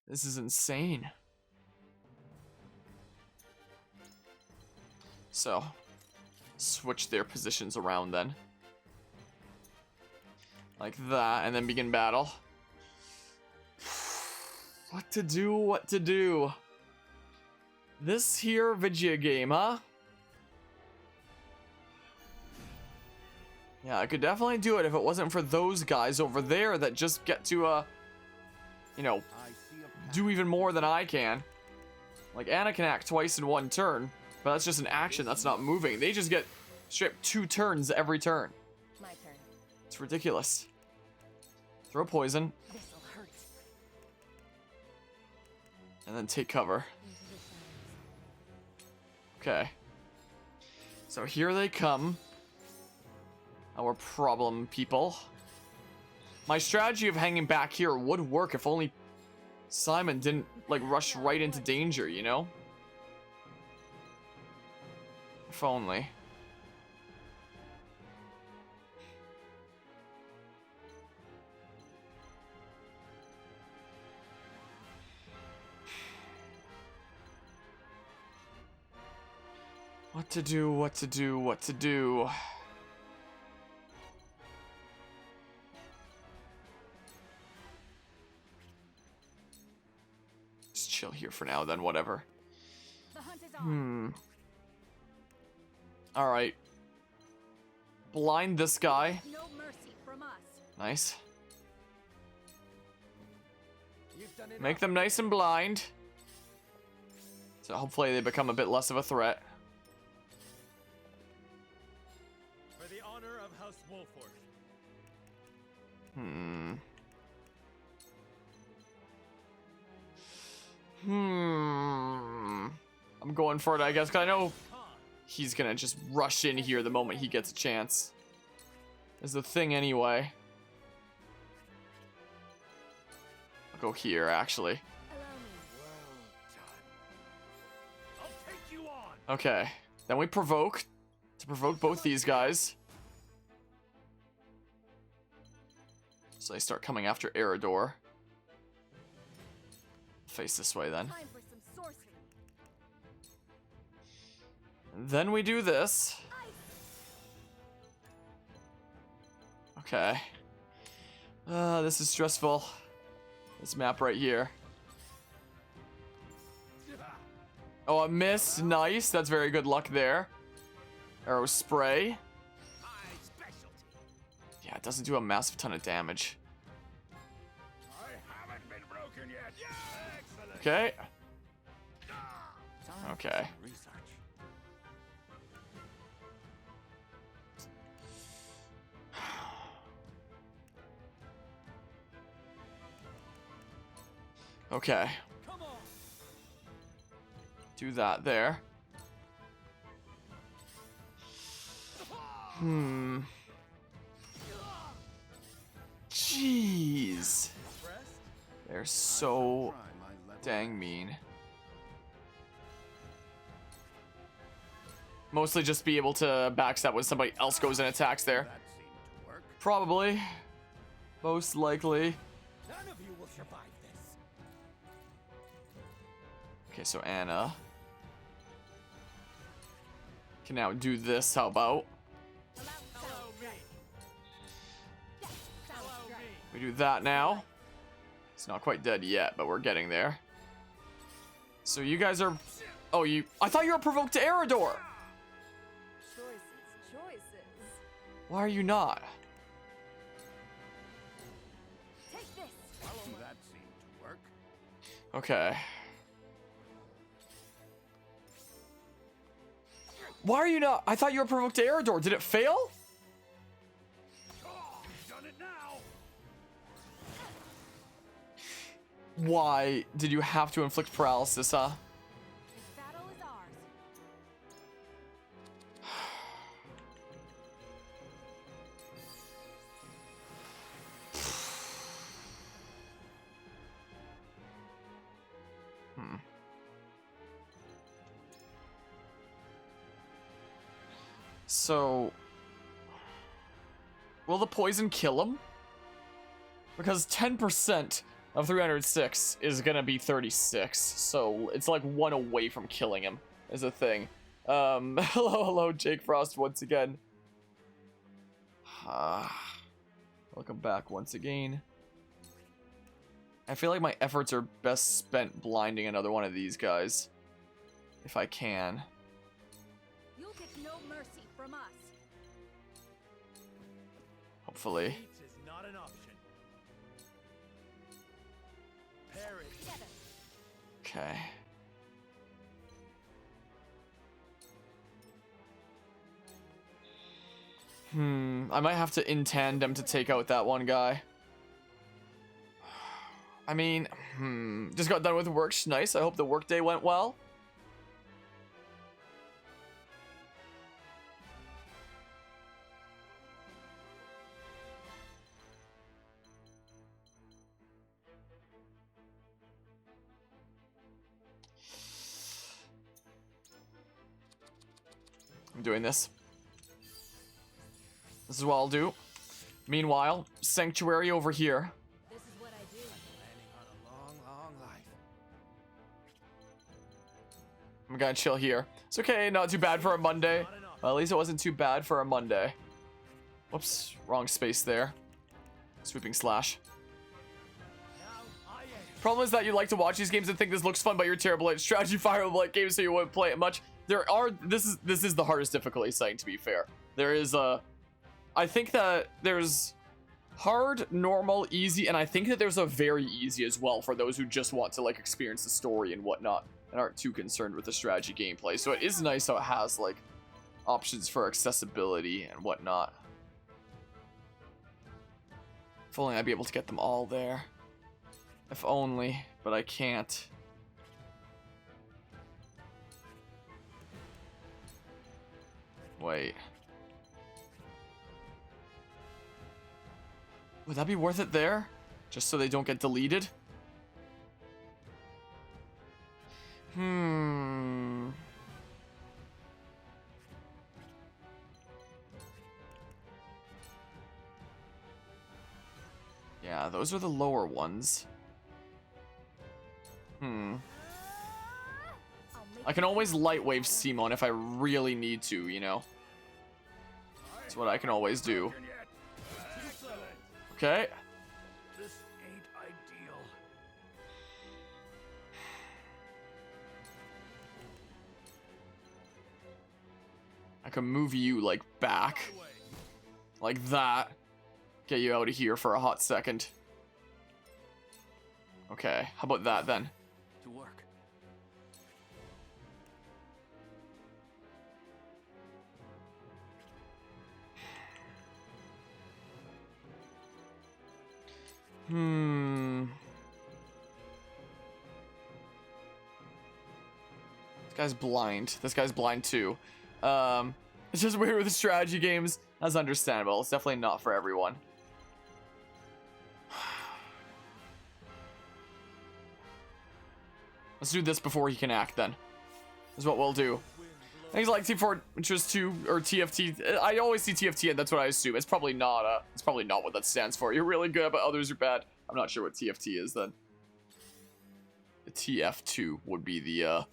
This is insane. So, switch their positions around then. Like that, and then begin battle. What to do, what to do. This here Vigia game, huh? Yeah, I could definitely do it if it wasn't for those guys over there that just get to, you know, do even more than I can. Like, Anna can act twice in one turn, but that's just an action, that's not moving. They just get straight up 2 turns every turn. My turn. It's ridiculous. Throw poison. This'll hurt. And then take cover. Okay. So here they come. Our problem people. My strategy of hanging back here would work if only Simon didn't, like, rush right into danger, you know? If only. What to do, what to do, what to do. Just chill here for now, then whatever. Alright. Blind this guy. No mercy from us. Nice. Make them nice and blind. So hopefully they become a bit less of a threat. For the honor of House Wolford. I'm going for it, I guess, because I know he's gonna just rush in here the moment he gets a chance. Is the thing anyway. I'll go here, actually. Okay. Then we provoke. To provoke both these guys. So they start coming after Eridor. Face this way then. Time for some sorcery. Then we do this. Okay. This is stressful. This map right here. Oh, a miss. Nice. That's very good luck there. Arrow spray. Yeah, it doesn't do a massive ton of damage. Okay. Okay. Okay. Do that there. Jeez. They're so dang mean. Mostly just be able to backstab when somebody else goes and attacks there. Probably. Most likely. None of you will survive this. Okay, so Anna can now do this. How about? We do that now. It's not quite dead yet, but we're getting there. So you guys are... Oh, you... I thought you were provoked to Eridor. Choices. Why are you not? Take this. That seemed to work. Okay. Why are you not? I thought you were provoked to Eridor. Did it fail? Done it now. Why did you have to inflict paralysis, huh? This battle is ours. So, will the poison kill him? Because 10% of 306 is gonna be 36, so it's like 1 away from killing him, is a thing. Hello, Jake Frost once again. Welcome back once again. I feel like my efforts are best spent blinding another one of these guys. If I can. You'll get no mercy from us. Hopefully. Is not an option. Perish. Okay. I might have to in tandem to take out that one guy. I mean, just got done with work. Nice. I hope the work day went well. I'm doing this. This is what I'll do. Meanwhile, Sanctuary over here. This is what I do. Long, long life. I'm gonna chill here. It's okay, not too bad for a Monday. Well, at least it wasn't too bad for a Monday. Whoops, wrong space there. Sweeping slash. Problem is that you like to watch these games and think this looks fun, but you're terrible at strategy fire like games, so you wouldn't play it much. This is the hardest difficulty setting, to be fair. There is I think that there's hard, normal, easy, and I think that there's a very easy as well for those who just want to like experience the story and whatnot and aren't too concerned with the strategy gameplay. So it is nice how it has like options for accessibility and whatnot. If only I'd be able to get them all there. If only, but I can't. Wait. Would that be worth it there? Just so they don't get deleted? Yeah, those are the lower ones. I can always lightwave Simon if I really need to, you know? That's what I can always do. Okay. This ain't ideal. I can move you, like, back. Like that. Get you out of here for a hot second. Okay, how about that then? To work. This guy's blind. This guy's blind too. It's just weird with the strategy games. That's understandable. It's definitely not for everyone. Let's do this before he can act then. Is what we'll do. Things like T4 Interest 2 or TFT. I always see TFT and that's what I assume. It's probably not what that stands for. You're really good, but others are bad. I'm not sure what TFT is then. The TF2 would be the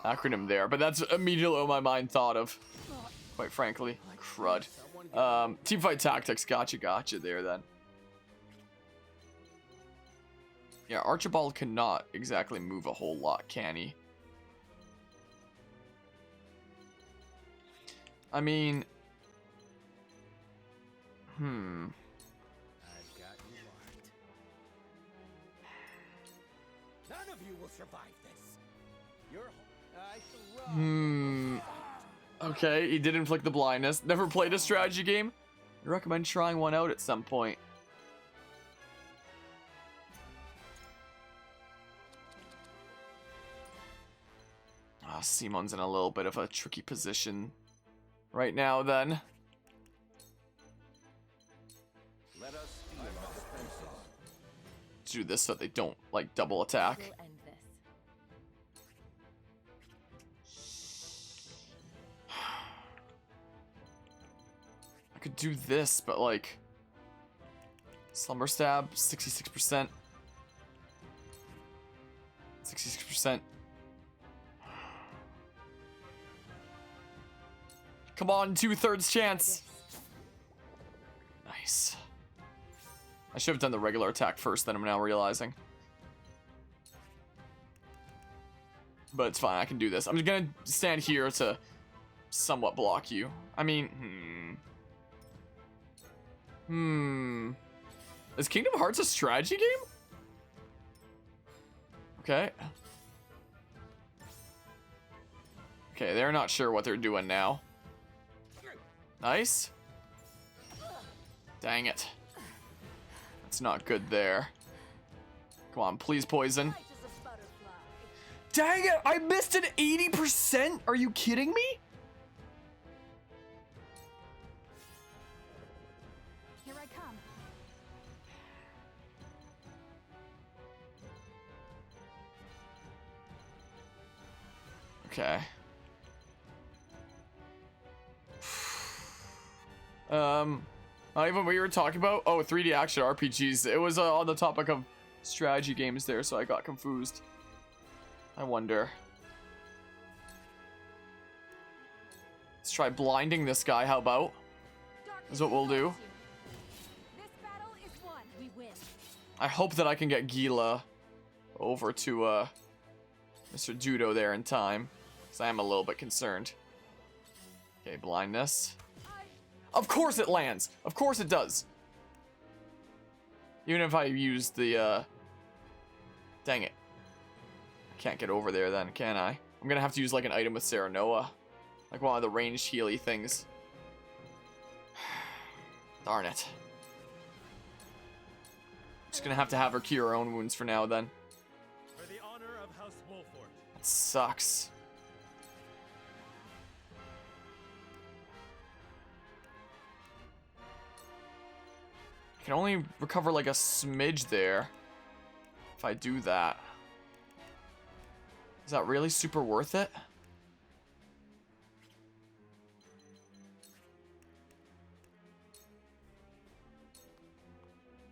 acronym there, but that's immediately what my mind thought of. Quite frankly. Crud. Teamfight Tactics. Gotcha there then. Yeah, Archibald cannot exactly move a whole lot, can he? I mean... I've got you marked. None of you will survive this. You're... Okay, he did inflict the blindness. Never played a strategy game? I recommend trying one out at some point. Simon's in a little bit of a tricky position right now then. Let us feel our defenses. Do this so they don't like double attack. We'll end this. I could do this, but like Slumber Stab, 66%. 66%. Come on, 2/3 chance. Nice. I should have done the regular attack first, then I'm now realizing. But it's fine, I can do this. I'm just gonna stand here to somewhat block you. I mean, Is Kingdom Hearts a strategy game? Okay. Okay, they're not sure what they're doing now. Nice. Dang it. That's not good there. Come on, please poison. Dang it, I missed it 80%? Are you kidding me? Here I come. Okay. Not even what you were talking about? Oh, 3D action RPGs. It was on the topic of strategy games there, so I got confused. I wonder. Let's try blinding this guy, how about? Is what we'll do. This battle is won. We win. I hope that I can get Gila over to Mr. Judo there in time, because I am a little bit concerned. Okay, blindness. Of course it lands! Of course it does! Even if I use the, Dang it. I can't get over there then, can I? I'm gonna have to use like an item with Serenoa. Like one of the ranged healy things. Darn it. Just gonna have to have her cure her own wounds for now then. For the honor of House Wolford. That sucks. I can only recover like a smidge there if I do that. Is that really super worth it?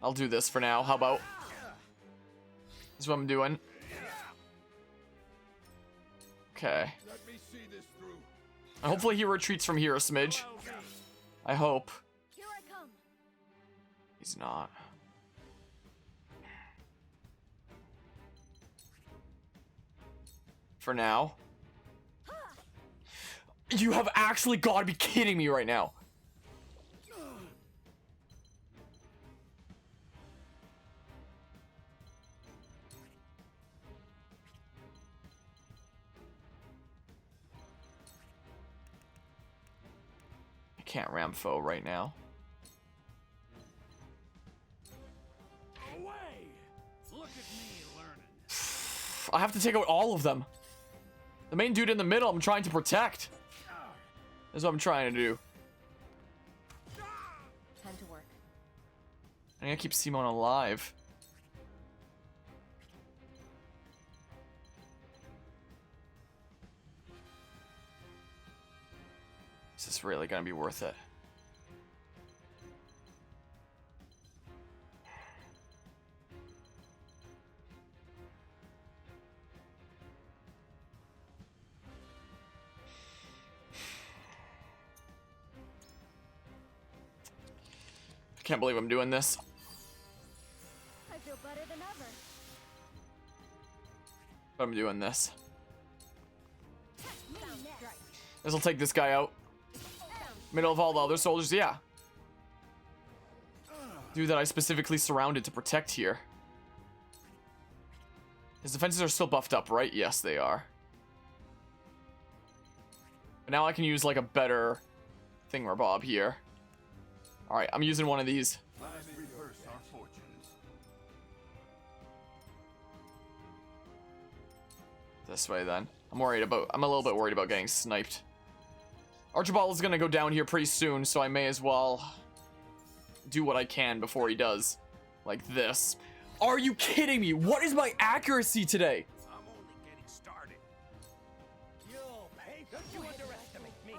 I'll do this for now. How about? This is what I'm doing. Okay. Hopefully he retreats from here a smidge. I hope. He's not. For now. You have actually got to be kidding me right now. I can't Ramfo right now. I have to take out all of them. The main dude in the middle I'm trying to protect. That's what I'm trying to do. Time to work. I gotta keep Simone alive. Is this really gonna be worth it? I can't believe I'm doing this. I feel better than ever. I'm doing this. Me next. This will take this guy out. Middle of all the other soldiers, yeah. Dude that I specifically surrounded to protect here. His defenses are still buffed up, right? Yes, they are. But now I can use like a better thingamabob here. Alright, I'm using one of these. This way then. I'm a little bit worried about getting sniped. Archibald is gonna go down here pretty soon, so I may as well do what I can before he does. Like this. Are you kidding me? What is my accuracy today? I'm only getting started. You'll pay. Don't you underestimate me.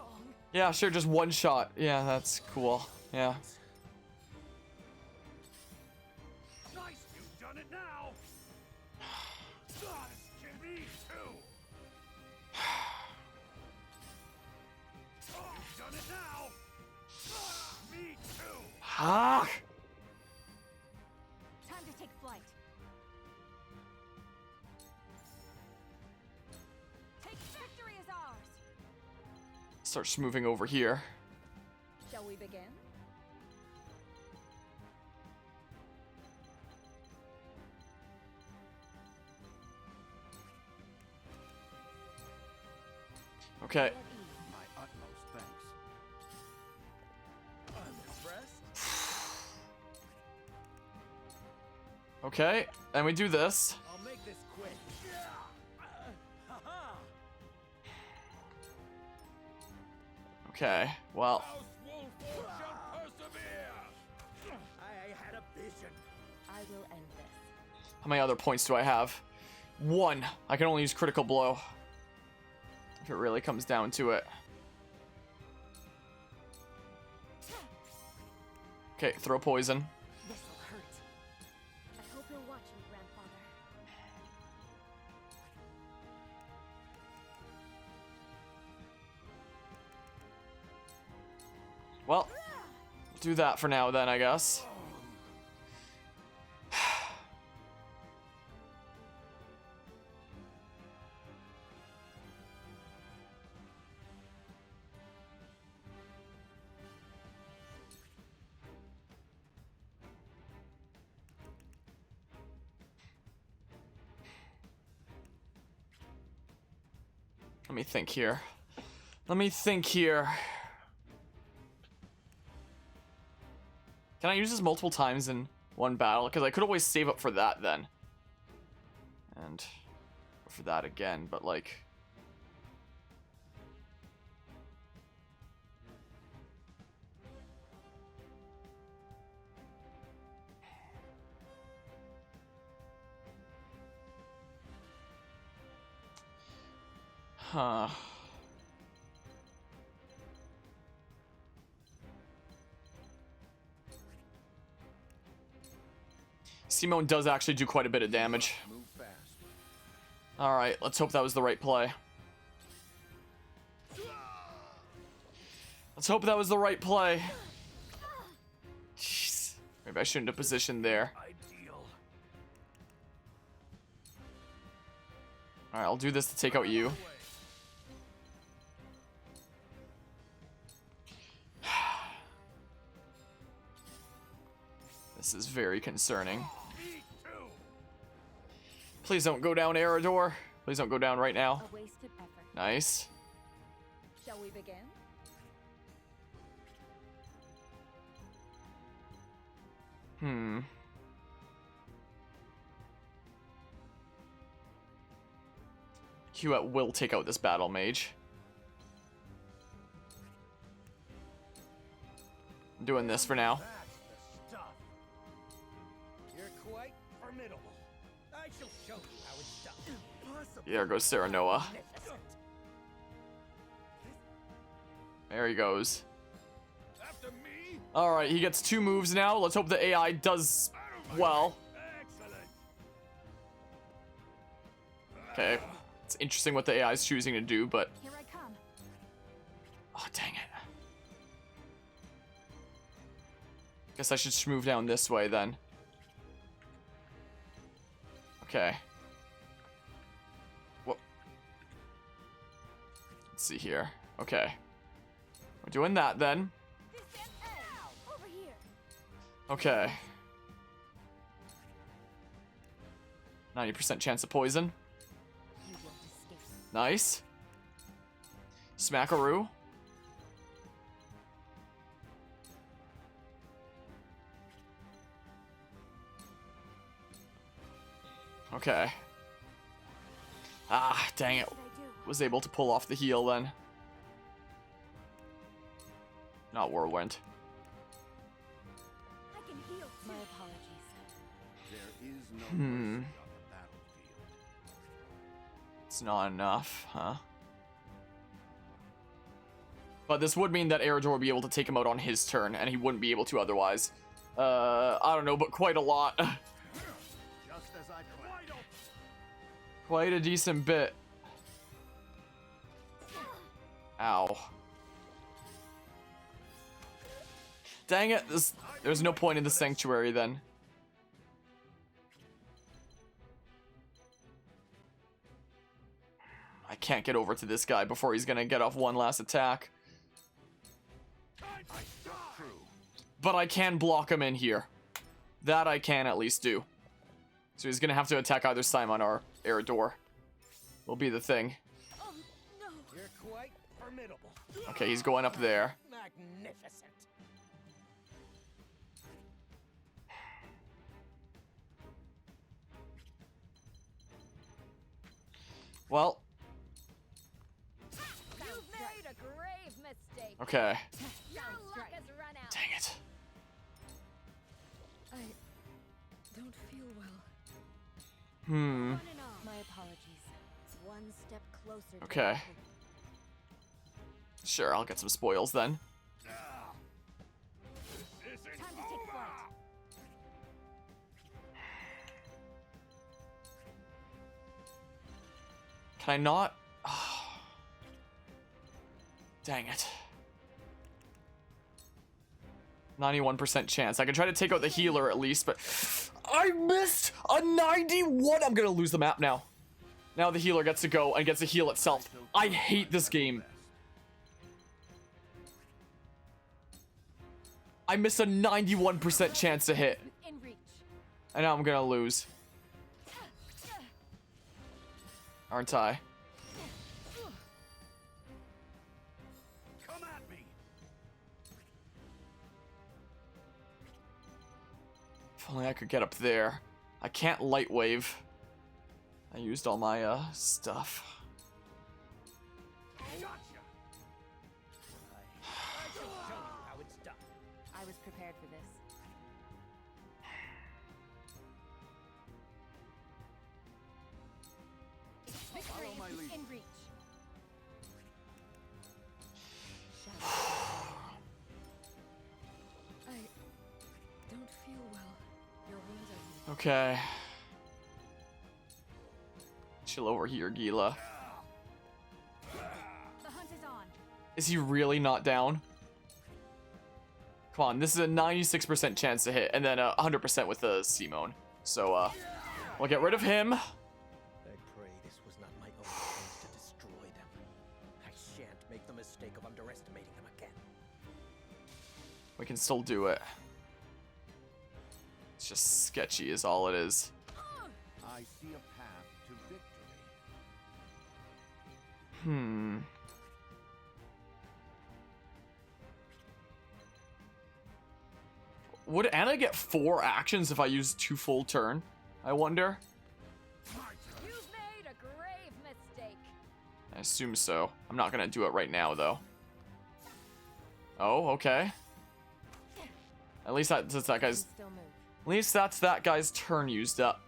Yeah, sure, just one shot. Yeah, that's cool. Yeah. Nice, you've done it now. Me too. You've done it now. Me too. Ah! Time to take flight. Victory is ours. Starts moving over here. Shall we begin? Okay. My utmost thanks. I'm impressed. Okay, and we do this. I'll make this quick. Ha-ha. Okay, well. I had a vision. I will end this. How many other points do I have? 1. I can only use critical blow. If it really comes down to it. Okay, throw poison. This'll hurt. I hope you're watching, Grandfather. Well, do that for now then, I guess. Let me think here. Let me think here. Can I use this multiple times in one battle? Because I could always save up for that then. And for that again, but like... Huh. Simone does actually do quite a bit of damage. Alright, let's hope that was the right play. Let's hope that was the right play. Jeez. Maybe I shouldn't have positioned there. Alright, I'll do this to take out you. This is very concerning. Please don't go down, Eridor. Please don't go down right now. A wasted effort. Nice. Shall we begin? Hewitt will take out this battle mage. I'm doing this for now. That's the stuff. You're quite formidable. I shall show you how it's done. Impossible. There goes Serenoa. There he goes. Alright, he gets 2 moves now. Let's hope the AI does well. Okay. It's interesting what the AI is choosing to do, but... Here I come. Oh, dang it. Guess I should move down this way then. Okay. Whoa. Let's see here. Okay. We're doing that then. Okay. 90% chance of poison. Nice. Smackaroo. Okay. Ah, dang it. Was able to pull off the heal then. Not Whirlwind. My apologies. There is no Hmm. mercy on the battlefield. It's not enough, huh? But this would mean that Eredor would be able to take him out on his turn, and he wouldn't be able to otherwise. I don't know, but quite a lot. Just as I planned. Quite a decent bit. Ow. Dang it, there's no point in the sanctuary then. I can't get over to this guy before he's gonna get off one last attack. But I can block him in here. That I can at least do. So he's gonna have to attack either Simon or Eredor. Will be the thing. You're quite formidable. Okay, he's going up there. Magnificent. Well, You've made a grave mistake. okay. Your luck has run out. Dang it. I don't feel well. Hmm. My apologies. One step closer. to Okay. victory. Sure, I'll get some spoils then. Time to take flight. Can I not? Dang it. 91% chance. I can try to take out the healer at least, but I missed a 91. I'm gonna lose the map now. Now the healer gets to go and gets to heal itself. I hate this game. I missed a 91% chance to hit. In reach. And now I'm gonna lose. Aren't I? Come at me. If only I could get up there. I can't light wave. I used all my stuff. Gotcha. I shall show you how it's done. I was prepared for this. Victory Follow my is lead. in reach. I don't feel well. Your wounds are Okay. Chill over here, Gila. The hunt is on. Is he really not down? Come on, this is a 96% chance to hit, and then 100% with the Simone. So, we'll get rid of him. I pray this was not my own chance to destroy them. I shan't make the mistake of underestimating them again. We can still do it. It's just sketchy is all it is. I see a path to victory. Hmm. Would Anna get 4 actions if I use 2 full turn? I wonder. You've made a grave mistake. I assume so. I'm not gonna do it right now, though. Oh, okay. At least that's that guy's. Still move. At least that's that guy's turn used up.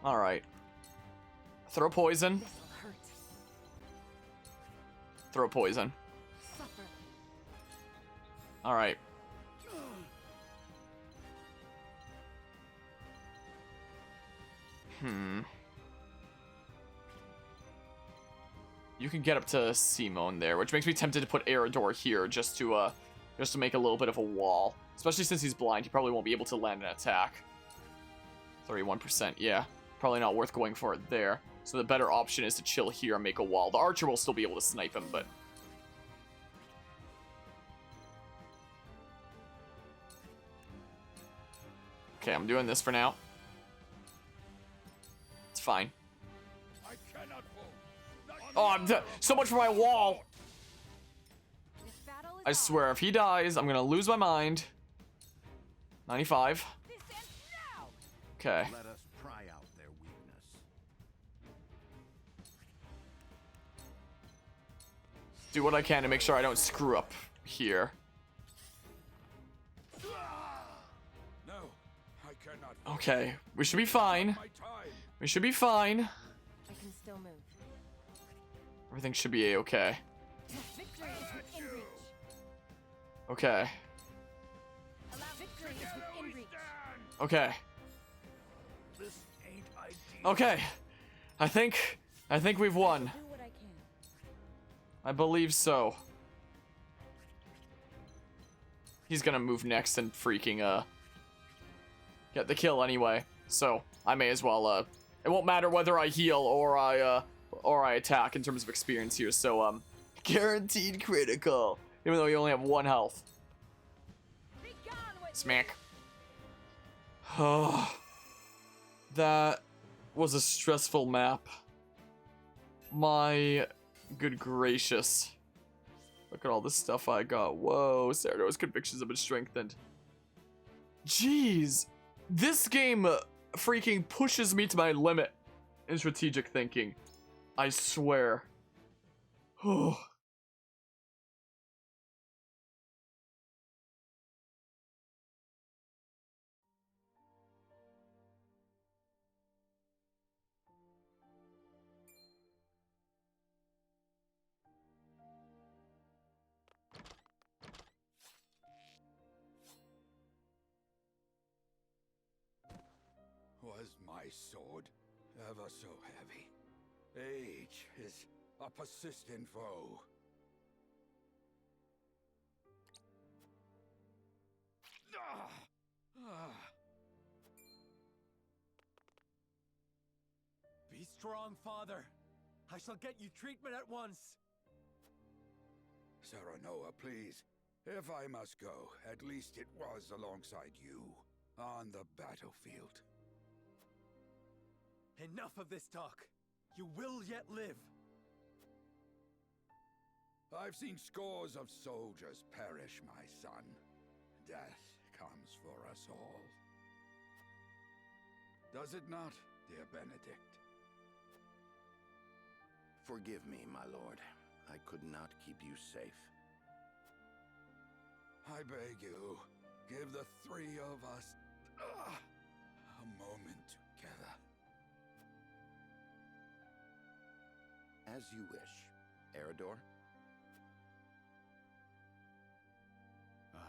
All right. Throw poison. Throw poison. All right. You can get up to Simone there, which makes me tempted to put Eridor here just to make a little bit of a wall. Especially since he's blind, he probably won't be able to land an attack. 31%, yeah. Probably not worth going for it there. So the better option is to chill here and make a wall. The archer will still be able to snipe him, but... Okay, I'm doing this for now. It's fine. Oh, I'm so much for my wall! I swear, if he dies, I'm gonna lose my mind. 95. Okay. Let us pry out their weakness. Do what I can to make sure I don't screw up here. No, I cannot. Okay, we should be fine. We should be fine. I can still move. Everything should be a-okay. Victory is within reach. Okay. Victory is within reach. Okay. Okay. I think we've won. Do what I can. I believe so. He's gonna move next and freaking get the kill anyway. So I may as well it won't matter whether I heal or I attack in terms of experience here. So guaranteed critical. Even though you only have 1 health. Smack. Oh, that was a stressful map. My good gracious. Look at all the stuff I got. Whoa, Cerado's convictions have been strengthened. Jeez. This game freaking pushes me to my limit in strategic thinking. I swear. Oh. Was my sword ever so heavy? Age is a persistent foe. Be strong, father. I shall get you treatment at once. Serenoa, please. If I must go, at least it was alongside you on the battlefield. Enough of this talk. You will yet live. I've seen scores of soldiers perish, my son. Death comes for us all. Does it not, dear Benedict? Forgive me, my lord. I could not keep you safe. I beg you, give the 3 of us a moment together. As you wish, Eridor. Aye.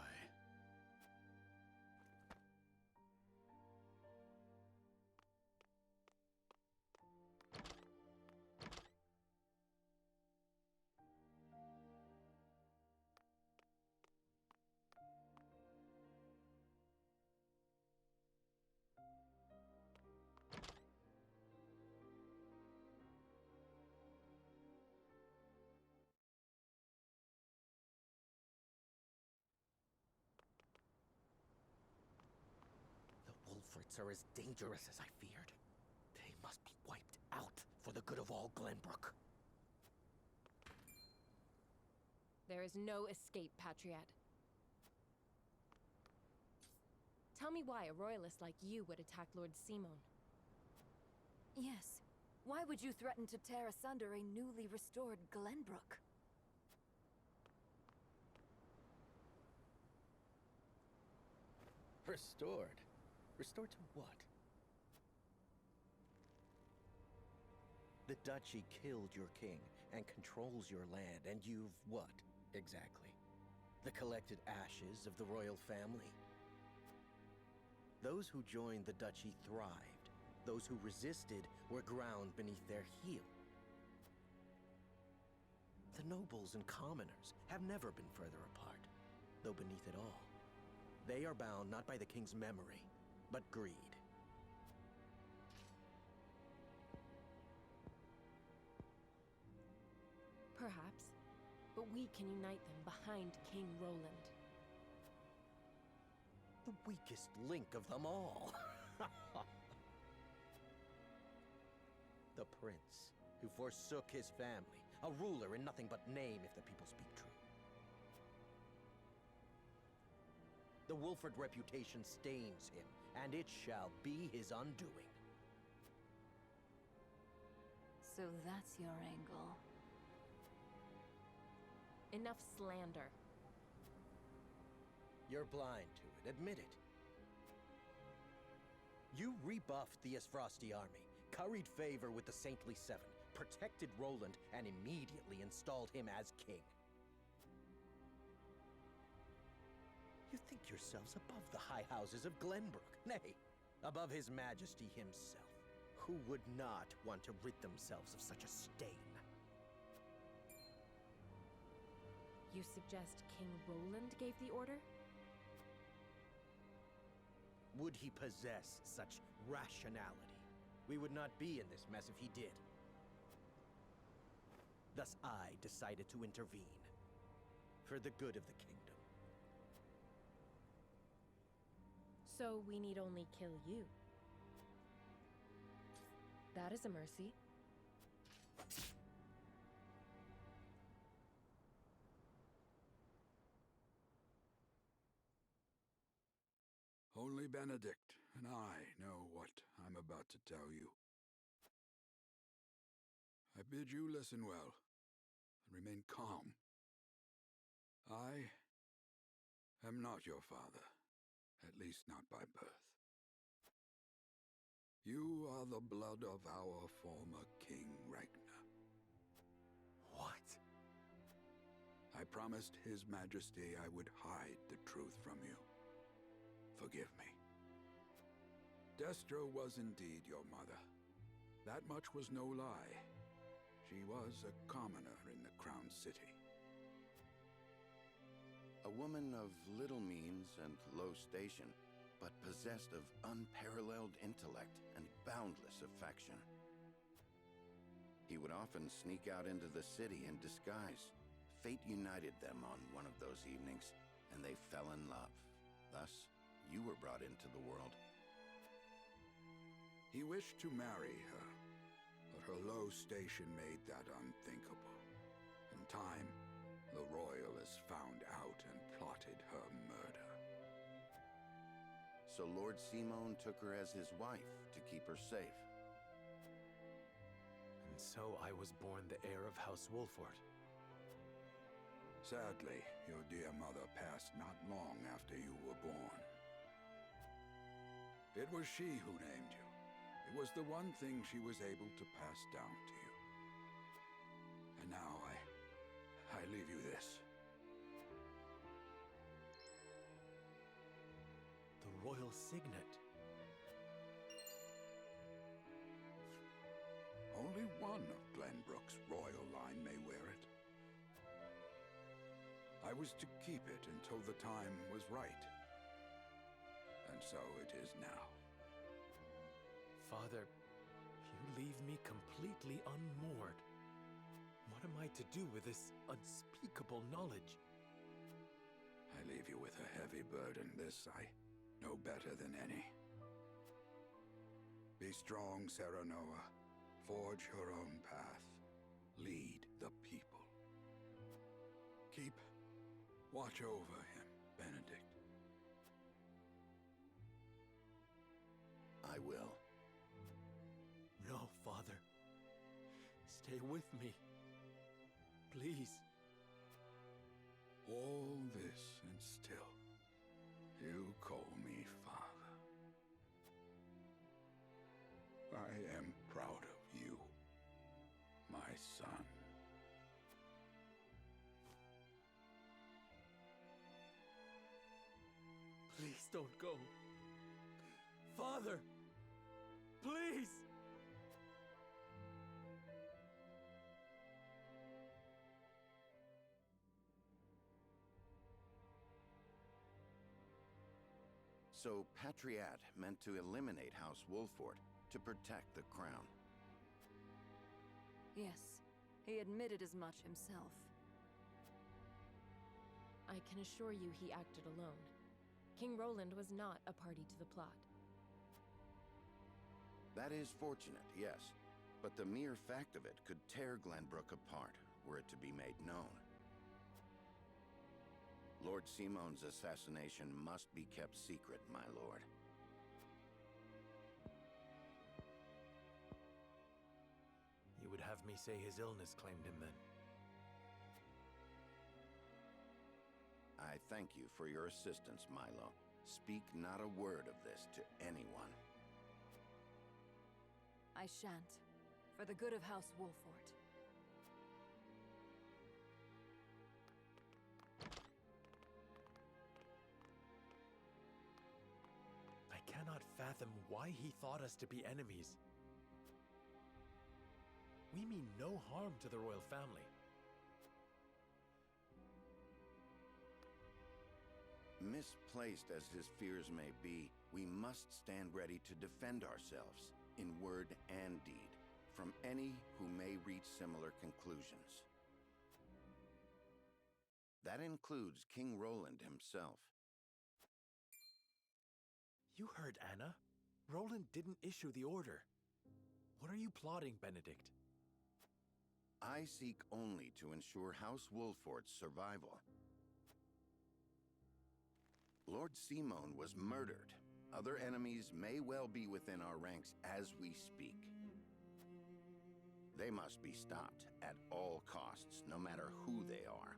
Wolfrits are as dangerous as I feared. They must be wiped out for the good of all Glenbrook. There is no escape, Patriot. Tell me why a royalist like you would attack Lord Simon. Yes. Why would you threaten to tear asunder a newly restored Glenbrook? Restored? Restored to what? The duchy killed your king and controls your land, and you've what, exactly? The collected ashes of the royal family? Those who joined the duchy thrived. Those who resisted were ground beneath their heel. The nobles and commoners have never been further apart, though beneath it all, they are bound not by the king's memory, but greed. Perhaps, but we can unite them behind King Roland. The weakest link of them all. The prince who forsook his family, a ruler in nothing but name if the people speak true. The Wolford reputation stains him, and it shall be his undoing. So that's your angle. Enough slander. You're blind to it, admit it. You rebuffed the Esfrosti army, curried favor with the Saintly Seven, protected Roland, and immediately installed him as king. You think yourselves above the high houses of Glenbrook, nay, above His Majesty himself. Who would not want to rid themselves of such a stain? You suggest King Roland gave the order? Would he possess such rationality? We would not be in this mess if he did. Thus I decided to intervene, for the good of the kingdom. So we need only kill you. That is a mercy. Only Benedict and I know what I'm about to tell you. I bid you listen well and remain calm. I am not your father, at least not by birth. You are the blood of our former King Ragnar. What? I promised His Majesty I would hide the truth from you. Forgive me. Destra was indeed your mother. That much was no lie. She was a commoner in the Crown City. A woman of little means and low station, but possessed of unparalleled intellect and boundless affection. He would often sneak out into the city in disguise. Fate united them on one of those evenings, and they fell in love. Thus, you were brought into the world. He wished to marry her, but her low station made that unthinkable. In time, the royalists found out and plotted her murder. So Lord Simon took her as his wife to keep her safe. And so I was born the heir of House Wolford. Sadly, your dear mother passed not long after you were born. It was she who named you. It was the one thing she was able to pass down to you. And now I leave you this. The royal signet. Only one of Glenbrook's royal line may wear it. I was to keep it until the time was right. And so it is now. Father, you leave me completely unmoored. What am I to do with this unspeakable knowledge? I leave you with a heavy burden. This I know better than any. Be strong, Serenoa. Forge your own path. Lead the people. Keep Watch over him, Benedict. I will. No, Father. Stay with me. Please. All this and still, you call me father. I am proud of you, my son. Please don't go. Father! Please! So Patriat meant to eliminate House Wolford to protect the crown. Yes, he admitted as much himself. I can assure you he acted alone. King Roland was not a party to the plot. That is fortunate, yes, but the mere fact of it could tear Glenbrook apart were it to be made known. Lord Simon's assassination must be kept secret, my lord. You would have me say his illness claimed him then? I thank you for your assistance, Milo. Speak not a word of this to anyone. I shan't. For the good of House Wolford. I cannot fathom why he thought us to be enemies. We mean no harm to the royal family. Misplaced as his fears may be, we must stand ready to defend ourselves, in word and deed, from any who may reach similar conclusions. That includes King Roland himself. You heard Anna. Roland didn't issue the order. What are you plotting, Benedict? I seek only to ensure House Wolford's survival. Lord Simon was murdered. Other enemies may well be within our ranks as we speak. They must be stopped at all costs, no matter who they are.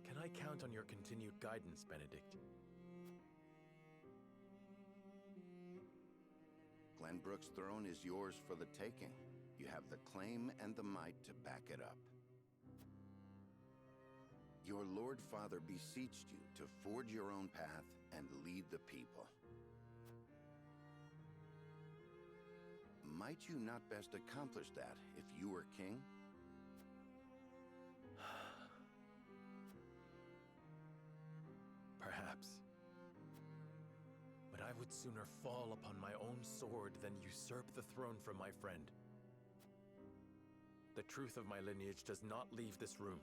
Can I count on your continued guidance, Benedict? Glenbrook's throne is yours for the taking. You have the claim and the might to back it up. Your Lord Father beseeched you to forge your own path and lead the people. Might you not best accomplish that if you were king? Perhaps. But I would sooner fall upon my own sword than usurp the throne from my friend. The truth of my lineage does not leave this room.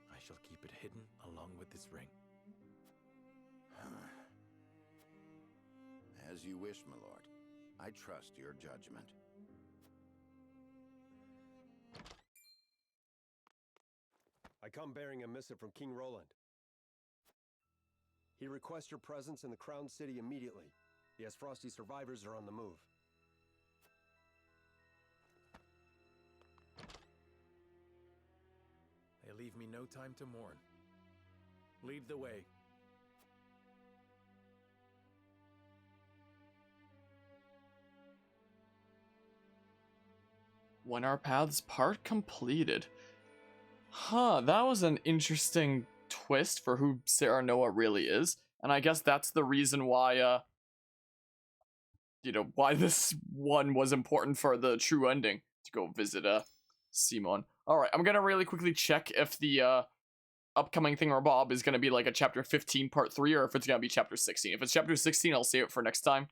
I shall keep it hidden along with this ring. As you wish, my lord. I trust your judgment. I come bearing a missive from King Roland. He requests your presence in the Crown City immediately. The Esfrosti survivors are on the move. They leave me no time to mourn. Lead the way. When our paths part, completed. Huh, that was an interesting twist for who Sarah Noah really is. And I guess that's the reason why, why this one was important for the true ending. To go visit, Simon. Alright, I'm gonna really quickly check if the, upcoming thingamabob is gonna be like a chapter 15 part 3 or if it's gonna be chapter 16. If it's chapter 16, I'll save it for next time.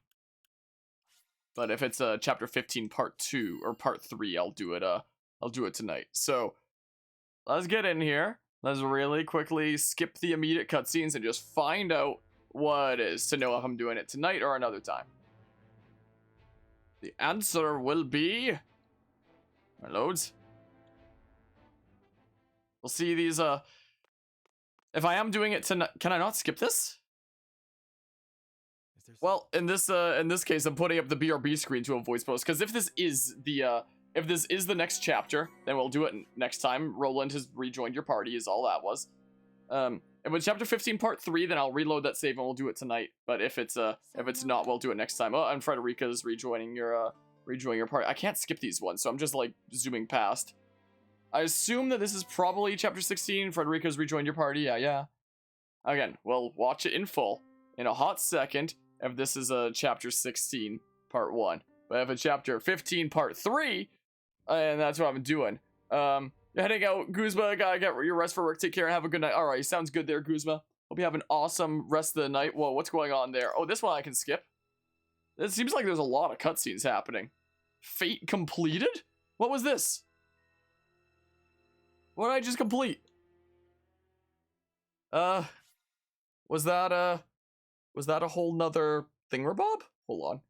But if it's a chapter 15 part 2 or part 3, I'll do it tonight. So let's get in here. Let's really quickly skip the immediate cutscenes and just find out what it is to know if I'm doing it tonight or another time. The answer will be... Our loads. We'll see these, if I am doing it tonight, can I not skip this? Well, in this case, I'm putting up the BRB screen to a voice post, because if this is the next chapter, then we'll do it next time. Roland has rejoined your party, is all that was. If it's chapter 15 part 3, then I'll reload that save and we'll do it tonight. But if it's not, we'll do it next time. Oh, and Frederica's rejoining your party. I can't skip these ones, so I'm just like zooming past. I assume that this is probably chapter 16. Frederica's rejoined your party. Yeah. Again, we'll watch it in full in a hot second if this is a chapter 16 part 1. But if it's chapter 15 part 3, and that's what I'm doing. Heading out, Guzma. Gotta get your rest for work. Take care and have a good night. All right, sounds good there, Guzma. Hope you have an awesome rest of the night. Whoa, what's going on there? Oh, this one I can skip. It seems like there's a lot of cutscenes happening. Fate completed? What was this? What did I just complete? Was that a whole nother thingamabob? Hold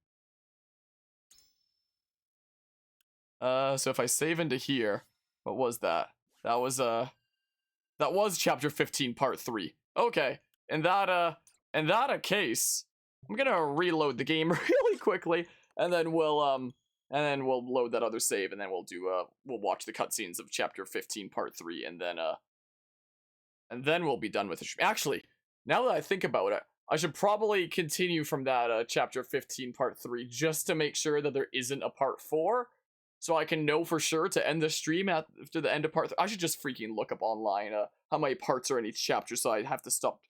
on. So if I save into here, what was that? That was chapter 15 part 3. Okay. In that case, I'm gonna reload the game really quickly, and then we'll load that other save, and then we'll watch the cutscenes of chapter 15 part 3, and then we'll be done with it. Actually, now that I think about it, I should probably continue from that chapter 15 part 3 just to make sure that there isn't a part 4. So I can know for sure to end the stream after the end of part 3. I should just freaking look up online how many parts are in each chapter, so I'd have to stop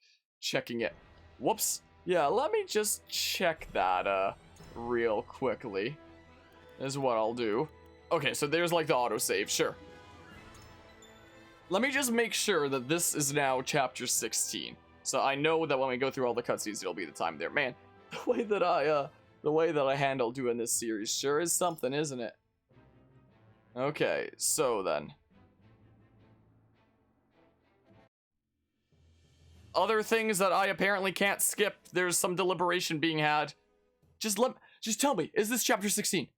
checking it. Whoops. Yeah, let me just check that real quickly. Is what I'll do. Okay, so there's like the autosave, sure. Let me just make sure that this is now chapter 16. So I know that when we go through all the cutscenes, it'll be the time there. Man, the way that I handle doing this series sure is something, isn't it? Okay, so then. Other things that I apparently can't skip. There's some deliberation being had. Just tell me, is this chapter 16?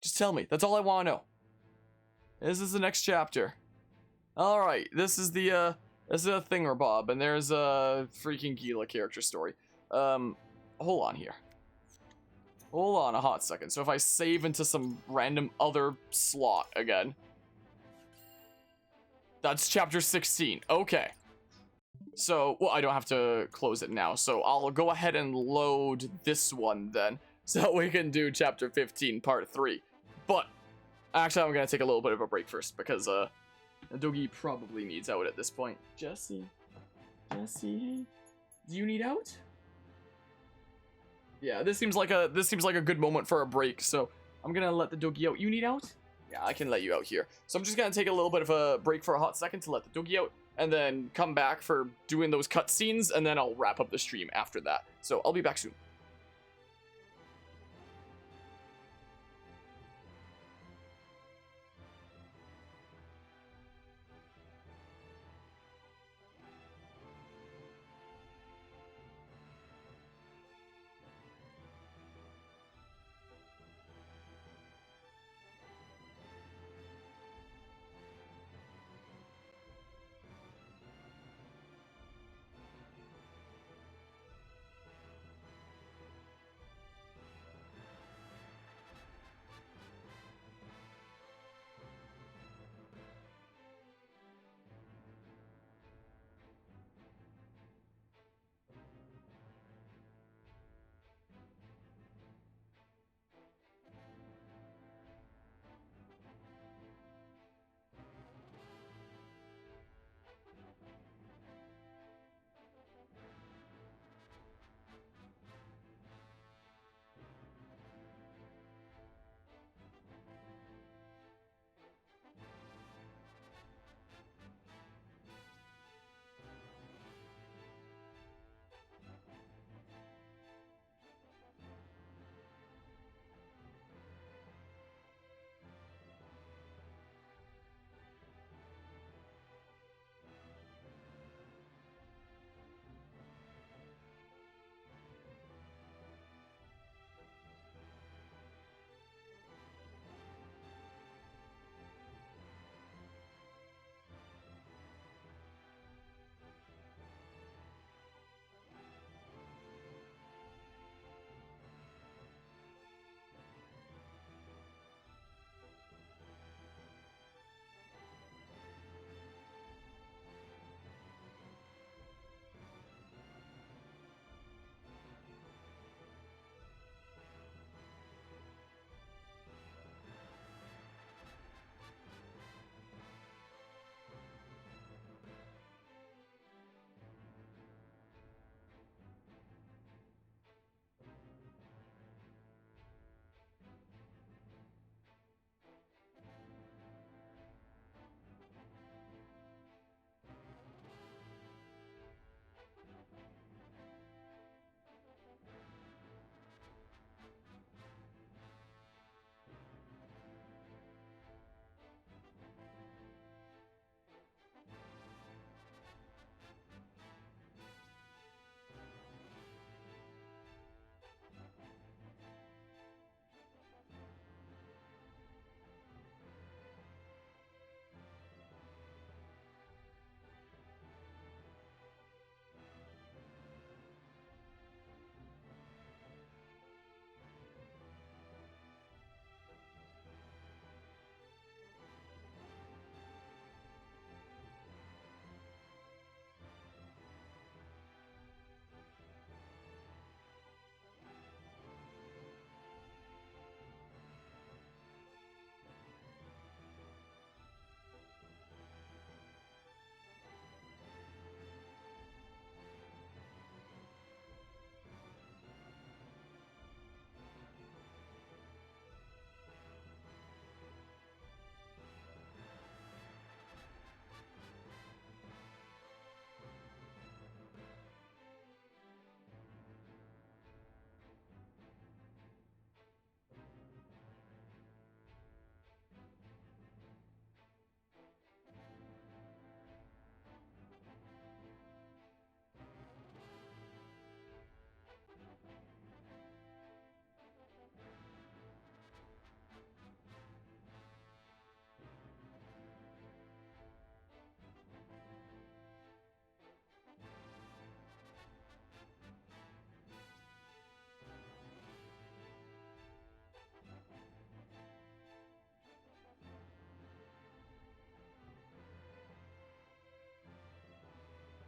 Just tell me. That's all I want to know. Is this the next chapter? All right, this is a thingamabob, and there's a freaking Gila character story. Hold on here. Hold on a hot second. So if I save into some random other slot again. That's chapter 16. Okay. So, well, I don't have to close it now. So I'll go ahead and load this one then. So we can do chapter 15 part 3. But, actually I'm going to take a little bit of a break first. Because, Doggy probably needs out at this point. Jesse, do you need out? Yeah, this seems like a good moment for a break, so I'm gonna let the doggy out. You need out? Yeah, I can let you out here. So I'm just gonna take a little bit of a break for a hot second to let the doggy out, and then come back for doing those cutscenes, and then I'll wrap up the stream after that. So I'll be back soon.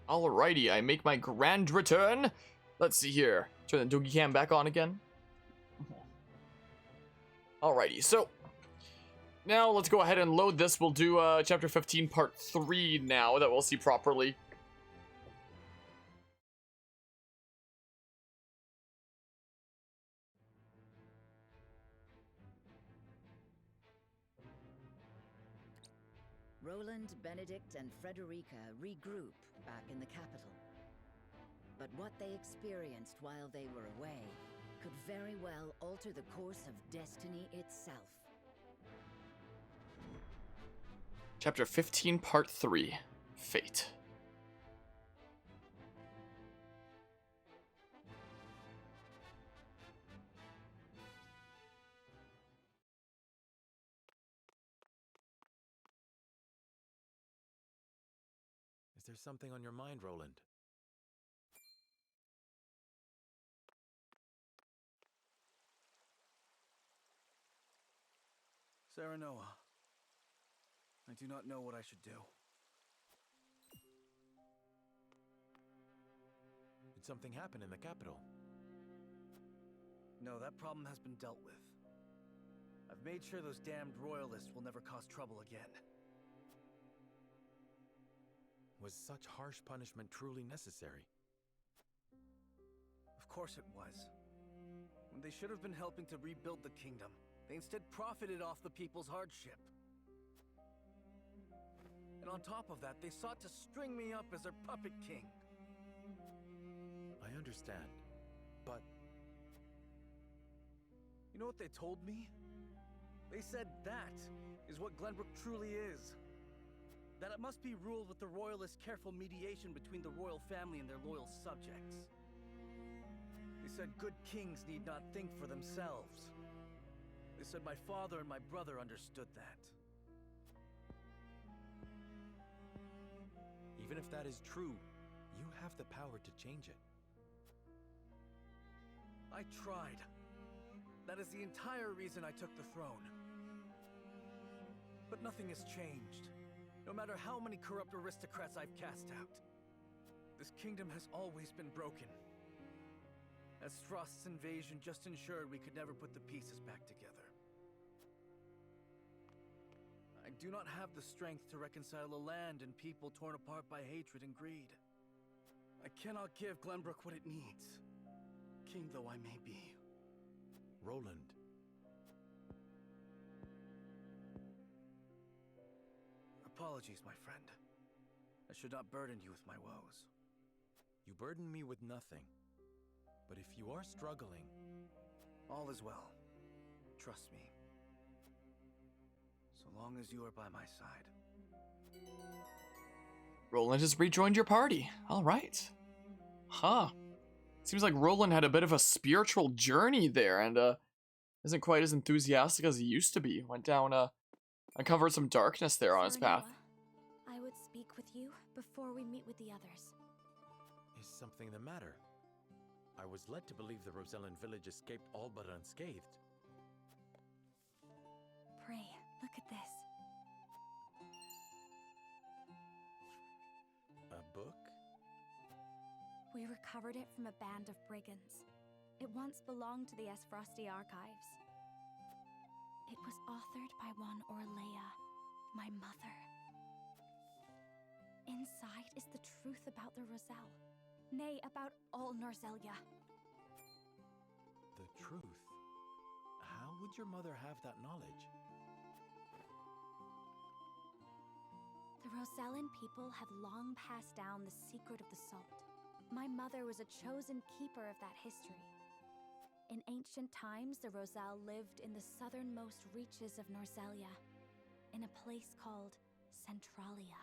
Alrighty, I make my grand return. Let's see here. Turn the Doogie Cam back on again. Alrighty, so now let's go ahead and load this. We'll do chapter 15 part 3 now that we'll see properly. Roland, Benedict, and Frederica regroup back in the capital. But what they experienced while they were away could very well alter the course of destiny itself. Chapter 15 part 3, Fate. Is there something on your mind, Roland? Serenoa, I do not know what I should do. Did something happen in the capital? No, that problem has been dealt with. I've made sure those damned royalists will never cause trouble again. Was such harsh punishment truly necessary? Of course it was. When they should have been helping to rebuild the kingdom, they instead profited off the people's hardship. And on top of that, they sought to string me up as their puppet king. I understand, but... You know what they told me? They said that is what Glenbrook truly is. That it must be ruled with the royalists' careful mediation between the royal family and their loyal subjects. They said good kings need not think for themselves. They said my father and my brother understood that. Even if that is true, you have the power to change it. I tried. That is the entire reason I took the throne. But nothing has changed. No matter how many corrupt aristocrats I've cast out. This kingdom has always been broken. As Frost's invasion just ensured we could never put the pieces back together. I do not have the strength to reconcile a land and people torn apart by hatred and greed. I cannot give Glenbrook what it needs, king though I may be. Roland. Apologies, my friend. I should not burden you with my woes. You burden me with nothing. But if you are struggling... All is well. Trust me. So long as you are by my side. Roland has rejoined your party. Alright. Huh. Seems like Roland had a bit of a spiritual journey there and isn't quite as enthusiastic as he used to be. Went down, uncovered some darkness there on his path. I would speak with you before we meet with the others. Is something the matter? I was led to believe the Rosellan village escaped all but unscathed. Pray, look at this. A book? We recovered it from a band of brigands. It once belonged to the Esfrosti archives. It was authored by one Orlea, my mother. Inside is the truth about the Roselle. Nay, about all Norzelia. The truth? How would your mother have that knowledge? The Rosellan people have long passed down the secret of the salt. My mother was a chosen keeper of that history. In ancient times, the Roselle lived in the southernmost reaches of Norzelia, in a place called Centralia.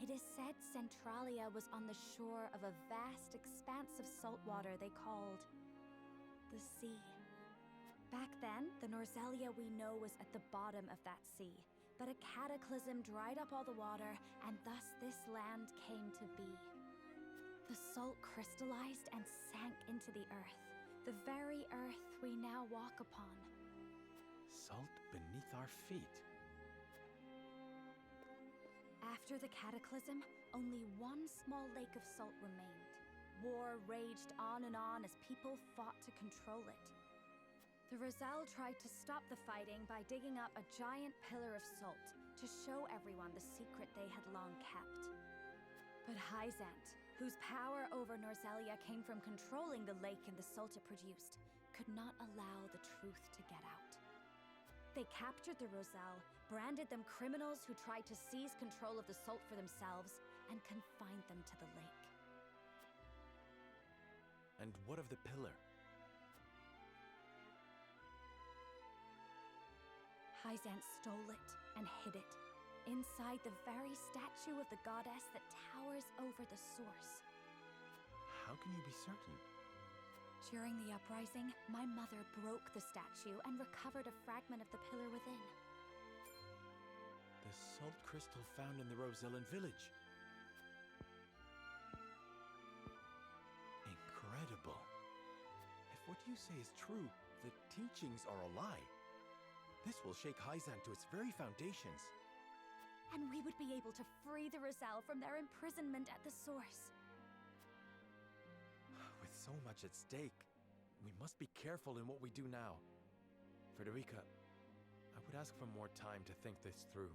It is said Centralia was on the shore of a vast expanse of salt water they called the sea. Back then, the Norzelia we know was at the bottom of that sea, but a cataclysm dried up all the water, and thus this land came to be. The salt crystallized and sank into the earth, the very earth we now walk upon. Salt beneath our feet. After the cataclysm, only one small lake of salt remained. War raged on and on as people fought to control it. The Roselle tried to stop the fighting by digging up a giant pillar of salt to show everyone the secret they had long kept. But Hyzant, whose power over Norzelia came from controlling the lake and the salt it produced, could not allow the truth to get out. They captured the Roselle, branded them criminals who tried to seize control of the salt for themselves, and confined them to the lake. And what of the pillar? Hyzant stole it and hid it inside the very statue of the goddess that towers over the source. How can you be certain? During the uprising, my mother broke the statue and recovered a fragment of the pillar within. The salt crystal found in the Rosellan village. Incredible. If what you say is true, the teachings are a lie. This will shake Hyzant to its very foundations. And we would be able to free the Roselle from their imprisonment at the source. With so much at stake, we must be careful in what we do now. Frederica, I would ask for more time to think this through.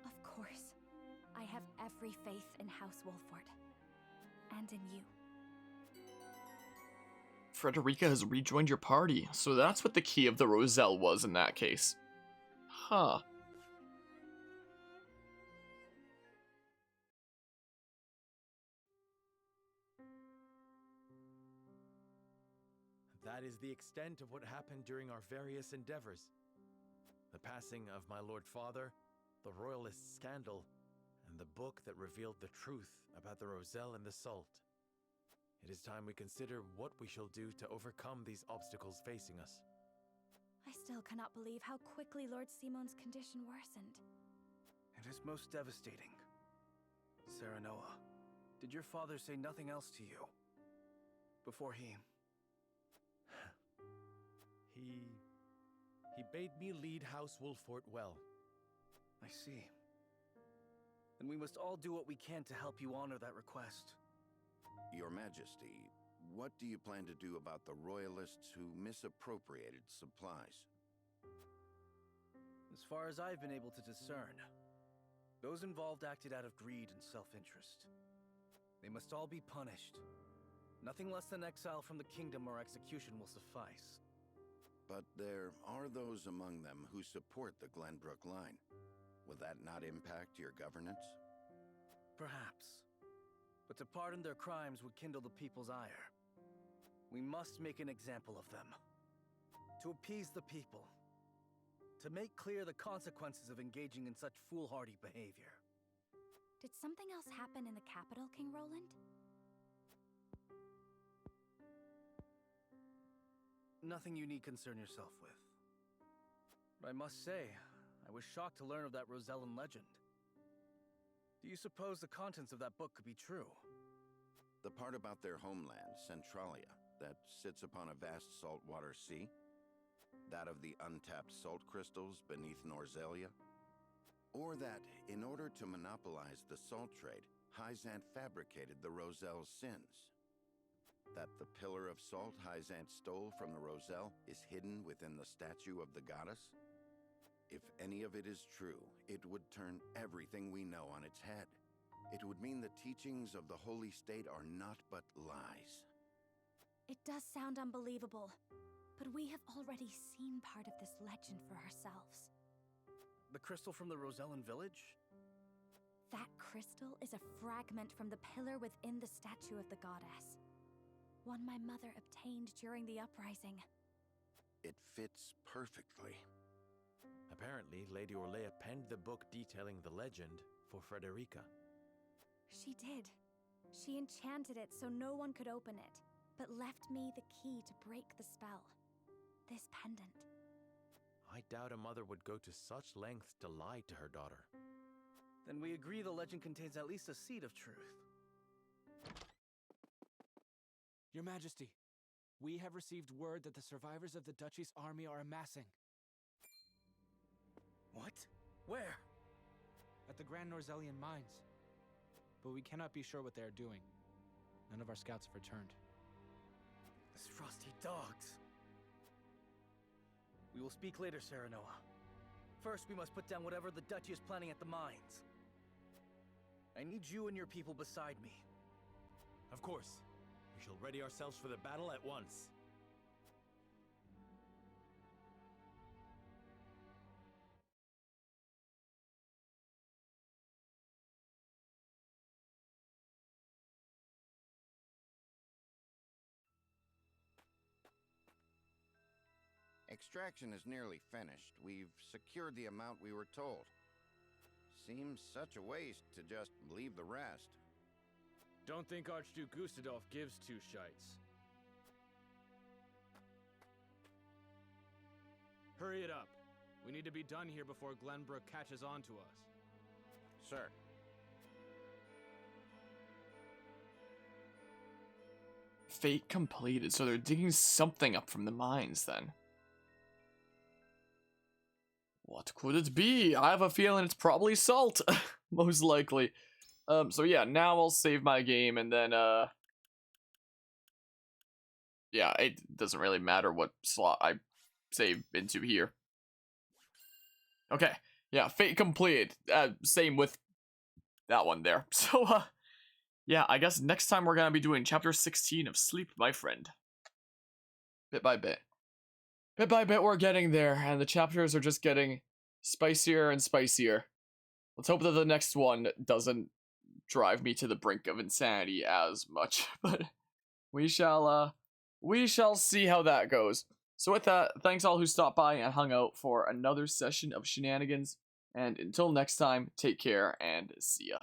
Of course. I have every faith in House Wolford. And in you. Frederica has rejoined your party, so that's what the key of the Roselle was in that case. Huh. That is the extent of what happened during our various endeavors. The passing of my Lord Father, the Royalist scandal, and the book that revealed the truth about the Roselle and the Salt. It is time we consider what we shall do to overcome these obstacles facing us. I still cannot believe how quickly Lord Simon's condition worsened. It is most devastating. Serenoa, did your father say nothing else to you? Before he bade me lead House Wolfort well. I see. Then we must all do what we can to help you honor that request. Your Majesty, what do you plan to do about the Royalists who misappropriated supplies? As far as I've been able to discern, those involved acted out of greed and self-interest. They must all be punished. Nothing less than exile from the kingdom or execution will suffice. But there are those among them who support the Glenbrook line. Will that not impact your governance? Perhaps. But to pardon their crimes would kindle the people's ire. We must make an example of them. To appease the people. To make clear the consequences of engaging in such foolhardy behavior. Did something else happen in the capital, King Roland? Nothing you need concern yourself with. But I must say, I was shocked to learn of that Rosellan legend. Do you suppose the contents of that book could be true? The part about their homeland, Centralia, that sits upon a vast saltwater sea? That of the untapped salt crystals beneath Norzelia? Or that, in order to monopolize the salt trade, Hyzant fabricated the Roselle's sins? That the pillar of salt Hyzant stole from the Roselle is hidden within the statue of the goddess? If any of it is true, it would turn everything we know on its head. It would mean the teachings of the Holy State are not but lies. It does sound unbelievable, but we have already seen part of this legend for ourselves. The crystal from the Rosellan village? That crystal is a fragment from the pillar within the statue of the goddess. One my mother obtained during the uprising. It fits perfectly. Apparently, Lady Orlea penned the book detailing the legend for Frederica. She did. She enchanted it so no one could open it, but left me the key to break the spell. This pendant. I doubt a mother would go to such lengths to lie to her daughter. Then we agree the legend contains at least a seed of truth. Your Majesty, we have received word that the survivors of the Duchy's army are amassing. What? Where? At the Grand Norzelian mines. But we cannot be sure what they are doing. None of our scouts have returned. Those frosty dogs. We will speak later, Serenoa. First, we must put down whatever the Duchy is planning at the mines. I need you and your people beside me. Of course. We shall ready ourselves for the battle at once. Extraction is nearly finished. We've secured the amount we were told. Seems such a waste to just leave the rest. Don't think Archduke Gustadolf gives two shites. Hurry it up. We need to be done here before Glenbrook catches on to us. Sir. Fate completed, so they're digging something up from the mines then. What could it be? I have a feeling it's probably salt. Most likely. So yeah, now I'll save my game and then, yeah, it doesn't really matter what slot I save into here. Okay, yeah, fate completed. Same with that one there. So, yeah, I guess next time we're gonna be doing chapter 16 of Sleep, My Friend. Bit by bit. Bit by bit we're getting there, and the chapters are just getting spicier and spicier. Let's hope that the next one doesn't drive me to the brink of insanity as much, but we shall see how that goes. So with that, thanks all who stopped by and hung out for another session of shenanigans, and until next time, take care and see ya.